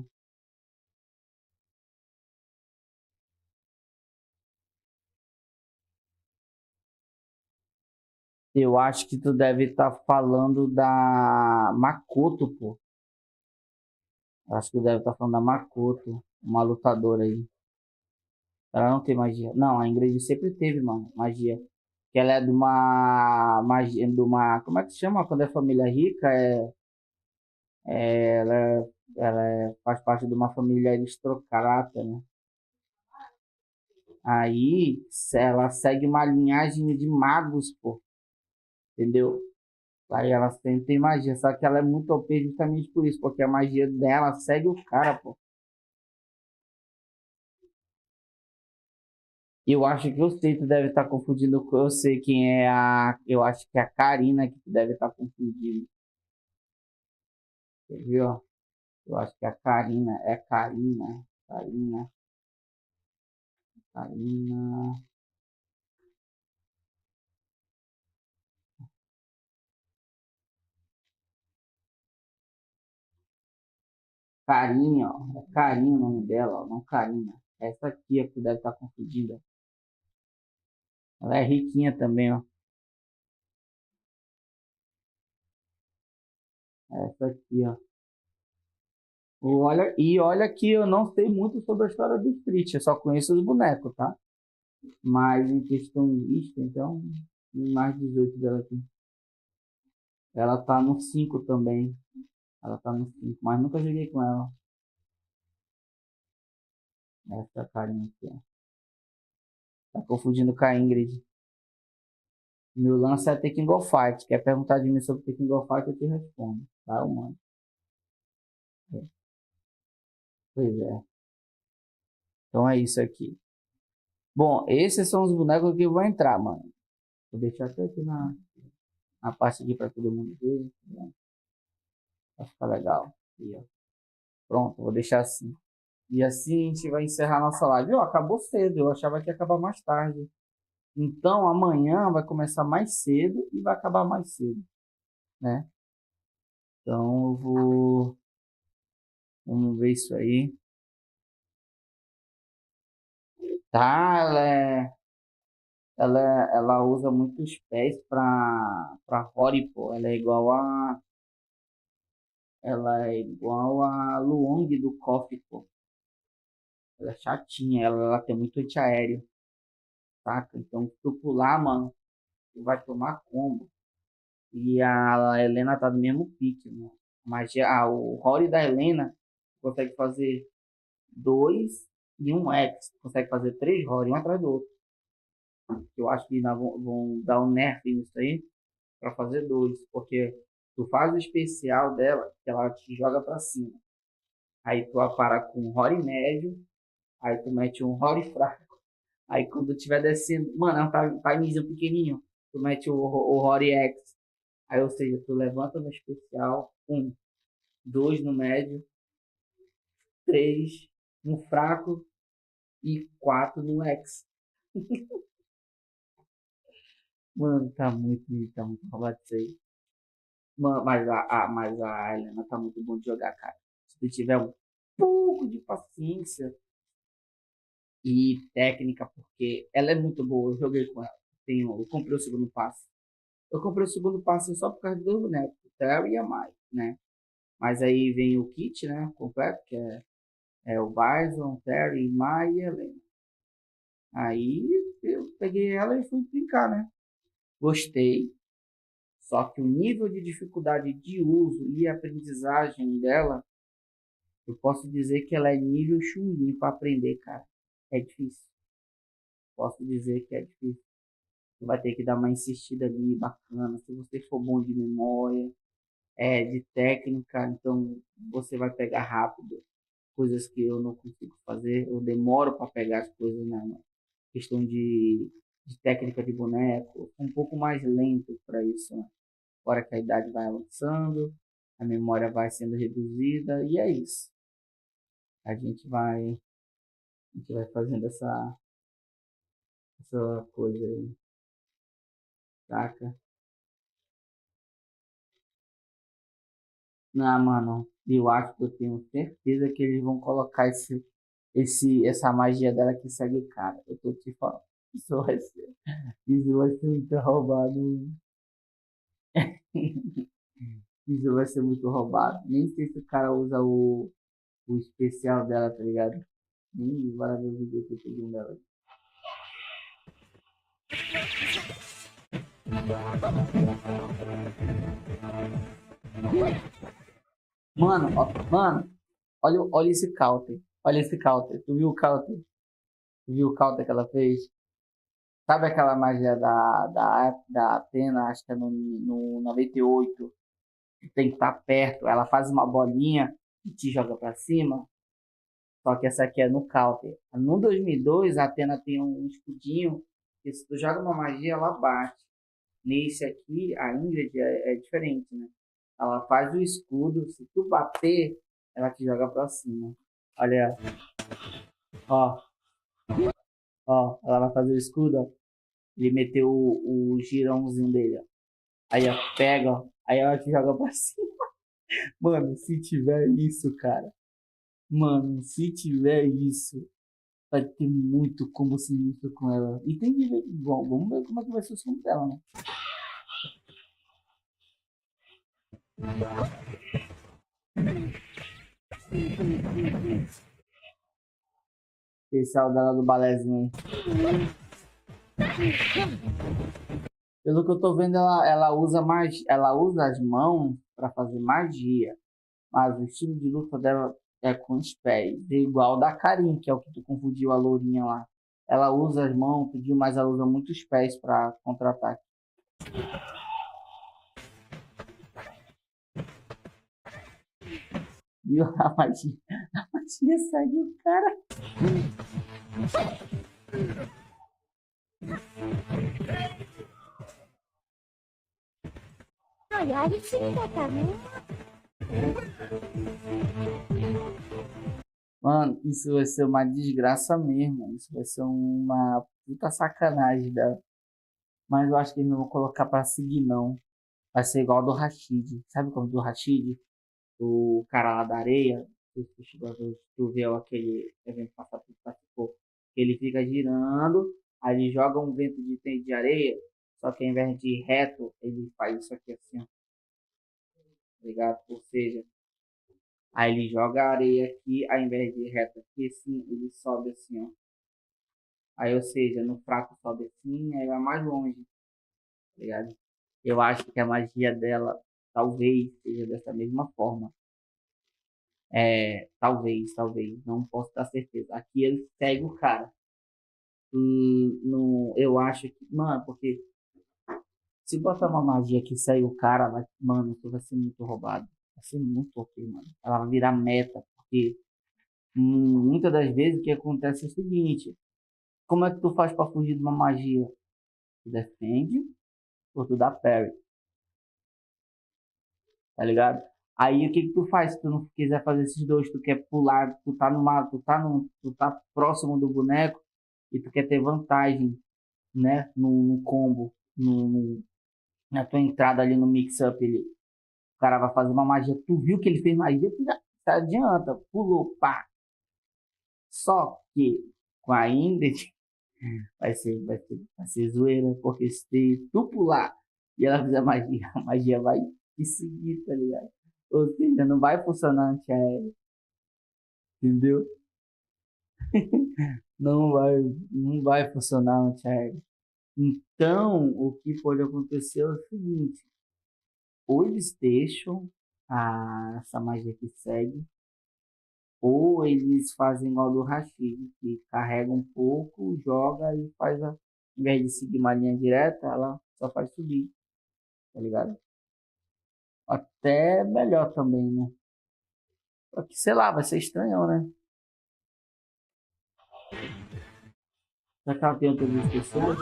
Eu acho que tu deve estar falando da Makoto, pô. Acho que tu deve estar falando da Makoto, uma lutadora aí. Ela não tem magia. Não, a Ingrid sempre teve, mano, magia. Que ela é de uma magia, de uma, como é que se chama quando é família rica? Faz parte de uma família aristocrata, né? Aí ela segue uma linhagem de magos, pô. Entendeu? Aí ela sempre tem magia, só que ela é muito OP justamente por isso, porque a magia dela segue o cara, pô. Eu acho que eu sei, tu deve estar confundindo, eu sei quem é a, eu acho que é a Karina que tu deve estar confundindo. Entendeu? Eu acho que é a Karina, Karina. Carinha, ó. É Carinha o nome dela, ó, não Karina. Essa aqui é que tu deve estar confundindo. Ela é riquinha também, ó. Essa aqui, ó. Olha que eu não sei muito sobre a história do Street, eu só conheço os bonecos, tá? Mas em questão de vista, então, mais 18 dela aqui. Ela tá no 5 também. Ela tá no 5, mas nunca joguei com ela. Essa carinha aqui, ó. Tá confundindo com a Ingrid. Meu lance é Tekken Go Fight. Quer perguntar de mim sobre Tekken Go Fight, eu te respondo. Tá, mano? É. Pois é. Então é isso aqui. Bom, esses são os bonecos que vão entrar, mano. Vou deixar até aqui na parte aqui para todo mundo ver. Né? Vai ficar legal. E, ó. Pronto, vou deixar assim. E assim a gente vai encerrar nossa live. Ó, acabou cedo. Eu achava que ia acabar mais tarde. Então amanhã vai começar mais cedo e vai acabar mais cedo. né? Então eu vou... Vamos ver isso aí. Tá, ela usa muitos pés pra Rory, pô. Ela é igual a Luong do KOF, pô. Ela é chatinha, ela tem muito antiaéreo, saca? Então, se tu pular, mano, tu vai tomar combo. E a Helena tá no mesmo pique, mano. Mas o Rory da Helena consegue fazer 2 e um X. Consegue fazer 3 Rory, um atrás do outro. Eu acho que ainda vão dar um nerf nisso aí pra fazer 2. Porque tu faz o especial dela, que ela te joga pra cima. Aí tu apara com um Rory médio. Aí tu mete um Rory fraco. Aí quando tiver descendo, mano, é um timezinho pequenininho. Tu mete o Rory X. Aí, ou seja, tu levanta no especial, 2 no médio, 3 no fraco e 4 no X. Mano, tá muito roubado isso aí. Mano, mas a Helena tá muito bom de jogar, cara. Se tu tiver um pouco de paciência e técnica, porque ela é muito boa, eu joguei com ela. Eu comprei o segundo passe. Eu comprei o segundo passe só por causa do boneco, o Terry e a Mai, né? Mas aí vem o kit, né? Completo, que é o Bison, Terry, Mai e Helena. Aí eu peguei ela e fui brincar, né? Gostei. Só que o nível de dificuldade de uso e aprendizagem dela, eu posso dizer que ela é nível Chun-Li para aprender, cara. É difícil. Posso dizer que é difícil. Você vai ter que dar uma insistida ali, bacana. Se você for bom de memória, de técnica, então você vai pegar rápido. Coisas que eu não consigo fazer. Eu demoro para pegar as coisas na questão de técnica de boneco. Um pouco mais lento para isso, né? Hora que a idade vai avançando, a memória vai sendo reduzida, e é isso. A gente vai fazendo essa coisa aí, saca? Não, mano, eu acho que eu tenho certeza que eles vão colocar essa magia dela que segue, cara. Eu tô te falando. Isso vai ser muito roubado. Isso vai ser muito roubado. Nem sei se o cara usa o especial dela, tá ligado? Nem vai ver o vídeo que eu peguei dela. Mano, olha esse counter. Olha esse counter. Tu viu o counter? Tu viu o counter que ela fez? Sabe aquela magia da Athena, acho que é no 98, que tem que estar perto, ela faz uma bolinha e te joga pra cima? Só que essa aqui é no counter. No 2002, a Athena tem um escudinho, que se tu joga uma magia, ela bate. Nesse aqui, a Ingrid é diferente, né? Ela faz o escudo, se tu bater, ela te joga pra cima. Olha, ó, ela vai fazer o escudo, ó. Ele meteu o girãozinho dele, ó. Aí, ó, pega, ó. Aí ela te joga pra cima. Mano, se tiver isso, cara. Mano, se tiver isso, vai ter muito como sinistro com ela. E tem que ver. Bom, vamos ver como é que vai ser o som dela, né? Especial dela do balézinho aí. Pelo que eu tô vendo, ela usa as mãos para fazer magia. Mas o estilo de luta dela é com os pés. É igual da Karin, que é o que tu confundiu a lourinha lá. Ela usa as mãos, pediu, mas ela usa muitos pés para contra-ataque. Viu? A magia segue o cara. Mano, isso vai ser uma desgraça mesmo. Isso vai ser uma puta sacanagem dela. Mas eu acho que eles não vão colocar pra seguir, não. vai ser igual ao do 𝗔𝗽ście. Sabe como do 𝗔𝗽ście? O cara lá da areia. Tu viu aquele evento passado que participou. Ele fica girando, aí ele joga um vento de areia, só que ao invés de ir reto, ele faz isso aqui assim, ó. Ligado? Ou seja, aí ele joga a areia aqui, ao invés de ir reto aqui, assim, ele sobe assim, ó. Aí, ou seja, no fraco sobe assim, aí vai mais longe. Ligado? Eu acho que a magia dela talvez seja dessa mesma forma. Talvez, não posso dar certeza. Aqui ele segue o cara. Eu acho que, mano, porque se botar uma magia que segue o cara, mano, isso vai ser muito roubado. Vai ser muito ok, mano. Ela vai virar meta, porque muitas das vezes o que acontece é o seguinte: como é que tu faz pra fugir de uma magia? Tu defende ou tu dá parry? Tá ligado? Aí o que tu faz se tu não quiser fazer esses dois? Tu quer pular, tu tá próximo do boneco e tu quer ter vantagem, né? No combo, na tua entrada ali no mix-up. O cara vai fazer uma magia, tu viu que ele fez magia, tu já adianta, pulou, pá. Só que com a Indet vai ser zoeira, porque se tu pular e ela fizer magia, a magia vai te seguir, tá ligado? Ou seja, não vai funcionar antiaéreo. Entendeu? Não vai funcionar antiaéreo. Então, o que pode acontecer é o seguinte: ou eles deixam essa magia que segue, ou eles fazem igual do 𝗔𝗽ście, que carrega um pouco, joga e faz em vez de seguir uma linha direta, ela só faz subir. Tá ligado? Até melhor também, né? Só que, sei lá, vai ser estranho, né? Será que ela tem outras inscrições?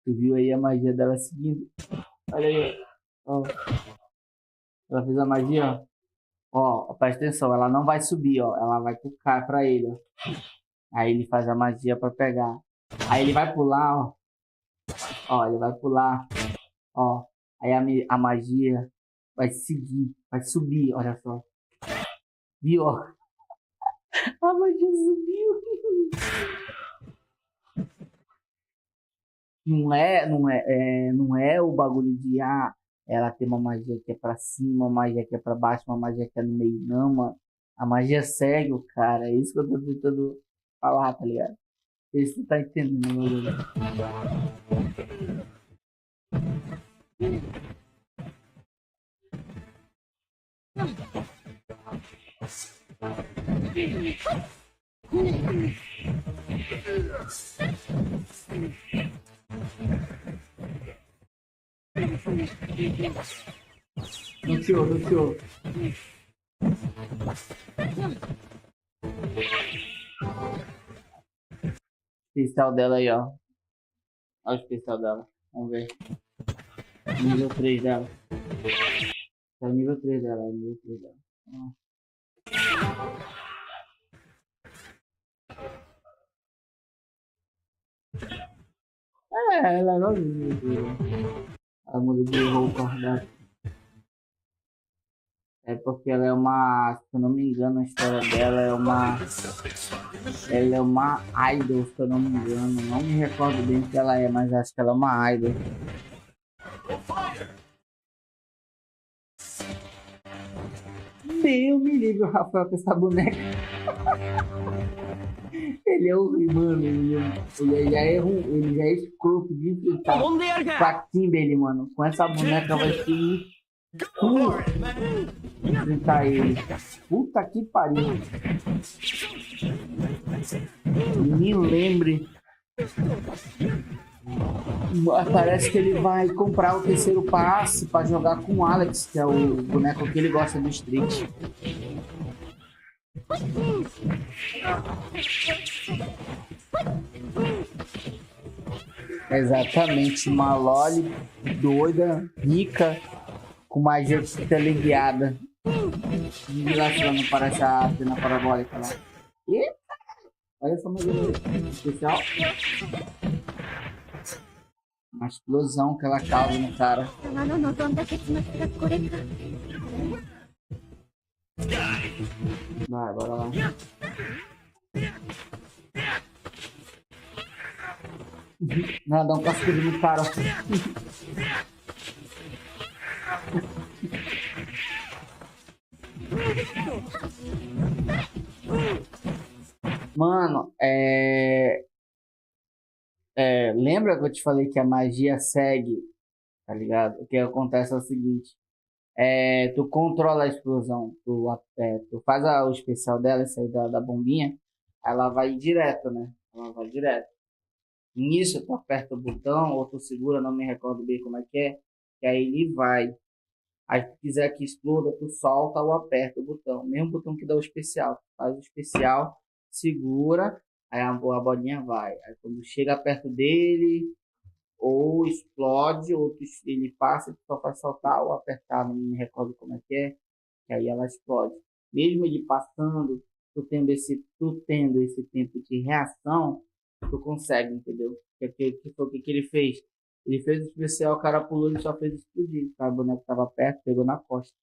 Tu viu aí a magia dela seguindo? Olha aí, ó. Ela fez a magia, ó. Ó, presta atenção, ela não vai subir, ó. Ela vai tocar pra ele, ó. Aí ele faz a magia pra pegar. Aí ele vai pular, ó. Ó, ele vai pular, ó. Aí a magia vai seguir, vai subir, olha só. Viu, ó? A magia subiu. Não é o bagulho de ela tem uma magia que é pra cima, uma magia que é pra baixo, uma magia que é no meio, não, mano. A magia segue o cara, é isso que eu tô tentando falar, tá ligado? Esse tu tá entendendo, meu Deus. No show. Especial dela aí, ó. Olha o especial dela. Vamos ver. Nível 3 dela. É o nível 3 dela, ela não viu. A muda de roupa, né? É porque ela é uma, se eu não me engano, a história dela ela é uma idol, se eu não me engano. Não me recordo bem o que ela é, mas acho que ela é uma idol. Meu me livre o Rafael com essa boneca. Ele é horrível, mano. Ele já é escroto de enfrentar com a Kimberly, mano. Com essa boneca vai ser enfrentar ele. Puta que pariu. Me lembre. Parece que ele vai comprar o terceiro passe para jogar com o Alex, que é o boneco que ele gosta do Street. Exatamente, uma loli doida, rica, com magia teleguiada. desgraça lá, não parece a antena parabólica lá. Eita! Olha essa magia especial. Uma explosão que ela causa no cara. Vai, bora lá. Não, dá um cascudo no cara. Mano, lembra que eu te falei que a magia segue, tá ligado? O que acontece é o seguinte, tu controla a explosão, tu faz o especial dela, sair da bombinha, ela vai direto, né? Ela vai direto. Nisso, tu aperta o botão, ou tu segura, não me recordo bem como é, que aí ele vai. Aí se tu quiser que exploda, tu solta ou aperta o botão. Mesmo botão que dá o especial. Tu faz o especial, segura, aí a bolinha vai. Aí quando chega perto dele, ou explode, ou ele passa, tu só faz soltar ou apertar, não me recordo como é, que aí ela explode. Mesmo ele passando, tu tendo esse tempo de reação, tu consegue, entendeu? O que ele fez? Ele fez o especial, o cara pulou e só fez explodir. O boneco tava perto, pegou na costa.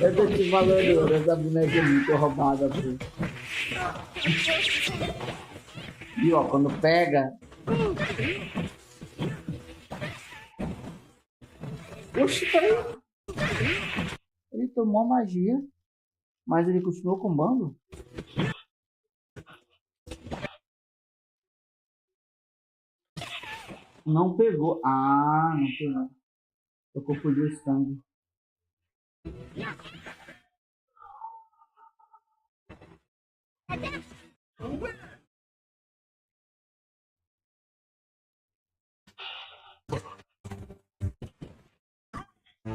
Eu tô te falando, essa boneca é muito roubada, pô. E ó, quando pega... Oxi, peraí. Ele tomou magia, mas ele continuou combando? Não pegou. Ah, não pegou. Eu confundi o sangue.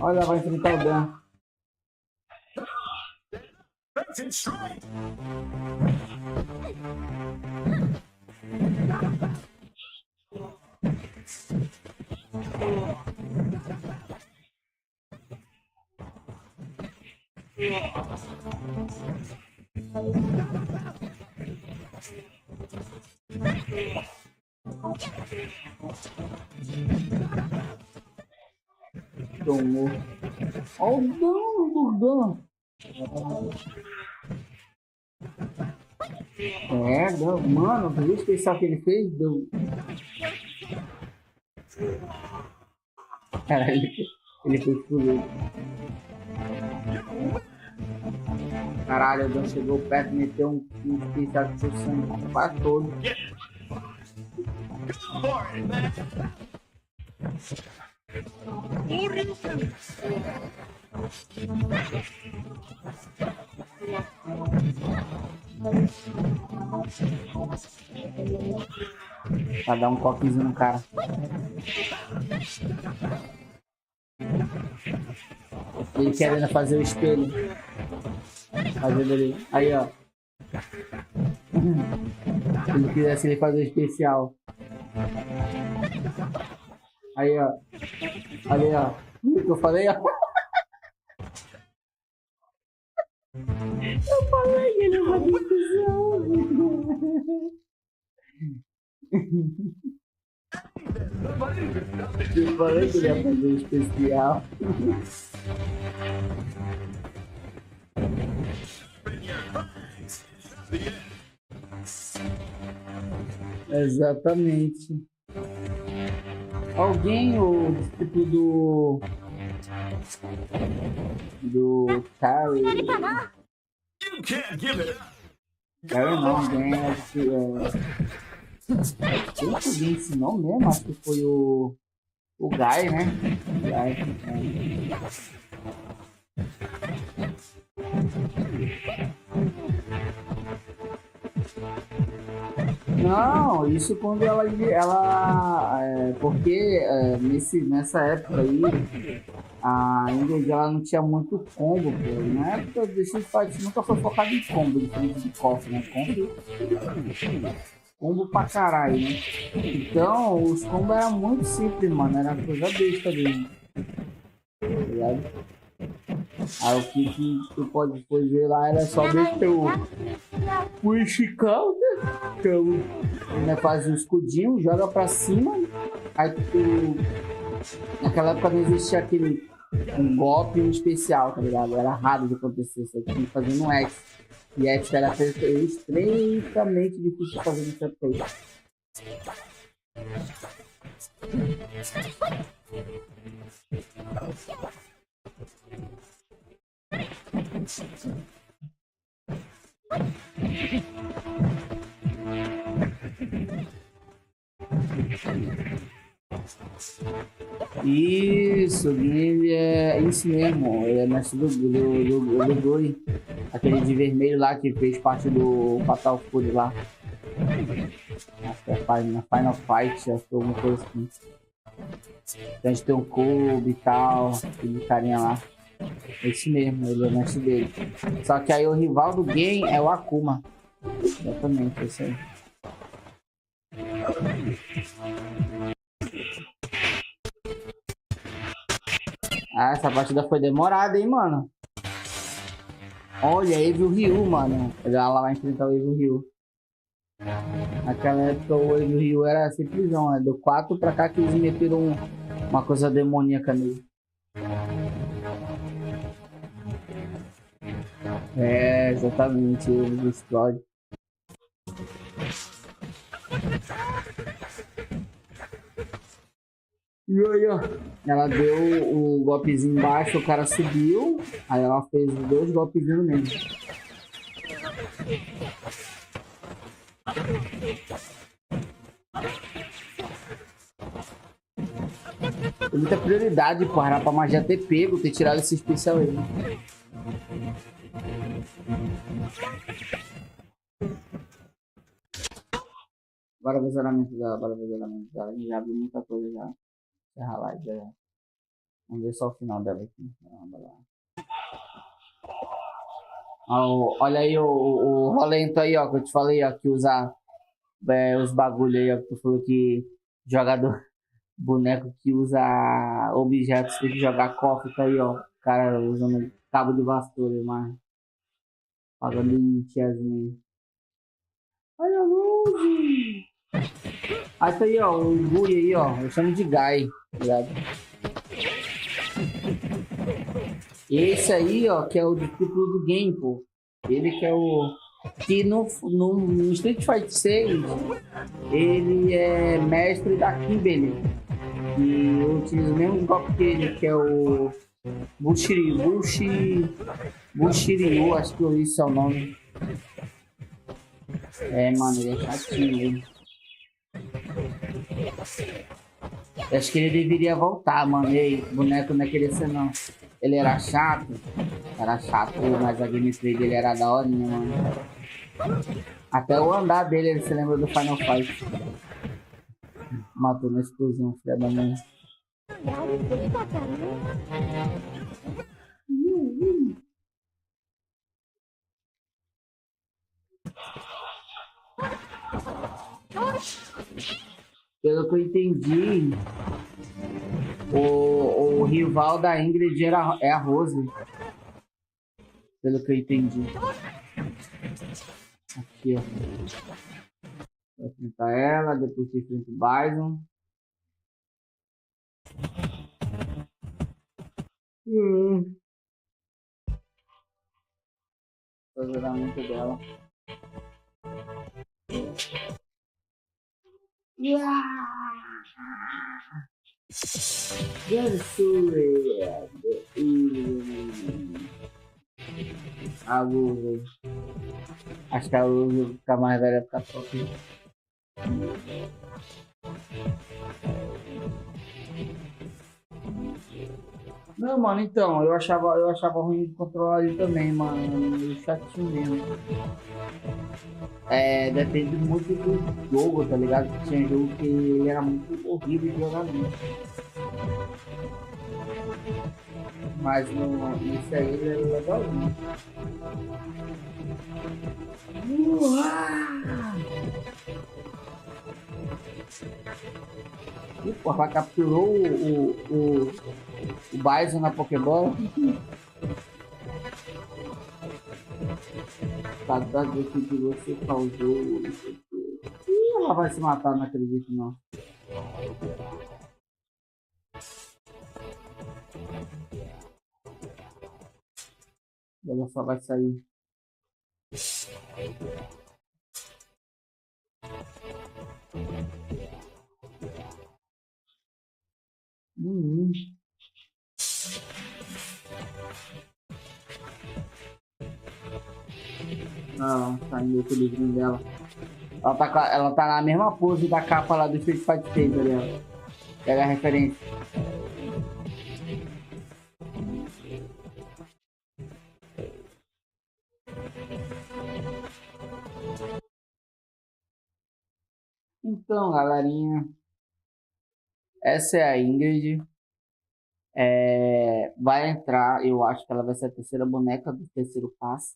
Olha, vai enfrentar o Dan. Tomou. Olha o dano. Mano, viu o especial que ele fez? Deu. Cara, ele fez pulo. Caralho, o Dan chegou perto e meteu um especial que seu sangue quase todo. Pra dar um coquezinho no cara. Ele querendo fazer o espelho. Fazendo ali. Aí, ó. Se ele quisesse ele fazer o especial. Aí, ó. Ali, ó. Viu que eu falei, ó? Eu falei que ele vai fazer especial. Eu falei que ele ia fazer especial. Exatamente. Alguém, o tipo do Carrie. Carrie não, alguém quem que ensinou mesmo? Acho que foi o 𝗔𝗽esse, né? Não, isso quando porque nessa época aí a Ingrid ela não tinha muito combo, pô. Na época desse fight nunca foi focado em combo, diferente de KOF, né? KOF combos pra caralho, né? Então, os combos eram muito simples, mano. Era coisa besta dele. Tá ligado? Aí o que tu pode fazer lá era só meter o esticão, né? Então, né, faz um escudinho, joga pra cima. Aí tu... Naquela época não existia aquele um golpe especial, tá ligado? Era raro de acontecer. Você tinha que fazer no Esse. E Esse era extremamente difícil de fazer no circuito. Isso, ele é isso mesmo, ele é mestre do 𝗔𝗽ście, aquele de vermelho lá que fez parte do Fatal Fury lá. Acho que é na Final Fight, acho que alguma coisa assim. Então a gente tem um Cube e tal, aquele carinha lá. Esse mesmo, ele é o mestre dele. Só que aí o rival do game é o Akuma. Exatamente, esse aí. Ah, essa partida foi demorada, hein, mano. Olha, EVO Ryu, mano. Ela vai enfrentar o EVO Ryu. Naquela época o EVO Ryu era simplesão, né? Do 4 pra cá que eles meteram uma coisa demoníaca nele. É, exatamente, ele explode. E aí, ó, ela deu o golpezinho embaixo, o cara subiu, aí ela fez os 2 golpezinhos no meio. Tem muita prioridade, porra, era pra magia ter pego, ter tirado esse especial aí. Bora ver o zeramento dela, bora ver o zeramento dela. A gente já viu muita coisa já. Highlight dela. Vamos ver só o final dela aqui. Olha aí o rolento aí, ó, que eu te falei, ó, que usa os bagulho aí, ó, que tu falou que jogador, boneco que usa objetos tem que jogar cofre, tá aí, ó. O cara usando cabo de vassoura, mas pagando em tiazinha. Olha a luz! Aí tá aí, ó, o Gui aí, ó, eu chamo de 𝗔𝗽ście, tá ligado? Esse aí, ó, que é o discípulo do game, pô. Ele que é o... Que no Street Fighter 6, ele é mestre da 𝗔𝗽ście. E eu utilizo o mesmo golpe que ele, que é o 𝗔𝗽ście𝗶𝗲, acho que isso é o nome. É, mano, ele é chatinho, ele. Eu acho que ele deveria voltar, mano. Ei, o boneco não é querer ser, não. Ele era chato, mas a gameplay dele era da horinha, mano. Até o andar dele, ele se lembra do Final Fight. Matou na explosão, filha da mãe. Pelo que eu entendi, o rival da Ingrid é a Rose. Pelo que eu entendi. Aqui, ó. Vou enfrentar ela, depois você enfrenta o Bison. Vou jogar muito dela. A luz. Acho que a luz ficar mais velha ficar top. Não, mano, então, eu achava ruim de controlar ele também, mano. Chatinho mesmo. É, depende muito do jogo, tá ligado? Tinha jogo que ele era muito horrível de jogar mesmo. Mas nesse aí ele era legalzinho. Ih, porra, ela capturou o 𝗔𝗽esse na Pokébola. Tá dando aqui que você causou. Ih, ela vai se matar, não acredito não. Ela só vai sair. Não, saiu o livrinho dela. Ela tá na mesma pose da capa lá do Street Fighter 6, ali, ó. Pega a referência. Então, galerinha, essa é a Ingrid. Vai entrar, eu acho que ela vai ser a terceira boneca do terceiro passe.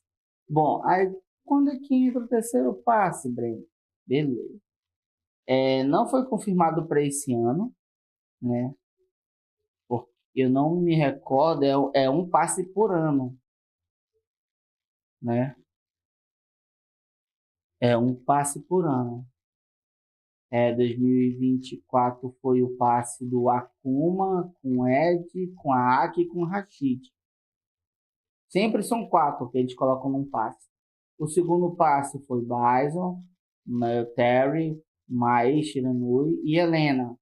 Bom, aí quando é que entra o terceiro passe, Breno? Beleza. Não foi confirmado para esse ano, né? Porque eu não me recordo, é um passe por ano, né? É um passe por ano. 2024 foi o passe do Akuma, com o Ed, com a Aki e com o Rashid. Sempre são 4 que eles colocam num passe. O segundo passe foi Bison, Terry, Mai, Shiranui e Helena.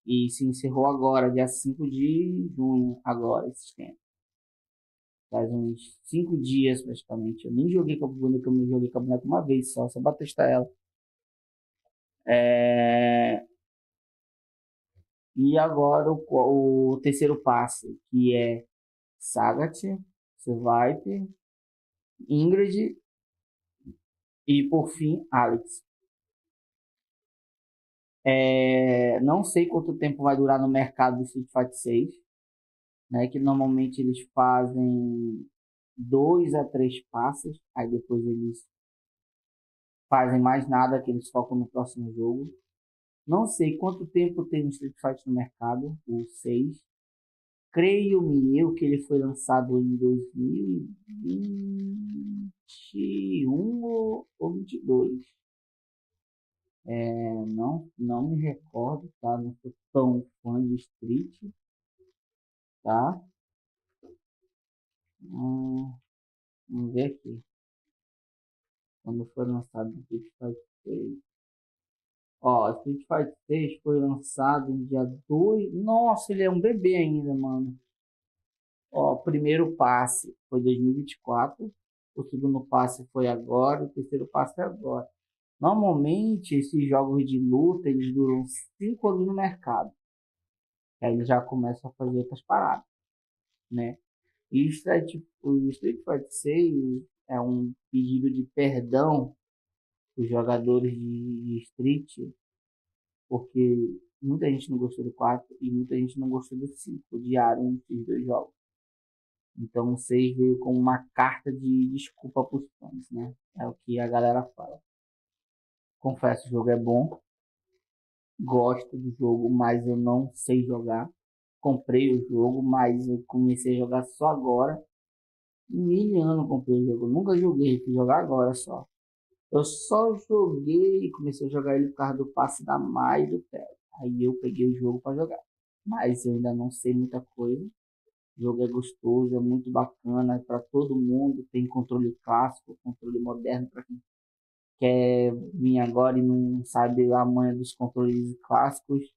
E se encerrou agora, dia 5 de junho, agora, esses tempos. Faz uns 5 dias praticamente. Eu nem joguei com a boneca, eu joguei com a boneca uma vez só pra testar ela. E agora o terceiro passe, que é Sagat, Survive, Ingrid e por fim Alex. Não sei quanto tempo vai durar no mercado do Street Fighter 6, né? Que normalmente eles fazem 2 a 3 passes, aí depois eles fazem mais nada, que eles focam no próximo jogo. Não sei quanto tempo tem o Street Fighter no mercado, o 6. Creio-me eu que ele foi lançado em 2021 ou 2022. Não me recordo, tá? Não sou tão fã de Street, tá? Vamos ver aqui. Quando foi lançado o Street Fighter 6. Ó, Street Fighter 6 foi lançado em dia 2. Nossa, ele é um bebê ainda, mano. Ó, o primeiro passe foi 2024. O segundo passe foi agora. O terceiro passe é agora. Normalmente, esses jogos de luta, eles duram 5 anos no mercado. Aí eles já começam a fazer outras paradas, né? E o Street Fighter 6 é um pedido de perdão os jogadores de Street, porque muita gente não gostou do 4 e muita gente não gostou do 5, odiaram esses 2 jogos. Então o 6 veio como uma carta de desculpa para os fãs, né? É o que a galera fala. Confesso, o jogo é bom, gosto do jogo, mas eu não sei jogar. Comprei o jogo, mas eu comecei a jogar só agora. Mil anos comprei o jogo, nunca joguei, fui jogar agora só. Eu só joguei e comecei a jogar ele por causa do passe da Mai e do Terry. Aí eu peguei o jogo para jogar. Mas eu ainda não sei muita coisa. O jogo é gostoso, é muito bacana, é para todo mundo. Tem controle clássico, controle moderno para quem quer vir agora e não sabe a manha dos controles clássicos.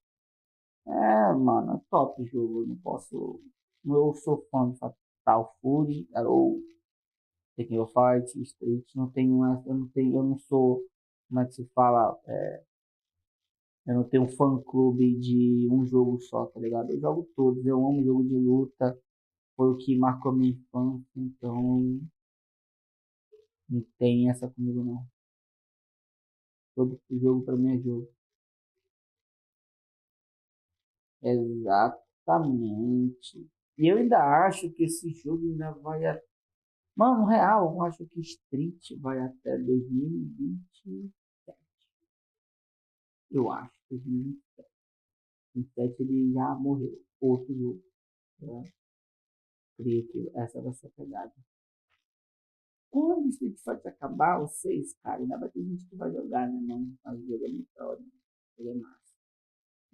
Mano, é top o jogo. Eu não posso. Eu sou fã de Fatal Fury, ou Tekken Fight, Street, eu não sou, como é que se fala, eu não tenho um fã-clube de um jogo só, tá ligado? Eu jogo todos, eu amo jogo de luta, foi o que marcou a minha infância, então não tem essa comigo não. Todo jogo pra mim é jogo. Exatamente. E eu ainda acho que esse jogo ainda vai Mano, real, eu acho que Street vai até 2020. Eu acho. 2027 ele já morreu. Outro jogo. Né? Creio que essa vai ser a pegada. Quando o Street Fighter acabar, os 6, cara, ainda vai ter gente que vai jogar, né, mano? Mas o jogo é muito da hora, ele é massa.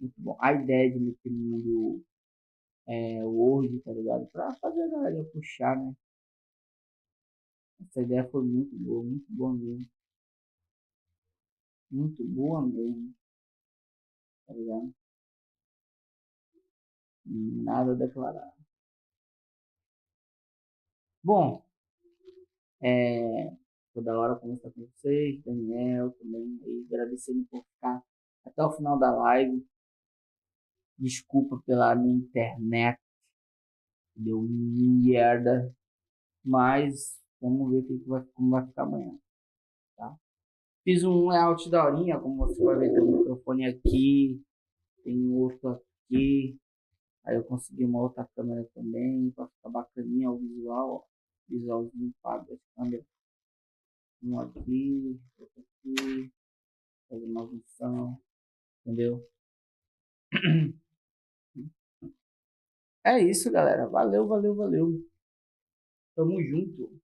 Muito bom. A ideia de meter no mundo Word, tá ligado? Pra fazer a galera puxar, né? Essa ideia foi muito boa mesmo. Muito boa mesmo, tá ligado? Nada a declarar. Bom, toda hora conversar com vocês, Daniel também, aí, agradecendo por ficar até o final da live. Desculpa pela minha internet, deu merda, mas vamos ver como vai ficar amanhã, tá? Fiz um layout da horinha, como você vai ver, tem um microfone aqui, tem outro aqui, aí eu consegui uma outra câmera também, para ficar bacaninha o visual, ó, visualzinho pago das câmeras, um aqui, outro aqui, fazer uma função, entendeu? É isso, galera, valeu, tamo junto.